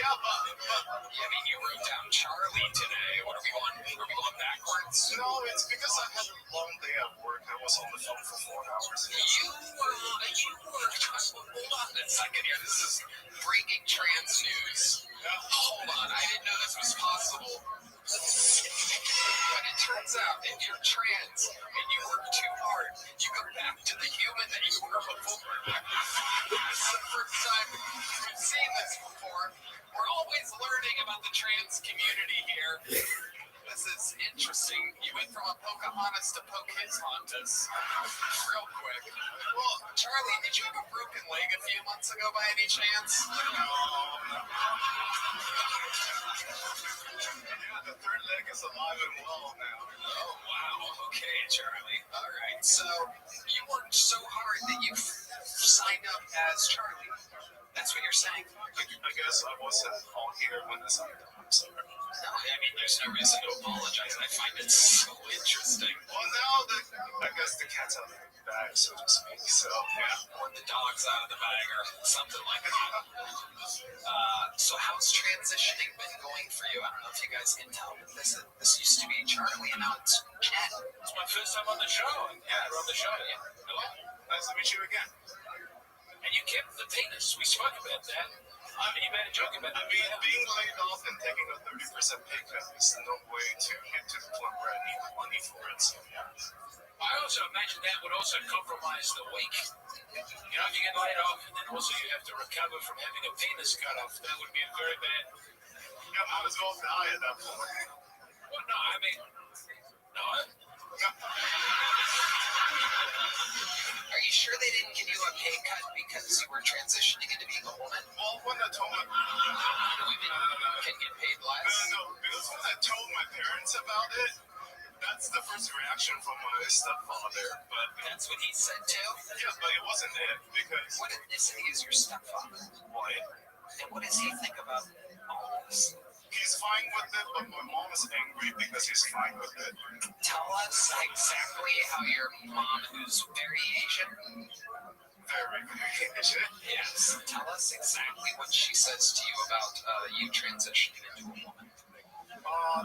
yeah, but I mean, you wrote down Charlie today. Are we going backwards? No, it's because I had a long day at work. I was on the phone for 4 hours. You were. Hold on a second here. This is breaking trans news. Hold on, I didn't know this was possible. But it turns out if you're trans and you work too hard, you go back to the human that you were before. This is the first time we've seen this before. We're always learning about the trans community here. This is interesting. You went from a Pocahontas to Pocahontas real quick. Well, Charlie, did you have a broken leg a few months ago by any chance? Yeah, the third leg is alive and well now. Oh, wow. Okay, Charlie. All right. So you worked so hard that you signed up as Charlie. That's what you're saying? I guess I wasn't all here when I signed up. I'm sorry. No, I mean, there's no reason to apologize. I find it so interesting. Well, now I guess the cat's out of the bag, so to speak. So, yeah. Or the dog's out of the bag or something like that. So how's transitioning been going for you? I don't know if you guys can tell, but this used to be Charlie, and now it's Jen. It's my first time on the show. Yeah, you're on the show. Yeah. Hello. Nice to meet you again. And you kept the penis. We spoke about that. I mean, you made a joke about it. I mean, being laid off and taking a 30% pay cut is no way to get to the point where I need the money for it. So, yeah. I also imagine that would also compromise the week. You know, if you get laid off and then also you have to recover from having a penis cut off, that would be very bad. Yeah, might as well die at that point. Well, no, I mean, no. Are you sure they didn't give you a pay cut because you were transitioning into being a woman? Well, when I told my women can get paid less? No, because when I told my parents about it, that's the first reaction from my stepfather. But that's what he said too? Yeah, but it wasn't it, because... What ethnicity is your stepfather? White. And what does he think about all this? He's fine with it, but my mom is angry because he's fine with it. Tell us exactly how your mom, who's very Asian... Very Asian? Yes. Tell us exactly what she says to you about you transitioning into a woman.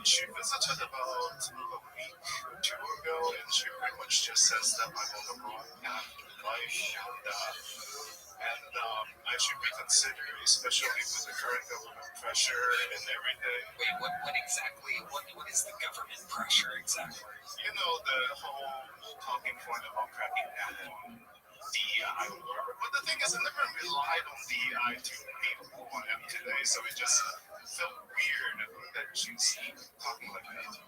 She visited about a week or 2 ago, and she pretty much just says that I'm on the wrong path in life, and I should be considered, especially with the current government pressure and everything. Wait, what exactly? What is the government pressure exactly? You know, the whole talking point about cracking down on DEI or whatever. But the thing is, I never relied on DEI to make who I am today, so it just felt weird that she's talking like that.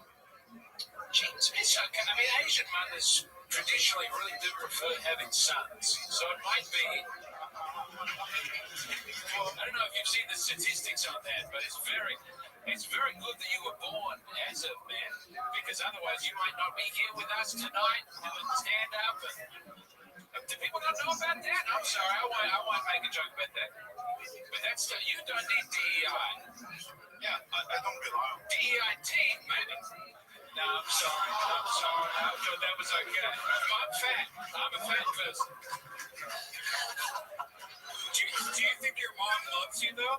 It's okay. I mean, Asian mothers traditionally really do prefer having sons. So it might be. I don't know if you've seen the statistics on that, but it's very good that you were born as a man, because otherwise you might not be here with us tonight doing stand up. Do people not know about that? I'm sorry, I won't make a joke about that. But that's you don't need DEI. Yeah, I don't belong. DEIT, maybe. No, I'm sorry. I thought that was okay. I'm fat. I'm a fat person. Do you think your mom loves you, though?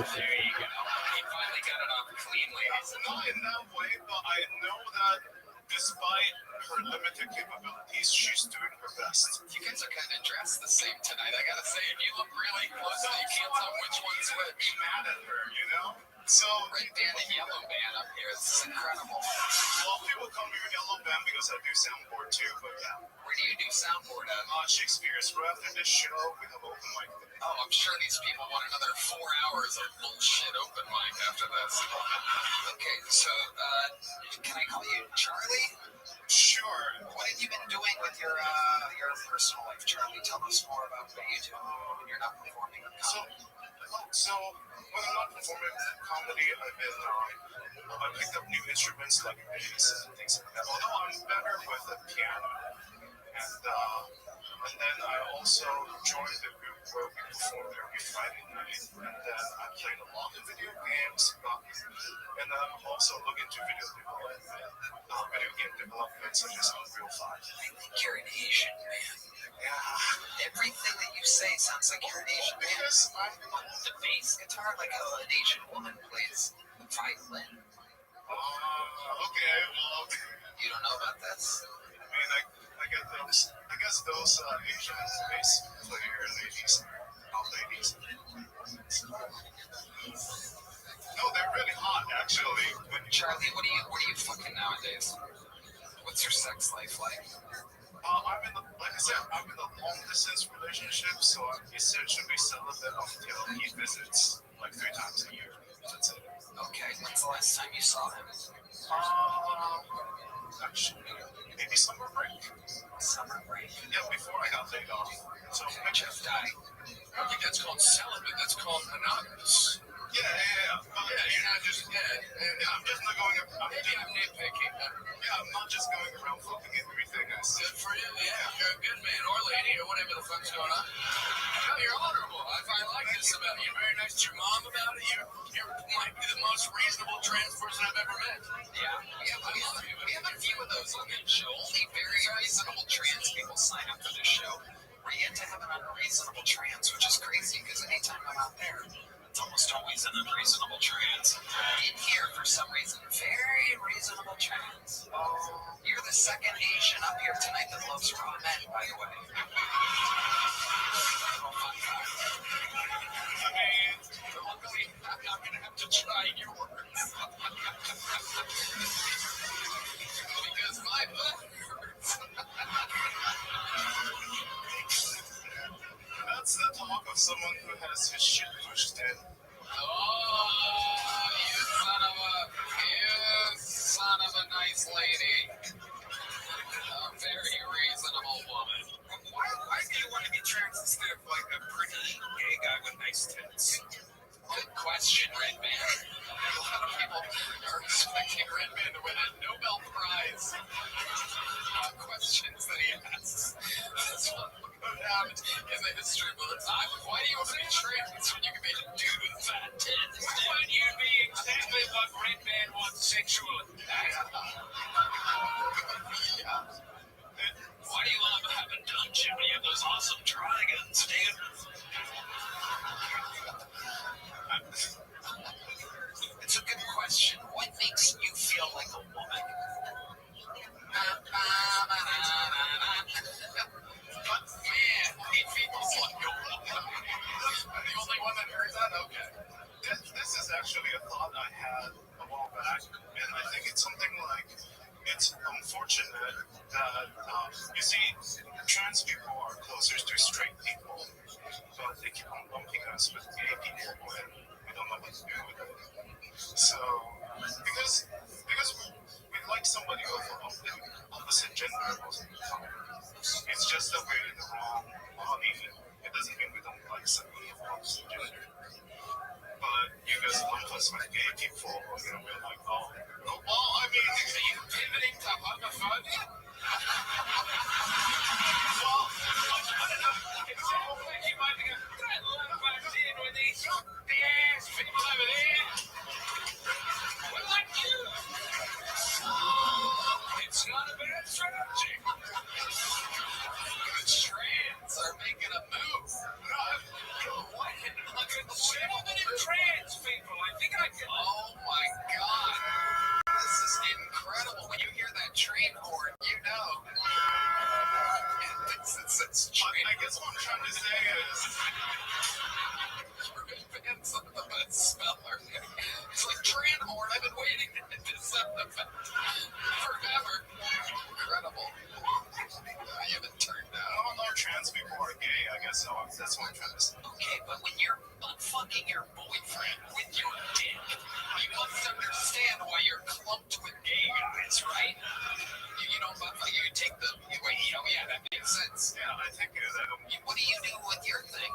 There you go. You finally got it off clean, ladies. Not in that way, but I know that despite her limited capabilities, she's doing her best. You guys are kind of dressed the same tonight. I gotta say, if you look really close, you can't tell which one's which. Be mad at her, you know? So red band and yellow band up here. This is incredible. Well, people call me yellow band because I do soundboard too, but yeah. Where do you do soundboard at? Shakespeare's. Right after this show, we have open mic day. Oh, I'm sure these people want another 4 hours of bullshit open mic after this. Okay, so, can I call you Charlie? Sure. What have you been doing with your personal life, Charlie? Tell us more about what you do when you're not performing. So when I'm not performing comedy, I picked up new instruments like bass and things like that. Although I'm better with the piano, and then I also joined the group where we perform every Friday night, and then I played a lot of video games, and then I'm also looking into video game development such as Unreal 5. I think you're an Asian man. Yeah. Everything that you say sounds like you're an Asian man. Because I'm the bass guitar like an Asian woman plays the violin. Okay, well, you don't know about this? I mean, I get those. I guess those Asian bass player ladies, not ladies. No, they're really hot, actually. Charlie, what are you fucking nowadays? What's your sex life like? Like I said, I'm in a long distance relationship, so I'm essentially celibate until he visits like 3 times a year. That's it. Okay, when's the last time you saw him? Actually, maybe summer break. Summer break? Yeah, before I got laid off. So I just died. I don't think that's called celibate, that's called monogamous. Yeah. You're not just, I'm just not going around. Maybe I'm nitpicking. Yeah, I'm not just going around fucking everything. Good for you, yeah. You're a good man or lady or whatever the fuck's going on. No, you're honorable. I like this about you. You're very nice to your mom about it. You might be the most reasonable trans person I've ever met. Yeah, we have a few of those on this show. Only very reasonable trans people sign up for this show. We're yet to have an unreasonable trans, which is crazy because anytime I'm out there, it's almost always an unreasonable trans. In here, for some reason, very reasonable trans. You're the second Asian up here tonight that loves raw men, by the way. I mean, luckily, I'm not going to have to try your words. Because my butt hurts. That's the talk of someone who has his shit pushed in. Oh, you son of a nice lady. A very reasonable woman. Why do you want to be trans instead of like a pretty gay guy with nice tits? Good question, Red Man. A lot of people are expecting Red Man to win a Nobel Prize. Questions that he asks. That's what happened in the history of time. Why do you want to be trans when you can be a dude with fat tits? Why would you be exactly what Red Man wants sexually? Yeah. Why do you want to have a dungeon when you have those awesome dragons, dude? It's a good question. What makes you feel like a woman? But man, he feels like a woman. I'm the only one that heard that? Okay. This is actually a thought I had a while back, and I think it's something like, it's unfortunate that, you see, trans people are closer to straight people, but they keep on lumping us with gay people when we don't know what to do with it. So, because people, you know, we're like, oh, well, I mean, Are you pivoting to homophobia? well, I don't know. It sounds like you might be going, I love acting with these big-ass people over there. Well, like you. It's not a bad strategy. The trans are making a move. What? Look at the trans people. I think I can. Oh my God. This is incredible. When you hear that train horn, you know. It's train. I guess what I'm trying to say is, It's the best speller. It's like train horn. I've been waiting to sound effect forever. Incredible. You haven't turned out. all our trans people are gay, I guess, so that's what I'm trying to say. Okay, but when you're butt fucking your boyfriend with your dick, you must understand why you're clumped with gay guys, right? You don't butt fuck, you take the, wait, oh yeah, that makes sense. Yeah, I think that. What do you do with your thing?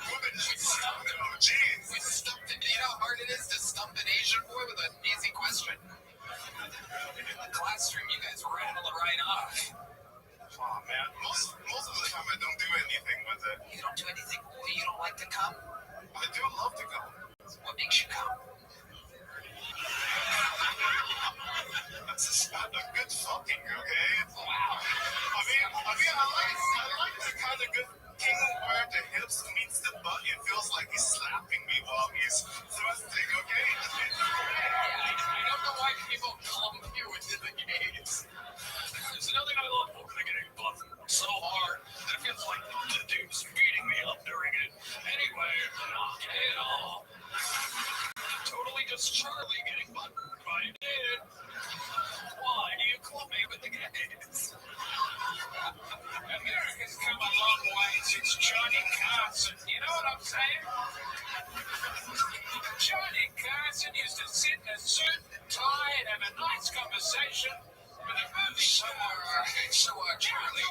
Women should stop it. Oh, jeez. We stumped it. You know how hard it is to stump an Asian boy with an easy question? In the classroom, you guys rattle it right off. Oh, man. Most of the time I don't do anything with it. You don't do anything. Well, you don't like to come? I do love to go. What makes you come? That's just not a good fucking, okay? Wow. I mean, I like the kind of good king where the hips meets the butt. It feels like he's slapping me while he's thrusting, okay? I don't know why people clump you into the gays. There's nothing I love more than getting butt so hard that it feels like the dude's beating me up during it. Anyway, not gay at all. Totally just Charlie getting butt if I did. Why do you clump me with the gays? America's come a long way since Johnny Carson. You know what I'm saying? Johnny Carson used to sit in a suit and tie and have a nice conversation with a movie star. So, Charlie,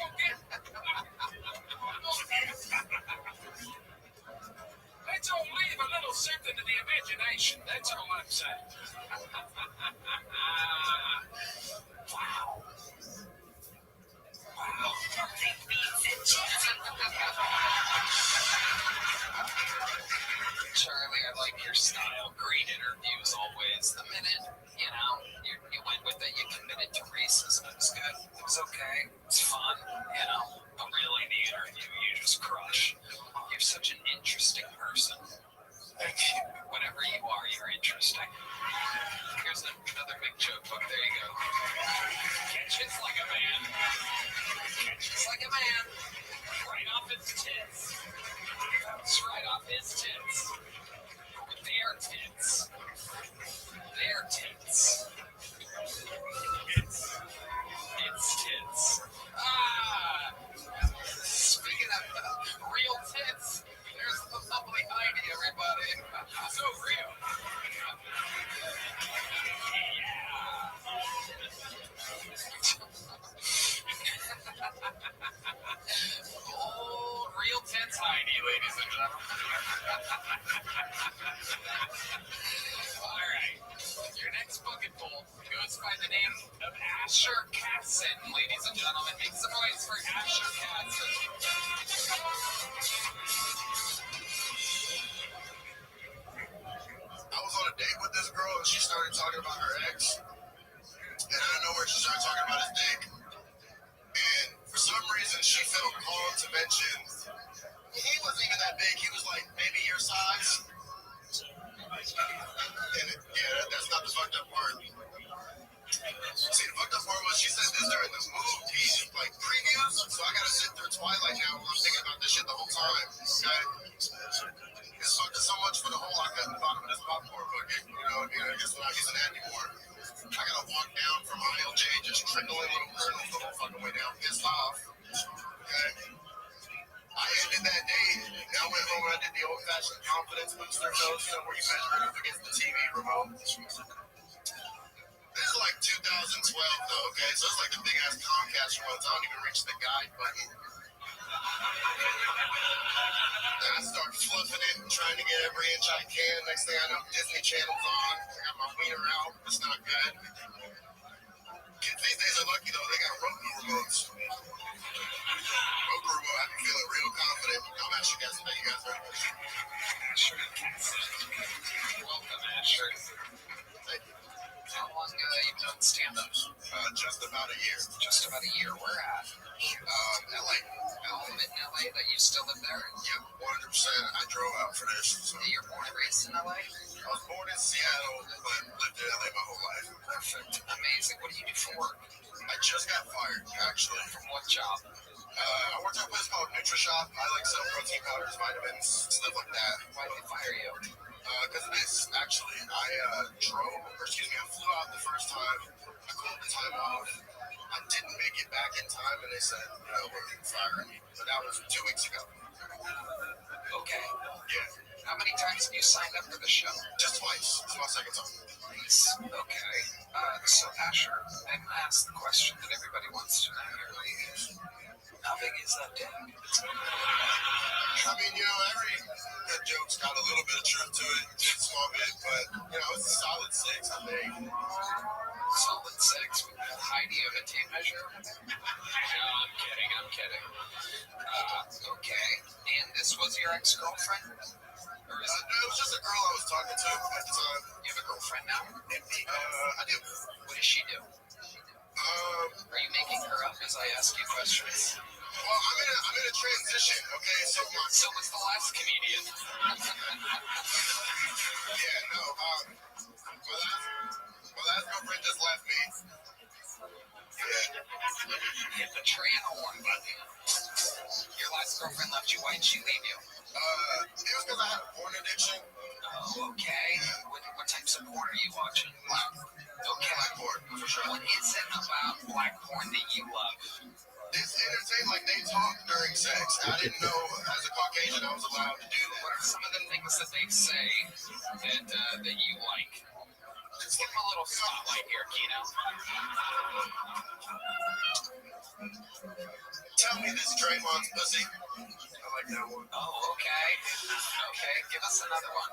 let's all leave a little something to the imagination. That's all I'm saying. Wow. Wow. Charlie, I like your style. Great interviews always. The minute, you went with it, you committed to racism. It was good. It was okay. It's fun, But really, the interview, you just crush. You're such an interesting person. Thank you. Whatever you are, you're interesting. Here's another big joke book. There you go. Catches like a man. Catches like a man. Right off his tits. It's right off his tits. Their tits. Their tits. It's tits. Speaking of real tits, there's the lovely Heidi, everybody. So real. Oh, real tits Heidi, ladies and gentlemen. All right. Your next bucket full goes by the name of Asher Casson, ladies and gentlemen. Make some noise for Asher Casson. I was on a date with this girl and she started talking about her ex. And out of nowhere, she started talking about his dick. And for some reason, she felt called to mention he wasn't even that big. He was like maybe your size. And that's not the fucked up part. See, the fucked up part was she said this during the movie, like previews. So I gotta sit through Twilight now. I'm thinking about this shit the whole time. Okay. It's fucked up so much for the whole I couldn't bottom of this popcorn bucket. I guess we're not using that anymore. I gotta walk down from aisle J, just trickling little kernels the whole fucking way down, pissed off. Okay. I ended that day, and I went home and I did the old-fashioned confidence booster dose, where you measure it up against the TV remote. This is like 2012, though, okay? So it's like the big-ass Comcast ones. I don't even reach the guide button. Then I start fluffing it and trying to get every inch I can. Next thing I know, Disney Channel's on. I got my wiener out. It's not good. Kids these days are lucky though. They got Roku remotes. Roku remote, I can feel it real confident. I'm actually guessing that you guys are. Asher, welcome, Asher. Thank you. How long you been on stand-ups? Just about a year. Just about a year. Where at? LA. Oh, in LA. That you still live there? Yep, 100%. I drove out for this. So. You're born and raised in LA? I was born in Seattle, but lived in LA my whole life. Perfect. Amazing. What do you do for work? I just got fired, actually. From what job? I worked at a place called NutriShop. I sell protein powders, vitamins, stuff like that. Why did they fire you? Because of this, actually. I flew out the first time. I called the time off. I didn't make it back in time, and they said, we're firing me. But that was 2 weeks ago. Okay. Yeah. How many times have you signed up for the show? Just twice. This is my second time. Nice. Okay. So, Asher, I'm going to ask the question that everybody wants to know here. How big is that dick? I mean, every good joke's got a little bit of truth to it. A small bit, but, it's a solid 6, I think. Solid 6? How do you have a tape measure? No, I'm kidding. Okay. And this was your ex-girlfriend? Or is it? No, it was just a girl I was talking to at the time. You have a girlfriend now? I do. What does she do? Are you making her up as I ask you questions? Well, I'm in a transition, okay? So was the last comedian. Yeah, no, my last girlfriend just left me. Yeah. Hit the train horn button. Your last girlfriend left you. Why did she leave you? It was because I had a porn addiction. Oh, okay. What types of porn are you watching? Black. Okay. Black porn, for sure. What is it about black porn that you love? It's entertaining, like they talk during sex. I didn't know as a Caucasian I was allowed to do that. What are some of the things that they say that you like? Just give them a little spotlight here, Kino. Tell me this Draymond's pussy. I like that one. Oh, okay. Okay, give us another one.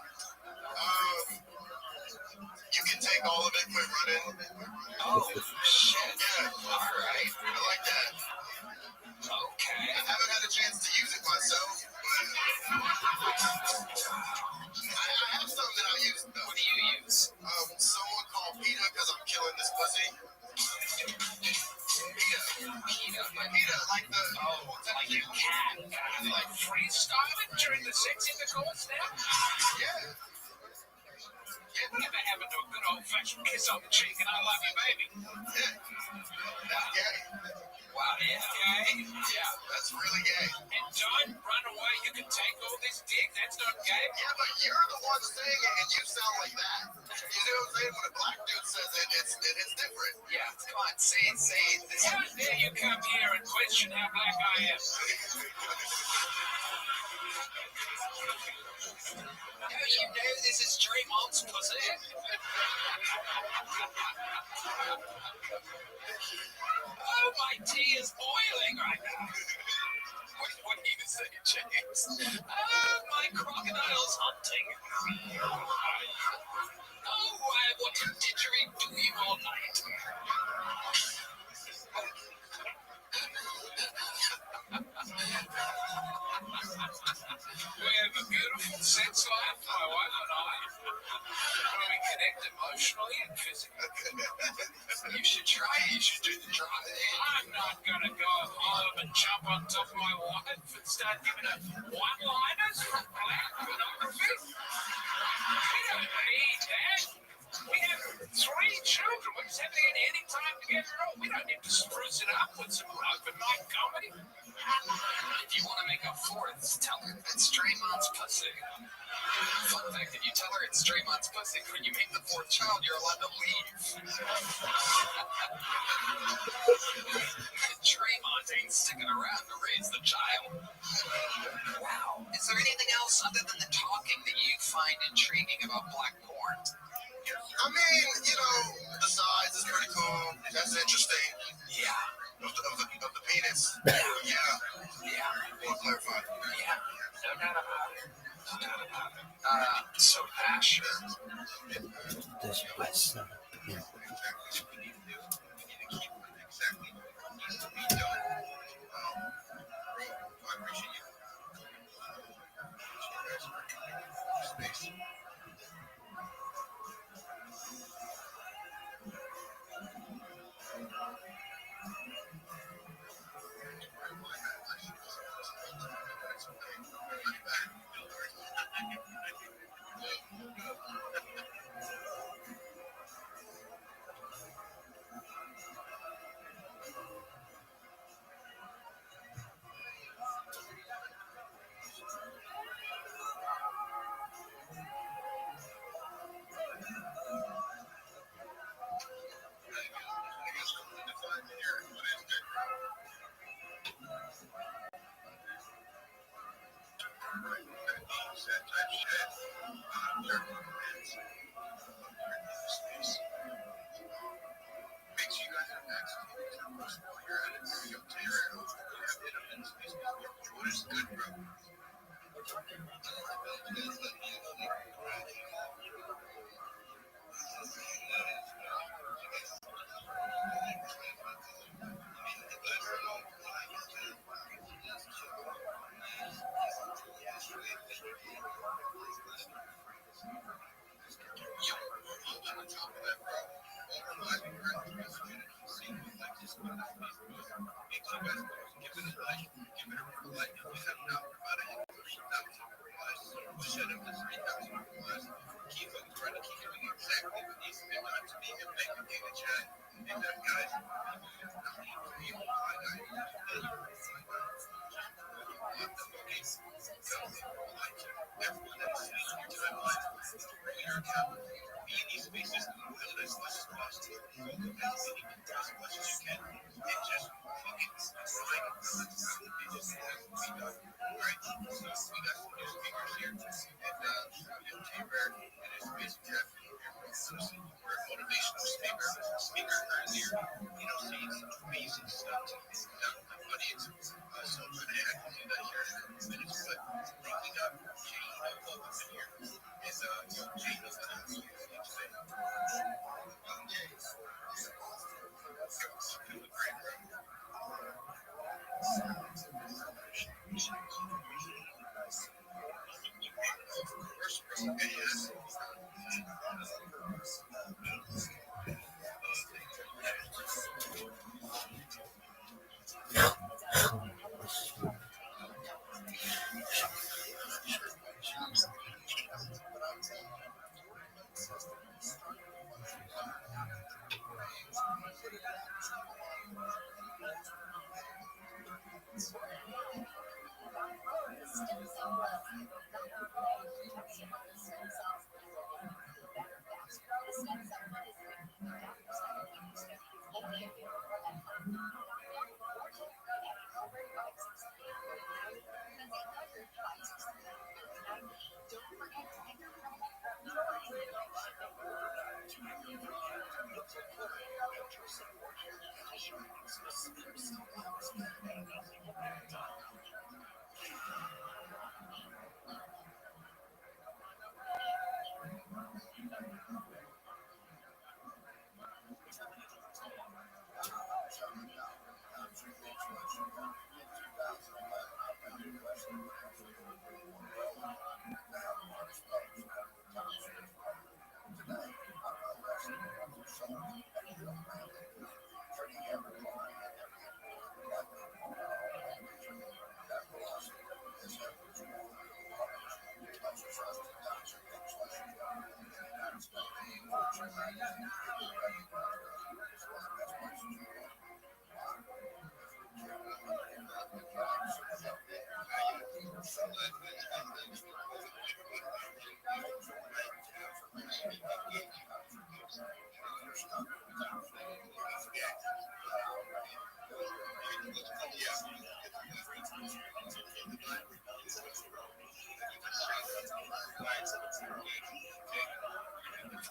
You can take all of it, quit running. Oh, shit. Yeah. All right. I like that. Okay. I haven't had a chance to use it myself, but I have some that I use, though. What do you use? Someone called PETA because I'm killing this pussy. PETA, like the... Oh, like your cat. Like freestyling during the sex intercourse now? Yeah. Whatever happened to a good old-fashioned kiss on the cheek and I love you, baby? Yeah. That's gay. Wow, it's gay? Yeah. That's really gay. And don't run away. You can take all this dick. That's not gay. Yeah, but you're the one saying it and you sound like that. You know what I'm saying? When a black dude says it, it's different. Yeah, come on, say this. How dare you come here and question how black I am? How do you know this is Draymond's pussy? Oh, my tea is boiling right now. What do you say, James? Oh, my crocodile's hunting. Oh, what a didgeridoo all night. We have a beautiful sex life, my wife and I. We connect emotionally and physically. You should try it. You should do the try. I'm not going to go home and jump on top of my wife and start giving her one-liners from black pornography. We don't need that. We have 3 children. We're just having any time together at all. We don't need to spruce it up with some open mic comedy. If you want to make a 4th, tell her it's Draymond's pussy. Fun fact, if you tell her it's Draymond's pussy, when you make the 4th child, you're allowed to leave. Draymond ain't sticking around to raise the child. Wow. Is there anything else other than the talking that you find intriguing about black porn? I mean, the size is pretty cool. That's interesting. Yeah. Of the penis. Yeah. Yeah. Want to clarify? Yeah. No doubt about it. No doubt about it. So Asher. This was Exactly what we need to do. We need to keep exactly what needs to be done. Bro, I appreciate you. Space. Make sure you guys have access to your personal you're at it, you have internet space. What is good, bro? On top of that, bro, override your community. See, like, just put this make sure you guys give it a like, give it a like. If you have not provided it, 3,000 replies, shed up to 3,000 replies. Keep on trying to keep doing exactly what needs to be done to me and make it in the chat. And guys, everyone that's in your timeline, your account, be in these spaces, build as much as possible, follow as many people as much as you can, and just fucking grind on to have the biggest thing we done. Alright, so we got some new speakers here, and T-Bear and his Space Jeff, honestly, we're a motivational speaker earlier, saying some amazing stuff to the audience. So I'm going to add to that here in a couple minutes, but we got Jay Love up in here, and Jay knows how to do anything today. Doing great, bro.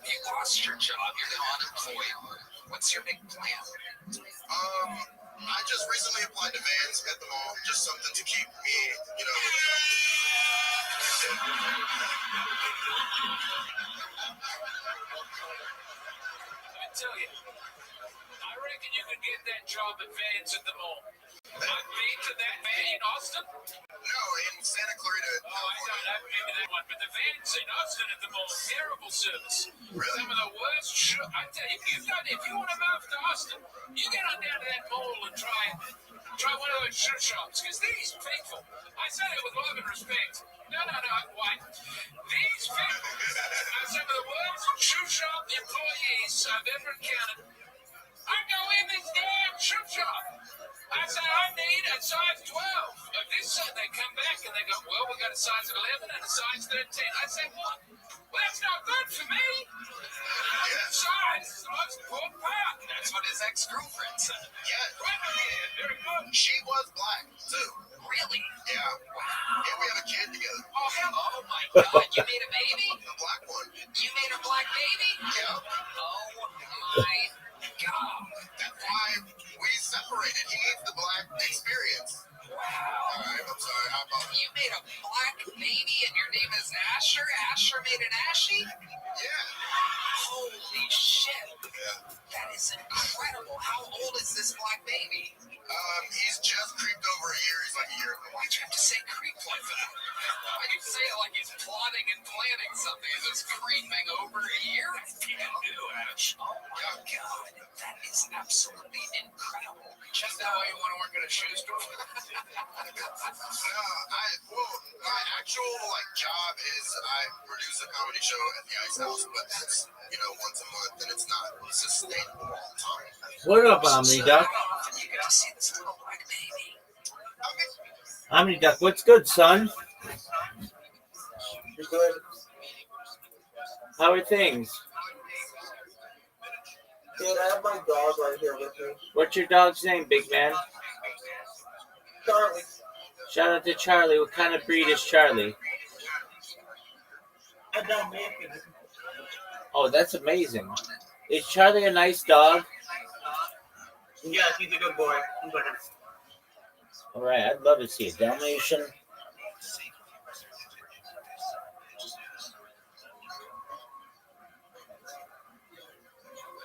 You lost your job, you're unemployed. What's your big plan? I just recently applied to Vans at the mall, just something to keep me, you know. I tell you, I reckon you could get that job at Vans at the mall. I've been to that van in Austin. No, in Santa Clarita. Oh, I don't know maybe that one, but the Vans in Austin at the mall, terrible service. Really? Some of the worst. I tell you, if you want to move to Austin, you get on down to that mall and try one of those shoe shops, because these people, I say that with love and respect. No, why? These people are some of the worst shoe shop employees I've ever encountered. I go in this damn shoe shop. I say, I need a size 12 of this. They come back and they go, well, we got a size 11 and a size 13. I say, what? Well, that's not good for me. Size is the most important part. That's what his ex-girlfriend said. Yeah. Very good. She was black, too. Really? Yeah. Wow. And we have a kid together. Oh, hell. Oh, my God. You made a baby? A black one. You made a black baby? Yeah. Oh, my God. That's why we separated. He needs the black experience. Wow. All right, I'm sorry. I apologize. You made a black baby and your name is Asher? Asher made an Ashy? Yeah. Holy shit. Yeah. That is incredible. How old is this black baby? He's just creeped over a year. He's like a year. Why'd you have to say creep like that? Why'd you say it like he's plotting and planning something? Is this creeping over a year? New, Ash. Oh my God. That is absolutely incredible. Is that why you want to work at a shoe store? My actual job is I produce a comedy show at the Ice House, but that's once a month, and it's not sustainable all the time. What up, Omni Duck? You get to see this little black baby. Omni Duck, what's good, son? You're good. How are things? Dude, I have my dog right here with me. What's your dog's name, big man? Charlie. Shout out to Charlie. What kind of breed is Charlie? I don't make it. Oh, that's amazing. Is Charlie a nice dog? Yes, he's a good boy. All right, I'd love to see a Dalmatian.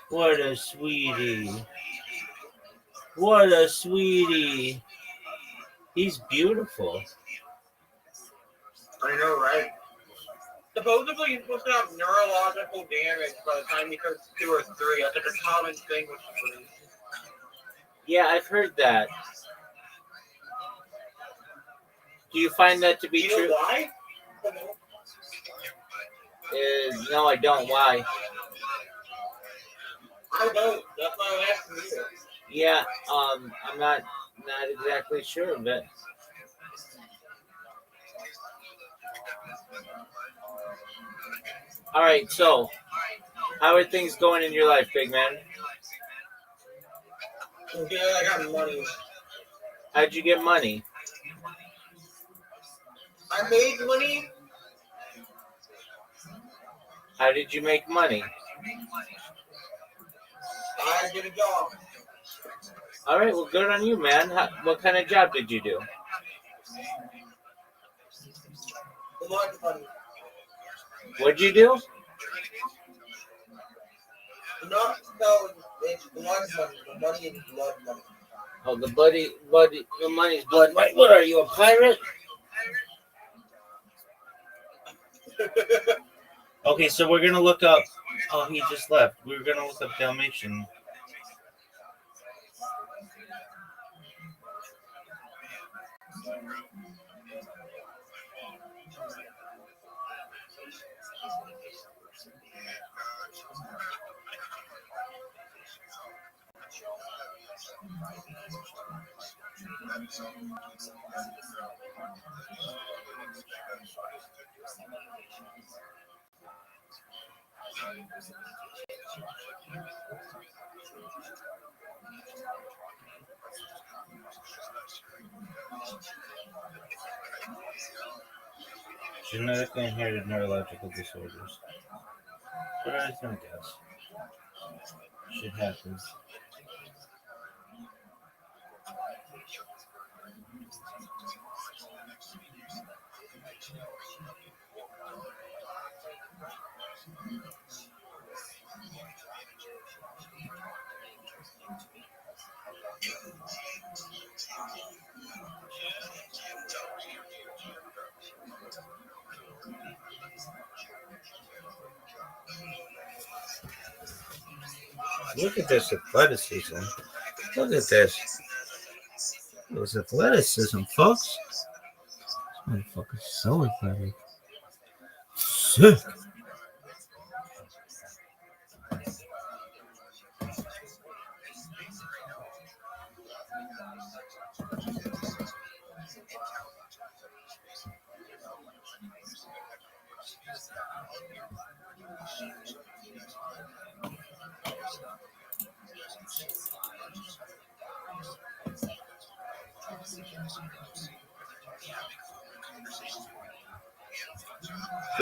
What a sweetie. What a sweetie. He's beautiful. I know, right? Supposedly he's supposed to have neurological damage by the time he turns 2 or 3. That's like a common thing with breeds. Yeah, I've heard that. Do you find that to be you true? Know why? No, I don't. Why? I don't. That's why I'm asking you. Yeah, I'm not exactly sure of it. All right, so how are things going in your life, big man? Yeah, I got money. How'd you get money? I made money. How did you make money? I did a job. All right, well, good on you, man. What kind of job did you do? What'd you do? No, it's blood money. The money is blood money. Oh, the money's blood. What are you, a pirate? Okay, so we're gonna look up. Oh, he just left. We're gonna look up Dalmatian. Genetically inherited neurological disorders. I guess. Shit happens. Look at this athleticism. Look at this. This athleticism, folks. This motherfucker's so athletic. Sick.